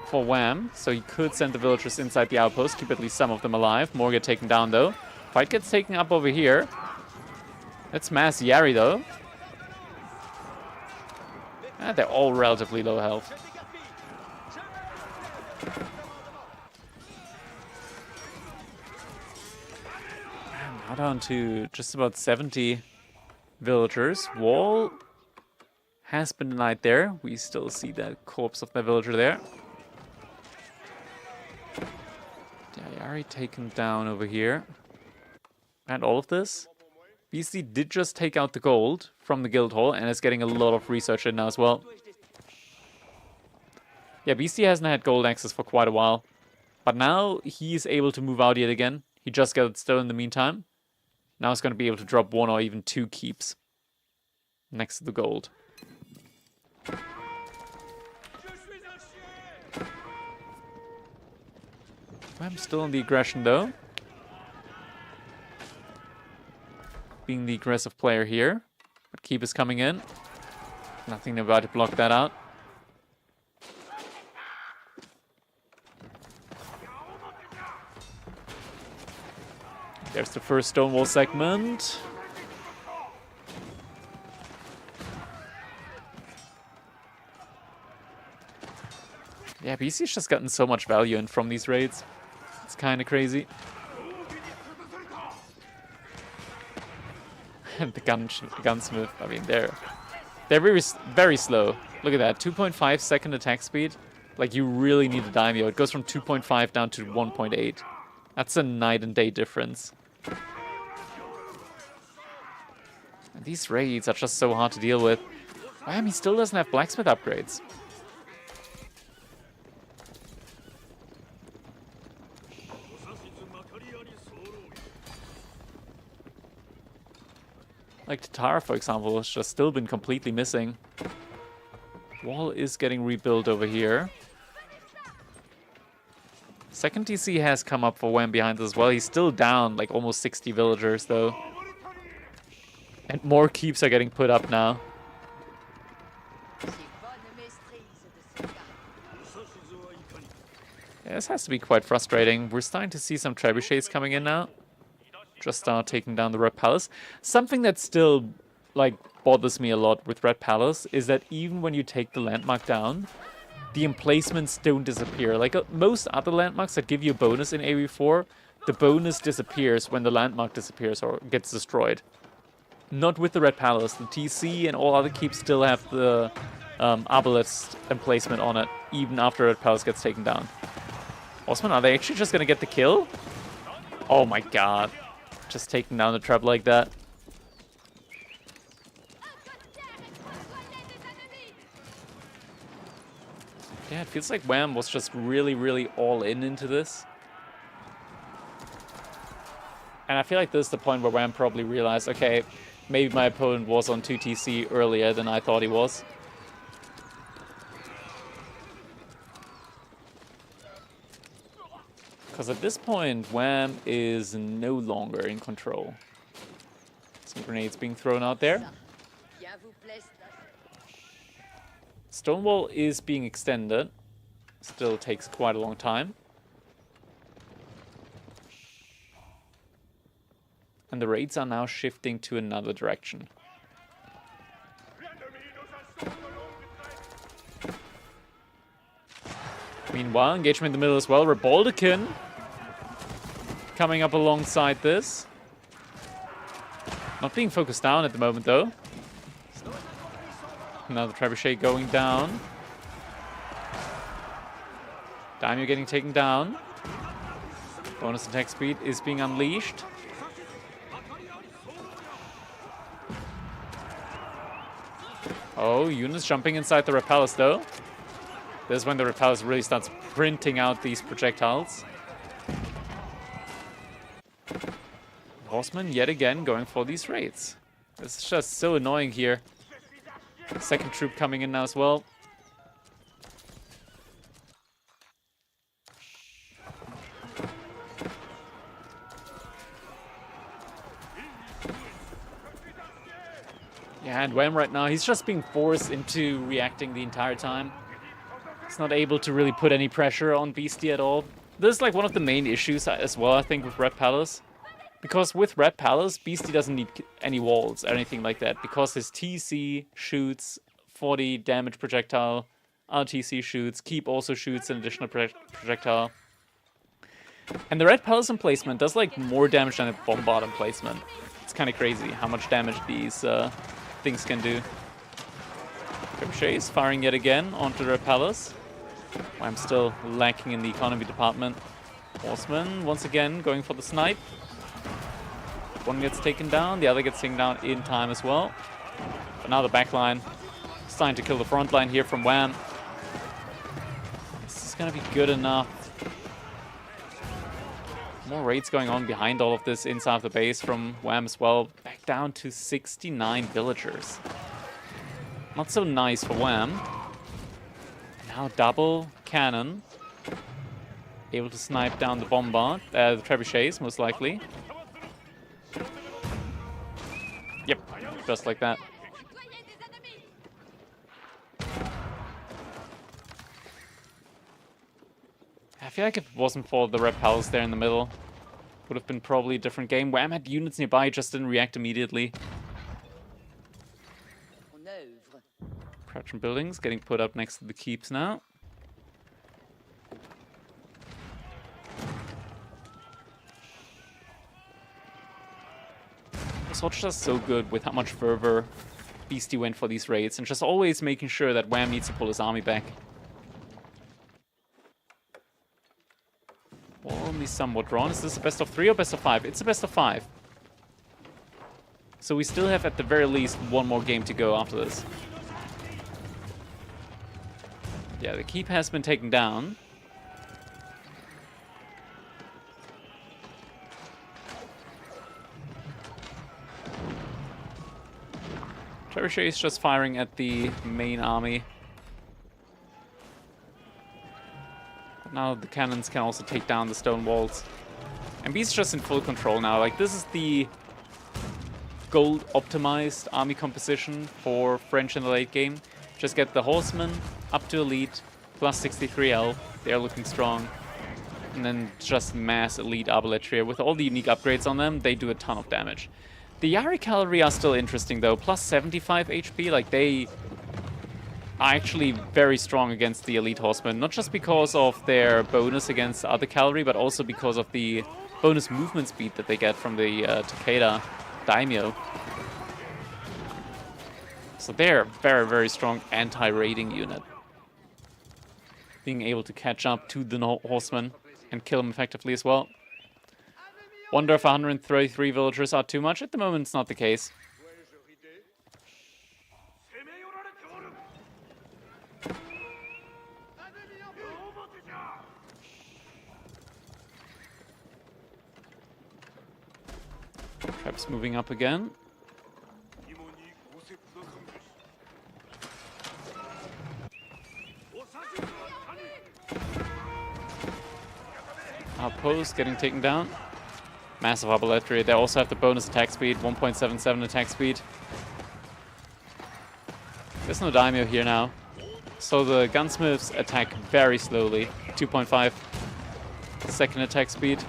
for Wham, so he could send the villagers inside the outpost, keep at least some of them alive. More get taken down, though. Fight gets taken up over here. Let's mass Yari, though. They're all relatively low health. Now down to just about 70 villagers. Wall has been denied there. We still see that corpse of the villager there. Yari taken down over here. And all of this. Beastie did just take out the gold from the guild hall and is getting a lot of research in now as well. Yeah, Beastie hasn't had gold access for quite a while. But now he's able to move out yet again. He just got stone in the meantime. Now he's going to be able to drop 1 or even 2 keeps next to the gold. I'm still on the aggression, though. Being the aggressive player here. But keep is coming in. Nothing about to block that out. There's the first Stonewall segment. Yeah, BC's just gotten so much value in from these raids. It's kind of crazy. And the gunsmith, I mean, they're very slow. Look at that, 2.5 second attack speed. Like, you really need a daimyo. It goes from 2.5 down to 1.8. That's a night and day difference. And these raids are just so hard to deal with. He still doesn't have blacksmith upgrades. Like Tatara, for example, has just still been completely missing. Wall is getting rebuilt over here. Second TC has come up for Wham behind us as well. He's still down like almost 60 villagers though. And more keeps are getting put up now. Yeah, this has to be quite frustrating. We're starting to see some trebuchets coming in now. Just start taking down the Red Palace. Something that still like bothers me a lot with Red Palace is that even when you take the landmark down, the emplacements don't disappear. Like most other landmarks that give you a bonus in AV4 the bonus disappears when the landmark disappears or gets destroyed. Not with the Red Palace. The TC and all other keeps still have the obelisk emplacement on it, even after Red Palace gets taken down. Osman, are they actually just going to get the kill? Oh my god. Just taking down the trap like that. Yeah, it feels like Wham was just really, really all in into this. And I feel like this is the point where Wham probably realized, okay, maybe my opponent was on 2 TC earlier than I thought he was. Because at this point, Wham is no longer in control. Some grenades being thrown out there. Stonewall is being extended. Still takes quite a long time. And the raids are now shifting to another direction. Meanwhile, engagement in the middle as well. Rebaldekin coming up alongside this. Not being focused down at the moment, though. Another trebuchet going down. Daimyo getting taken down. Bonus attack speed is being unleashed. Oh, Eunice jumping inside the Red Palace, though. This is when the Red Palace really starts printing out these projectiles. Horseman yet again going for these raids. This is just so annoying here. Second troop coming in now as well. Yeah, and Wham right now, he's just being forced into reacting the entire time. He's not able to really put any pressure on Beastie at all. This is like one of the main issues as well, I think, with Red Palace. Because with Red Palace, Beastie doesn't need any walls or anything like that. Because his TC shoots 40 damage projectile, RTC shoots, Keep also shoots an additional projectile. And the Red Palace emplacement does like more damage than a Bombard emplacement. It's kind of crazy how much damage these things can do. Trebuchet is firing yet again onto the Red Palace. I'm still lacking in the economy department. Horseman once again going for the snipe. One gets taken down, the other gets taken down in time as well. But now the backline starting to kill the front line here from Wham. This is going to be good enough. More raids going on behind all of this inside of the base from Wham as well. Back down to 69 villagers. Not so nice for Wham. Now double cannon. Able to snipe down the Bombard. The trebuchets, most likely. Yep, just like that. I feel like if it wasn't for the Red Palace there in the middle, would have been probably a different game. Wham had units nearby, just didn't react immediately. Crouching buildings getting put up next to the keeps now. This watch just so good with how much fervor Beastie went for these raids and just always making sure that Wham needs to pull his army back. Only somewhat drawn. Is this a best of 3 or best of 5? It's a best of 5. So we still have at the very least one more game to go after this. Yeah, the keep has been taken down. Trebuchet is just firing at the main army. But now the cannons can also take down the stone walls. And B's just in full control now. Like, this is the gold optimized army composition for French in the late game. Just get the horsemen up to elite, plus 63L. They're looking strong. And then just mass elite arbaletier. With all the unique upgrades on them, they do a ton of damage. The Yari cavalry are still interesting though, plus 75 HP. Like, they are actually very strong against the elite horsemen. Not just because of their bonus against other cavalry, but also because of the bonus movement speed that they get from the Takeda Daimyo. So they're a very, very strong anti-raiding unit. Being able to catch up to the horsemen and kill them effectively as well. Wonder if 133 villagers are too much. At the moment, it's not the case. Perhaps moving up again. Outpost getting taken down. Massive arballetry. They also have the bonus attack speed, 1.77 attack speed. There's no daimyo here now. So the gunsmiths attack very slowly. 2.5 second attack speed.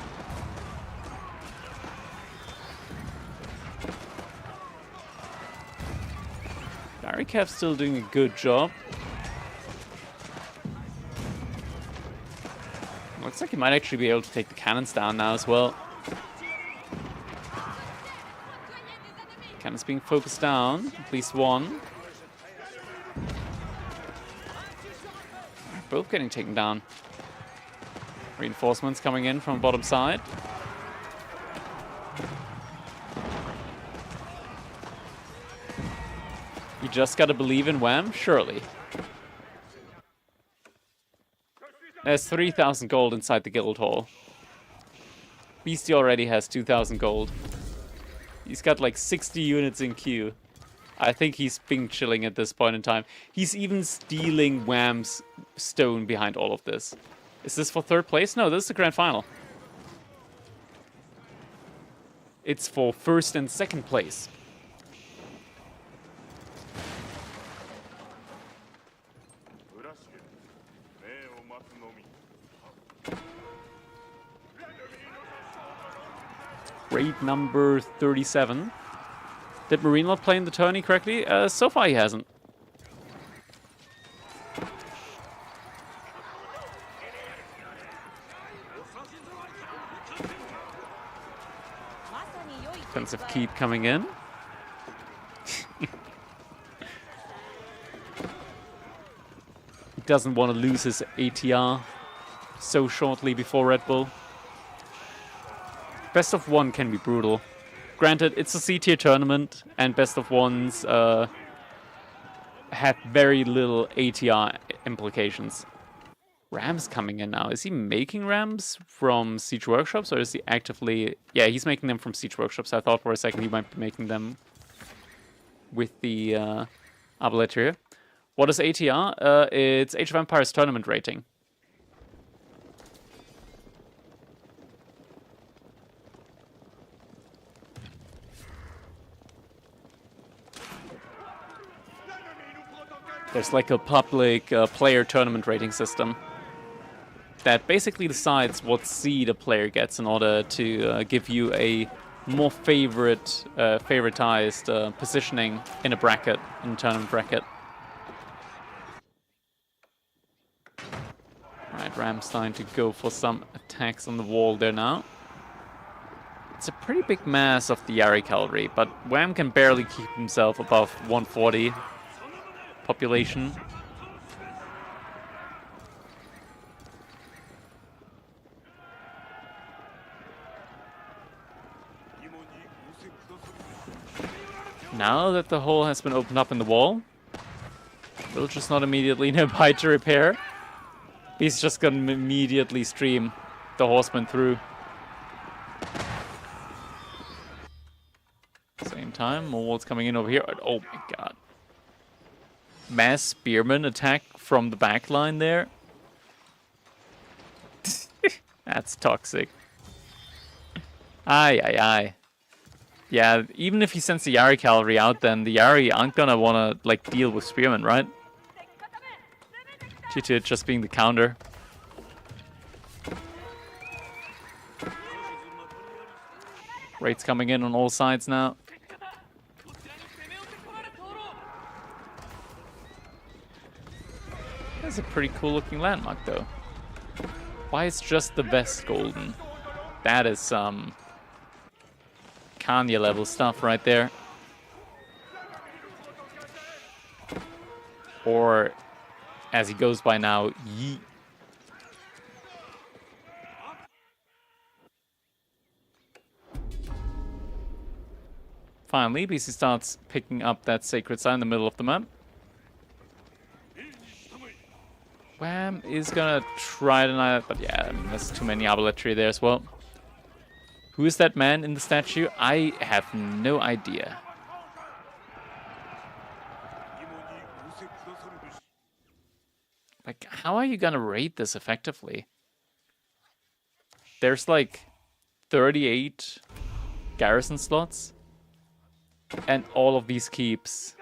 Barricav's still doing a good job. Looks like he might actually be able to take the cannons down now as well. Cannons being focused down, at least one. Both getting taken down. Reinforcements coming in from the bottom side. You just gotta believe in Wham, surely. There's 3,000 gold inside the guild hall. Beastie already has 2,000 gold. He's got like 60 units in queue. I think he's been chilling at this point in time. He's even stealing Wham's stone behind all of this. Is this for third place? No, this is the grand final. It's for first and second place. Raid number 37. Did Marine not play in the tourney correctly? So far he hasn't. Defensive keep coming in. He doesn't want to lose his ATR so shortly before Red Bull. Best of one can be brutal. Granted, it's a C-tier tournament, and best of ones have very little ATR implications. Rams coming in now. Is he making rams from Siege Workshops, or is he actively... Yeah, he's making them from Siege Workshops. I thought for a second he might be making them with the arballetry. What is ATR? It's Age of Empires tournament rating. There's like a public player tournament rating system that basically decides what seed a player gets in order to give you a more favoritized positioning in a bracket, in a tournament bracket. Alright, Ram's starting to go for some attacks on the wall there now. It's a pretty big mass of the Yari cavalry, but Wham can barely keep himself above 140 population. Now that the hole has been opened up in the wall, we'll just not immediately nearby to repair. He's just gonna immediately stream the horseman through. Same time, more walls coming in over here. Oh my god. Mass spearman attack from the back line there. That's toxic. Aye, aye, aye. Yeah, even if he sends the Yari cavalry out, then the Yari aren't gonna wanna, like, deal with spearmen, right? Due to it just being the counter. Raids coming in on all sides now. That's a pretty cool looking landmark, though. Why is just the vest golden? that is some Kanye level stuff right there. Or, as he goes by now, Yi. Finally, BC starts picking up that sacred sign in the middle of the map. Wham is gonna try to deny that, but yeah, I mean, there's too many arballetry there as well. Who is that man in the statue? I have no idea. Like, how are you gonna raid this effectively? There's like 38 garrison slots, and all of these keeps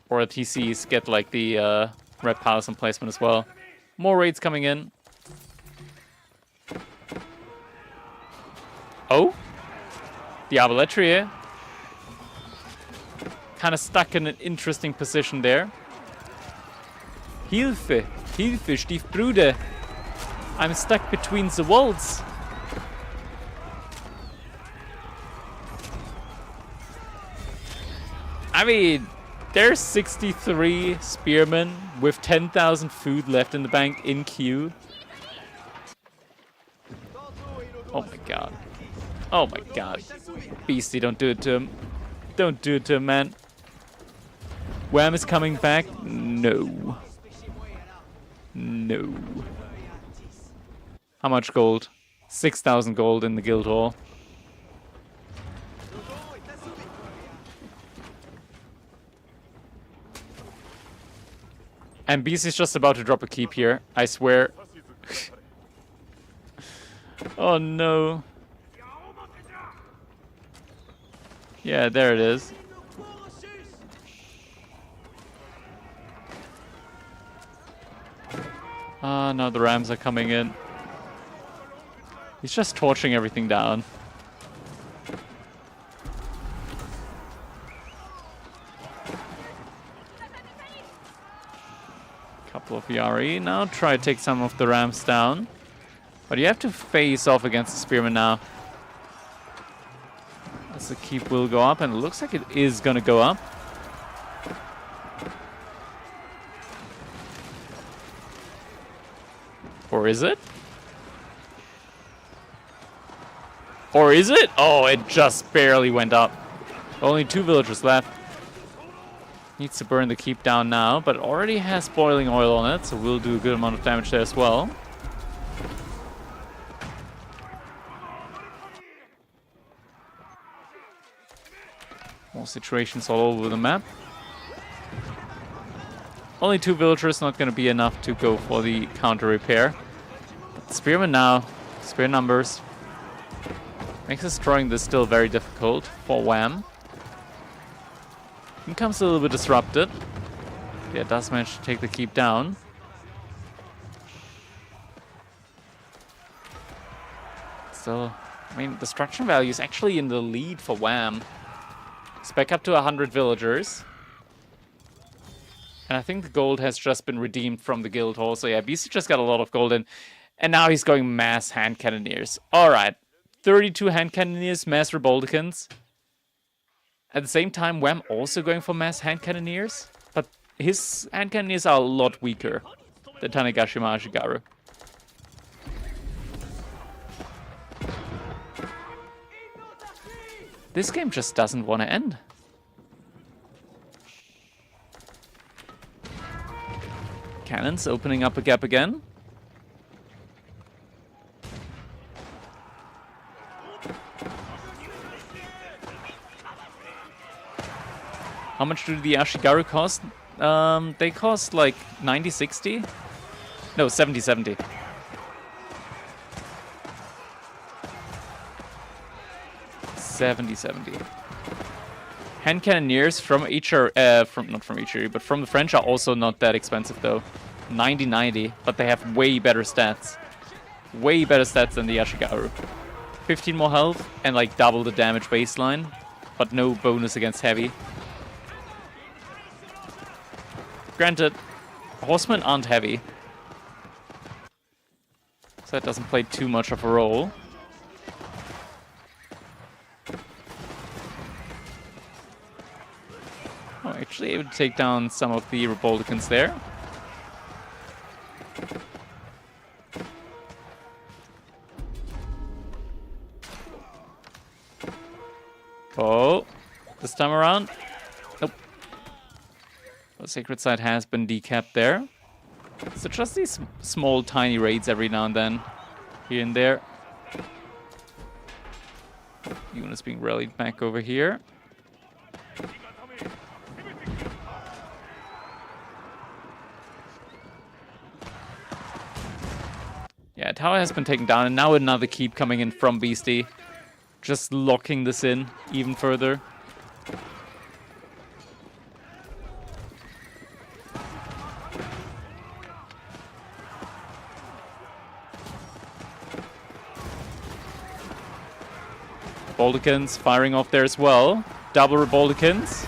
or TCs get like the red palace emplacement as well. More raids coming in. Oh, the arballetry kind of stuck in an interesting position there. Hilfe, Hilfe, Stiefbruder. I'm stuck between the walls. I mean, there's 63 spearmen with 10,000 food left in the bank in queue. Oh my god. Oh my god. Beastie, don't do it to him. Don't do it to him, man. Wham is coming back. No. No. How much gold? 6,000 gold in the guild hall. And BC is just about to drop a keep here, I swear. Oh no. Yeah, there it is. Ah, now the rams are coming in. He's just torching everything down. Couple of Yari. Now try to take some of the rams down. But you have to face off against the spearman now. As the keep will go up, and it looks like it is gonna go up. Or is it? Or is it? Oh, it just barely went up. Only 2 villagers left. Needs to burn the keep down now, but it already has boiling oil on it, so we'll do a good amount of damage there as well. More situations all over the map. Only 2 villagers, not going to be enough to go for the counter repair. But spearmen now, spear numbers. Makes destroying this still very difficult for Wham. Income's a little bit disrupted. Yeah, does manage to take the keep down. Still, I mean, destruction value is actually in the lead for Wham. It's back up to 100 villagers. And I think the gold has just been redeemed from the guild hall. So yeah, BC just got a lot of gold in. And now he's going mass hand cannoneers. Alright. 32 hand cannoneers, mass Rebolticans. At the same time, Wham also going for mass hand cannoneers. But his hand cannoneers are a lot weaker than Tanegashima Ashigaru. This game just doesn't want to end. Cannons opening up a gap again. How much do the Ashigaru cost? They cost like 90-60? No, 70-70. Hand cannoneers from HR, not from HRE, but from the French are also not that expensive though. 90-90, but they have way better stats. Way better stats than the Ashigaru. 15 more health and like double the damage baseline, but no bonus against heavy. Granted, horsemen aren't heavy, so that doesn't play too much of a role. Oh, actually able to take down some of the Republicans there. Oh, this time around. Nope. The sacred site has been decapped there. So just these small, tiny raids every now and then, here and there. Units being rallied back over here. Yeah, tower has been taken down, and now another keep coming in from Beastie. Just locking this in even further. Republicans firing off there as well. Double Republicans.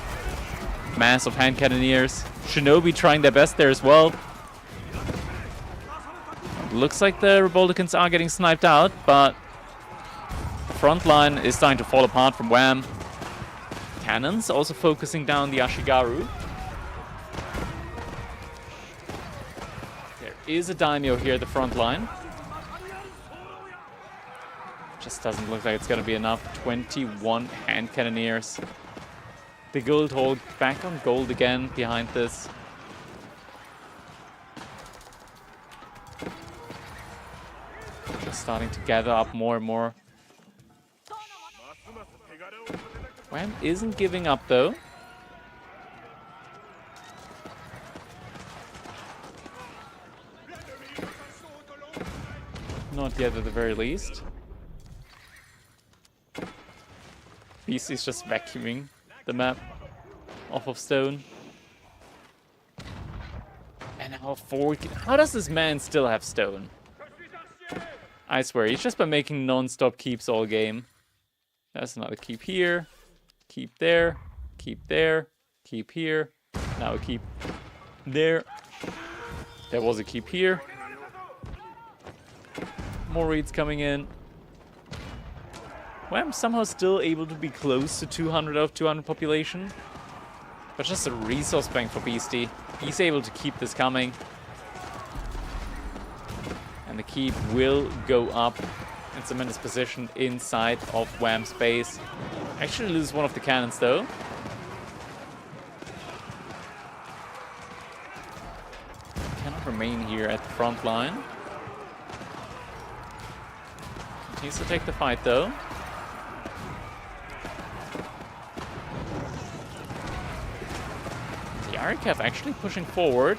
Massive hand cannoneers. Shinobi trying their best there as well. Looks like the Republicans are getting sniped out, but the front line is starting to fall apart from Wham. Cannons also focusing down the Ashigaru. There is a daimyo here at the front line. Just doesn't look like it's going to be enough. 21 hand cannoneers. The Guild Hall back on gold again behind this. Just starting to gather up more and more. Wham isn't giving up though. Not yet at the very least. Beastie's just vacuuming the map off of stone. And how forward... How does this man still have stone? I swear, he's just been making non-stop keeps all game. That's another keep here. Keep there. Keep there. Keep here. Now a keep there. There was a keep here. More raids coming in. Well, I'm somehow still able to be close to 200 out of 200 population. But just a resource bank for Beastie. He's able to keep this coming. And the keep will go up and cement his position inside of Wham's base. Actually lose one of the cannons though. Cannot remain here at the front line. Continues to take the fight though. The Arikav actually pushing forward.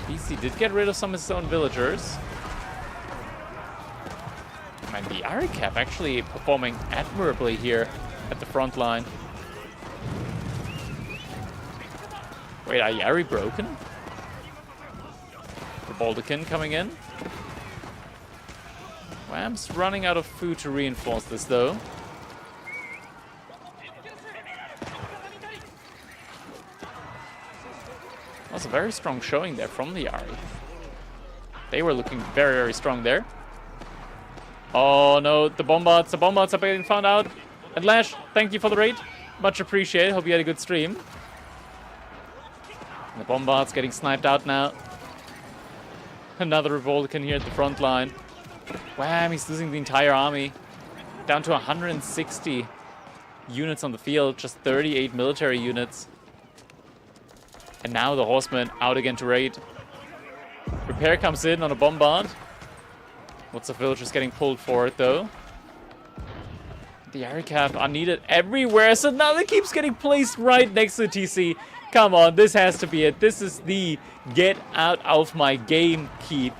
BC did get rid of some of his own villagers. And the Arikav actually performing admirably here at the front line. Wait, are Yari broken? The Baldekin coming in. Wham's running out of food to reinforce this though. That was a very strong showing there from the Yari. They were looking very, very strong there. Oh no, the bombards are getting found out. And Lash, thank you for the raid. Much appreciated. Hope you had a good stream. And the bombards getting sniped out now. Another Revolcan here at the front line. Wham, he's losing the entire army. Down to 160 units on the field. Just 38 military units. And now the horsemen out again to raid. Repair comes in on a bombard. Lots of villagers getting pulled forward though. The Arikav are needed everywhere, so now it keeps getting placed right next to TC. Come on, this has to be it. This is the get out of my game keep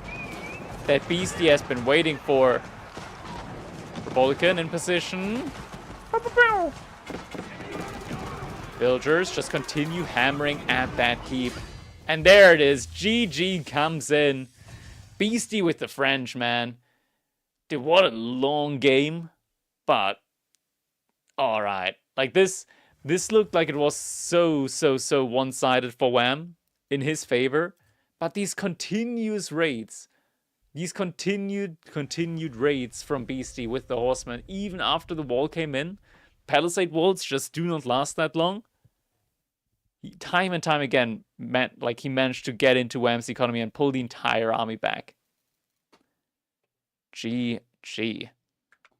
that Beastie has been waiting for. Republican in position. Villagers just continue hammering at that keep. And there it is. GG comes in. Beastie with the French, man. Dude, what a long game. But, alright. Like, this looked like it was so one-sided for Wham in his favor. But these continuous raids, these continued raids from Beastie with the Horsemen, even after the wall came in, Palisade walls just do not last that long. Time and time again, he managed to get into Wham's economy and pull the entire army back. GG.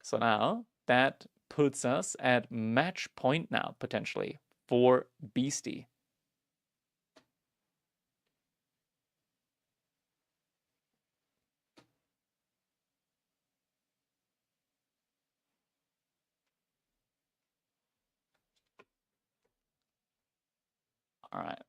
So now that puts us at match point now, potentially, for Beastie. All right.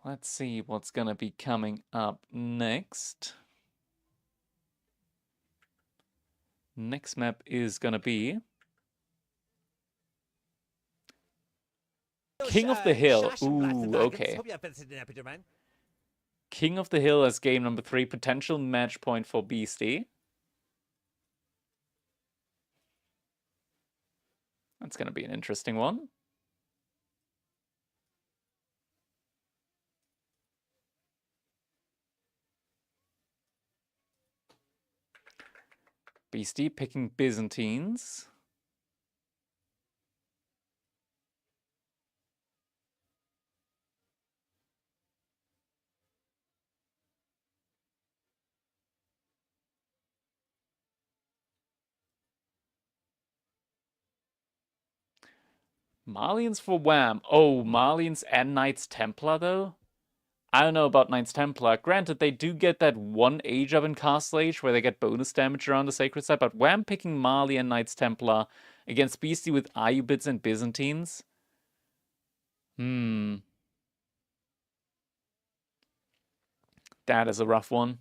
Let's see what's going to be coming up next. Next map is going to be King of the Hill. Ooh, okay. King of the Hill as game number 3, potential match point for Beastie. That's going to be an interesting one. Beastie picking Byzantines. Malians for Wham. Oh, Malians and Knights Templar, though? I don't know about Knights Templar. Granted, they do get that one age up in Castle Age where they get bonus damage around the Sacred Site, but Wham picking Mali and Knights Templar against Beastie with Ayyubids and Byzantines? That is a rough one.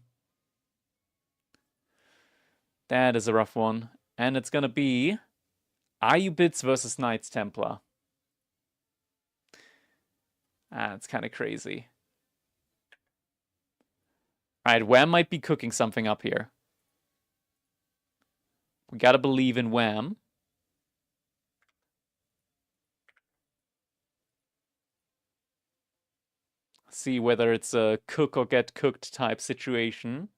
That is a rough one. And it's gonna be Ayyubids versus Knights Templar. It's kind of crazy. Alright, Wham might be cooking something up here. We gotta believe in Wham. See whether it's a cook or get cooked type situation.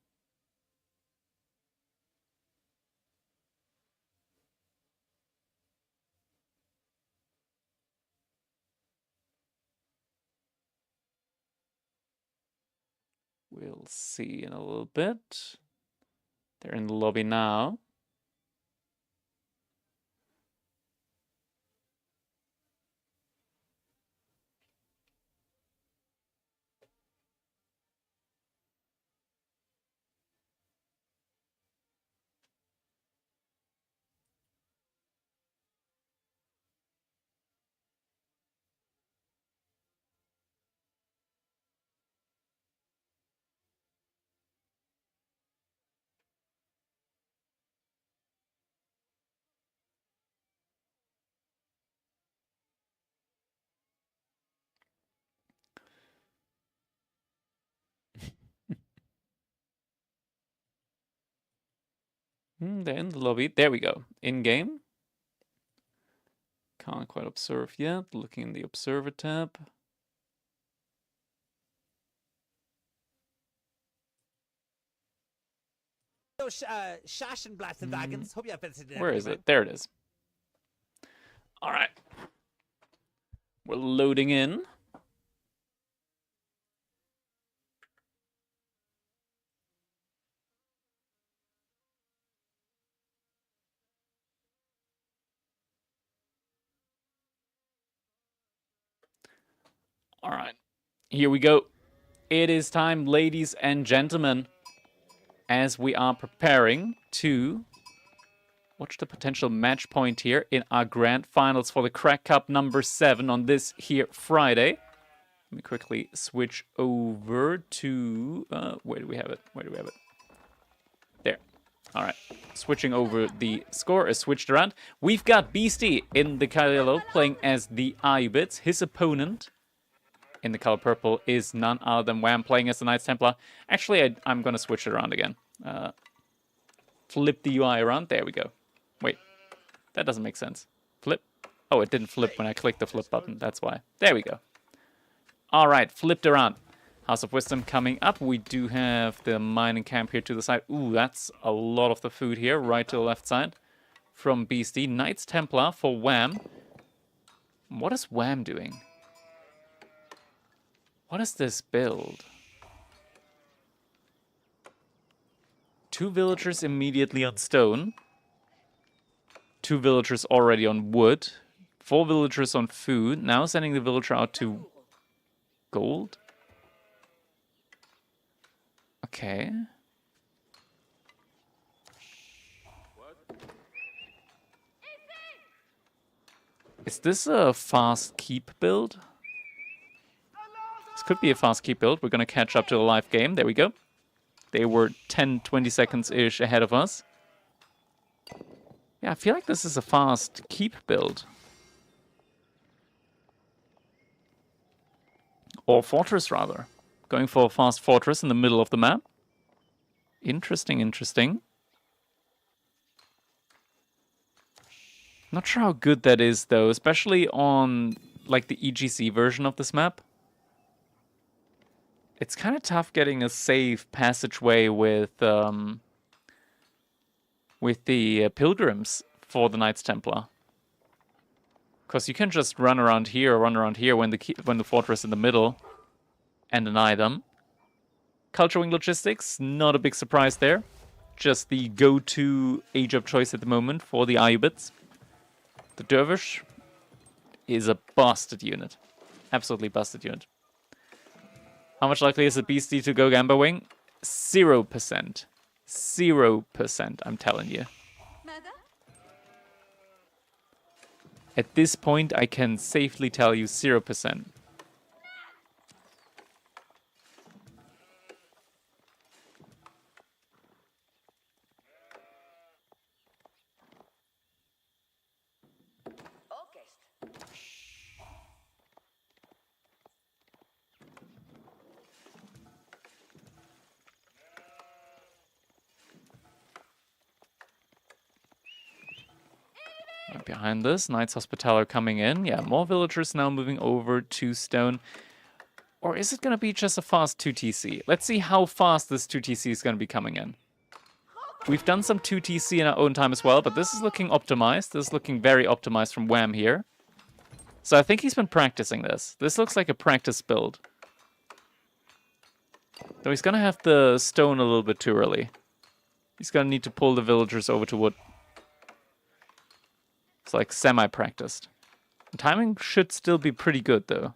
We'll see in a little bit. They're in the lobby now. They're in the lobby. There we go. In-game. Can't quite observe yet. Looking in the Observer tab. Where is it? There it is. All right. We're loading in. All right, here we go. It is time, ladies and gentlemen, as we are preparing to watch the potential match point here in our grand finals for the Crack Cup number 7 on this here Friday. Let me quickly switch over to... where do we have it? Where do we have it? There. All right. Switching over, the score is switched around. We've got Beastie in the color yellow playing as the Ayyubids. His opponent in the color purple is none other than Wham playing as the Knights Templar. Actually, I'm going to switch it around again. Flip the UI around. There we go. Wait, that doesn't make sense. Flip. Oh, it didn't flip when I clicked the flip button. That's why. There we go. All right, flipped around. House of Wisdom coming up. We do have the mining camp here to the side. Ooh, that's a lot of the food here, right to the left side. From Beastie. Knights Templar for Wham. What is Wham doing? What is this build? 2 villagers immediately on stone. 2 villagers already on wood. 4 villagers on food. Now sending the villager out to gold. Okay. Is this a fast keep build? This could be a fast keep build. We're going to catch up to the live game. There we go. They were 10, 20 seconds-ish ahead of us. Yeah, I feel like this is a fast keep build. Or fortress, rather. Going for a fast fortress in the middle of the map. Interesting, interesting. Not sure how good that is, though, especially on, like, the EGC version of this map. It's kind of tough getting a safe passageway with the pilgrims for the Knights Templar. Because you can just run around here or run around here when the fortress is in the middle and deny them. Culture Wing Logistics, not a big surprise there. Just the go-to age of choice at the moment for the Ayubids. The Dervish is a busted unit. Absolutely busted unit. How much likely is the Beastie to go Gamba Wing? 0%. 0%, I'm telling you. At this point, I can safely tell you 0%. Right behind this, Knights Hospitaller coming in. Yeah, more villagers now moving over to stone. Or is it going to be just a fast 2TC? Let's see how fast this 2TC is going to be coming in. We've done some 2TC in our own time as well, but this is looking optimized. This is looking very optimized from Wham here. So I think he's been practicing this. This looks like a practice build. Though he's going to have the stone a little bit too early. He's going to need to pull the villagers over to wood. It's like semi-practiced. Timing should still be pretty good, though.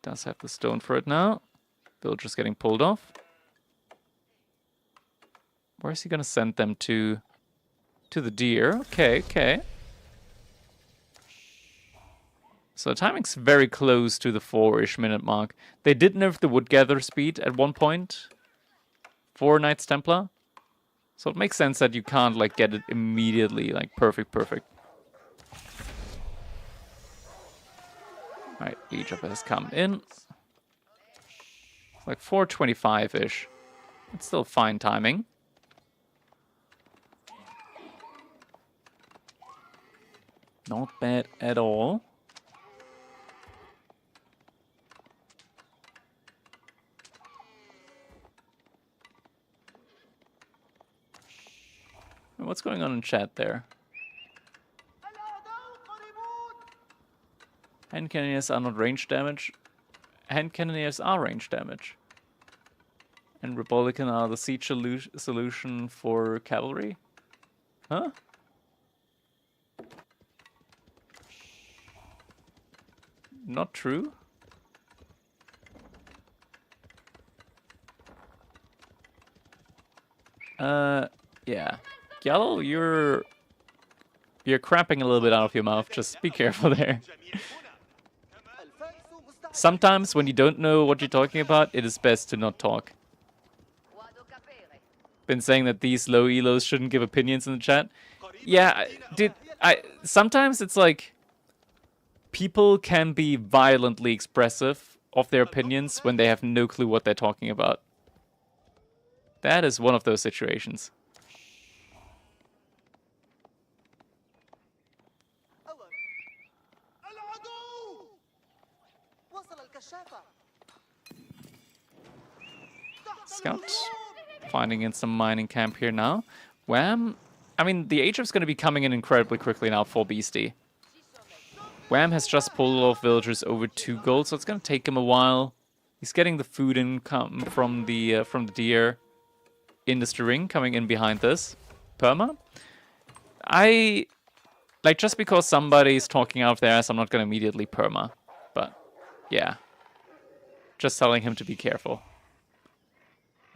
Does have the stone for it now. Villagers getting pulled off. Where is he going to send them to? To the deer. Okay, okay. So the timing's very close to the 4-ish minute mark. They did nerf the wood gather speed at one point for Knights Templar. So it makes sense that you can't, like, get it immediately, like, perfect. Alright, Egypt has come in. It's like 4:25-ish. It's still fine timing. Not bad at all. What's going on in chat there? Hand cannoneers are not range damage. Hand cannoneers are range damage. And Republican are the siege solution for cavalry? Huh? Not true? Yeah. Gyal, you're crapping a little bit out of your mouth. Just be careful there. Sometimes when you don't know what you're talking about, it is best to not talk. Been saying that these low elos shouldn't give opinions in the chat. Yeah, sometimes it's like people can be violently expressive of their opinions when they have no clue what they're talking about. That is one of those situations. finding in some mining camp here now. Wham! I mean, the Egypt's going to be coming in incredibly quickly now for Beastie. Wham has just pulled off villagers over 2 gold, so it's going to take him a while. He's getting the food income from the deer industry ring coming in behind this. Perma? Like, just because somebody's talking out of their ass, I'm not going to immediately perma. But, yeah. Just telling him to be careful.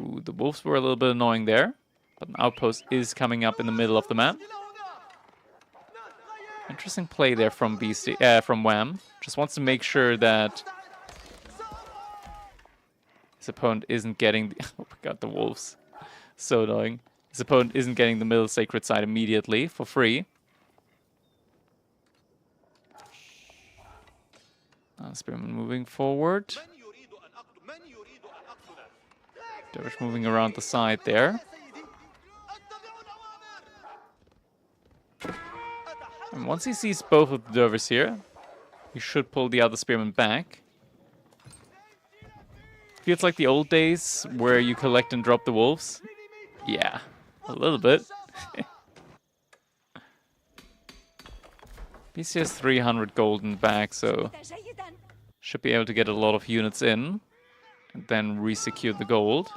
Ooh, the wolves were a little bit annoying there. But an outpost is coming up in the middle of the map. Interesting play there from Beastie, from Wham. Just wants to make sure that his opponent isn't getting the... Oh my god, the wolves. So annoying. His opponent isn't getting the middle sacred side immediately for free. Spearman moving forward. Dervish moving around the side there. And once he sees both of the Dervish here, he should pull the other Spearman back. Feels like the old days where you collect and drop the wolves. Yeah, a little bit. BC has 300 gold in the bag, so should be able to get a lot of units in and then re-secure the gold.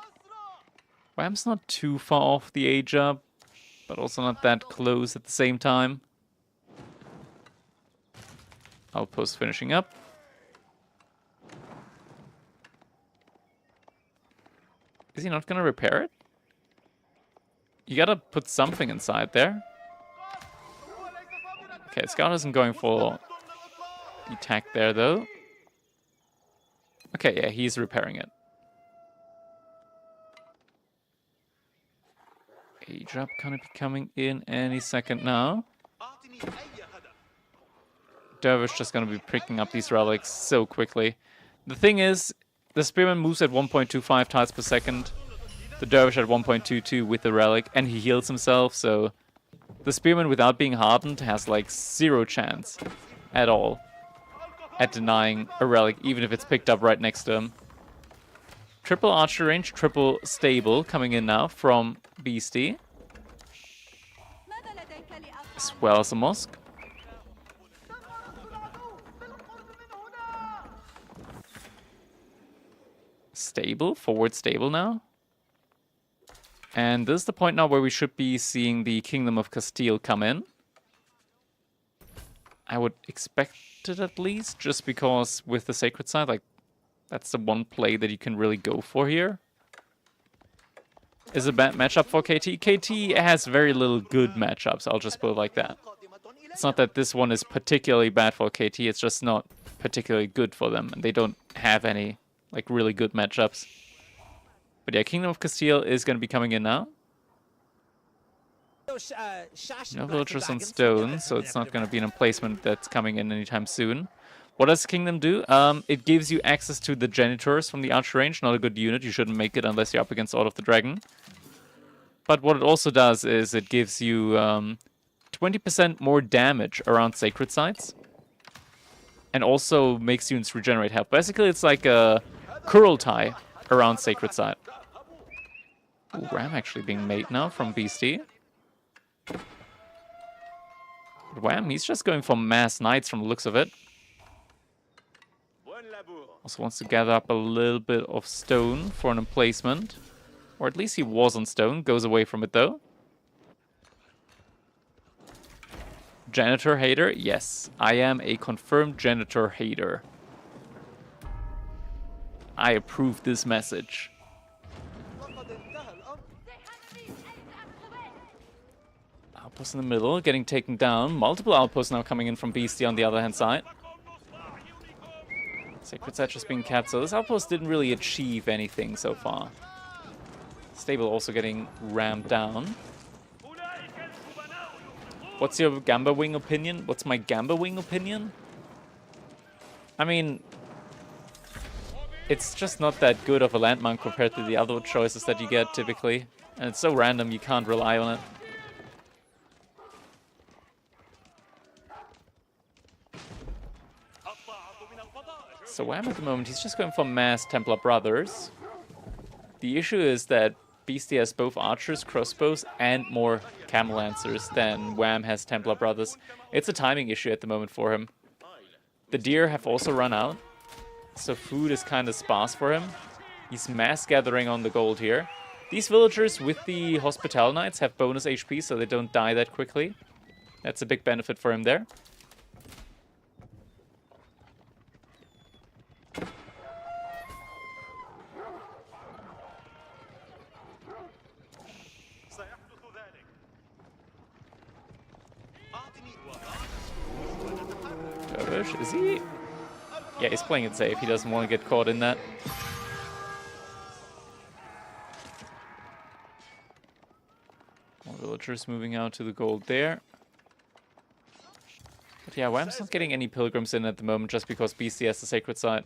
Wham's not too far off the age up, but also not that close at the same time. Outpost finishing up. Is he not going to repair it? You gotta put something inside there. Okay, Scout isn't going for the attack there, though. Okay, yeah, he's repairing it. Age up gonna be coming in any second now. Dervish just gonna be picking up these relics so quickly. The thing is, the Spearman moves at 1.25 tiles per second. The Dervish at 1.22 with the relic, and he heals himself, so the Spearman without being hardened has like 0 chance at all at denying a relic, even if it's picked up right next to him. Triple archer range, triple stable coming in now from Beastie, as well as a mosque. Stable, forward stable now. And this is the point now where we should be seeing the Kingdom of Castile come in. I would expect it at least, just because with the Sacred side, like, that's the one play that you can really go for here. Is a bad matchup for KT? KT has very little good matchups, I'll just put it like that. It's not that this one is particularly bad for KT, it's just not particularly good for them, and they don't have any, like, really good matchups. But yeah, Kingdom of Castile is going to be coming in now. No villagers on stone, so it's not going to be an emplacement that's coming in anytime soon. What does Kingdom do? It gives you access to the Janitors from the Archer range. Not a good unit. You shouldn't make it unless you're up against Order of the Dragon. But what it also does is it gives you 20% more damage around Sacred Sites. And also makes units regenerate health. Basically, it's like a Kurultai around Sacred Site. Ooh, Ram actually being made now from Beastie. But Wham, he's just going for mass knights from the looks of it. Also wants to gather up a little bit of stone for an emplacement. Or at least he was on stone. Goes away from it though. Janitor hater? Yes, I am a confirmed janitor hater. I approve this message. Outpost in the middle, getting taken down. Multiple outposts now coming in from Beastie on the other hand side. Sacred Site just being capped, so this outpost didn't really achieve anything so far. Stable also getting rammed down. What's your Gamba Wing opinion? What's my Gamba Wing opinion? I mean, it's just not that good of a landmark compared to the other choices that you get typically. And it's so random, you can't rely on it. So Wham at the moment, he's just going for mass Templar Brothers. The issue is that Beastie has both archers, crossbows, and more camel lancers than Wham has Templar brothers. It's a timing issue at the moment for him. The deer have also run out, so food is kind of sparse for him. He's mass gathering on the gold here. These villagers with the Hospital Knights have bonus HP, so they don't die that quickly. That's a big benefit for him there. Is he? Yeah, he's playing it safe. He doesn't want to get caught in that. More villagers moving out to the gold there. But yeah, Wham's not getting any pilgrims in at the moment just because BC has the sacred site.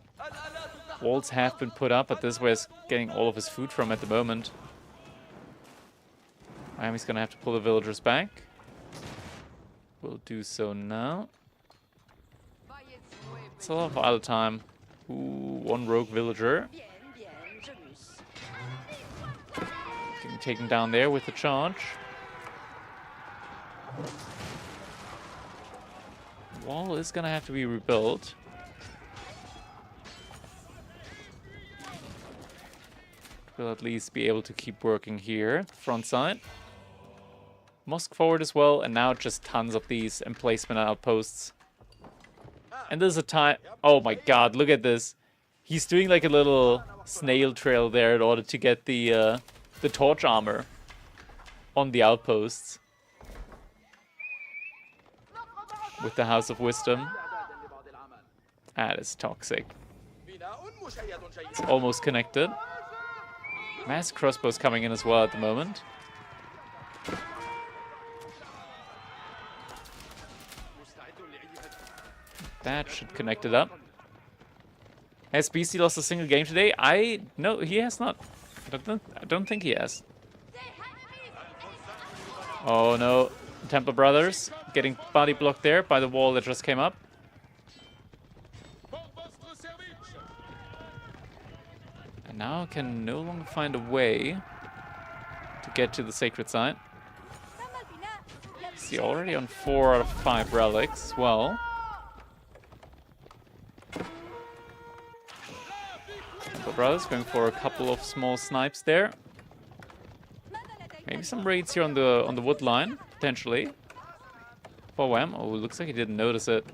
Walls have been put up, but this is where he's getting all of his food from at the moment. Wham is going to have to pull the villagers back. We'll do so now. It's a lot of idle time. Ooh, one rogue villager. Getting taken down there with the charge. Wall is gonna have to be rebuilt. We'll at least be able to keep working here. Front side. Mosque forward as well, and now just tons of these emplacement outposts. And there's a time... Oh my god, look at this. He's doing like a little snail trail there in order to get the torch armor on the outposts. With the House of Wisdom. That is toxic. It's almost connected. Mass crossbows coming in as well at the moment. That should connect it up. Has BC lost a single game today? No, he has not. I don't think he has. Oh no, Templar Brothers getting body blocked there by the wall that just came up. And now can no longer find a way to get to the sacred site. See, already on 4 out of 5 relics. Well. Brothers going for a couple of small snipes there. Maybe some raids here on the wood line, potentially. For Wham. Oh, looks like he didn't notice it.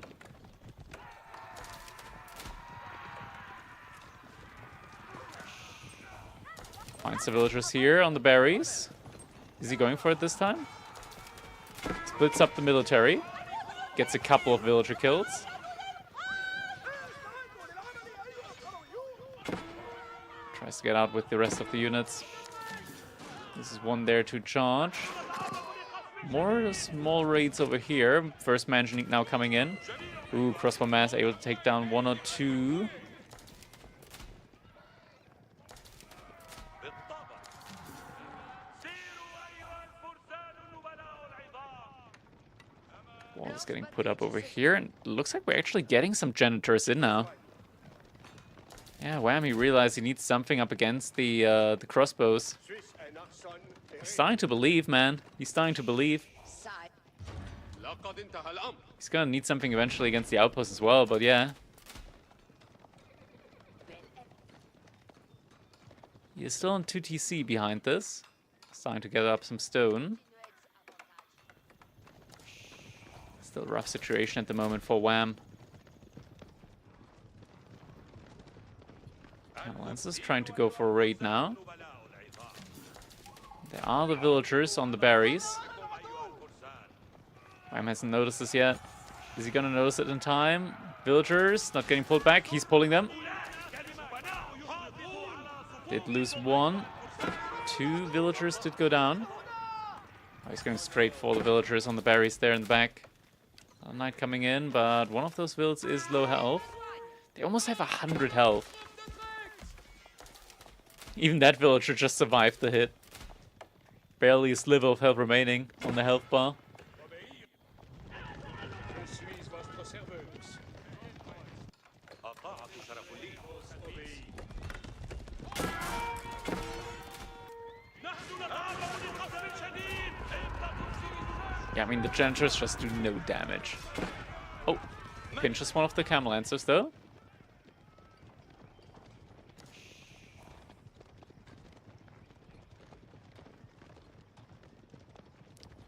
Finds the villagers here on the berries. Is he going for it this time? Splits up the military. Gets a couple of villager kills. Tries to get out with the rest of the units. This is one there to charge. More small raids over here. First Manjanique now coming in. Ooh, crossbow mass able to take down 1 or 2. Wall is getting put up over here, and it looks like we're actually getting some janitors in now. Yeah, Wham, he realized he needs something up against the crossbows. He's starting to believe, man. He's starting to believe. He's gonna need something eventually against the outpost as well, but yeah. He is still on 2 TC behind this. Starting to gather up some stone. Still a rough situation at the moment for Wham. Lance's trying to go for a raid now. There are the villagers on the berries. Wham hasn't noticed this yet. Is he gonna notice it in time? Villagers not getting pulled back. He's pulling them. Did lose 1. 2 villagers did go down. Oh, he's going straight for the villagers on the berries there in the back. A knight coming in, but one of those vills is low health. They almost have 100 health. Even that villager just survived the hit. Barely a sliver of health remaining on the health bar. Yeah, I mean, the Janitors just do no damage. Oh, pinches one of the Camel Lancers, though.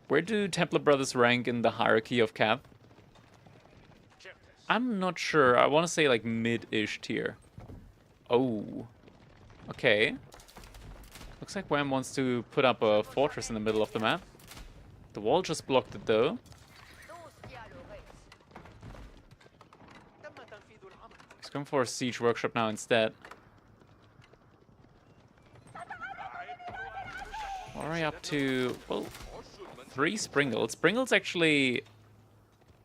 Where do Templar Brothers rank in the hierarchy of Cap? I'm not sure. I want to say, like, mid-ish tier. Oh. Okay. Looks like Wham wants to put up a fortress in the middle of the map. The wall just blocked it, though. He's going for a siege workshop now instead. Already up to, well, 3 Springles. Springles actually,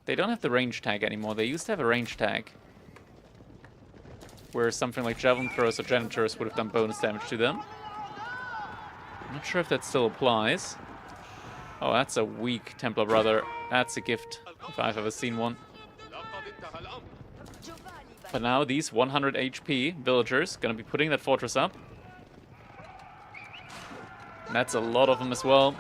they don't have the range tag anymore. They used to have a range tag, where something like Javelin Throwers or Janitors would have done bonus damage to them. I'm not sure if that still applies. Oh, that's a weak Templar Brother. That's a gift, if I've ever seen one. But now these 100 HP villagers gonna be putting that fortress up. And that's a lot of them as well.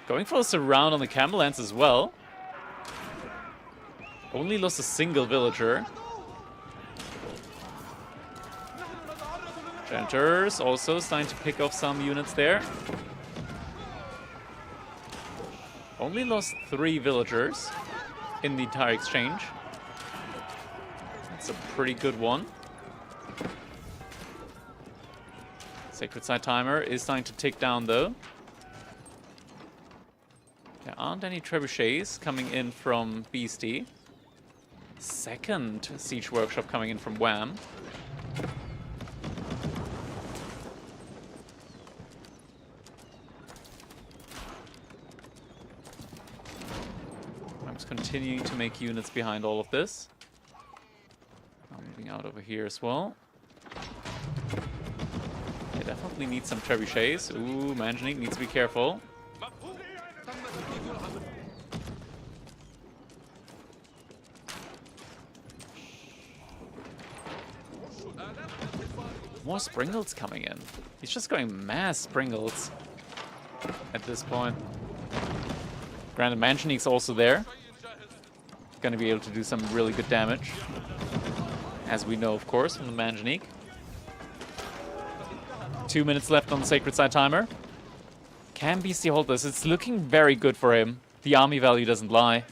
Going for a surround on the Camel Lance as well. Only lost a single villager. Janitors also starting to pick off some units there. Only lost 3 villagers in the entire exchange. That's a pretty good one. Sacred Side Timer is starting to tick down though. There aren't any trebuchets coming in from Beastie. Second Siege Workshop coming in from Wham. Wham's continuing to make units behind all of this. I'm moving out over here as well. They definitely need some trebuchets. Ooh, Manjanique needs to be careful. More Springles coming in. He's just going mass Springles at this point. Granted, Manjanique's also there. Gonna be able to do some really good damage. As we know, of course, from the Manjanique. 2 minutes left on the Sacred Side Timer. Can Beastie hold this? It's looking very good for him. The army value doesn't lie.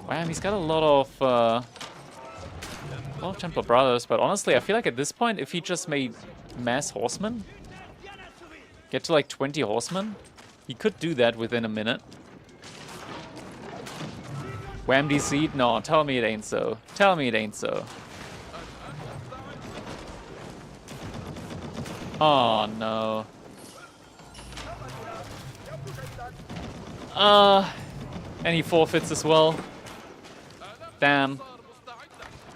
Wow, he's got a lot of Templar Brothers, but honestly, I feel like at this point, if he just made mass horsemen, get to like 20 horsemen, he could do that within a minute. Wham DC'd? No, tell me it ain't so. Tell me it ain't so. Oh no. And he forfeits as well. Damn.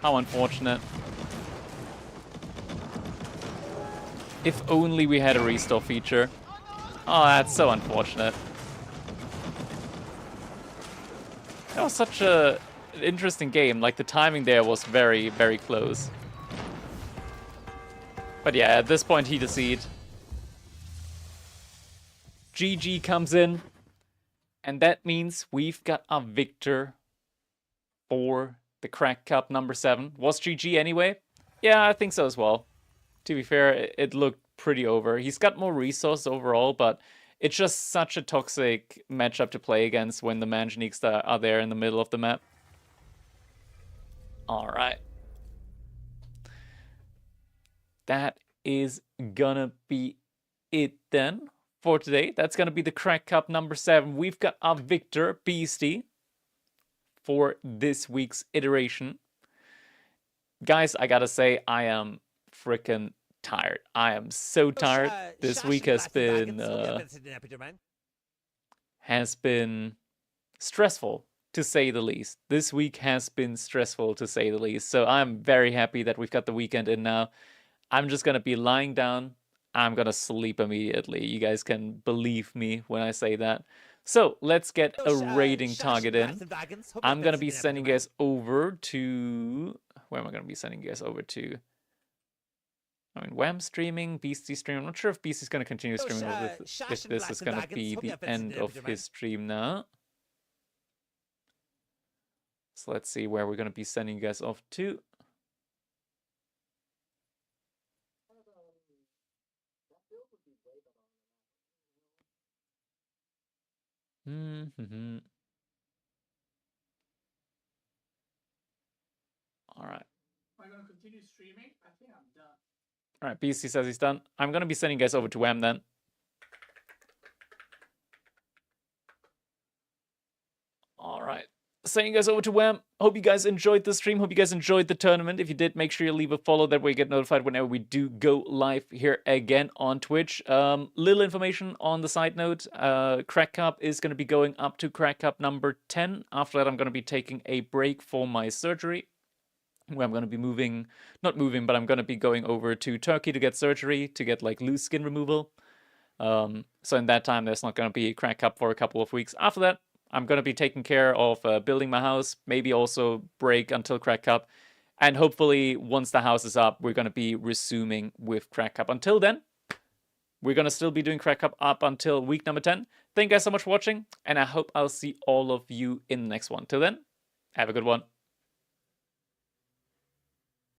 How unfortunate. If only we had a restore feature. Oh, that's so unfortunate. That was such an interesting game. Like, the timing there was very, very close. But yeah, at this point, he deceived. GG comes in. And that means we've got a victor for the Crack Cup number 7. Was GG anyway? Yeah, I think so as well. To be fair, it looked pretty over. He's got more resources overall, but it's just such a toxic matchup to play against when the Manjaniques are there in the middle of the map. Alright. That is gonna be it then for today. That's gonna be the Crack Cup number 7. We've got our victor, Beastie, for this week's iteration. Guys, I gotta say, I am freaking tired. I am so tired. This week has been stressful, to say the least. This week has been stressful, to say the least. So I'm very happy that we've got the weekend in now. I'm just gonna be lying down. I'm gonna sleep immediately. You guys can believe me when I say that. So let's get a raiding target in. I'm gonna be sending you guys over to... Where am I gonna be sending you guys over to? I mean, Wham streaming, Beastie streaming. I'm not sure if Beastie's going to continue streaming if Shash and this Blacks is and going to Dragons. be Hope you the have Vincent end in of there, his stream now. So let's see where we're going to be sending you guys off to. Mm-hmm. All right. Am I going to continue streaming? I think I'm done. All right, BC says he's done. I'm going to be sending you guys over to Wham then. All right. Sending you guys over to Wham. Hope you guys enjoyed the stream. Hope you guys enjoyed the tournament. If you did, make sure you leave a follow. That way you get notified whenever we do go live here again on Twitch. Little information on the side note. Crack Cup is going to be going up to Crack Cup number 10. After that, I'm going to be taking a break for my surgery, where I'm going to be not moving, but I'm going to be going over to Turkey to get surgery, to get like loose skin removal. So in that time, there's not going to be a Crack Cup for a couple of weeks. After that, I'm going to be taking care of building my house, maybe also break until Crack Cup. And hopefully, once the house is up, we're going to be resuming with Crack Cup. Until then, we're going to still be doing Crack Cup up until week number 10. Thank you guys so much for watching, and I hope I'll see all of you in the next one. Till then, have a good one.